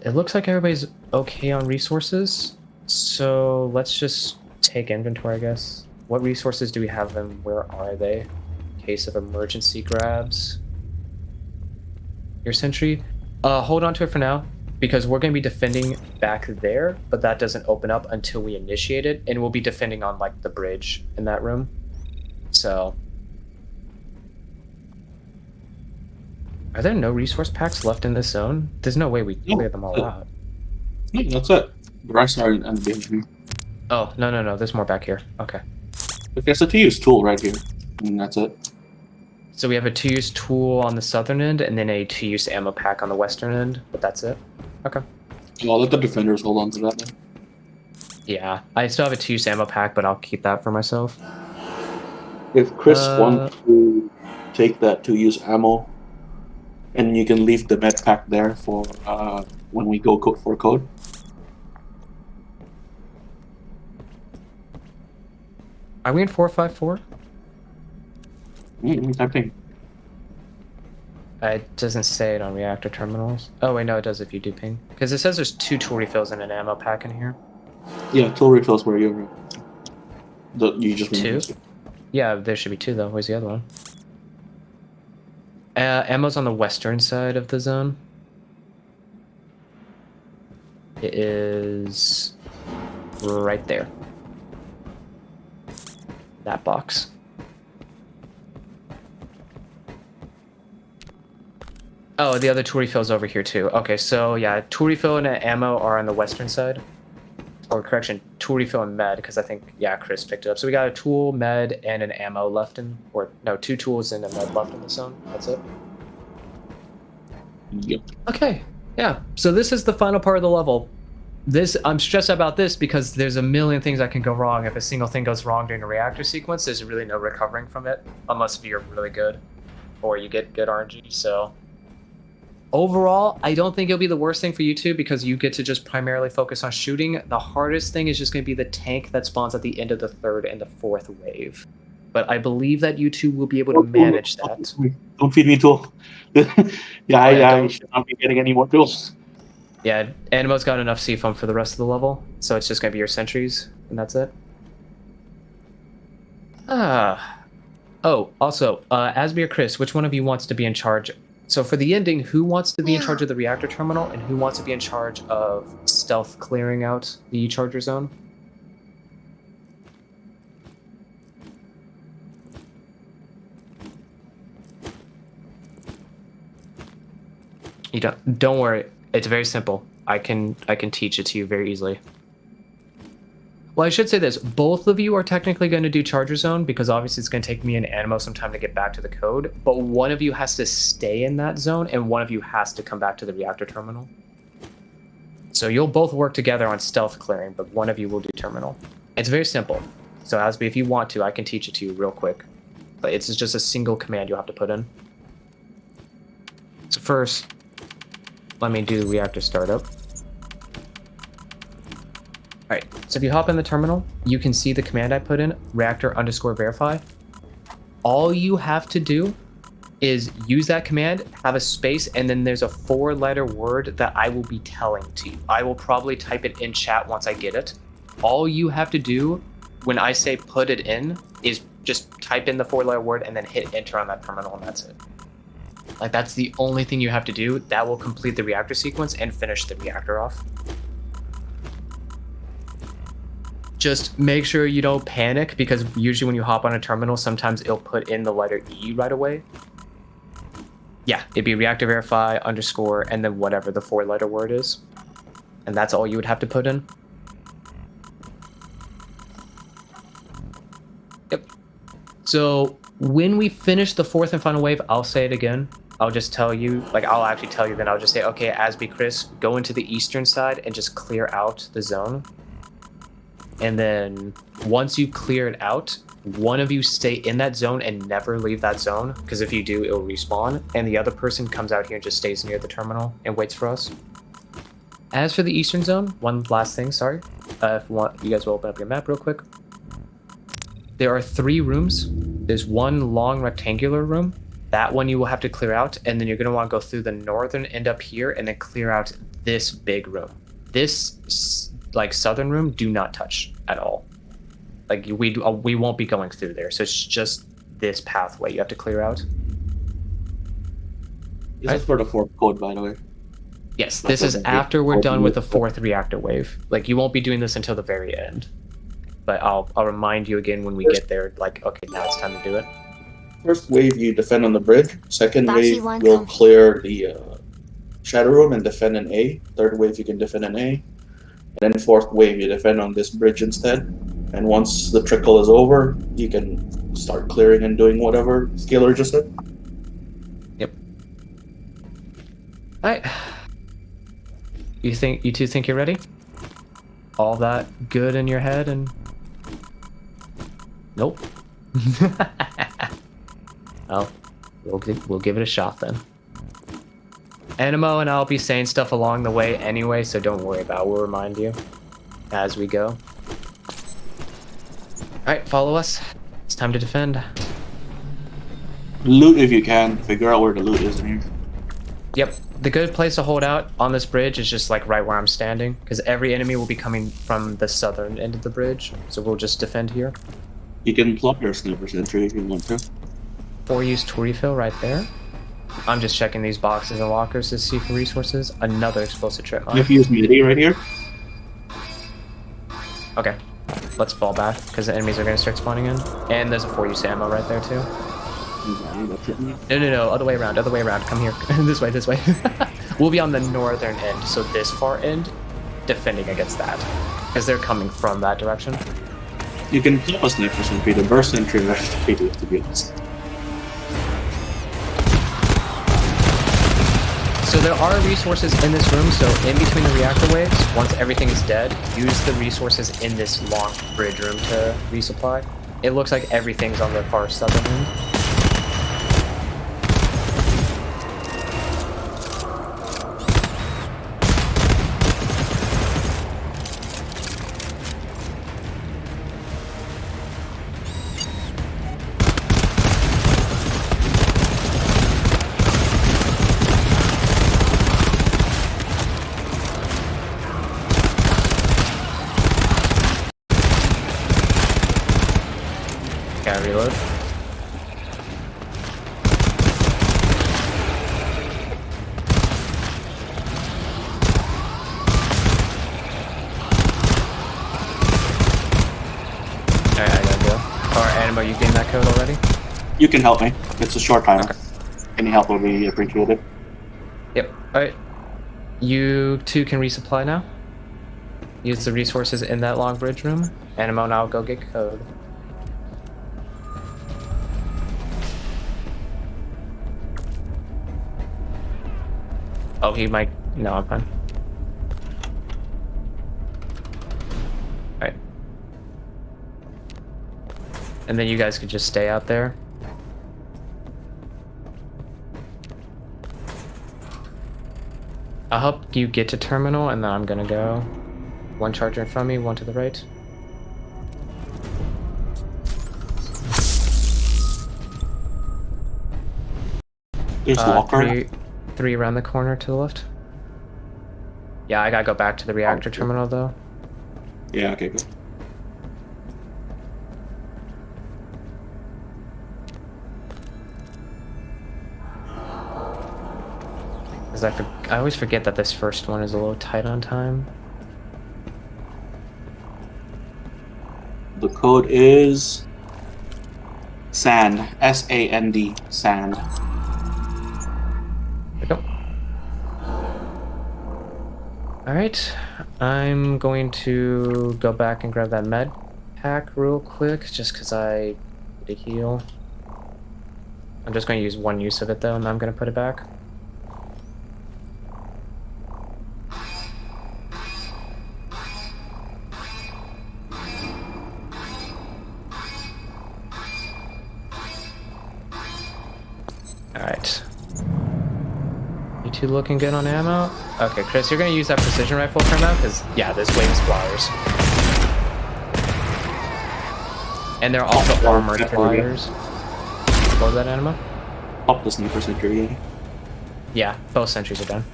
It looks like everybody's okay on resources, so let's just take inventory, I guess. What resources do we have and where are they? case of emergency grabs. Your sentry, hold on to it for now, because we're going to be defending back there, but that doesn't open up until we initiate it, and we'll be defending on like the bridge in that room. So, are there no resource packs left in this zone? There's no way we clear them all out. No, that's it. The rest are in the beginning. Oh, no. There's more back here. Okay. There's a to-use tool right here. And that's it. So we have a 2-use tool on the southern end, and then a 2-use ammo pack on the western end, but that's it. Okay. Well, I'll let the defenders hold on to that then. Yeah, I still have a 2-use ammo pack, but I'll keep that for myself. If Chris wants to take that to-use ammo, and you can leave the med pack there for when we go for code. Are we in 454? I think. It doesn't say it on reactor terminals. Oh wait, no, it does if you do ping. Because it says there's 2 tool refills and an ammo pack in here. Yeah, tool refills where you're. You just 2? Yeah, there should be 2 though. Where's the other one? Ammo's on the western side of the zone. It is right there. That box. Oh, the other tool refill's over here too. Okay, so yeah, tool refill and ammo are on the western side. Or correction, tool refill and med, because I think, yeah, Chris picked it up. So we got a tool, med, and an ammo left in, or no, 2 tools and a med left in the zone. That's it. Yep. Okay, yeah. So this is the final part of the level. I'm stressed about this because there's a million things that can go wrong. If a single thing goes wrong during a reactor sequence, there's really no recovering from it, unless you're really good, or you get good RNG, so... Overall, I don't think it'll be the worst thing for you two because you get to just primarily focus on shooting. The hardest thing is just going to be the tank that spawns at the end of the 3rd and the 4th wave. But I believe that you two will be able to manage that. Don't feed me tool. I should not be getting any more tools. Yeah, Animo's got enough C-foam for the rest of the level, so it's just going to be your sentries, and that's it. Oh, also, Asby or Chris, which one of you wants to be in charge? So for the ending, who wants to be in charge of the reactor terminal, and who wants to be in charge of stealth clearing out the charger zone? You don't worry. It's very simple. I can teach it to you very easily. Well, I should say this. Both of you are technically going to do Charger Zone because obviously it's going to take me and Animo some time to get back to the code. But one of you has to stay in that zone and one of you has to come back to the reactor terminal. So you'll both work together on stealth clearing, but one of you will do terminal. It's very simple. So Asby, if you want to, I can teach it to you real quick. But it's just a single command you'll have to put in. So first, let me do reactor startup. Alright, so if you hop in the terminal, you can see the command I put in, reactor_verify. All you have to do is use that command, have a space, and then there's a 4-letter word that I will be telling to you. I will probably type it in chat once I get it. All you have to do when I say put it in is just type in the 4-letter word and then hit enter on that terminal and that's it. Like, that's the only thing you have to do. That will complete the reactor sequence and finish the reactor off. Just make sure you don't panic because usually when you hop on a terminal, sometimes it'll put in the letter E right away. Yeah, it'd be reactor verify _ and then whatever the 4-letter word is. And that's all you would have to put in. Yep. So when we finish the 4th and final wave, I'll say it again. I'll just tell you, like I'll actually tell you, then I'll just say, okay, Asby, Chris, go into the eastern side and just clear out the zone. And then once you clear it out, one of you stay in that zone and never leave that zone, because if you do, it'll respawn, and the other person comes out here and just stays near the terminal and waits for us. As for the eastern zone, one last thing, sorry. If you want, you guys will open up your map real quick. There are 3 rooms. There's one long rectangular room. That one you will have to clear out, and then you're going to want to go through the northern end up here and then clear out this big room. This like southern room, do not touch at all. Like we won't be going through there. So it's just this pathway you have to clear out. This is for the 4th code, by the way. Yes, That's this is what the after we're code done with the is. 4th reactor wave. Like, you won't be doing this until the very end. But I'll remind you again when we get there, like, okay, now it's time to do it. First wave, you defend on the bridge. Second Bashi wave, one you'll come. clear the shadow room and defend an A. Third wave, you can defend an A. And then 4th wave, you defend on this bridge instead. And once the trickle is over, you can start clearing and doing whatever Scalar just said. Yep. Alright. You two think you're ready? All that good in your head and... Nope. Well, we'll give it a shot then. Animo and I'll be saying stuff along the way anyway, so don't worry about it. We'll remind you as we go. Alright, follow us. It's time to defend. Loot if you can. Figure out where the loot is in here. Yep, the good place to hold out on this bridge is just like right where I'm standing, because every enemy will be coming from the southern end of the bridge, so we'll just defend here. You can plug your sniper sentry if you want to. 4-use to refill right there. I'm just checking these boxes and lockers to see for resources. Another explosive trip mine. You have used midi right here. Okay, let's fall back, because the enemies are going to start spawning in. And there's a 4-use ammo right there too. No, other way around, come here. This way. We'll be on the northern end, so this far end, defending against that. Because they're coming from that direction. You can flip a sniper sentry. The burst sentry is defeated, to be honest. So there are resources in this room, so in between the reactor waves, once everything is dead, use the resources in this long bridge room to resupply. It looks like everything's on the far southern end. Reload. Alright, I gotta go. Alright, Animo, you gained that code already? You can help me. It's a short timer. Okay. Any help will be appreciated. Yep. Alright. You two can resupply now. Use the resources in that long bridge room. Animo and I'll go get code. Oh, he might... No, I'm fine. Alright. And then you guys could just stay out there. I'll help you get to terminal, and then I'm gonna go. One charger in front of me, one to the right. There's locker. Three around the corner to the left. Yeah, I gotta go back to the reactor terminal though. Yeah, okay, good. Because I always forget that this first one is a little tight on time. The code is SAND. S-A-N-D. SAND. Alright, I'm going to go back and grab that med pack real quick, just because I need to heal. I'm just going to use one use of it though, and I'm going to put it back. Alright. You two looking good on ammo? Okay, Chris, you're gonna use that precision rifle for now, because, yeah, this wave is flyers. And they're also armored flyers. What was that, Animo? Pop the sniper sentry, yeah. Yeah, both sentries are done.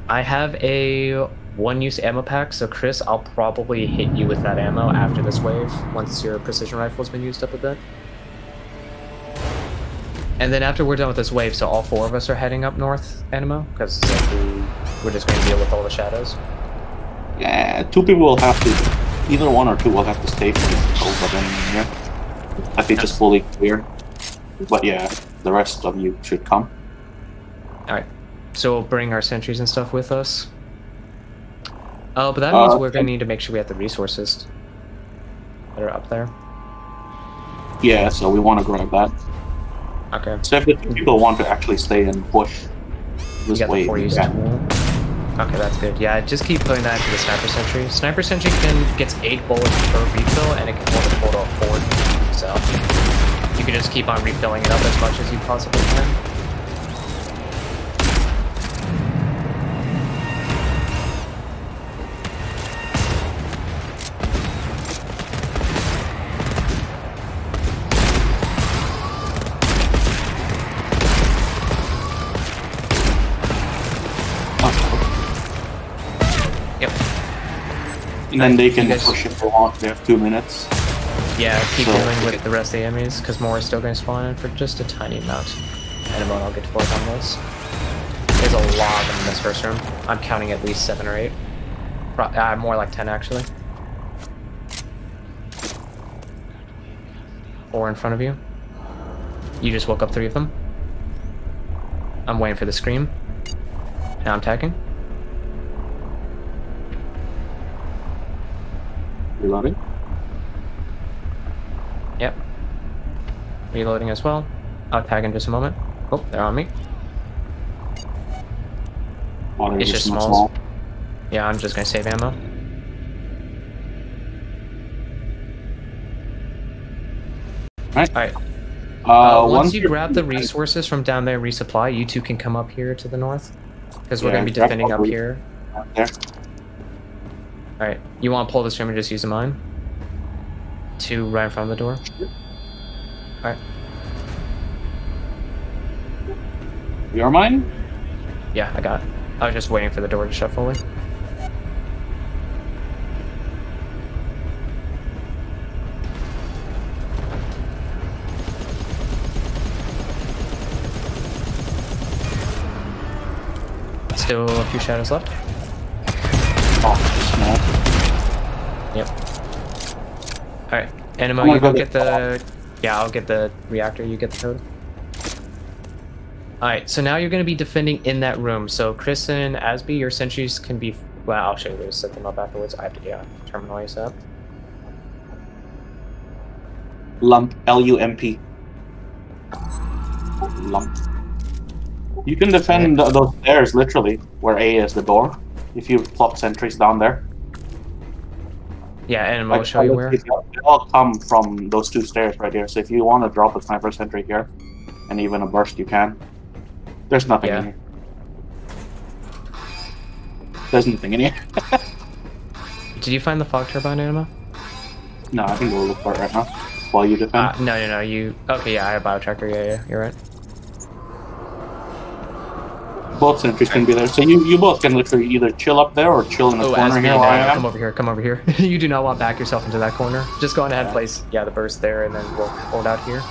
I have a one-use ammo pack. So Chris, I'll probably hit you with that ammo after this wave once your precision rifle's been used up a bit. And then after we're done with this wave, so all 4 of us are heading up north, Animo, because we're just going to deal with all the shadows. Yeah, 2 people will have to, either 1 or 2 will have to stay for this cold weapon here. I think just fully clear. But yeah, the rest of you should come. Alright, so we'll bring our sentries and stuff with us. Oh, but that means we're going to need to make sure we have the resources that are up there. Yeah, so we want to grab that. Okay. So if the 2 people want to actually stay and push this way, Okay, that's good. Yeah, just keep putting that into the sniper sentry. Sniper sentry gets 8 bullets per refill, and it can hold a total of 4. So you can just keep on refilling it up as much as you possibly can. And then they can push if they want. They have 2 minutes. Yeah, keep dealing with the rest of the enemies, because more is still going to spawn in for just a tiny amount. And I'll get to work on those. There's a lot of them in this first room. I'm counting at least 7 or 8. More like 10, actually. 4 in front of you. You just woke up 3 of them. I'm waiting for the scream. Now I'm tagging. Reloading? Yep. Reloading as well. I'll tag in just a moment. Oh, they're on me. It's just smalls. Yeah, I'm just gonna save ammo. Alright. Once you grab the resources from down there, resupply, you 2 can come up here to the north. Because we're gonna be defending up here. Alright, you want to pull this room and just use the mine? 2 right in front of the door. Alright. Your mine? Yeah, I got it. I was just waiting for the door to shut fully. Still a few shadows left. Yep. Alright, Animo, you go get the... Yeah, I'll get the reactor, you get the code. Alright, so now you're going to be defending in that room. So Chris and Asby, your sentries can be... Well, I'll show you where to set them up afterwards. I have to, terminal ASAP. Lump. L-U-M-P. Lump. You can defend those stairs, literally, where A is the door. If you plop sentries down there. Yeah, and I'll show you where. They all come from those 2 stairs right here. So if you want to drop a sniper sentry here, and even a burst, you can. There's nothing in here. There's nothing in here. Did you find the fog turbine, Anima? No, I can go look for it right now. While you defend. No, you... Okay, yeah, I have biotracker, yeah, you're right. Both sentries can be there, so you both can literally either chill up there or chill in the corner here where I am. Come over here. You do not want to back yourself into that corner. Just go on ahead and place, the burst there, and then we'll hold out here.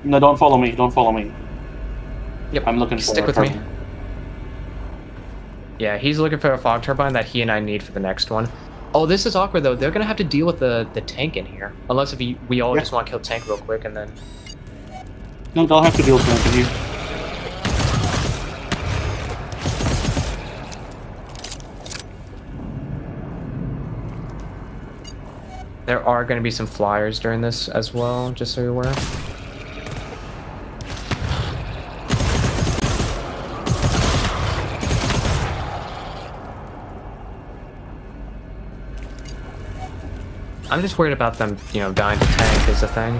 No, don't follow me, Yep, I'm looking for stick with me. Yeah, he's looking for a fog turbine that he and I need for the next one. Oh, this is awkward though. They're gonna have to deal with the tank in here. Unless if we all just want to kill the tank real quick and then... No, they'll have to deal with that here. There are going to be some flyers during this as well, just so you're aware. I'm just worried about them, dying to tank is the thing.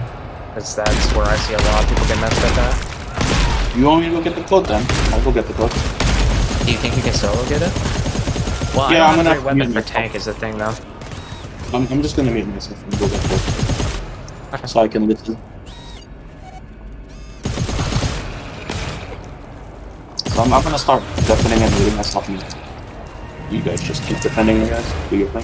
Because that's where I see a lot of people get messed up at. You want me to go get the code then? I'll go get the code. Do you think you can solo get it? Well, yeah, I I'm don't gonna have a great weapon for tank is the thing though. I'm just gonna mute myself and go get the code. So I can listen. So I'm gonna start defending and looting myself. And you guys just keep defending, you guys. Do your thing.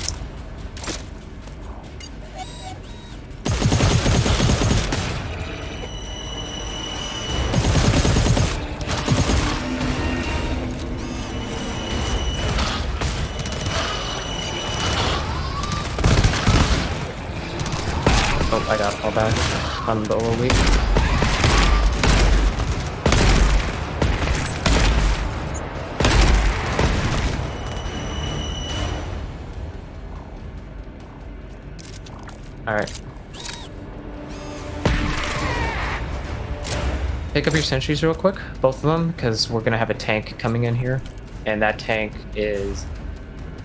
Oh, I got all back. I'm a little weak. Alright. Pick up your sentries real quick, both of them, because we're gonna have a tank coming in here. And that tank is...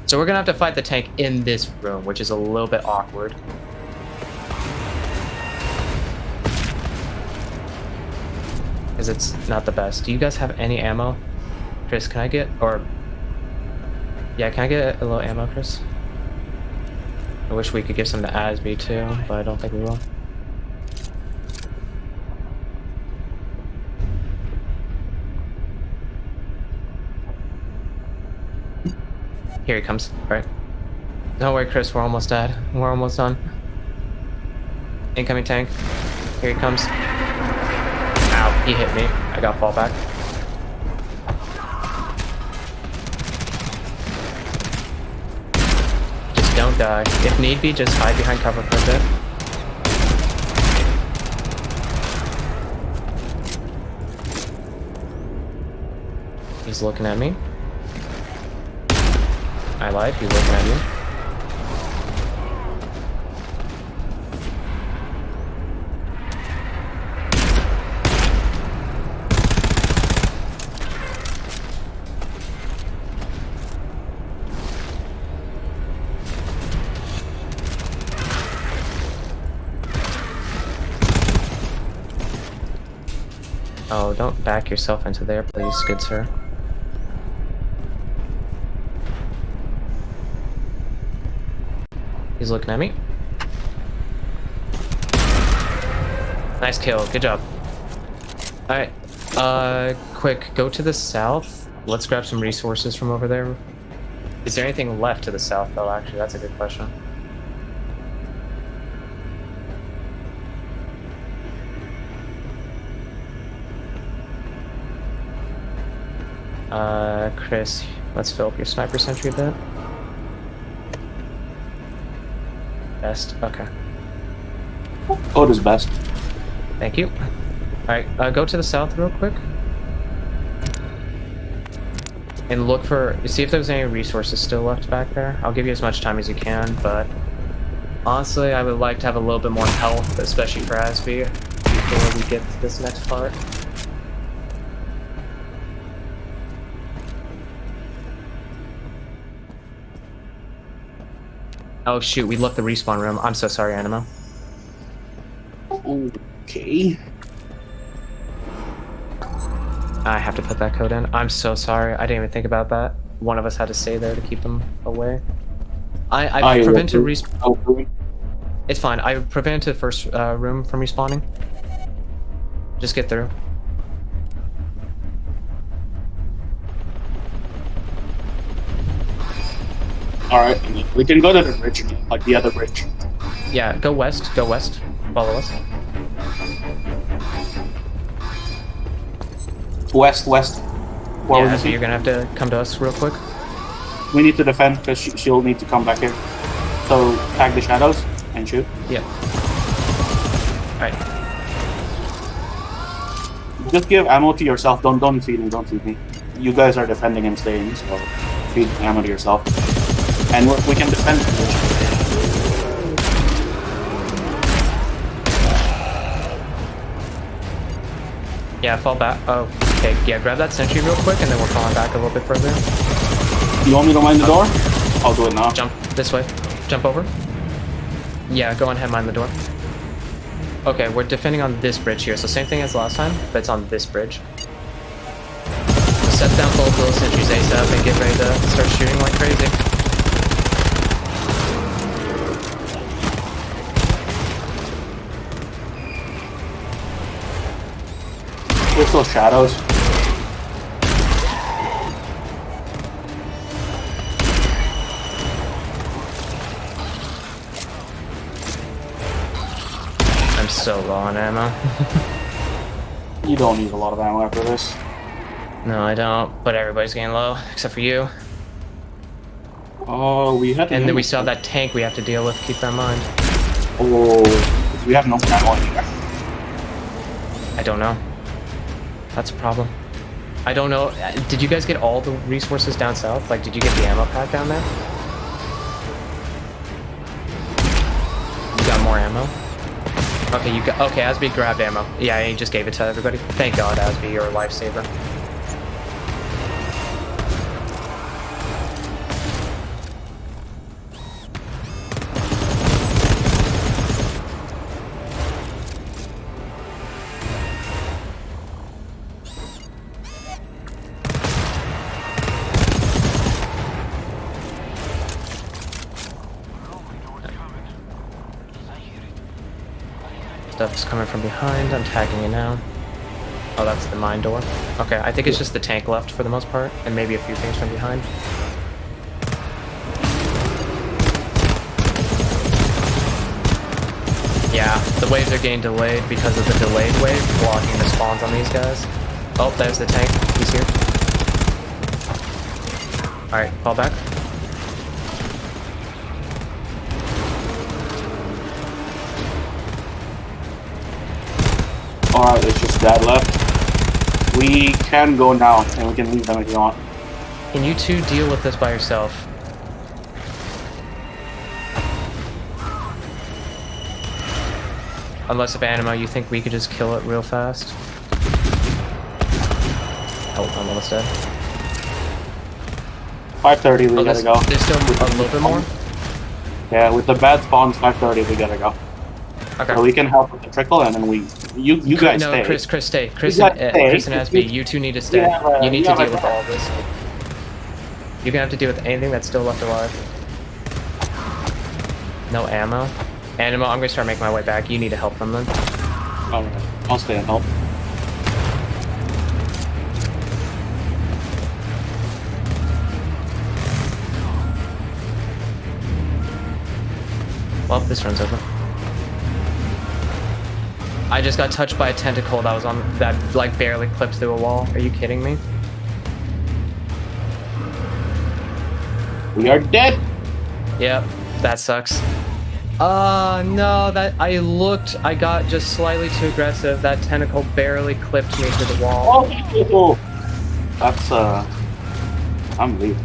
So we're gonna have to fight the tank in this room, which is a little bit awkward. Because it's not the best. Do you guys have any ammo? Chris, can I get... Or... Yeah, can I get a little ammo, Chris? I wish we could give some to Asby too, but I don't think we will. Here he comes. Alright. Don't worry, Chris, we're almost dead. We're almost done. Incoming tank. Here he comes. Ow, he hit me. I got fallback. Just don't die. If need be, just hide behind cover for a bit. He's looking at me. I lied, he's looking at you. Oh, don't back yourself into there, please, good sir. He's looking at me. Nice kill, good job. Alright, quick, go to the south. Let's grab some resources from over there. Is there anything left to the south, though, actually? That's a good question. Chris, let's fill up your sniper sentry a bit. Best, okay. Code is best. Thank you. Alright, go to the south real quick. And look for, see if there's any resources still left back there. I'll give you as much time as you can, but honestly, I would like to have a little bit more health, especially for Asby, before we get to this next part. Oh shoot, we left the respawn room. I'm so sorry, Animo. Okay. I have to put that code in. I'm so sorry. I didn't even think about that. One of us had to stay there to keep them away. I prevented respawn. It's fine. I prevented first room from respawning. Just get through. Alright, we can go to the bridge, like the other bridge. Yeah, go west, follow us. West. Yeah, so you're gonna have to come to us real quick. We need to defend, because she'll need to come back here. So, tag the shadows, and shoot. Yeah. Alright. Just give ammo to yourself, don't feed me. You guys are defending and staying, so feed ammo to yourself. And we can defend. Yeah, fall back. Oh, okay. Yeah, grab that sentry real quick, and then we're falling back a little bit further. You want me to mind the door? I'll do it now. Jump this way. Jump over. Yeah, go ahead, mind the door. Okay, we're defending on this bridge here, so same thing as last time, but it's on this bridge. Set down both little sentries ASAP and get ready to start shooting like crazy. There's those shadows. so low on ammo. You don't need a lot of ammo after this. No, I don't. But everybody's getting low, except for you. Oh, we had. And then we still have that tank we have to deal with. Keep that in mind. Oh, we have no ammo anymore. I don't know. That's a problem. I don't know. Did you guys get all the resources down south? Like, did you get the ammo pack down there? You got more ammo? Okay, you got. Okay, Asby grabbed ammo. Yeah, he just gave it to everybody. Thank God, Asby, you're a lifesaver. Stuff's coming from behind. I'm tagging you now. Oh, that's the mine door. Okay, I think it's just the tank left for the most part, and maybe a few things from behind. Yeah, the waves are getting delayed because of the delayed wave blocking the spawns on these guys. Oh, there's the tank. He's here. Alright, fall back. Alright, there's just that left. We can go now, and we can leave them if you want. Can you two deal with this by yourself? Unless if Anima, you think we could just kill it real fast? Oh, I'm almost dead. 5:30, we gotta go. There's still a little bit more? Yeah, with the bad spawns, 5:30, we gotta go. Okay. So we can help with the trickle, and then you guys no, stay. Chris, stay. Chris You and, guys stay. Chris and SB, you two need to stay. Yeah, you need yeah, to deal but- with all of this. You're gonna have to deal with anything that's still left alive. No ammo. Animo, I'm gonna start making my way back. You need to help them then. Alright, I'll stay and help. Well, this run's over. I just got touched by a tentacle that was on that like barely clipped through a wall. Are you kidding me? We are dead. Yep, that sucks. No, that I got just slightly too aggressive. That tentacle barely clipped me through the wall. Oh, that's I'm leaving.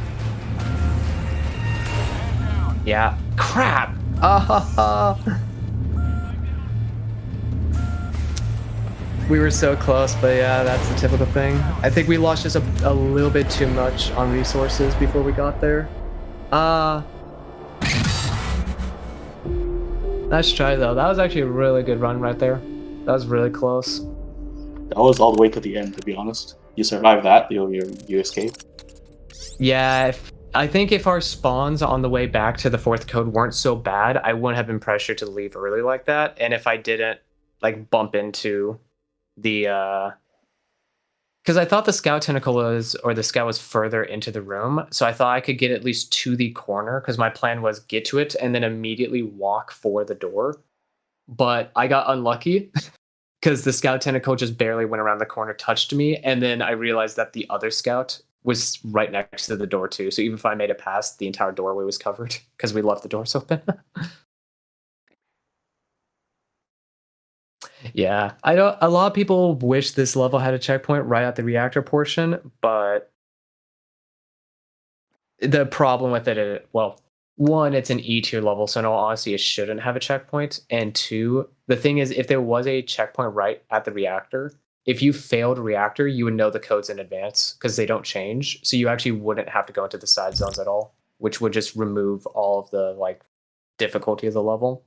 Yeah. Crap. We were so close, but yeah, that's the typical thing. I think we lost just a little bit too much on resources before we got there. Nice try though. That was actually a really good run right there. That was really close. That was all the way to the end, to be honest. You survived that, you escaped. Yeah, I think if our spawns on the way back to the fourth code weren't so bad, I wouldn't have been pressured to leave early like that. And if I didn't like bump into the because I thought the scout tentacle the scout was further into the room, so I thought I could get at least to the corner because my plan was get to it and then immediately walk for the door. But I got unlucky because the scout tentacle just barely went around the corner, touched me, and then I realized that the other scout was right next to the door too. So even if I made it past, the entire doorway was covered because we left the doors open. Yeah, I know a lot of people wish this level had a checkpoint right at the reactor portion, but the problem with it, well, one, it's an E tier level, so in all honesty, it shouldn't have a checkpoint. And two, the thing is, if there was a checkpoint right at the reactor, if you failed reactor, you would know the codes in advance because they don't change. So you actually wouldn't have to go into the side zones at all, which would just remove all of the like difficulty of the level.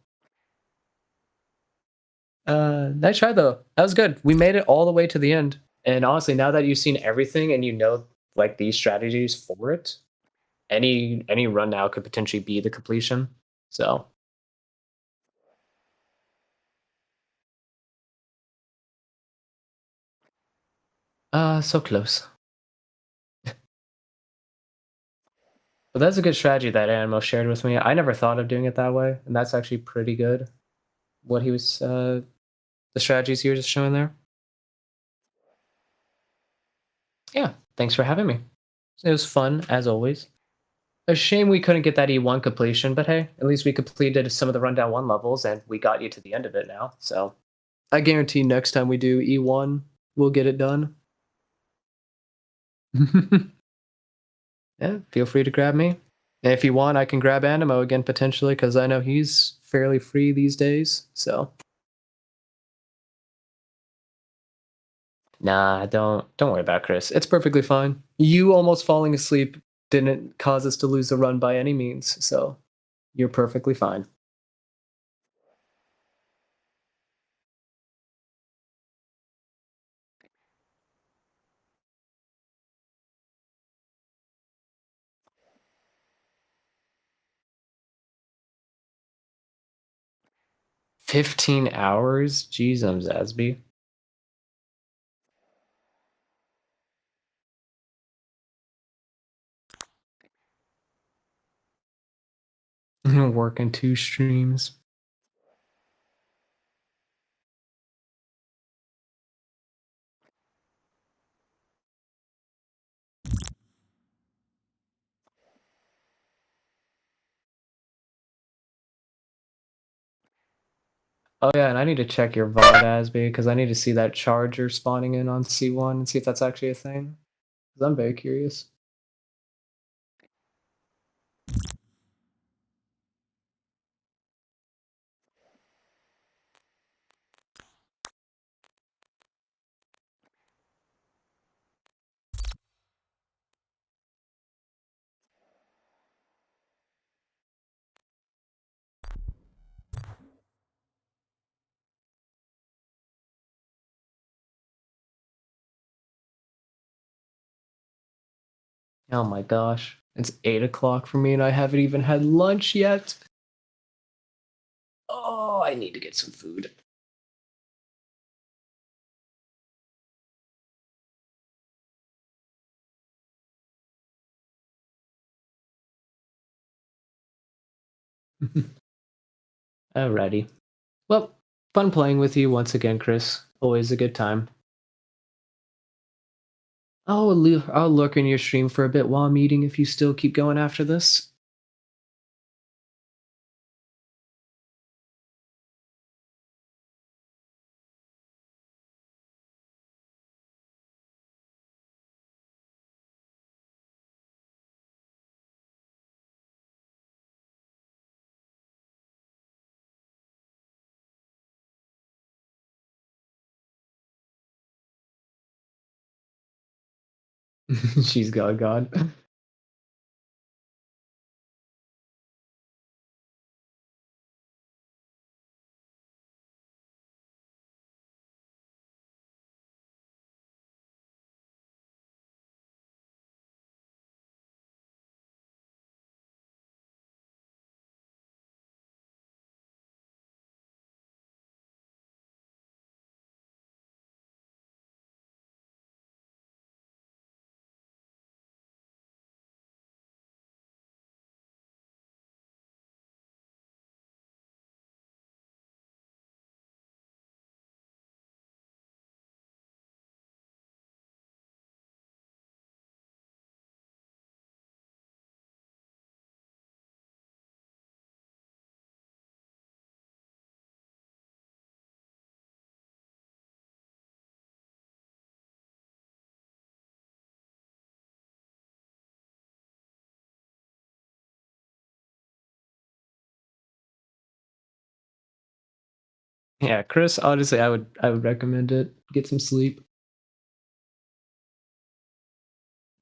Nice try though. That was good. We made it all the way to the end. And honestly, now that you've seen everything and you know like these strategies for it, any run now could potentially be the completion. So so close. But that's a good strategy that Animo shared with me. I never thought of doing it that way, and that's actually pretty good. What he was the strategies you were just showing there. Yeah, thanks for having me. It was fun, as always. A shame we couldn't get that E1 completion, but hey, at least we completed some of the Rundown 1 levels, and we got you to the end of it now, so... I guarantee next time we do E1, we'll get it done. Yeah, feel free to grab me. And if you want, I can grab Animo again, potentially, because I know he's fairly free these days, so... Nah, don't worry about Chris. It's perfectly fine. You almost falling asleep didn't cause us to lose the run by any means, so you're perfectly fine. $15? Jeez, Zasby. Working 2 streams. Oh yeah, and I need to check your VOD, Asby, because I need to see that charger spawning in on C1 and see if that's actually a thing. Because I'm very curious. Oh my gosh. It's 8 o'clock for me and I haven't even had lunch yet. Oh, I need to get some food. Alrighty. Well, fun playing with you once again, Chris. Always a good time. I'll lurk in your stream for a bit while I'm eating if you still keep going after this. She's God. Yeah, Chris, honestly, I would recommend it. Get some sleep.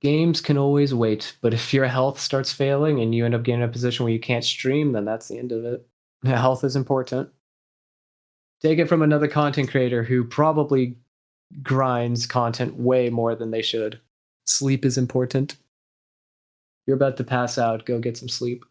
Games can always wait, but if your health starts failing and you end up getting in a position where you can't stream, then that's the end of it. Health is important. Take it from another content creator who probably grinds content way more than they should. Sleep is important. You're about to pass out, go get some sleep.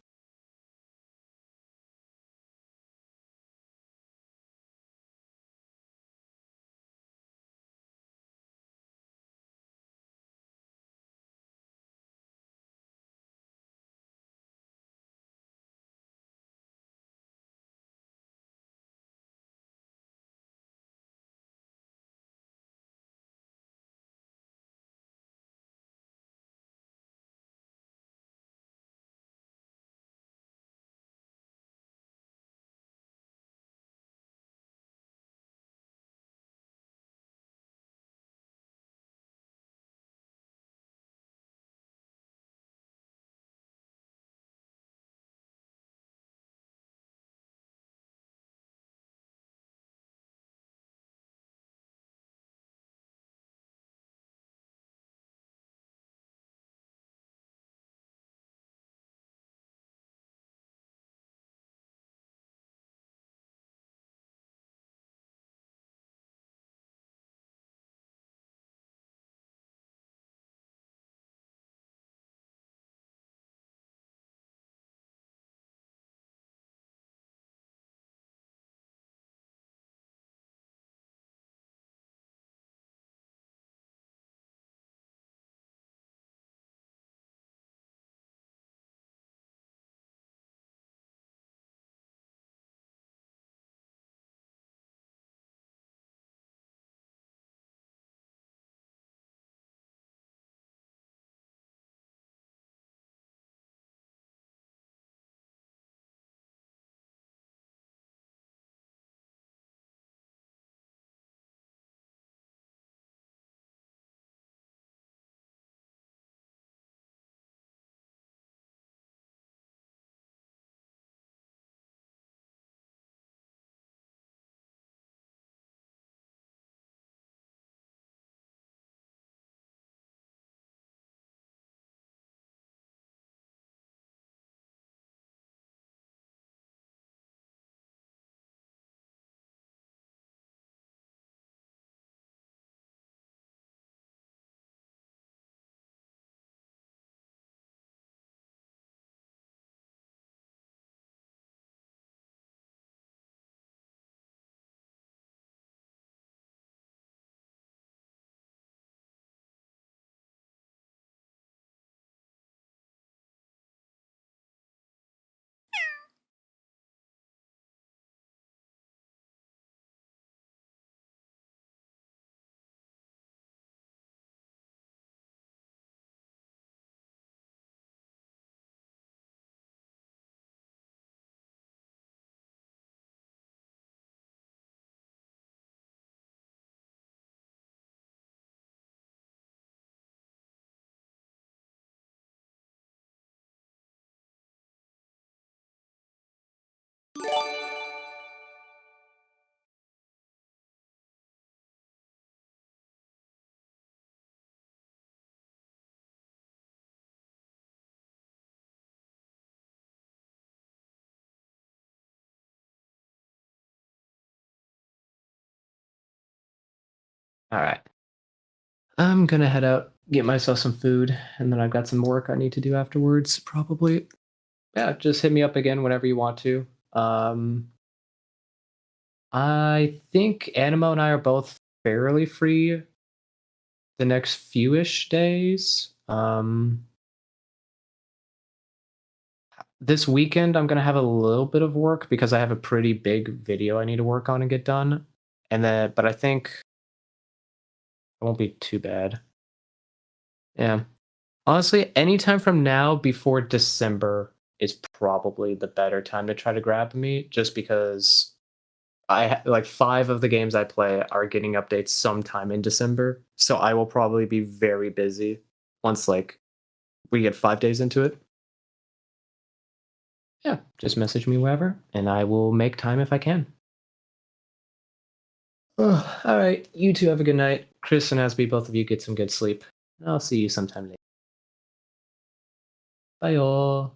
All right. I'm gonna head out, get myself some food, and then I've got some work I need to do afterwards, probably. Yeah, just hit me up again whenever you want to. I think Animo and I are both fairly free the next few-ish days. This weekend I'm gonna have a little bit of work because I have a pretty big video I need to work on and get done. But I think it won't be too bad. Yeah. Honestly, anytime from now before December is probably the better time to try to grab me, just because like 5 of the games I play are getting updates sometime in December, so I will probably be very busy once like we get 5 days into it. Yeah, just message me wherever, and I will make time if I can. Oh, all right, you two have a good night. Chris and Asby, both of you get some good sleep. I'll see you sometime later. Bye, all.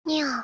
Meow.